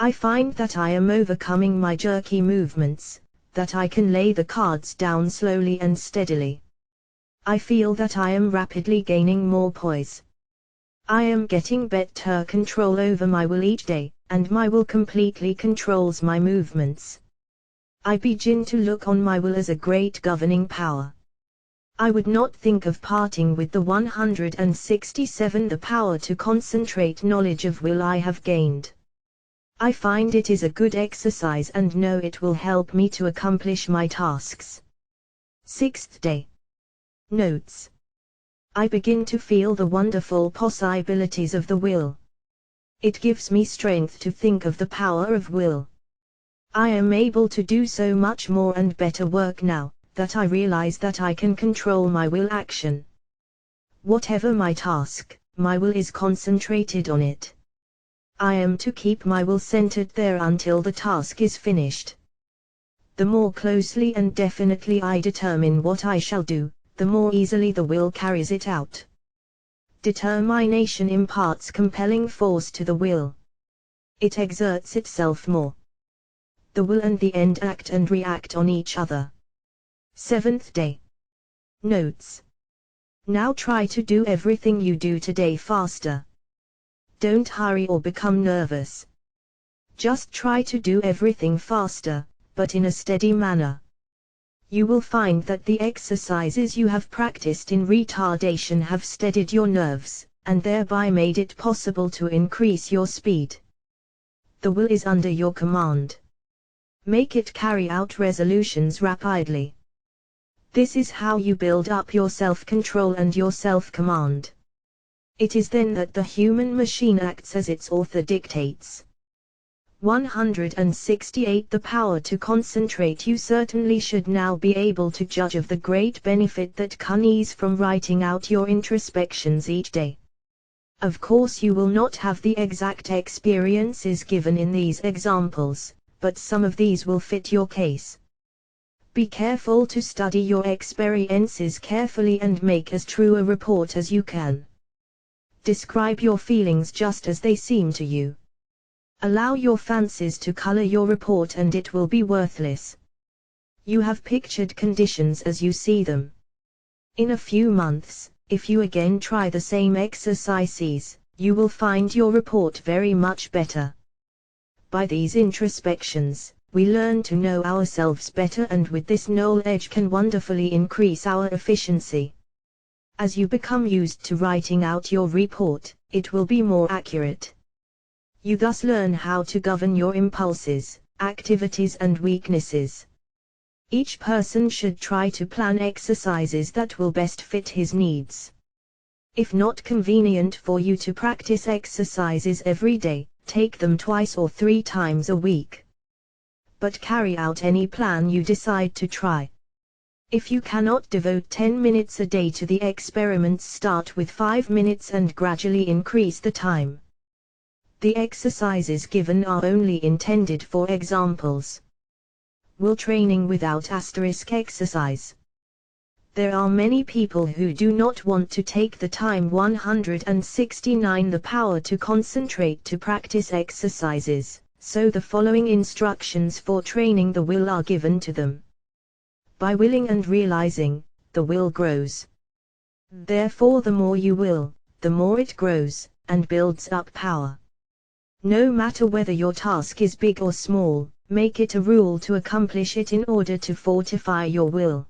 I find that I am overcoming my jerky movements, that I can lay the cards down slowly and steadily. I feel that I am rapidly gaining more poise. I am getting better control over my will each day, and my will completely controls my movements. I begin to look on my will as a great governing power. I would not think of parting with the 167 The power to concentrate. Knowledge of will I have gained. I find it is a good exercise and know it will help me to accomplish my tasks. Sixth day. Notes: I begin to feel the wonderful possibilities of the will. It gives me strength to think of the power of will. I am able to do so much more and better work now that I realize that I can control my will action. Whatever my task, my will is concentrated on it. I am to keep my will centered there until the task is finished. The more closely and definitely I determine what I shall do, the more easily the will carries it out. Determination imparts compelling force to the will. It exerts itself more. The will and the end act and react on each other. Seventh day. Notes: now try to do everything you do today faster. Don't hurry or become nervous. Just try to do everything faster, but in a steady manner. You will find that the exercises you have practiced in retardation have steadied your nerves, and thereby made it possible to increase your speed. The will is under your command. Make it carry out resolutions rapidly. This is how you build up your self-control and your self-command. It is then that the human machine acts as its author dictates. 168 The power to concentrate. You certainly should now be able to judge of the great benefit that comes from writing out your introspections each day. Of course you will not have the exact experiences given in these examples, but some of these will fit your case. Be careful to study your experiences carefully and make as true a report as you can. Describe your feelings just as they seem to you. Allow your fancies to color your report and it will be worthless. You have pictured conditions as you see them. In a few months, if you again try the same exercises, you will find your report very much better. By these introspections, we learn to know ourselves better, and with this knowledge can wonderfully increase our efficiency. As you become used to writing out your report, it will be more accurate. You thus learn how to govern your impulses, activities and weaknesses. Each person should try to plan exercises that will best fit his needs. If not convenient for you to practice exercises every day, take them 2 or 3 times a week. But carry out any plan you decide to try. If you cannot devote 10 minutes a day to the experiments, start with 5 minutes and gradually increase the time. The exercises given are only intended for examples. Will training without asterisk exercise. There are many people who do not want to take the time 169 the power to concentrate to practice exercises, so the following instructions for training the will are given to them. By willing and realizing, the will grows. Therefore, the more you will, the more it grows, and builds up power. No matter whether your task is big or small, make it a rule to accomplish it in order to fortify your will.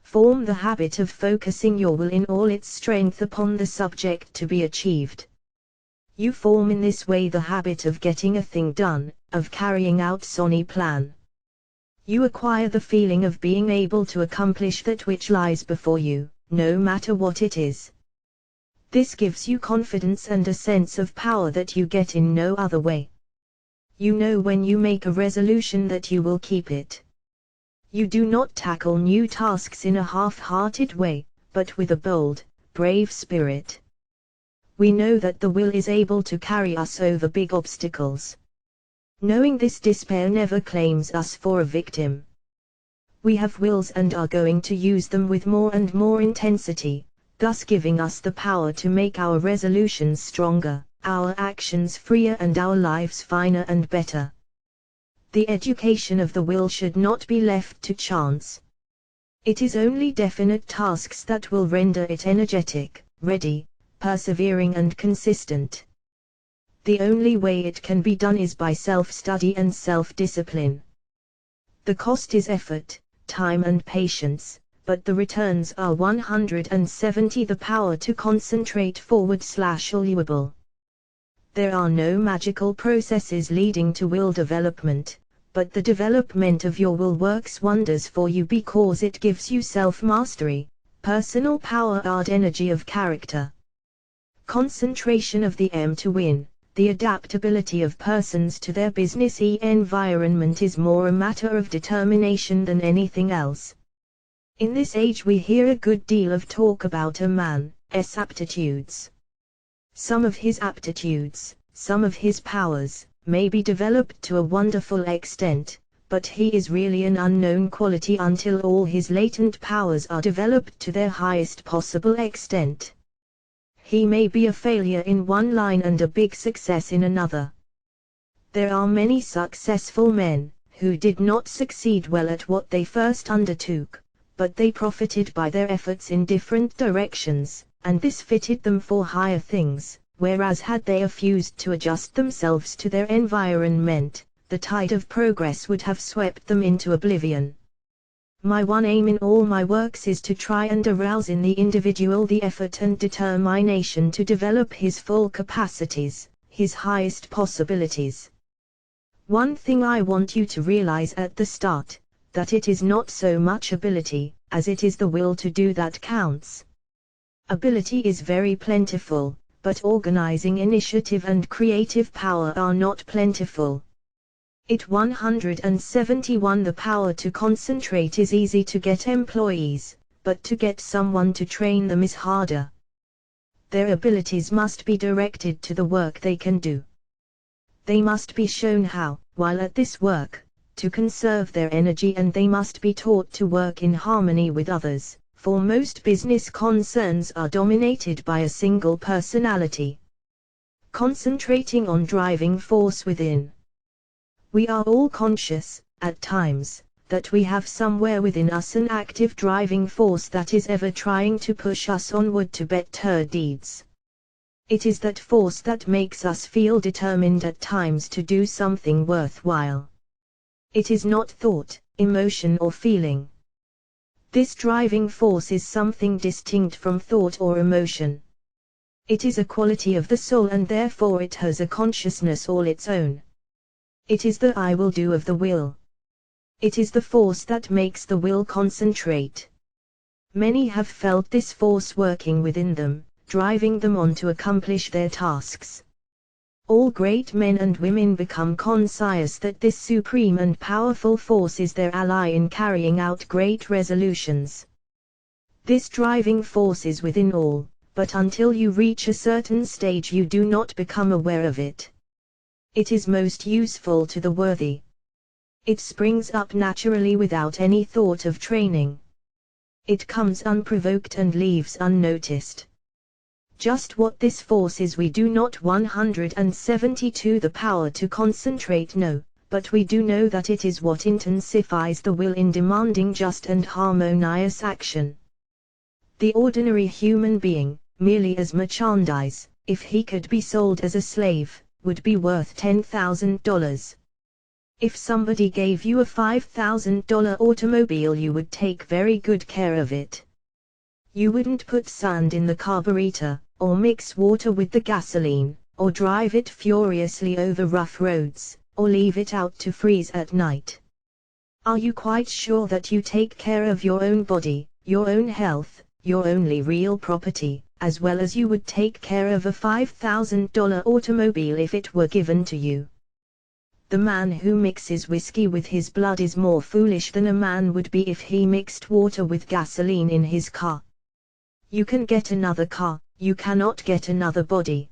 Form the habit of focusing your will in all its strength upon the subject to be achieved. You form in this way the habit of getting a thing done, of carrying out any plan. You acquire the feeling of being able to accomplish that which lies before you, no matter what it is. This gives you confidence and a sense of power that you get in no other way. You know when you make a resolution that you will keep it. You do not tackle new tasks in a half-hearted way, but with a bold, brave spirit. We know that the will is able to carry us over big obstacles. Knowing this, despair never claims us for a victim. We have wills and are going to use them with more and more intensity, thus giving us the power to make our resolutions stronger, our actions freer and our lives finer and better. The education of the will should not be left to chance. It is only definite tasks that will render it energetic, ready, persevering and consistent. The only way it can be done is by self-study and self-discipline. The cost is effort, time and patience, but the returns are 170 the power to concentrate /allowable. There are no magical processes leading to will development, but the development of your will works wonders for you because it gives you self-mastery, personal power and energy of character. Concentration of the aim to win. The adaptability of persons to their business environment is more a matter of determination than anything else. In this age we hear a good deal of talk about a man's aptitudes. Some of his aptitudes, some of his powers, may be developed to a wonderful extent, but he is really an unknown quality until all his latent powers are developed to their highest possible extent. He may be a failure in one line and a big success in another. There are many successful men, who did not succeed well at what they first undertook, but they profited by their efforts in different directions, and this fitted them for higher things, whereas had they refused to adjust themselves to their environment, the tide of progress would have swept them into oblivion. My one aim in all my works is to try and arouse in the individual the effort and determination to develop his full capacities, his highest possibilities. One thing I want you to realize at the start, that it is not so much ability, as it is the will to do that counts. Ability is very plentiful, but organizing initiative and creative power are not plentiful. It 171 the power to concentrate is easy to get employees, but to get someone to train them is harder. Their abilities must be directed to the work they can do. They must be shown how, while at this work, to conserve their energy, and they must be taught to work in harmony with others, for most business concerns are dominated by a single personality. Concentrating on driving force within. We are all conscious, at times, that we have somewhere within us an active driving force that is ever trying to push us onward to better deeds. It is that force that makes us feel determined at times to do something worthwhile. It is not thought, emotion or feeling. This driving force is something distinct from thought or emotion. It is a quality of the soul, and therefore it has a consciousness all its own. It is the I will do of the will. It is the force that makes the will concentrate. Many have felt this force working within them, driving them on to accomplish their tasks. All great men and women become conscious that this supreme and powerful force is their ally in carrying out great resolutions. This driving force is within all, but until you reach a certain stage you do not become aware of it. It is most useful to the worthy. It springs up naturally without any thought of training. It comes unprovoked and leaves unnoticed. Just what this force is we do not 172 the power to concentrate know, but we do know that it is what intensifies the will in demanding just and harmonious action. The ordinary human being, merely as merchandise, if he could be sold as a slave, would be worth $10,000. If somebody gave you a $5,000 automobile you would take very good care of it. You wouldn't put sand in the carburetor, or mix water with the gasoline, or drive it furiously over rough roads, or leave it out to freeze at night. Are you quite sure that you take care of your own body, your own health, your only real property, as well as you would take care of a $5,000 automobile if it were given to you? The man who mixes whiskey with his blood is more foolish than a man would be if he mixed water with gasoline in his car. You can get another car, you cannot get another body.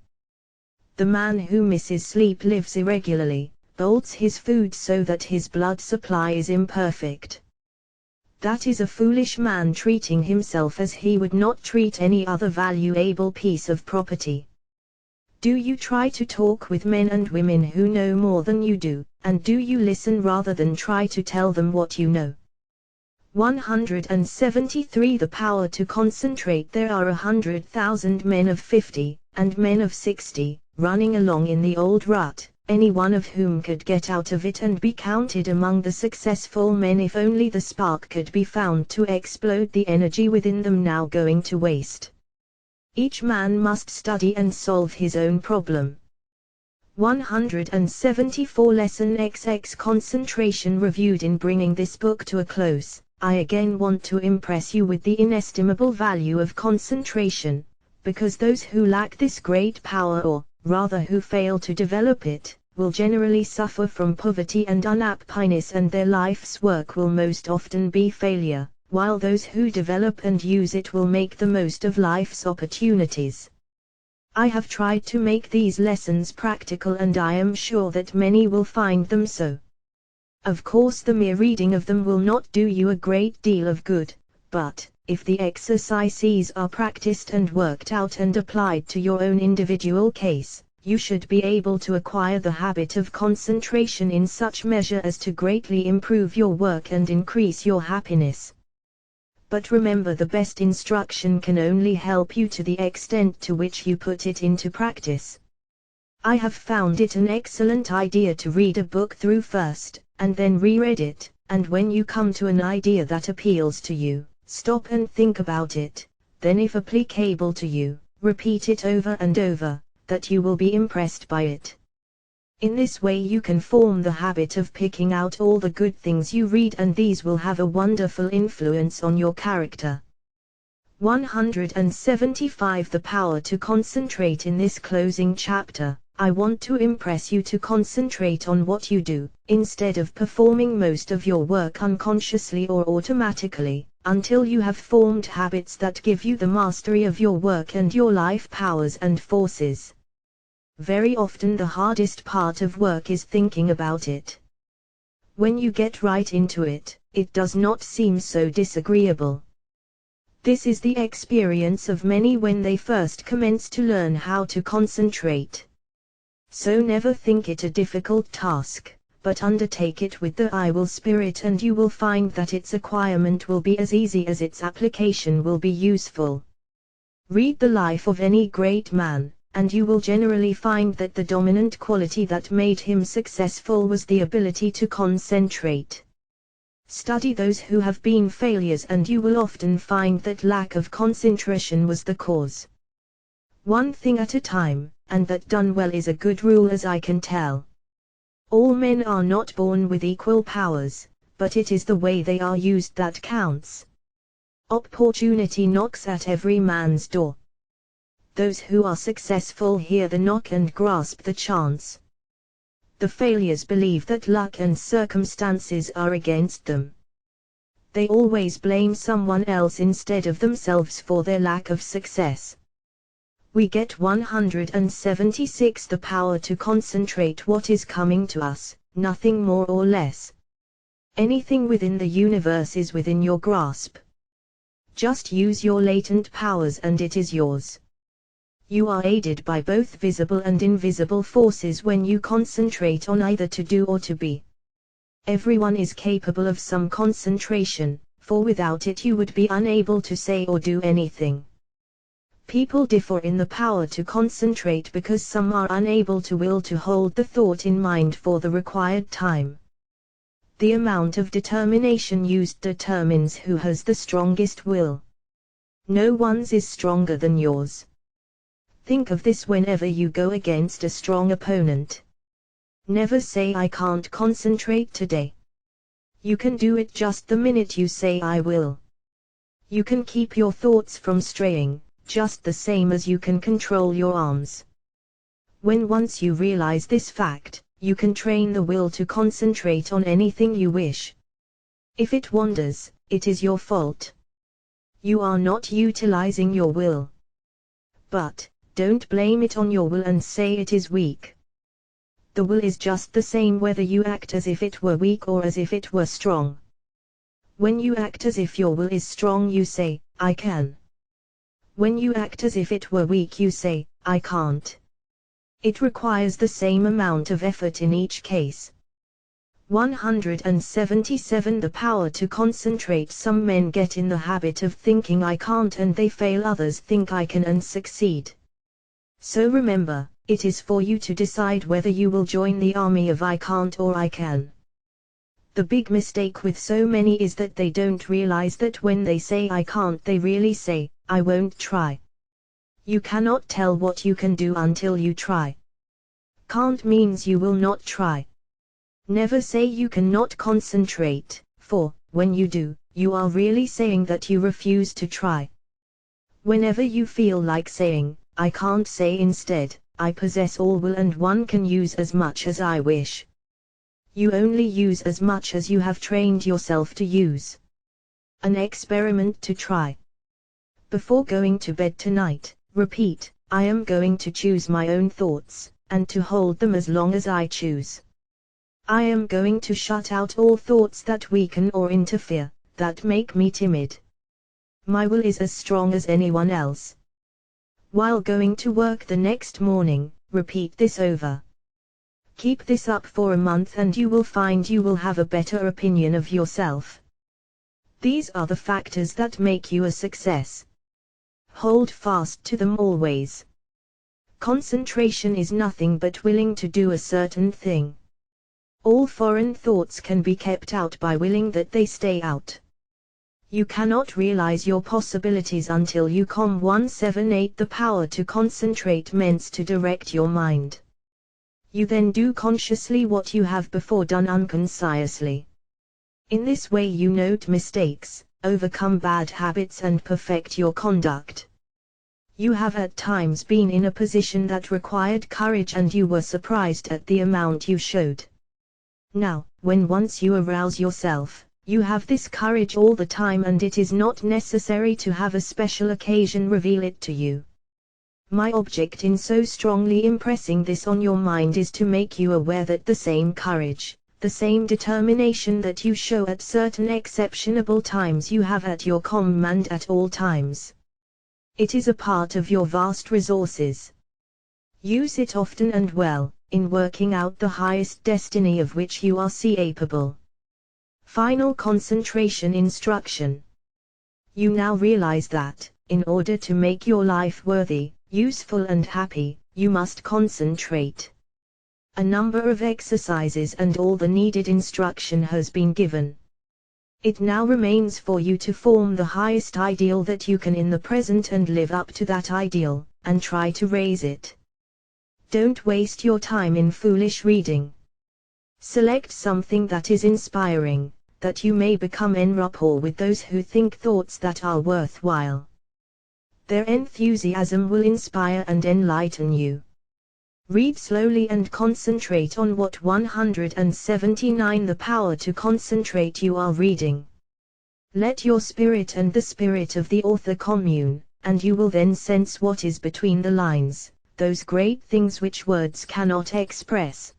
The man who misses sleep, lives irregularly, bolts his food so that his blood supply is imperfect. That is a foolish man treating himself as he would not treat any other valuable piece of property. Do you try to talk with men and women who know more than you do, and do you listen rather than try to tell them what you know? 173 The power to concentrate. There are 100,000 men of 50, and men of 60, running along in the old rut, any one of whom could get out of it and be counted among the successful men if only the spark could be found to explode the energy within them now going to waste. Each man must study and solve his own problem. 174 Lesson XX Concentration reviewed. In bringing this book to a close, I again want to impress you with the inestimable value of concentration, because those who lack this great power, or rather who fail to develop it, will generally suffer from poverty and unhappiness, and their life's work will most often be failure, while those who develop and use it will make the most of life's opportunities. I have tried to make these lessons practical, and I am sure that many will find them so. Of course, the mere reading of them will not do you a great deal of good, but, if the exercises are practiced and worked out and applied to your own individual case, you should be able to acquire the habit of concentration in such measure as to greatly improve your work and increase your happiness. But remember, the best instruction can only help you to the extent to which you put it into practice. I have found it an excellent idea to read a book through first, and then reread it, and when you come to an idea that appeals to you, stop and think about it, then if applicable to you, repeat it over and over, that you will be impressed by it. In this way you can form the habit of picking out all the good things you read, and these will have a wonderful influence on your character. 175 The power to concentrate. In this closing chapter, I want to impress you to concentrate on what you do, instead of performing most of your work unconsciously or automatically, until you have formed habits that give you the mastery of your work and your life powers and forces. very often the hardest part of work is thinking about it. When you get right into it, it does not seem so disagreeable. This is the experience of many when they first commence to learn how to concentrate. So never think it a difficult task, but undertake it with the I will spirit, and you will find that its acquirement will be as easy as its application will be useful. Read the life of any great man, and you will generally find that the dominant quality that made him successful was the ability to concentrate. Study those who have been failures, and you will often find that lack of concentration was the cause. One thing at a time, and that done well is a good rule as I can tell. All men are not born with equal powers, but it is the way they are used that counts. Opportunity knocks at every man's door. Those who are successful hear the knock and grasp the chance. The failures believe that luck and circumstances are against them. They always blame someone else instead of themselves for their lack of success. We get 176 the power to concentrate what is coming to us, nothing more or less. Anything within the universe is within your grasp. Just use your latent powers and it is yours. You are aided by both visible and invisible forces when you concentrate on either to do or to be. Everyone is capable of some concentration, for without it you would be unable to say or do anything. People differ in the power to concentrate because some are unable to will to hold the thought in mind for the required time. The amount of determination used determines who has the strongest will. No one's is stronger than yours. Think of this whenever you go against a strong opponent. Never say I can't concentrate today. You can do it just the minute you say I will. You can keep your thoughts from straying, just the same as you can control your arms. When once you realize this fact, you can train the will to concentrate on anything you wish. If it wanders, it is your fault. You are not utilizing your will. But, don't blame it on your will and say it is weak. The will is just the same whether you act as if it were weak or as if it were strong. When you act as if your will is strong, you say, I can. When you act as if it were weak, you say, I can't. It requires the same amount of effort in each case. 177 The power to concentrate. Some men get in the habit of thinking I can't and they fail, others think I can and succeed. So remember, it is for you to decide whether you will join the army of I can't or I can. The big mistake with so many is that they don't realize that when they say I can't, they really say, I won't try. You cannot tell what you can do until you try. Can't means you will not try. Never say you cannot concentrate, for, when you do, you are really saying that you refuse to try. Whenever you feel like saying, I can't, say instead, I possess all will and one can use as much as I wish. You only use as much as you have trained yourself to use. An experiment to try. Before going to bed tonight, repeat, I am going to choose my own thoughts, and to hold them as long as I choose. I am going to shut out all thoughts that weaken or interfere, that make me timid. My will is as strong as anyone else. While going to work the next morning, repeat this over. Keep this up for a month and you will find you will have a better opinion of yourself. These are the factors that make you a success. Hold fast to them always. Concentration is nothing but willing to do a certain thing. All foreign thoughts can be kept out by willing that they stay out. You cannot realize your possibilities until you 178 The power to concentrate means to direct your mind. You then do consciously what you have before done unconsciously. In this way you note mistakes, overcome bad habits and perfect your conduct. You have at times been in a position that required courage and you were surprised at the amount you showed. Now, when once you arouse yourself, you have this courage all the time and it is not necessary to have a special occasion reveal it to you. My object in so strongly impressing this on your mind is to make you aware that the same courage, the same determination that you show at certain exceptionable times you have at your command at all times. It is a part of your vast resources. Use it often and well, in working out the highest destiny of which you are capable. Final concentration instruction. You now realize that, in order to make your life worthy, useful and happy, you must concentrate. A number of exercises and all the needed instruction has been given. It now remains for you to form the highest ideal that you can in the present and live up to that ideal, and try to raise it. Don't waste your time in foolish reading. Select something that is inspiring, that you may become en rapport with those who think thoughts that are worthwhile. Their enthusiasm will inspire and enlighten you. Read slowly and concentrate on what 179 the power to concentrate you are reading. Let your spirit and the spirit of the author commune, and you will then sense what is between the lines, those great things which words cannot express.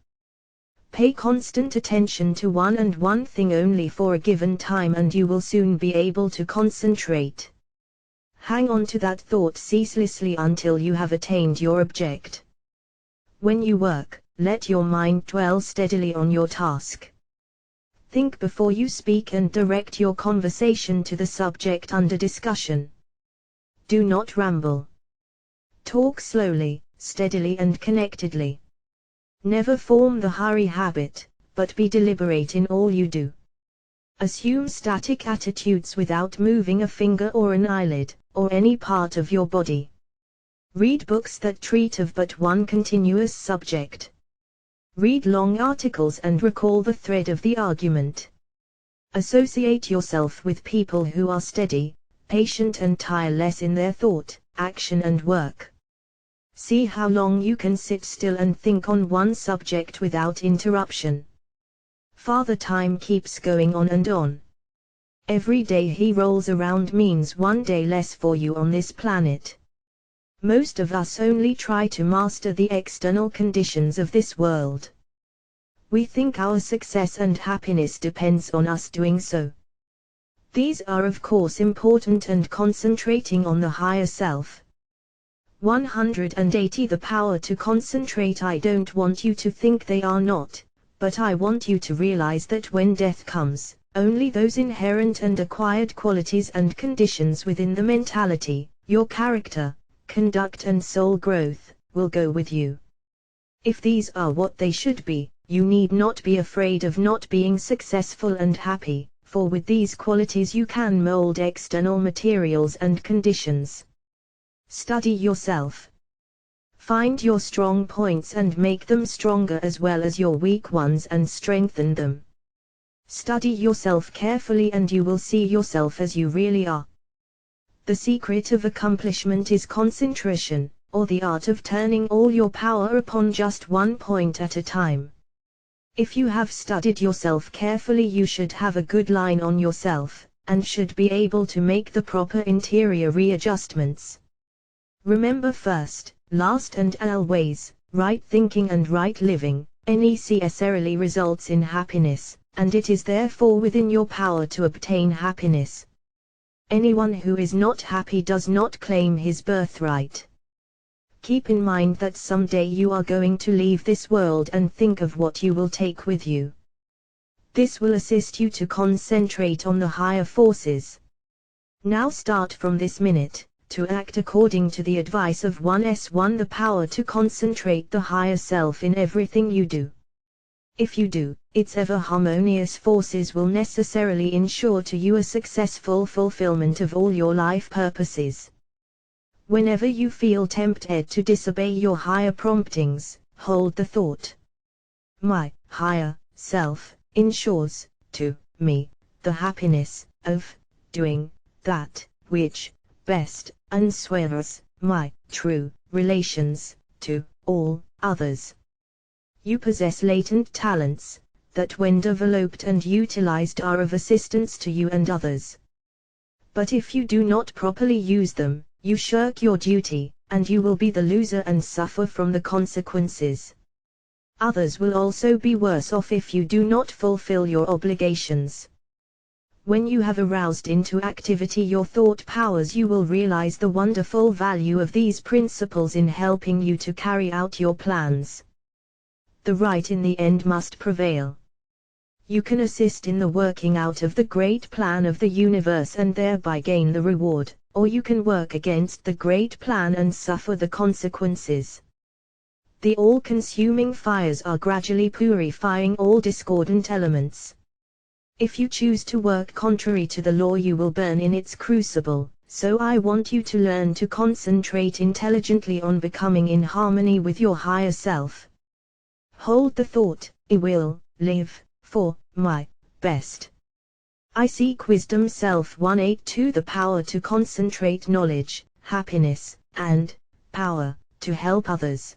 Pay constant attention to one thing only for a given time and you will soon be able to concentrate. Hang on to that thought ceaselessly until you have attained your object. When you work, let your mind dwell steadily on your task. Think before you speak and direct your conversation to the subject under discussion. Do not ramble. Talk slowly, steadily and connectedly. Never form the hurry habit, but be deliberate in all you do. Assume static attitudes without moving a finger or an eyelid, or any part of your body. Read books that treat of but one continuous subject. Read long articles and recall the thread of the argument. Associate yourself with people who are steady, patient and tireless in their thought, action and work. See how long you can sit still and think on one subject without interruption. Father Time keeps going on and on. Every day he rolls around means one day less for you on this planet. Most of us only try to master the external conditions of this world. We think our success and happiness depends on us doing so. These are of course important and concentrating on the higher self. 180 The power to concentrate. I don't want you to think they are not, but I want you to realize that when death comes, only those inherent and acquired qualities and conditions within the mentality, your character, conduct and soul growth, will go with you. If these are what they should be, you need not be afraid of not being successful and happy, for with these qualities you can mold external materials and conditions. Study yourself. Find your strong points and make them stronger as well as your weak ones and strengthen them. Study yourself carefully and you will see yourself as you really are. The secret of accomplishment is concentration, or the art of turning all your power upon just one point at a time. If you have studied yourself carefully, you should have a good line on yourself, and should be able to make the proper interior readjustments. Remember first, last and always, right thinking and right living, necessarily results in happiness, and it is therefore within your power to obtain happiness. Anyone who is not happy does not claim his birthright. Keep in mind that someday you are going to leave this world and think of what you will take with you. This will assist you to concentrate on the higher forces. Now start from this minute, to act according to the advice of 1S1 the power to concentrate the higher self in everything you do. If you do, its ever harmonious forces will necessarily ensure to you a successful fulfillment of all your life purposes. Whenever you feel tempted to disobey your higher promptings, hold the thought. My higher self ensures to me the happiness of doing that which best enswears my true relations to all others. You possess latent talents that when developed and utilized are of assistance to you and others. But if you do not properly use them, you shirk your duty, and you will be the loser and suffer from the consequences. Others will also be worse off if you do not fulfill your obligations. When you have aroused into activity your thought powers, you will realize the wonderful value of these principles in helping you to carry out your plans. The right in the end must prevail. You can assist in the working out of the great plan of the universe and thereby gain the reward, or you can work against the great plan and suffer the consequences. The all-consuming fires are gradually purifying all discordant elements. If you choose to work contrary to the law, you will burn in its crucible, so I want you to learn to concentrate intelligently on becoming in harmony with your higher self. Hold the thought, I will live for my best. I seek wisdom. Self 182. The power to concentrate knowledge, happiness, and power to help others.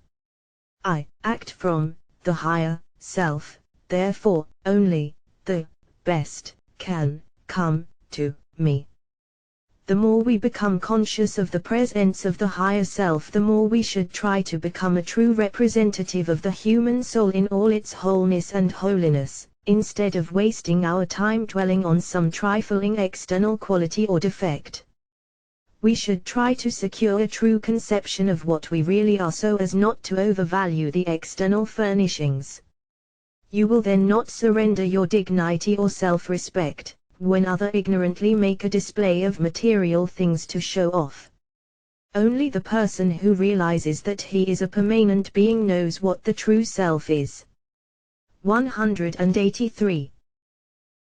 I act from the higher self, therefore only the best can come to me. The more we become conscious of the presence of the higher self, the more we should try to become a true representative of the human soul in all its wholeness and holiness, instead of wasting our time dwelling on some trifling external quality or defect. We should try to secure a true conception of what we really are so as not to overvalue the external furnishings. You will then not surrender your dignity or self-respect, when others ignorantly make a display of material things to show off. Only the person who realizes that he is a permanent being knows what the true self is. 183.